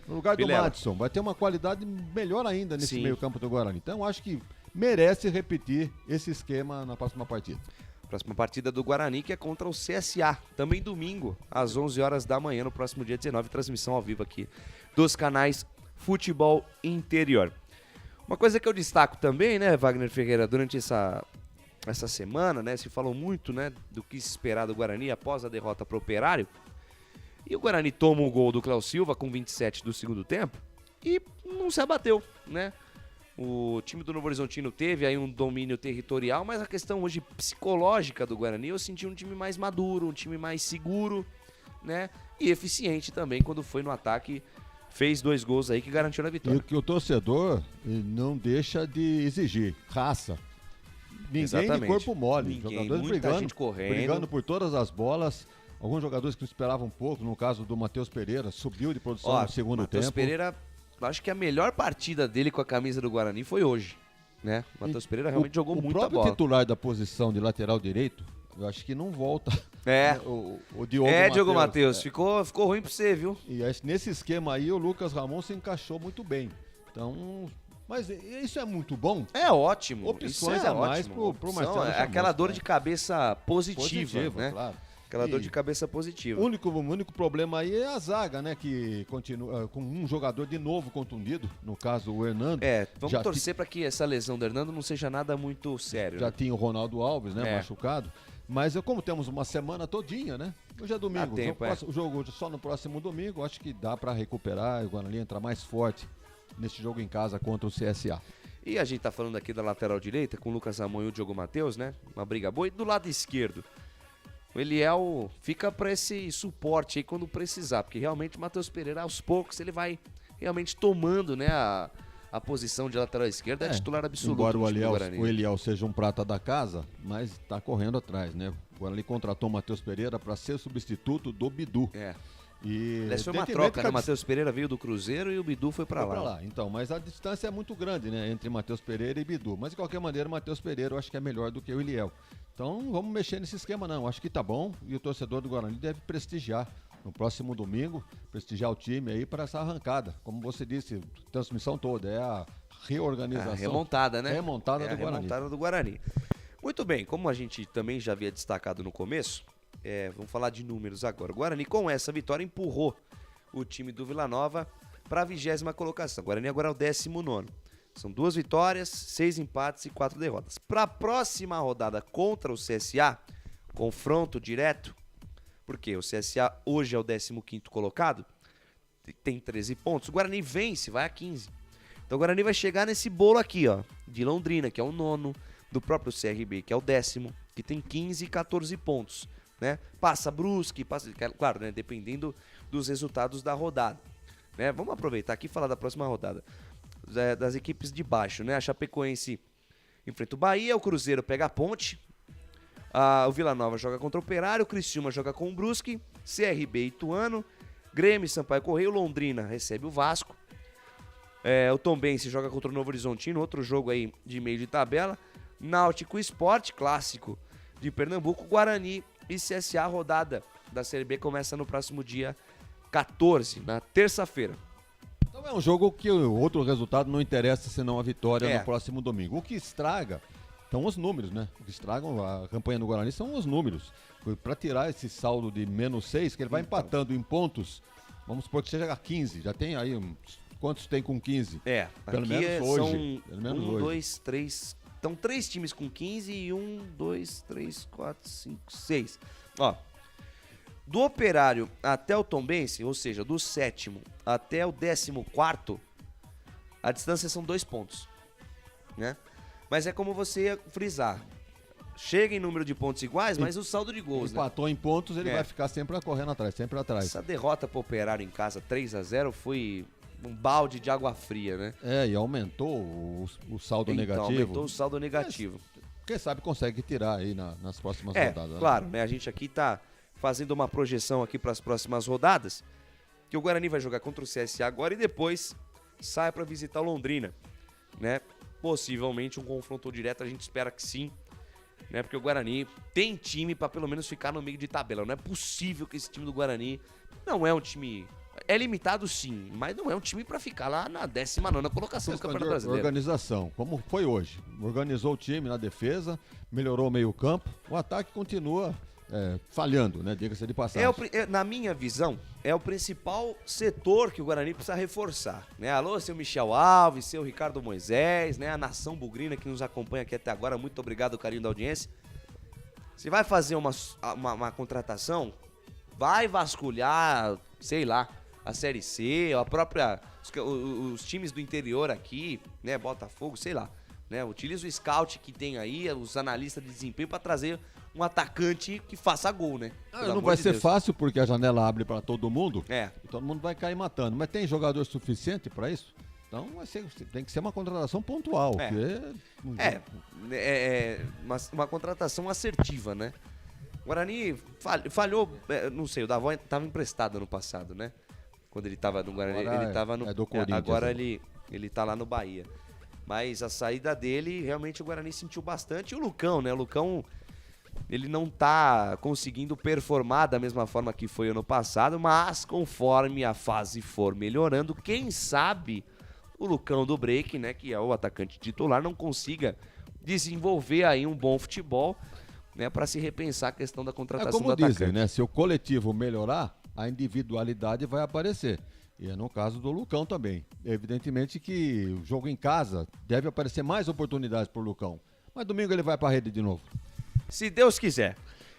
Speaker 10: no lugar do Madison, vai ter uma qualidade melhor ainda nesse meio campo do Guarani. Então acho que merece repetir esse esquema na próxima partida.
Speaker 8: Próxima partida do Guarani, que é contra o CSA, também domingo, às 11 horas da manhã, no próximo dia 19, transmissão ao vivo aqui dos canais Futebol Interior. Uma coisa que eu destaco também, né, Wagner Ferreira, durante essa semana, né, se falou muito, né, do que se esperar do Guarani após a derrota para o Operário, e o Guarani toma o gol do Cléo Silva com 27 do segundo tempo e não se abateu, né? O time do Novo Horizontino teve aí um domínio territorial, mas a questão hoje psicológica do Guarani, eu senti um time mais maduro, um time mais seguro, né? E eficiente também quando foi no ataque, fez 2 gols aí que garantiu a vitória.
Speaker 10: E que o torcedor não deixa de exigir raça. Ninguém de corpo mole, jogadores brigando por todas as bolas. Alguns jogadores que não esperavam um pouco, no caso do Matheus Pereira, subiu de produção no segundo tempo.
Speaker 8: Matheus Pereira, acho que a melhor partida dele com a camisa do Guarani foi hoje, né? O Matheus Pereira realmente jogou muita bola.
Speaker 10: O próprio titular da posição de lateral direito, eu acho que não volta. O Diogo Matheus.
Speaker 8: Diogo Matheus, ficou ruim pra você, viu?
Speaker 10: E nesse esquema aí, o Lucas Ramon se encaixou muito bem. Então, Mas isso é muito bom.
Speaker 8: É ótimo.
Speaker 10: Opções
Speaker 8: isso é
Speaker 10: a mais
Speaker 8: ótimo.
Speaker 10: pro Marcelo
Speaker 8: É aquela
Speaker 10: Chamusca,
Speaker 8: dor de cabeça positiva, né?
Speaker 10: Claro.
Speaker 8: Aquela dor de cabeça positiva.
Speaker 10: O único problema aí é a zaga, né? Que continua com um jogador de novo contundido, no caso o Hernando.
Speaker 8: Vamos torcer para que essa lesão do Hernando não seja nada muito sério.
Speaker 10: Já tinha o Ronaldo Alves, né? Machucado. Mas como temos uma semana todinha, né? Hoje é domingo. O jogo só no próximo domingo, acho que dá para recuperar e o Guarani entrar mais forte nesse jogo em casa contra o CSA.
Speaker 8: E a gente tá falando aqui da lateral direita com o Lucas Ramon e o Diogo Matheus, né? Uma briga boa. E do lado esquerdo, o Eliel fica para esse suporte aí quando precisar, porque realmente o Matheus Pereira, aos poucos, ele vai realmente tomando, né, a posição de lateral esquerda, é titular absoluto.
Speaker 10: Embora o Eliel seja um prata da casa, mas tá correndo atrás, né? O Guarani contratou o Matheus Pereira para ser substituto do Bidu.
Speaker 8: Aliás, foi uma troca, né? O Matheus Pereira veio do Cruzeiro e o Bidu foi para lá.
Speaker 10: Então, mas a distância é muito grande, né? Entre Matheus Pereira e Bidu. Mas de qualquer maneira, o Matheus Pereira eu acho que é melhor do que o Eliel. Então, vamos mexer nesse esquema não. Acho que tá bom e o torcedor do Guarani deve prestigiar no próximo domingo, prestigiar o time aí para essa arrancada. Como você disse, transmissão toda, é a reorganização.
Speaker 8: Remontada, né?
Speaker 10: Remontada do Guarani.
Speaker 8: Remontada do Guarani. Muito bem, como a gente também já havia destacado no começo, vamos falar de números agora. O Guarani, com essa vitória, empurrou o time do Vila Nova para a 20ª colocação. O Guarani agora é o 19º. São 2 vitórias, 6 empates e 4 derrotas. Para a próxima rodada contra o CSA, confronto direto, porque o CSA hoje é o 15º colocado, tem 13 pontos. O Guarani vence, vai a 15. Então o Guarani vai chegar nesse bolo aqui, ó, de Londrina, que é o 9º, do próprio CRB, que é o 10º, que tem 15 e 14 pontos. Né? Passa Brusque, claro, né? Dependendo dos resultados da rodada. Né? Vamos aproveitar aqui e falar da próxima rodada. Das equipes de baixo, né? A Chapecoense enfrenta o Bahia, o Cruzeiro pega a Ponte, o Vila Nova joga contra o Operário, o Criciúma joga com o Brusque, CRB e Ituano, Grêmio e Sampaio Correia, Londrina recebe o Vasco, o Tombense joga contra o Novo Horizontino, outro jogo aí de meio de tabela, Náutico e Sport, clássico de Pernambuco, Guarani e CSA. A rodada da Série B começa no próximo dia 14, na terça-feira.
Speaker 10: Então é um jogo que o outro resultado não interessa senão a vitória no próximo domingo. O que estraga são os números, né? O que estragam a campanha do Guarani são os números. Para tirar esse saldo de -6, que ele vai empatando em pontos, vamos supor que seja a 15, já tem aí quantos tem com 15?
Speaker 8: Pelo
Speaker 10: menos hoje.
Speaker 8: São 1, 2, 3... Então, 3 times com 15 e 1, 2, 3, 4, 5, 6. Ó, do Operário até o Tombense, ou seja, do 7º até o 14º, a distância são 2 pontos, né? Mas é como você ia frisar. Chega em número de pontos iguais, mas o saldo de gols,
Speaker 10: empatou em pontos, ele vai ficar sempre correndo atrás, sempre atrás.
Speaker 8: Essa derrota pro Operário em casa, 3-0, foi um balde de água fria, né?
Speaker 10: E aumentou o saldo negativo.
Speaker 8: Aumentou o saldo negativo.
Speaker 10: Quem sabe consegue tirar aí nas próximas rodadas.
Speaker 8: Claro, né? A gente aqui tá fazendo uma projeção aqui para as próximas rodadas, que o Guarani vai jogar contra o CSA agora e depois sai para visitar o Londrina, né? Possivelmente um confronto direto, a gente espera que sim, né? Porque o Guarani tem time para pelo menos ficar no meio de tabela. Não é possível que esse time do Guarani não é um time... É limitado sim, mas não é um time para ficar lá na 19ª colocação do Campeonato Brasileiro.
Speaker 10: Organização, como foi hoje. Organizou o time na defesa, melhorou o meio-campo, o ataque continua falhando, né? Diga-se de passagem.
Speaker 8: Na minha visão, é o principal setor que o Guarani precisa reforçar, né? Alô, seu Michel Alves, seu Ricardo Moisés, né? A nação bugrina que nos acompanha aqui até agora, muito obrigado, carinho da audiência. Se vai fazer uma contratação, vai vasculhar, sei lá, a Série C, a própria os times do interior aqui, né, Botafogo, sei lá, né, utiliza o scout que tem aí, os analistas de desempenho para trazer um atacante que faça gol, né?
Speaker 10: Não vai ser fácil porque a janela abre para todo mundo. E todo mundo vai cair matando, mas tem jogador suficiente para isso? Então tem que ser uma contratação pontual.
Speaker 8: Uma contratação assertiva, né? O Guarani falhou, não sei, o Davó estava emprestado ano passado, né? Quando ele estava no Guarani, ele estava no Corinthians. Agora ele tá lá no Bahia. Mas a saída dele, realmente o Guarani sentiu bastante. E o Lucão, né? O Lucão, ele não tá conseguindo performar da mesma forma que foi ano passado, mas conforme a fase for melhorando, quem sabe o Lucão do Break, né, que é o atacante titular, não consiga desenvolver aí um bom futebol, né, para se repensar a questão da contratação do atacante.
Speaker 10: Dizem, né, se o coletivo melhorar, a individualidade vai aparecer. E é no caso do Lucão também. Evidentemente que o jogo em casa deve aparecer mais oportunidades para o Lucão. Mas domingo ele vai para a rede de novo.
Speaker 8: Se Deus quiser.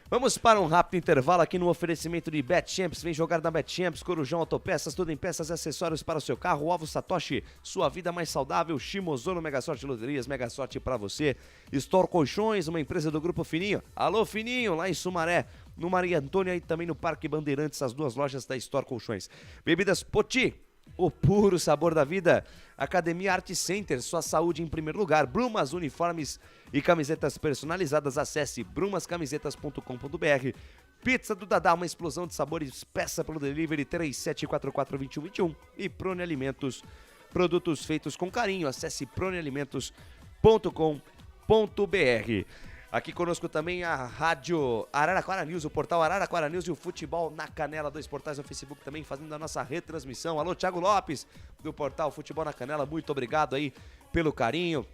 Speaker 8: Vamos para um rápido intervalo aqui no oferecimento de BetChamps. Vem jogar na BetChamps, Corujão Autopeças, tudo em peças e acessórios para o seu carro. Ovo Satoshi, sua vida mais saudável. Shimozono, Mega Sorte Loterias, Mega Sorte para você. Store Colchões, uma empresa do Grupo Fininho. Alô Fininho, lá em Sumaré, no Maria Antônia e também no Parque Bandeirantes, as duas lojas da Store Colchões. Bebidas Poti, o puro sabor da vida. Academia Art Center, sua saúde em primeiro lugar. Brumas, uniformes e camisetas personalizadas. Acesse brumascamisetas.com.br. Pizza do Dadá, uma explosão de sabores. Peça pelo delivery 3744-2121. E Prone Alimentos, produtos feitos com carinho. Acesse pronealimentos.com.br. Aqui conosco também a Rádio Araraquara News, o portal Araraquara News e o Futebol na Canela, 2 portais no Facebook também fazendo a nossa retransmissão. Alô, Thiago Lopes, do portal Futebol na Canela, muito obrigado aí pelo carinho,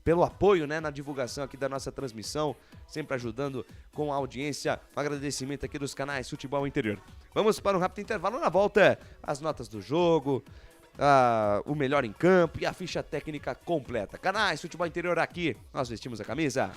Speaker 8: pelo apoio, né, na divulgação aqui da nossa transmissão, sempre ajudando com a audiência. Um agradecimento aqui dos canais Futebol Interior. Vamos para um rápido intervalo, na volta as notas do jogo, o melhor em campo e a ficha técnica completa. Canais Futebol Interior aqui, nós vestimos a camisa.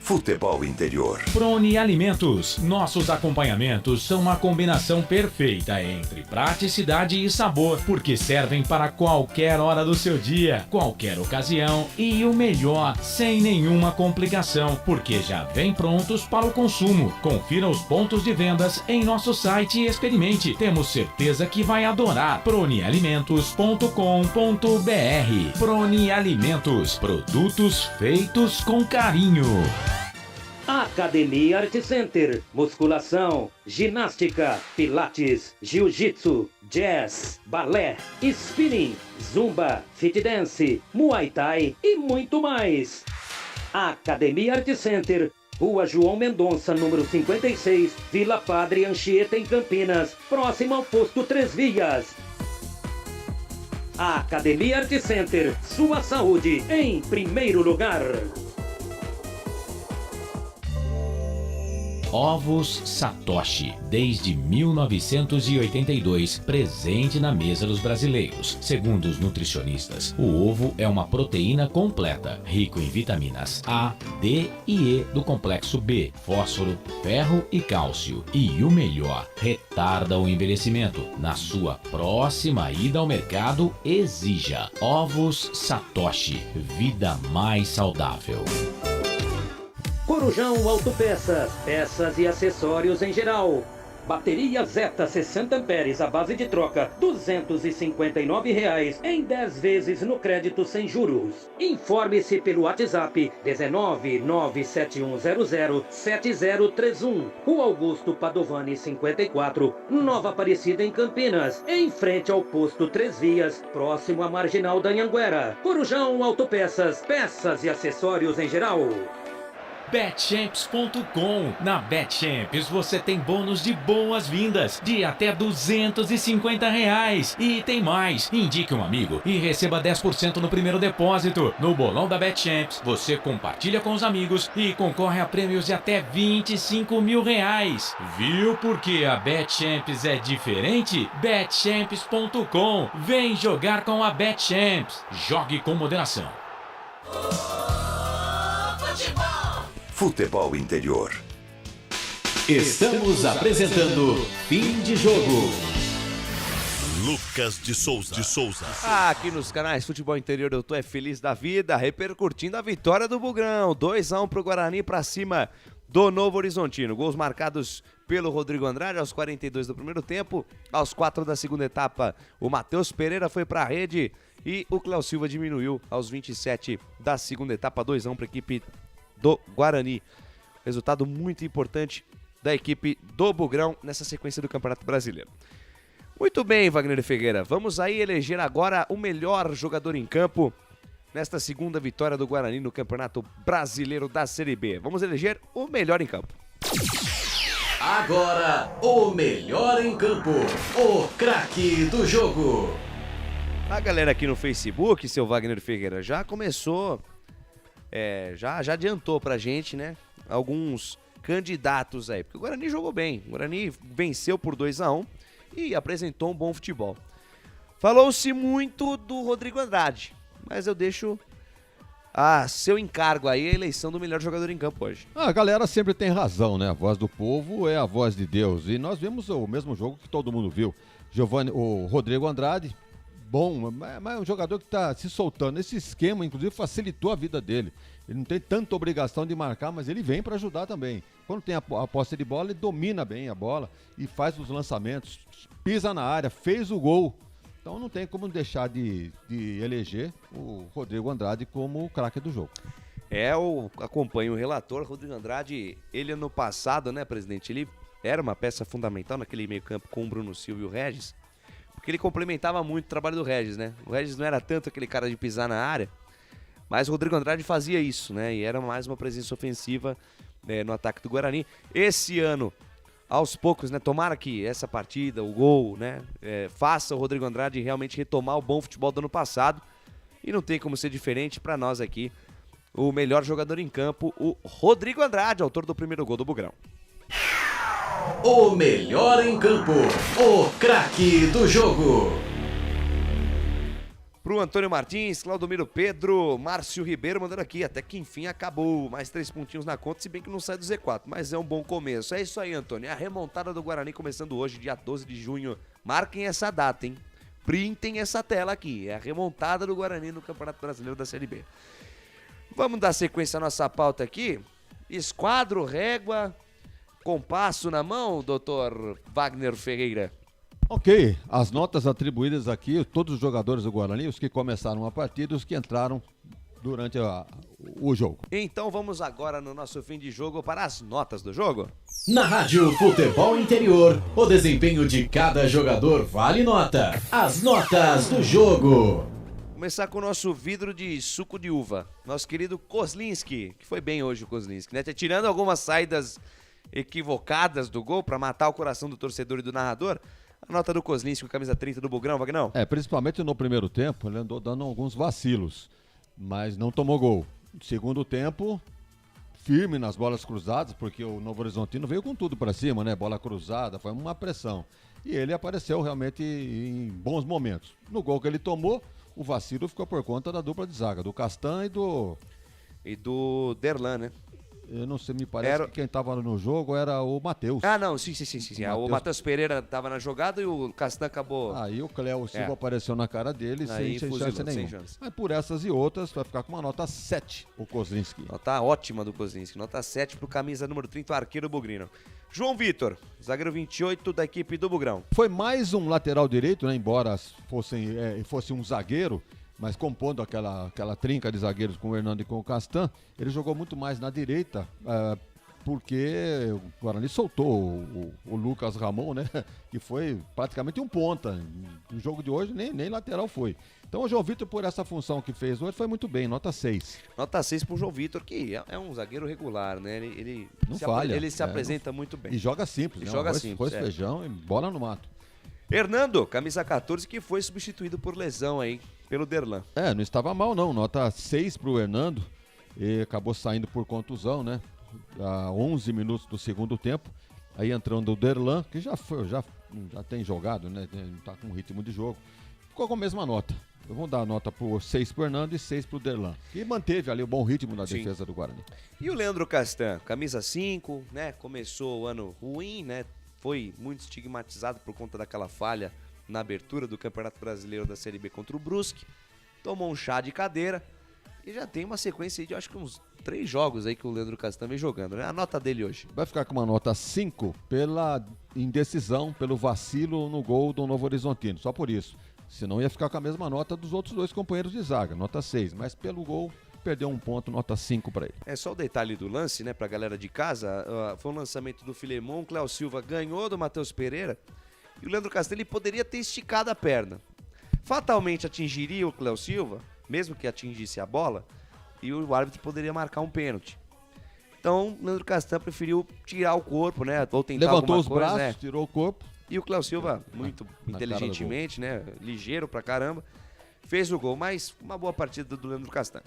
Speaker 6: Futebol Interior.
Speaker 2: Prone Alimentos. Nossos acompanhamentos são uma combinação perfeita entre praticidade e sabor, porque servem para qualquer hora do seu dia, qualquer ocasião e o melhor, sem nenhuma complicação, porque já vem prontos para o consumo. Confira os pontos de vendas em nosso site e experimente. Temos certeza que vai adorar. pronealimentos.com.br. Prone Alimentos. Produtos feitos com carinho.
Speaker 1: Academia Art Center, musculação, ginástica, pilates, jiu-jitsu, jazz, balé, spinning, zumba, fit dance, muay thai e muito mais. Academia Art Center, Rua João Mendonça, número 56, Vila Padre Anchieta, em Campinas, próximo ao posto 3 Vias. Academia Art Center, sua saúde em primeiro lugar.
Speaker 2: Ovos Satoshi, desde 1982, presente na mesa dos brasileiros. Segundo os nutricionistas, o ovo é uma proteína completa, rico em vitaminas A, D e E do complexo B, fósforo, ferro e cálcio. E o melhor, retarda o envelhecimento. Na sua próxima ida ao mercado, exija Ovos Satoshi, vida mais saudável.
Speaker 1: Corujão Autopeças, peças e acessórios em geral. Bateria Zeta 60 amperes à base de troca, R$ 259,00 em 10 vezes no crédito sem juros. Informe-se pelo WhatsApp 19971007031. Rua Augusto Padovani 54, Nova Aparecida, em Campinas, em frente ao posto 3 Vias, próximo à Marginal da Anhanguera. Corujão Autopeças, peças e acessórios em geral.
Speaker 2: BetChamps.com. Na BetChamps você tem bônus de boas-vindas de até R$250. E tem mais. Indique um amigo e receba 10% no primeiro depósito. No bolão da BetChamps você compartilha com os amigos e concorre a prêmios de até R$25 mil. Viu porque a BetChamps é diferente? BetChamps.com. Vem jogar com a BetChamps. Jogue com moderação.
Speaker 6: Futebol Interior.
Speaker 15: Estamos apresentando Fim de Jogo.
Speaker 16: Lucas de Souza.
Speaker 8: Aqui nos canais Futebol Interior eu tô feliz da vida, repercutindo a vitória do Bugrão. 2-1 pro Guarani pra cima do Novo Horizontino. Gols marcados pelo Rodrigo Andrade aos 42 do primeiro tempo. Aos 4 da segunda etapa, o Matheus Pereira foi pra rede e o Cléo Silva diminuiu aos 27 da segunda etapa. 2-1 pra equipe do Guarani. Resultado muito importante da equipe do Bugrão nessa sequência do Campeonato Brasileiro. Muito bem, Wagner Figueira. Vamos aí eleger agora o melhor jogador em campo nesta segunda vitória do Guarani no Campeonato Brasileiro da Série B. Vamos eleger o melhor em campo.
Speaker 15: Agora, o melhor em campo, o craque do jogo.
Speaker 8: A galera aqui no Facebook, seu Wagner Ferreira, já começou, já adiantou pra gente, né, alguns candidatos aí, porque o Guarani jogou bem, o Guarani venceu por 2-1 e apresentou um bom futebol. Falou-se muito do Rodrigo Andrade, mas eu deixo a seu encargo aí a eleição do melhor jogador em campo hoje.
Speaker 10: A galera sempre tem razão, né? A voz do povo é a voz de Deus. E nós vimos o mesmo jogo que todo mundo viu. O Rodrigo Andrade, bom, mas é um jogador que está se soltando. Esse esquema, inclusive, facilitou a vida dele. Ele não tem tanta obrigação de marcar, mas ele vem para ajudar também. Quando tem a posse de bola, ele domina bem a bola e faz os lançamentos, pisa na área, fez o gol. Então não tem como deixar de eleger o Rodrigo Andrade como o craque do jogo.
Speaker 8: Eu acompanho o relator, Rodrigo Andrade, ele ano passado, né, presidente, ele era uma peça fundamental naquele meio campo com o Bruno Silva e o Regis, porque ele complementava muito o trabalho do Regis, né? O Regis não era tanto aquele cara de pisar na área, mas o Rodrigo Andrade fazia isso, né? E era mais uma presença ofensiva no ataque do Guarani. Esse ano, aos poucos, né, tomara que essa partida, o gol, né, faça o Rodrigo Andrade realmente retomar o bom futebol do ano passado. E não tem como ser diferente para nós aqui, o melhor jogador em campo, o Rodrigo Andrade, autor do primeiro gol do Bugrão.
Speaker 15: O melhor em campo, o craque do jogo.
Speaker 8: Pro Antônio Martins, Claudomiro Pedro, Márcio Ribeiro mandando aqui, até que enfim acabou, mais 3 pontinhos na conta, se bem que não sai do Z4, mas é um bom começo. É isso aí, Antônio, a remontada do Guarani começando hoje, dia 12 de junho. Marquem essa data, hein? Printem essa tela aqui, é a remontada do Guarani no Campeonato Brasileiro da Série B. Vamos dar sequência à nossa pauta aqui. Esquadro, régua, compasso na mão, doutor Wagner Ferreira.
Speaker 10: Ok, as notas atribuídas aqui, todos os jogadores do Guarani, os que começaram a partida e os que entraram durante o jogo.
Speaker 8: Então vamos agora no nosso fim de jogo para as notas do jogo.
Speaker 15: Na Rádio Futebol Interior, o desempenho de cada jogador vale nota. As notas do jogo.
Speaker 8: Começar com o nosso vidro de suco de uva. Nosso querido Kozlinski, que foi bem hoje o Kozlinski, né? Tirando algumas saídas equivocadas do gol para matar o coração do torcedor e do narrador, a nota do Kozlinski, camisa 30 do Bugrão, Vagnão?
Speaker 10: Principalmente no primeiro tempo, ele andou dando alguns vacilos, mas não tomou gol. Segundo tempo, firme nas bolas cruzadas, porque o Novo Horizontino veio com tudo para cima, né? Bola cruzada, foi uma pressão. E ele apareceu realmente em bons momentos. No gol que ele tomou, o vacilo ficou por conta da dupla de zaga, do Castan
Speaker 8: e do Derlan, né?
Speaker 10: Eu não sei, me parece que quem estava no jogo era o Matheus.
Speaker 8: Ah, não, sim. O Matheus Pereira estava na jogada e o Castan acabou...
Speaker 10: Aí o Cléo Silva apareceu na cara dele sem chance nenhuma. Mas por essas e outras, vai ficar com uma nota 7 o Kozlinski.
Speaker 8: Nota ótima do Kozlinski, nota 7 pro camisa número 30, o arqueiro bugrino. João Vitor, zagueiro 28 da equipe do Bugrão.
Speaker 10: Foi mais um lateral direito, né? Embora fosse um zagueiro, mas compondo aquela trinca de zagueiros com o Hernando e com o Castan, ele jogou muito mais na direita, porque o Guarani soltou o Lucas Ramon, né? Que foi praticamente um ponta. No jogo de hoje, nem lateral foi. Então o João Vitor, por essa função que fez hoje, foi muito bem, nota 6.
Speaker 8: Nota 6 pro João Vitor, que é um zagueiro regular, né? Ele se apresenta muito bem.
Speaker 10: E joga simples, né? Joga simples. Feijão e bola no mato.
Speaker 8: Hernando, camisa 14, que foi substituído por lesão aí, pelo Derlan.
Speaker 10: Não estava mal não, nota 6 pro Hernando, e acabou saindo por contusão, né? A 11 minutos do segundo tempo, aí entrando o Derlan, que já tem jogado, né? Tá com ritmo de jogo, ficou com a mesma nota. Eu vou dar a nota por 6 pro Hernando e 6 pro Derlan, que manteve ali o bom ritmo na defesa do Guarani.
Speaker 8: E o Leandro Castan, camisa 5, né? Começou o ano ruim, né? Foi muito estigmatizado por conta daquela falha na abertura do Campeonato Brasileiro da Série B contra o Brusque. Tomou um chá de cadeira e já tem uma sequência aí de, acho que uns 3 jogos aí que o Leandro Castan vem jogando, né? A nota dele hoje.
Speaker 10: Vai ficar com uma nota 5 pela indecisão, pelo vacilo no gol do Novo Horizontino, só por isso. Senão ia ficar com a mesma nota dos outros 2 companheiros de zaga, nota 6, mas pelo gol perdeu um ponto, nota 5 para ele.
Speaker 8: É só o detalhe do lance, né, pra galera de casa, foi um lançamento do Filemon, o Cléo Silva ganhou do Matheus Pereira e o Leandro Castan, ele poderia ter esticado a perna. Fatalmente atingiria o Cléo Silva, mesmo que atingisse a bola, e o árbitro poderia marcar um pênalti. Então, o Leandro Castan preferiu tirar o corpo, né? Ou tentar
Speaker 10: Levantou
Speaker 8: alguma
Speaker 10: os
Speaker 8: coisa,
Speaker 10: braços,
Speaker 8: né?
Speaker 10: tirou o corpo.
Speaker 8: E o Cléo Silva, muito inteligentemente, né? Ligeiro pra caramba, fez o gol. Mas uma boa partida do Leandro Castan.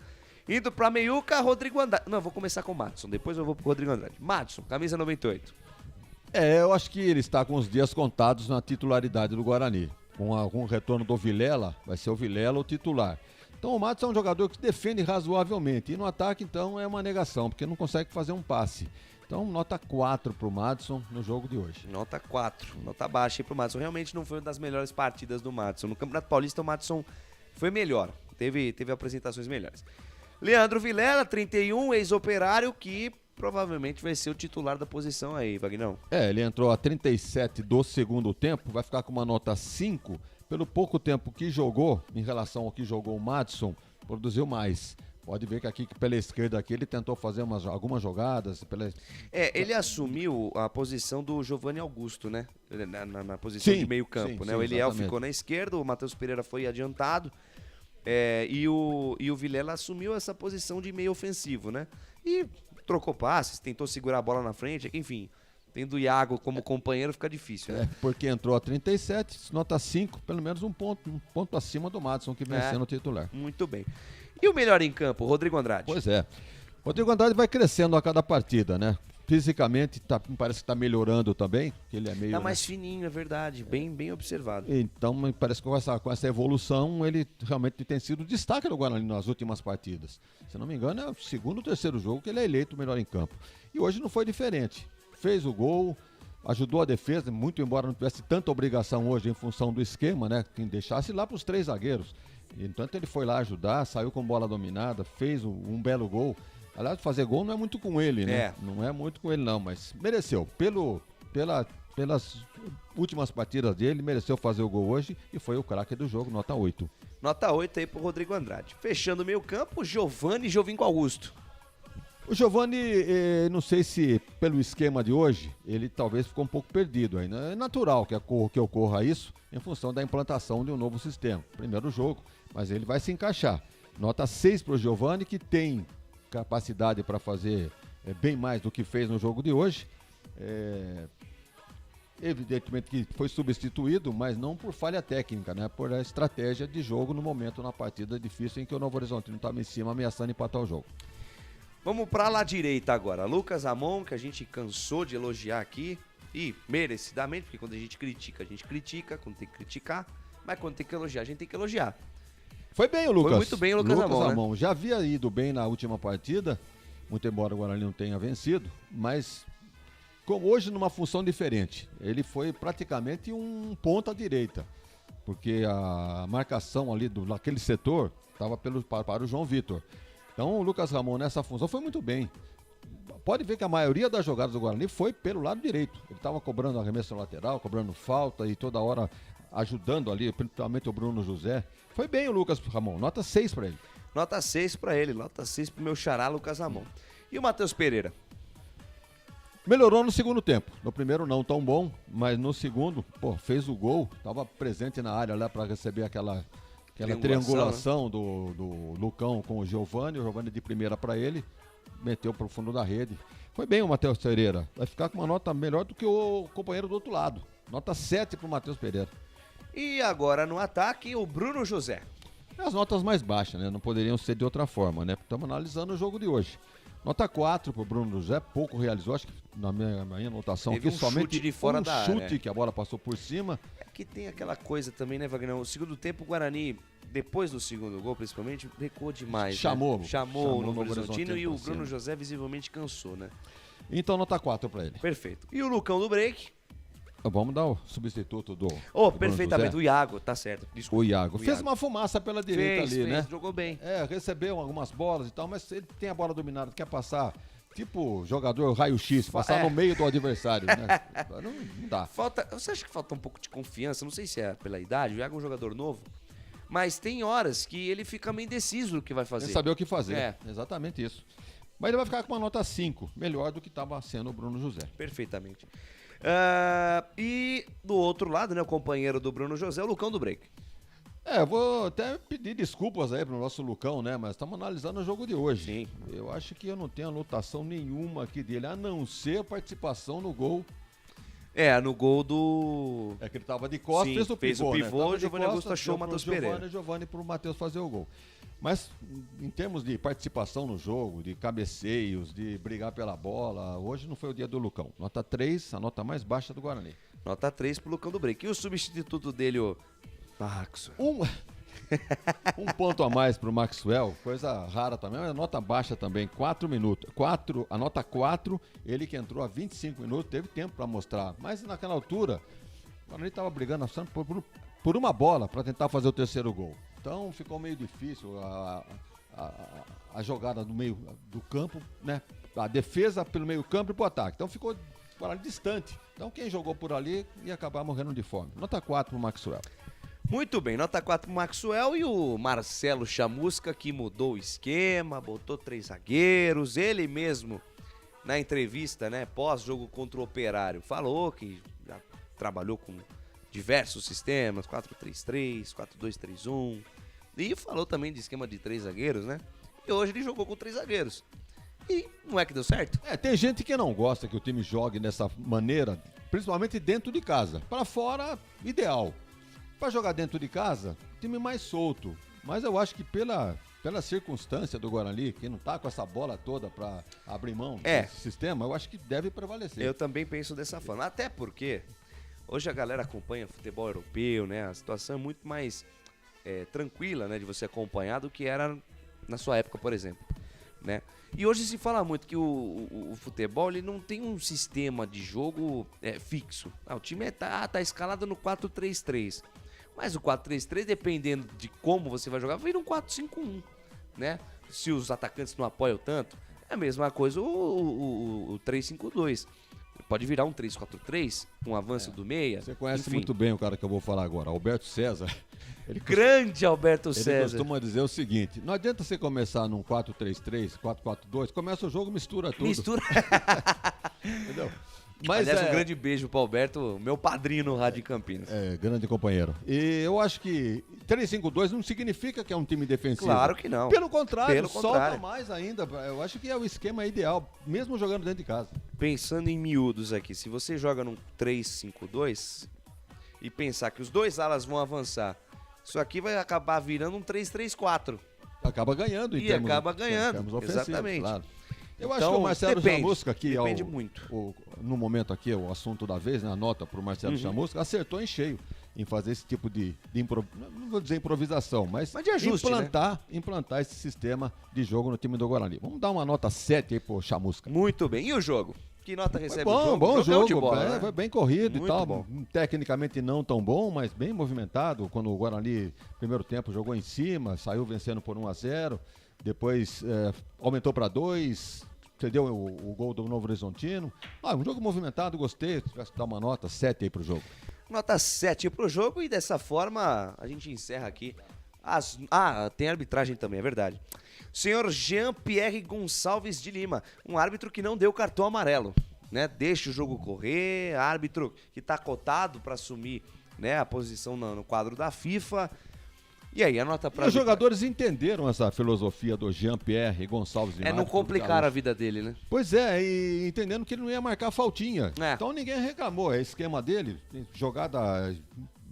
Speaker 8: Indo pra meiuca, Rodrigo Andrade. Não, vou começar com o Madison, depois eu vou pro Rodrigo Andrade. Madison, camisa 98.
Speaker 10: Eu acho que ele está com os dias contados na titularidade do Guarani. Com o retorno do Vilela, vai ser o Vilela o titular. Então o Madison é um jogador que defende razoavelmente. E no ataque, então, é uma negação, porque não consegue fazer um passe. Então, nota 4 pro Madison no jogo de hoje.
Speaker 8: Nota 4, nota baixa aí pro Madison. Realmente não foi uma das melhores partidas do Madison. No Campeonato Paulista, o Madison foi melhor. Teve apresentações melhores. Leandro Vilela, 31, ex-Operário, que provavelmente vai ser o titular da posição aí, Vagnão.
Speaker 10: Ele entrou a 37 do segundo tempo, vai ficar com uma nota 5. Pelo pouco tempo que jogou, em relação ao que jogou o Madison, produziu mais. Pode ver que aqui pela esquerda aqui ele tentou fazer algumas jogadas.
Speaker 8: Ele assumiu a posição do Giovanni Augusto, né? Na posição de meio campo, né? O Eliel ficou na esquerda, o Matheus Pereira foi adiantado. E o Vilela assumiu essa posição de meio ofensivo, né? E trocou passes, tentou segurar a bola na frente, enfim. Tendo o Iago como companheiro fica difícil, né?
Speaker 10: Porque entrou a 37, nota 5, pelo menos um ponto acima do Madison, que vem sendo titular.
Speaker 8: Muito bem. E o melhor em campo, Rodrigo Andrade?
Speaker 10: Pois é. Rodrigo Andrade vai crescendo a cada partida, né? Fisicamente, me parece que está melhorando também, que ele é meio...
Speaker 8: Tá mais fininho, é verdade, bem observado.
Speaker 10: Então, me parece que com essa evolução, ele realmente tem sido destaque do Guarani nas últimas partidas. Se não me engano, é o segundo ou terceiro jogo que ele é eleito o melhor em campo. E hoje não foi diferente. Fez o gol, ajudou a defesa, muito embora não tivesse tanta obrigação hoje em função do esquema, né? Que deixasse lá para os 3 zagueiros. Entanto, ele foi lá ajudar, saiu com bola dominada, fez um belo gol. Aliás, fazer gol não é muito com ele, né? Não é muito com ele não, mas mereceu. Pelas últimas partidas dele, mereceu fazer o gol hoje e foi o craque do jogo, nota 8.
Speaker 8: Nota 8 aí pro Rodrigo Andrade. Fechando o meio campo, Giovanni Giovinco Augusto.
Speaker 10: O Giovanni, não sei se pelo esquema de hoje, ele talvez ficou um pouco perdido ainda. É natural que ocorra isso em função da implantação de um novo sistema. Primeiro jogo, mas ele vai se encaixar. Nota 6 para o Giovanni, que tem capacidade para fazer bem mais do que fez no jogo de hoje. Evidentemente que foi substituído, mas não por falha técnica, né? Por a estratégia de jogo no momento, na partida difícil em que o Novo Horizontino estava em cima ameaçando empatar o jogo.
Speaker 8: Vamos pra lá direita agora. Lucas Ramon, que a gente cansou de elogiar aqui, e merecidamente, porque quando a gente critica, quando tem que criticar, mas quando tem que elogiar, a gente tem que elogiar.
Speaker 10: Foi bem o Lucas.
Speaker 8: Foi muito bem o Lucas Ramon, né?
Speaker 10: Já havia ido bem na última partida, muito embora o Guarani não tenha vencido, mas como hoje numa função diferente. Ele foi praticamente um ponta direita, porque a marcação ali naquele setor estava para o João Vitor. Então o Lucas Ramon nessa função foi muito bem. Pode ver que a maioria das jogadas do Guarani foi pelo lado direito. Ele estava cobrando arremesso lateral, cobrando falta e toda hora ajudando ali, principalmente o Bruno José. Foi bem o Lucas Ramon, nota 6 para ele.
Speaker 8: Nota 6 para ele, nota 6 pro meu xará Lucas Ramon. E o Matheus Pereira?
Speaker 10: Melhorou no segundo tempo. No primeiro não tão bom, mas no segundo, fez o gol, estava presente na área lá para receber aquela triangulação, né? do Lucão com o Giovanni de primeira para ele, meteu para o fundo da rede. Foi bem o Matheus Pereira, vai ficar com uma nota melhor do que o companheiro do outro lado. Nota 7 para o Matheus Pereira.
Speaker 8: E agora no ataque, o Bruno José.
Speaker 10: As notas mais baixas, né? Não poderiam ser de outra forma, né? Estamos analisando o jogo de hoje. Nota 4 para o Bruno José, pouco realizou, acho que na minha anotação aqui, somente
Speaker 8: chute de fora da área.
Speaker 10: Chute que a bola passou por cima.
Speaker 8: É que tem aquela coisa também, né, Wagner? O segundo tempo, o Guarani, depois do segundo gol, principalmente, recuou demais.
Speaker 10: Chamou
Speaker 8: o Novo Horizontino e o Bruno José visivelmente cansou, né?
Speaker 10: Então, nota 4 para ele.
Speaker 8: Perfeito. E o Lucão do break?
Speaker 10: Vamos dar o substituto do
Speaker 8: perfeitamente, o Iago, tá certo. Desculpa.
Speaker 10: O Iago. Fez uma fumaça pela direita ali, né?
Speaker 8: Jogou bem.
Speaker 10: Recebeu algumas bolas e tal, mas ele tem a bola dominada, quer passar, tipo jogador raio-x, passar no meio do adversário, né? Não dá.
Speaker 8: Você acha que falta um pouco de confiança? Não sei se é pela idade, o Iago é um jogador novo, mas tem horas que ele fica meio indeciso do que vai fazer.
Speaker 10: Sem saber o que fazer, exatamente isso. Mas ele vai ficar com uma nota 5, melhor do que estava sendo o Bruno José.
Speaker 8: Perfeitamente. E do outro lado, né, o companheiro do Bruno José, o Lucão do break.
Speaker 10: Vou até pedir desculpas aí pro nosso Lucão, né? Mas estamos analisando o jogo de hoje.
Speaker 8: Sim.
Speaker 10: Eu acho que eu não tenho anotação nenhuma aqui dele, a não ser a participação no gol.
Speaker 8: No gol do...
Speaker 10: É que ele tava de costas,
Speaker 8: Sim,
Speaker 10: fez o pivô,
Speaker 8: né? O Giovanni Augusto achou o Matheus Pereira.
Speaker 10: Giovanni pro Matheus fazer o gol. Mas em termos de participação no jogo, de cabeceios, de brigar pela bola, hoje não foi o dia do Lucão. Nota 3, a nota mais baixa do Guarani.
Speaker 8: Nota 3 pro Lucão do Break. E o substituto dele, o Maxwell?
Speaker 10: Um ponto a mais pro Maxwell, coisa rara também, mas nota baixa também, 4 minutos. A nota 4, ele que entrou a 25 minutos, teve tempo para mostrar. Mas naquela altura, o Guarani estava brigando por uma bola para tentar fazer o terceiro gol. Então ficou meio difícil a jogada no meio do campo, né? A defesa pelo meio campo e pro ataque. Então ficou distante. Então quem jogou por ali ia acabar morrendo de fome. Nota 4 pro Maxwell.
Speaker 8: Muito bem, nota 4 pro Maxwell e o Marcelo Chamusca, que mudou o esquema, botou 3 zagueiros, ele mesmo na entrevista, né, pós-jogo contra o Operário, falou que já trabalhou com diversos sistemas, 4-3-3, 4-2-3-1, e falou também de esquema de 3 zagueiros, né, e hoje ele jogou com 3 zagueiros. E não é que deu certo?
Speaker 10: Tem gente que não gosta que o time jogue dessa maneira, principalmente dentro de casa. Para fora, ideal. Para jogar dentro de casa, time mais solto. Mas eu acho que pela circunstância do Guarani, que não tá com essa bola toda para abrir mão desse sistema, eu acho que deve prevalecer.
Speaker 8: Eu também penso dessa forma. Até porque hoje a galera acompanha futebol europeu, né? A situação é muito mais tranquila, né, de você acompanhar do que era na sua época, por exemplo, né? E hoje se fala muito que o futebol ele não tem um sistema de jogo fixo. O time tá escalado no 4-3-3. Mas o 4-3-3, dependendo de como você vai jogar, vira um 4-5-1, né? Se os atacantes não apoiam tanto, é a mesma coisa o 3-5-2. Pode virar um 3-4-3, um avanço do meia.
Speaker 10: Você conhece muito bem o cara que eu vou falar agora, Alberto César.
Speaker 8: Grande Alberto César.
Speaker 10: Ele costuma dizer o seguinte: não adianta você começar num 4-3-3, 4-4-2, começa o jogo, mistura tudo. Entendeu? Mas
Speaker 8: aliás, um grande beijo pro Alberto, meu padrinho no Rádio Campinas.
Speaker 10: Grande companheiro. E eu acho que 3-5-2 não significa que é um time defensivo.
Speaker 8: Claro que não.
Speaker 10: Pelo contrário, solta mais ainda. Eu acho que é o esquema ideal, mesmo jogando dentro de casa.
Speaker 8: Pensando em miúdos aqui, se você joga num 3-5-2 e pensar que os dois alas vão avançar, isso aqui vai acabar virando um 3-3-4.
Speaker 10: Acaba ganhando,
Speaker 8: e acaba ganhando, exatamente.
Speaker 10: Claro. Eu acho que o Marcelo Chamusca aqui,
Speaker 8: depende muito.
Speaker 10: No momento aqui, o assunto da vez, né, a nota para o Marcelo Chamusca, acertou em cheio em fazer esse tipo de não vou dizer improvisação, mas
Speaker 8: de ajuste,
Speaker 10: implantar esse sistema de jogo no time do Guarani. Vamos dar uma nota 7 aí pro Chamusca.
Speaker 8: Muito bem. E o jogo? Que nota recebe o jogo?
Speaker 10: Bom jogo,
Speaker 8: de bola, né?
Speaker 10: Foi bem corrido
Speaker 8: muito
Speaker 10: e tal.
Speaker 8: Bom.
Speaker 10: Tecnicamente não tão bom, mas bem movimentado. Quando o Guarani, primeiro tempo, jogou em cima, saiu vencendo por 1-0. Depois aumentou para 2. Cedeu o gol do Novo Horizontino. Um jogo movimentado, gostei. Tivesse que dar uma nota 7 aí pro jogo.
Speaker 8: Nota 7 pro jogo e dessa forma a gente encerra aqui. Tem arbitragem também, é verdade. Senhor Jean-Pierre Gonçalves de Lima, um árbitro que não deu cartão amarelo, né? Deixa o jogo correr, árbitro que tá cotado para assumir, né, a posição no quadro da FIFA. E aí, a nota pra...
Speaker 10: Os jogadores entenderam essa filosofia do Jean-Pierre Gonçalves de Lima.
Speaker 8: Não complicar a vida dele, né?
Speaker 10: Pois e entendendo que ele não ia marcar faltinha. Então ninguém reclamou, é esquema dele, jogada...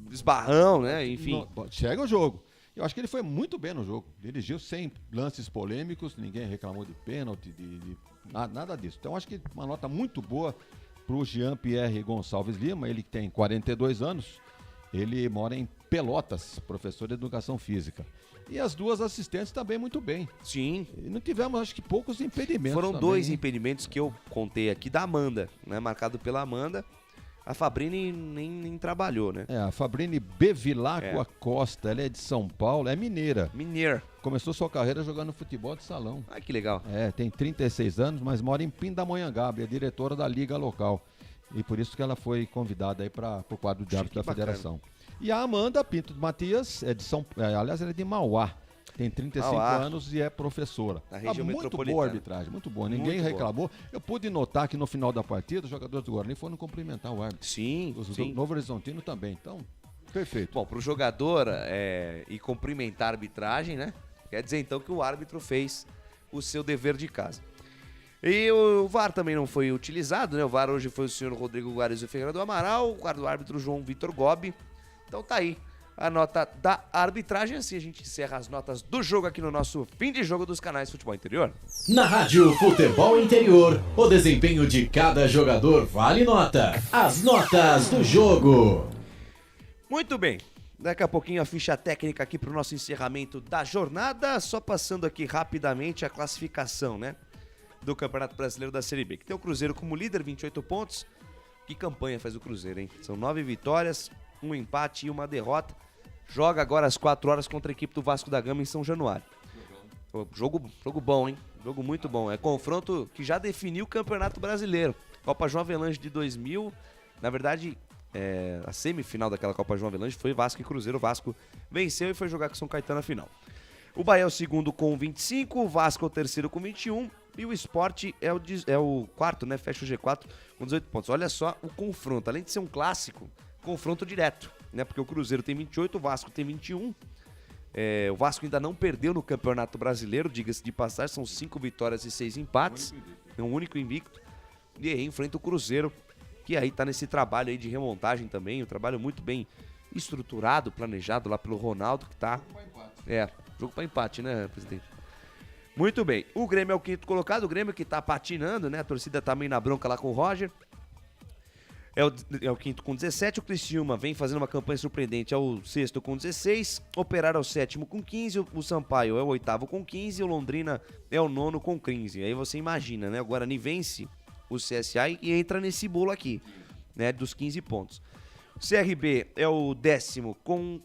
Speaker 8: Esbarrão, né? Enfim.
Speaker 10: Chega o jogo. Eu acho que ele foi muito bem no jogo. Dirigiu sem lances polêmicos, ninguém reclamou de pênalti, nada disso. Então acho que uma nota muito boa pro Jean-Pierre Gonçalves Lima, ele que tem 42 anos, ele mora em Pelotas, professor de Educação Física. E as duas assistentes também muito bem.
Speaker 8: Sim.
Speaker 10: E não tivemos, acho que, poucos impedimentos.
Speaker 8: Foram
Speaker 10: também,
Speaker 8: 2 impedimentos que eu contei aqui da Amanda, né? Marcado pela Amanda. A Fabrini nem trabalhou, né?
Speaker 10: A Fabrini Bevilacqua Costa, ela é de São Paulo, é mineira. Começou sua carreira jogando futebol de salão.
Speaker 8: Que legal.
Speaker 10: Tem 36 anos, mas mora em Pindamonhangaba, é diretora da liga local. E por isso que ela foi convidada aí para o quadro de árbitro da federação. E a Amanda Pinto Matias é de aliás, ela é de Mauá. Tem 35 anos e é professora.
Speaker 8: Na região
Speaker 10: muito boa a arbitragem, muito boa. Ninguém reclamou. Eu pude notar que no final da partida, os jogadores do Guarani foram cumprimentar o árbitro.
Speaker 8: Sim,
Speaker 10: Os do Novo Horizontino também. Então, Perfeito.
Speaker 8: Bom, pro jogador e cumprimentar a arbitragem, né? Quer dizer então que o árbitro fez o seu dever de casa. E o VAR também não foi utilizado, né? O VAR hoje foi o senhor Rodrigo Guares e Ferreira do Amaral, o quarto árbitro João Vitor Gobi. Então tá aí a nota da arbitragem. Assim a gente encerra as notas do jogo aqui no nosso fim de jogo dos canais Futebol Interior.
Speaker 15: Na Rádio Futebol Interior, o desempenho de cada jogador vale nota. As notas do jogo.
Speaker 8: Muito bem. Daqui a pouquinho a ficha técnica aqui pro nosso encerramento da jornada. Só passando aqui rapidamente a classificação, né? Do Campeonato Brasileiro da Série B, que tem o Cruzeiro como líder, 28 pontos. Que campanha faz o Cruzeiro, hein? São 9 vitórias, 1 empate e 1 derrota. Joga agora às 4 horas contra a equipe do Vasco da Gama em São Januário. Jogo bom, hein? Jogo muito bom. É confronto que já definiu o Campeonato Brasileiro. Copa João Avelange de 2000. Na verdade, a semifinal daquela Copa João Avelange foi Vasco e Cruzeiro. O Vasco venceu e foi jogar com São Caetano a final. O Bahia é o segundo com 25, o Vasco é o terceiro com 21 e o Sport é o quarto, né? Fecha o G4 com 18 pontos. Olha só o confronto, além de ser um clássico, confronto direto, né? Porque o Cruzeiro tem 28, o Vasco tem 21. O Vasco ainda não perdeu no Campeonato Brasileiro, diga-se de passagem, são 5 vitórias e 6 empates. É um único invicto. E aí enfrenta o Cruzeiro, que aí tá nesse trabalho aí de remontagem também, um trabalho muito bem estruturado, planejado lá pelo Ronaldo, que tá... Jogo para empate, né, presidente? Muito bem. O Grêmio é o quinto colocado. O Grêmio que tá patinando, né? A torcida tá meio na bronca lá com o Roger. É o quinto com 17. O Criciúma vem fazendo uma campanha surpreendente. É o sexto com 16. Operário é o sétimo com 15. O Sampaio é o oitavo com 15. O Londrina é o nono com 15. Aí você imagina, né? O Guarani vence o CSA e entra nesse bolo aqui, né? Dos 15 pontos. O CRB é o décimo com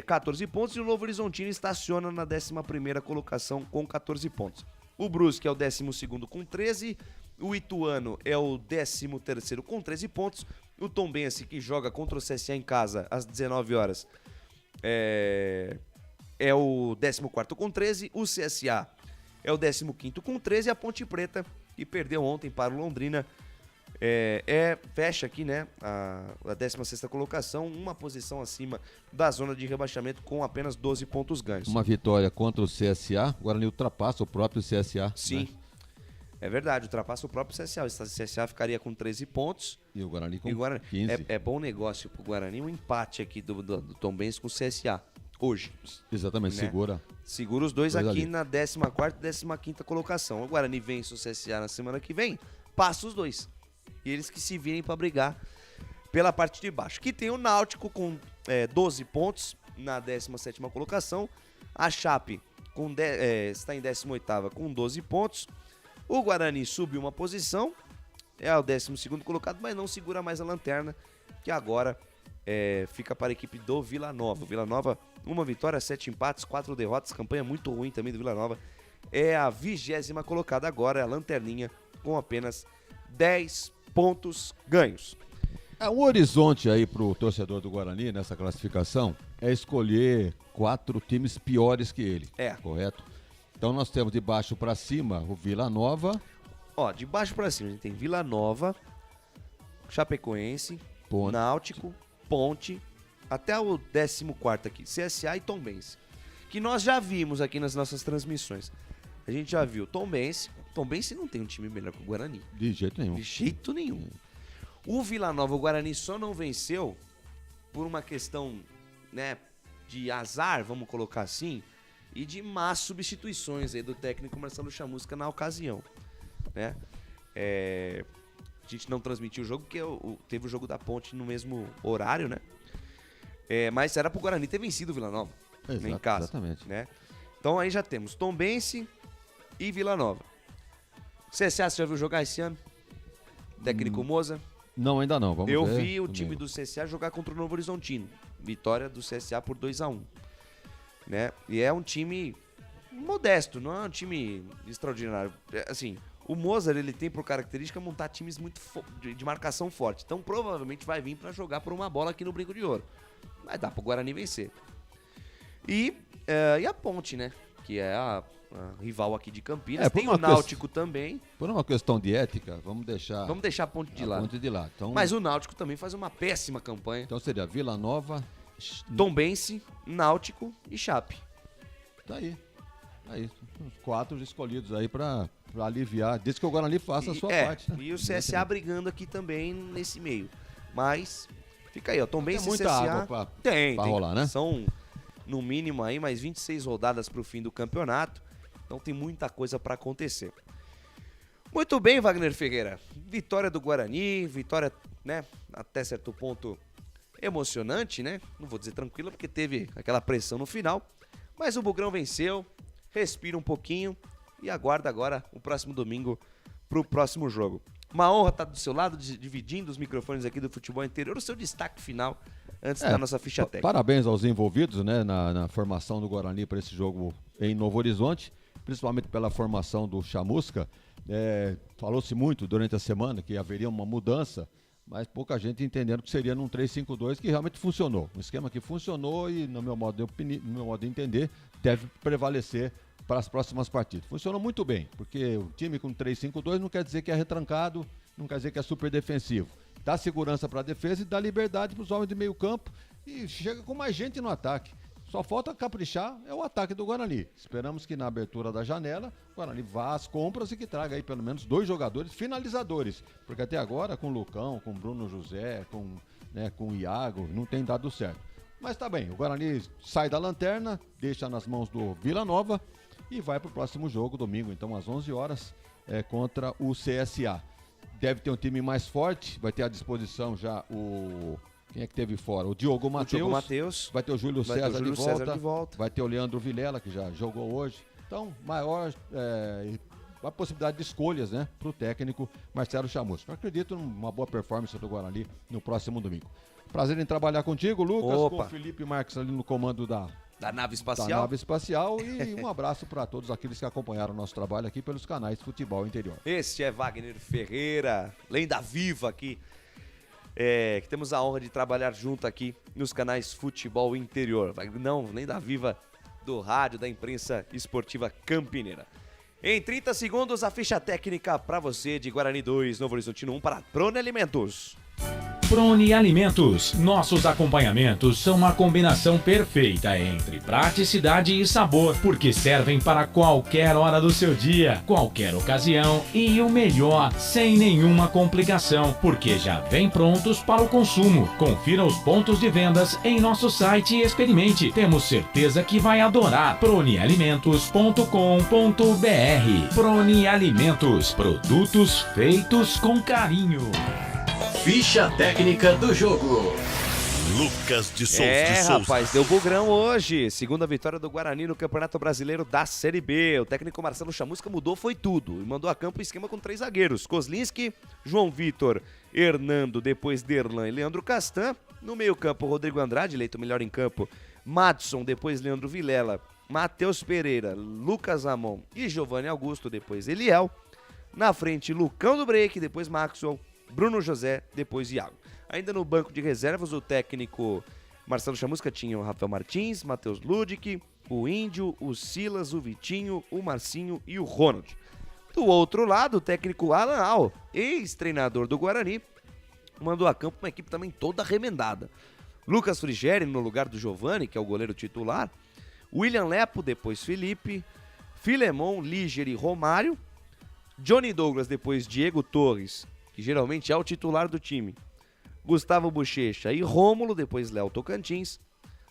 Speaker 8: 14 pontos e o Novo Horizontino estaciona na 11ª colocação com 14 pontos. O Brusque é o 12º com 13, o Ituano é o 13º com 13 pontos, o Tombense, que joga contra o CSA em casa às 19 horas, é o 14º com 13, o CSA é o 15º com 13 e a Ponte Preta, que perdeu ontem para o Londrina, fecha aqui, né, a 16ª colocação, uma posição acima da zona de rebaixamento com apenas 12 pontos ganhos.
Speaker 10: Uma vitória contra o CSA, o Guarani ultrapassa o próprio CSA.
Speaker 8: Sim,
Speaker 10: né?
Speaker 8: É verdade, ultrapassa o próprio CSA. O CSA ficaria com 13 pontos.
Speaker 10: E o Guarani com
Speaker 8: 15. É bom negócio pro Guarani um empate aqui do Tombense com o CSA hoje.
Speaker 10: Exatamente, né?
Speaker 8: Segura os dois aqui na 14ª e 15ª colocação. O Guarani vence o CSA na semana que vem, passa os dois. E eles que se virem para brigar pela parte de baixo. Que tem o Náutico com 12 pontos na 17ª colocação. A Chape está em 18ª com 12 pontos. O Guarani subiu uma posição, é o 12º colocado, mas não segura mais a lanterna, que agora fica para a equipe do Vila Nova. O Vila Nova, 1 vitória, 7 empates, 4 derrotas, campanha muito ruim também do Vila Nova. É a 20ª colocada agora, é a lanterninha, com apenas 10 pontos ganhos.
Speaker 10: Um horizonte aí pro torcedor do Guarani nessa classificação é escolher 4 times piores que ele. Correto? Então nós temos de baixo para cima o Vila Nova.
Speaker 8: De baixo para cima a gente tem Vila Nova, Chapecoense, Náutico, Ponte, até o 14º aqui, CSA e Tombense. Que nós já vimos aqui nas nossas transmissões. A gente já viu Tombense. Tombense não tem um time melhor que o Guarani.
Speaker 10: De jeito nenhum.
Speaker 8: De jeito nenhum. O Vila Nova, o Guarani só não venceu por uma questão, né, de azar, vamos colocar assim, e de más substituições aí do técnico Marcelo Chamusca na ocasião, né? A gente não transmitiu o jogo porque teve o jogo da Ponte no mesmo horário, né? Mas era pro Guarani ter vencido o Vila Nova, em casa,
Speaker 10: exatamente,
Speaker 8: né? Então aí já temos Tombense e Vila Nova. CSA, você já viu jogar esse ano? Técnico Moza?
Speaker 10: Não, ainda não. Vamos ver.
Speaker 8: Eu vi o time do CSA jogar contra o Novo Horizontino. Vitória do CSA por 2-1. Né? E é um time modesto, não é um time extraordinário. Assim, o Mozart, ele tem por característica montar times muito de marcação forte. Então provavelmente vai vir para jogar por uma bola aqui no Brinco de Ouro. Vai dar pro Guarani vencer. E a Ponte, né? Que é a rival aqui de Campinas. Tem o Náutico também.
Speaker 10: Por uma questão de ética, vamos deixar
Speaker 8: a Ponte de lado.
Speaker 10: Então,
Speaker 8: mas o Náutico também faz uma péssima campanha.
Speaker 10: Então seria Vila Nova,
Speaker 8: Tombense, Náutico e Chape.
Speaker 10: Tá aí. Os 4 escolhidos aí pra aliviar, desde que o Guarani faça a sua parte. Né?
Speaker 8: E o CSA brigando aqui também nesse meio. Mas, fica aí, ó, Tombense
Speaker 10: Tem
Speaker 8: e
Speaker 10: muita
Speaker 8: CSA...
Speaker 10: água pra
Speaker 8: tem,
Speaker 10: rolar, né?
Speaker 8: São, no mínimo, aí mais 26 rodadas pro fim do campeonato. Então tem muita coisa pra acontecer. Muito bem, Wagner Ferreira. Vitória do Guarani, vitória, né, até certo ponto emocionante, né? Não vou dizer tranquila, porque teve aquela pressão no final. Mas o Bugrão venceu, respira um pouquinho e aguarda agora o próximo domingo pro próximo jogo. Uma honra estar do seu lado, dividindo os microfones aqui do Futebol Interior. O seu destaque final antes da nossa ficha técnica.
Speaker 10: Parabéns aos envolvidos, né, na formação do Guarani para esse jogo em Novo Horizonte, principalmente pela formação do Chamusca. Falou-se muito durante a semana que haveria uma mudança, mas pouca gente entendendo que seria num 3-5-2, que realmente funcionou. Um esquema que funcionou e, no meu modo de entender, deve prevalecer para as próximas partidas. Funcionou muito bem, porque o time com 3-5-2 não quer dizer que é retrancado, não quer dizer que é super defensivo. Dá segurança para a defesa e dá liberdade para os homens de meio campo e chega com mais gente no ataque. Só falta caprichar é o ataque do Guarani. Esperamos que na abertura da janela o Guarani vá às compras e que traga aí pelo menos 2 jogadores finalizadores. Porque até agora com o Lucão, com o Bruno José, com o Iago, não tem dado certo. Mas tá bem, o Guarani sai da lanterna, deixa nas mãos do Vila Nova e vai pro próximo jogo, domingo, então às 11 horas, contra o CSA. Deve ter um time mais forte, vai ter à disposição já o... Quem é que teve fora? O Diogo Matheus. Vai ter o Júlio César de volta. Vai ter o Leandro Vilela, que já jogou hoje. Então, maior a possibilidade de escolhas, né, para o técnico Marcelo Chamusca. Eu acredito numa boa performance do Guarani no próximo domingo. Prazer em trabalhar contigo, Lucas, com o Felipe Marques ali no comando da nave espacial. E um abraço para todos aqueles que acompanharam o nosso trabalho aqui pelos canais de Futebol Interior.
Speaker 8: Este é Wagner Ferreira, lenda viva aqui. Que temos a honra de trabalhar junto aqui nos canais Futebol Interior. Não, lenda viva do rádio, da imprensa esportiva campineira. Em 30 segundos, a ficha técnica para você de Guarani 2, Novo Horizontino 1 para Prone Alimentos.
Speaker 2: Prone Alimentos. Nossos acompanhamentos são uma combinação perfeita entre praticidade e sabor, porque servem para qualquer hora do seu dia, qualquer ocasião e o melhor, sem nenhuma complicação, porque já vem prontos para o consumo. Confira os pontos de vendas em nosso site e experimente. Temos certeza que vai adorar. pronealimentos.com.br. Prone Alimentos. Produtos feitos com carinho.
Speaker 15: Ficha técnica do jogo.
Speaker 16: Lucas de Souza.
Speaker 8: Rapaz, deu bugrão hoje. Segunda vitória do Guarani no Campeonato Brasileiro da Série B. O técnico Marcelo Chamusca mudou foi tudo e mandou a campo o esquema com 3 zagueiros. Kozlinski, João Vitor, Hernando, depois Derlan e Leandro Castan. No meio campo, Rodrigo Andrade, eleito melhor em campo. Madson, depois Leandro Vilela. Matheus Pereira, Lucas Amon e Giovanni Augusto, depois Eliel. Na frente, Lucão do Break, depois Maxwell. Bruno José, depois Iago. Ainda no banco de reservas, o técnico Marcelo Chamusca tinha o Rafael Martins, Matheus Ludic, o Índio, o Silas, o Vitinho, o Marcinho e o Ronald. Do outro lado, o técnico Alan Al, ex-treinador do Guarani, mandou a campo uma equipe também toda remendada. Lucas Frigeri no lugar do Giovanni, que é o goleiro titular. William Lepo, depois Felipe. Filemon, Líger e Romário. Johnny Douglas, depois Diego Torres, que geralmente é o titular do time. Gustavo Bochecha e Rômulo, depois Léo Tocantins.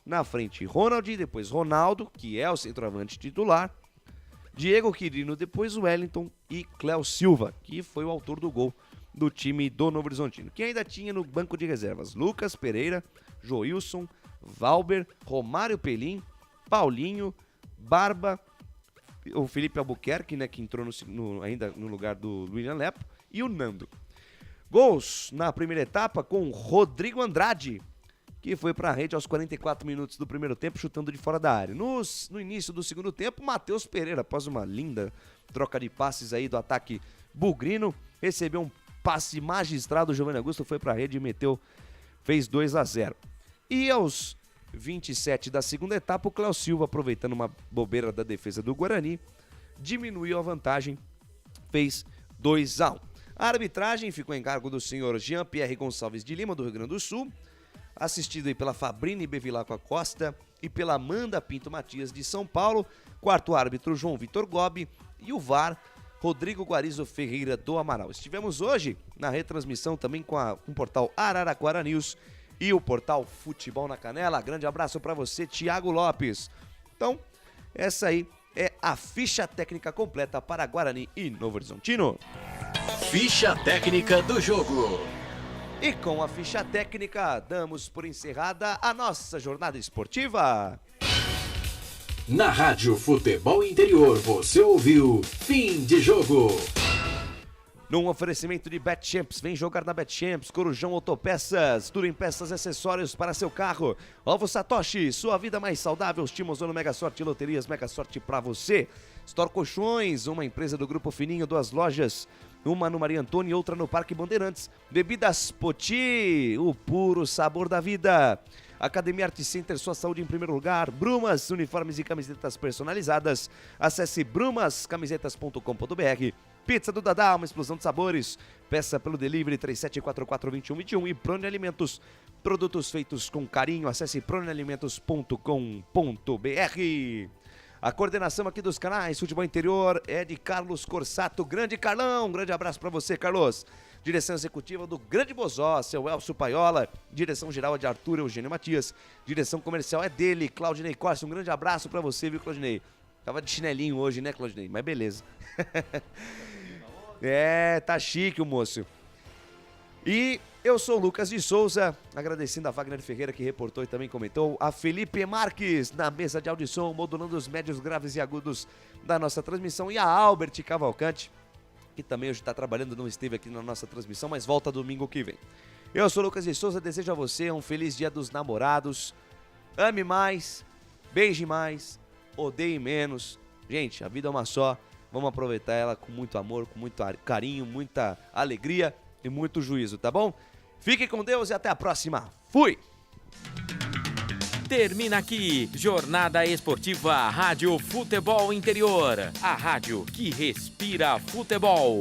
Speaker 8: Na frente, Ronald, depois Ronaldo, que é o centroavante titular. Diego Quirino, depois Wellington e Cléo Silva, que foi o autor do gol do time do Novo Horizontino. Que ainda tinha no banco de reservas Lucas Pereira, Joilson, Valber, Romário Pelim, Paulinho, Barba, o Felipe Albuquerque, né, que entrou ainda no lugar do William Lepo, e o Nando. Gols na primeira etapa com Rodrigo Andrade, que foi para a rede aos 44 minutos do primeiro tempo, chutando de fora da área. No início do segundo tempo, Matheus Pereira, após uma linda troca de passes aí do ataque bugrino, recebeu um passe magistral do Giovanni Augusto, foi para a rede e fez 2-0. E aos 27 da segunda etapa, o Cléo Silva, aproveitando uma bobeira da defesa do Guarani, diminuiu a vantagem, fez 2-1. A arbitragem ficou em cargo do senhor Jean-Pierre Gonçalves de Lima, do Rio Grande do Sul. assistido aí pela Fabrini Bevilacqua Costa e pela Amanda Pinto Matias de São Paulo, quarto árbitro João Vitor Gobi e o VAR Rodrigo Guarizo Ferreira do Amaral. Estivemos hoje na retransmissão também com o portal Araraquara News e o portal Futebol na Canela. Grande abraço para você, Thiago Lopes. Então, essa aí é a ficha técnica completa para Guarani e Novo Horizontino.
Speaker 15: Ficha técnica do jogo.
Speaker 8: E com a ficha técnica, damos por encerrada a nossa jornada esportiva.
Speaker 15: Na Rádio Futebol Interior, você ouviu Fim de Jogo.
Speaker 8: Num oferecimento de BetChamps, vem jogar na BetChamps, Corujão Autopeças, tudo em peças e acessórios para seu carro. Ovo Satoshi, sua vida mais saudável, Timozano Mega Sorte, Loterias Mega Sorte para você. Store Colchões, uma empresa do Grupo Fininho, 2 lojas, uma no Maria Antônia e outra no Parque Bandeirantes. Bebidas Poti, o puro sabor da vida. Academia Art Center, sua saúde em primeiro lugar. Brumas, uniformes e camisetas personalizadas. Acesse brumascamisetas.com.br. Pizza do Dadá, uma explosão de sabores. Peça pelo delivery 3744-2121 e Prone Alimentos. Produtos feitos com carinho. Acesse pronealimentos.com.br. A coordenação aqui dos canais Futebol Interior é de Carlos Corsato. Grande Carlão, um grande abraço para você, Carlos. Direção executiva do Grande Bozó, seu Elcio Paiola. Direção geral é de Arthur Eugênio Matias. Direção comercial é dele, Claudinei Costa. Um grande abraço pra você, viu, Claudinei? Tava de chinelinho hoje, né, Claudinei? Mas beleza. Tá chique o moço. E eu sou o Lucas de Souza, agradecendo a Wagner Ferreira que reportou e também comentou, a Felipe Marques na mesa de audição, modulando os médios, graves e agudos da nossa transmissão, e a Albert Cavalcante, que também hoje está trabalhando, não esteve aqui na nossa transmissão, mas volta domingo que vem. Eu sou o Lucas de Souza, desejo a você um feliz Dia dos Namorados. Ame mais, beije mais, odeie menos. Gente, a vida é uma só, vamos aproveitar ela com muito amor, com muito carinho, muita alegria e muito juízo, tá bom? Fique com Deus e até a próxima. Fui!
Speaker 2: Termina aqui, Jornada Esportiva Rádio Futebol Interior. A rádio que respira futebol.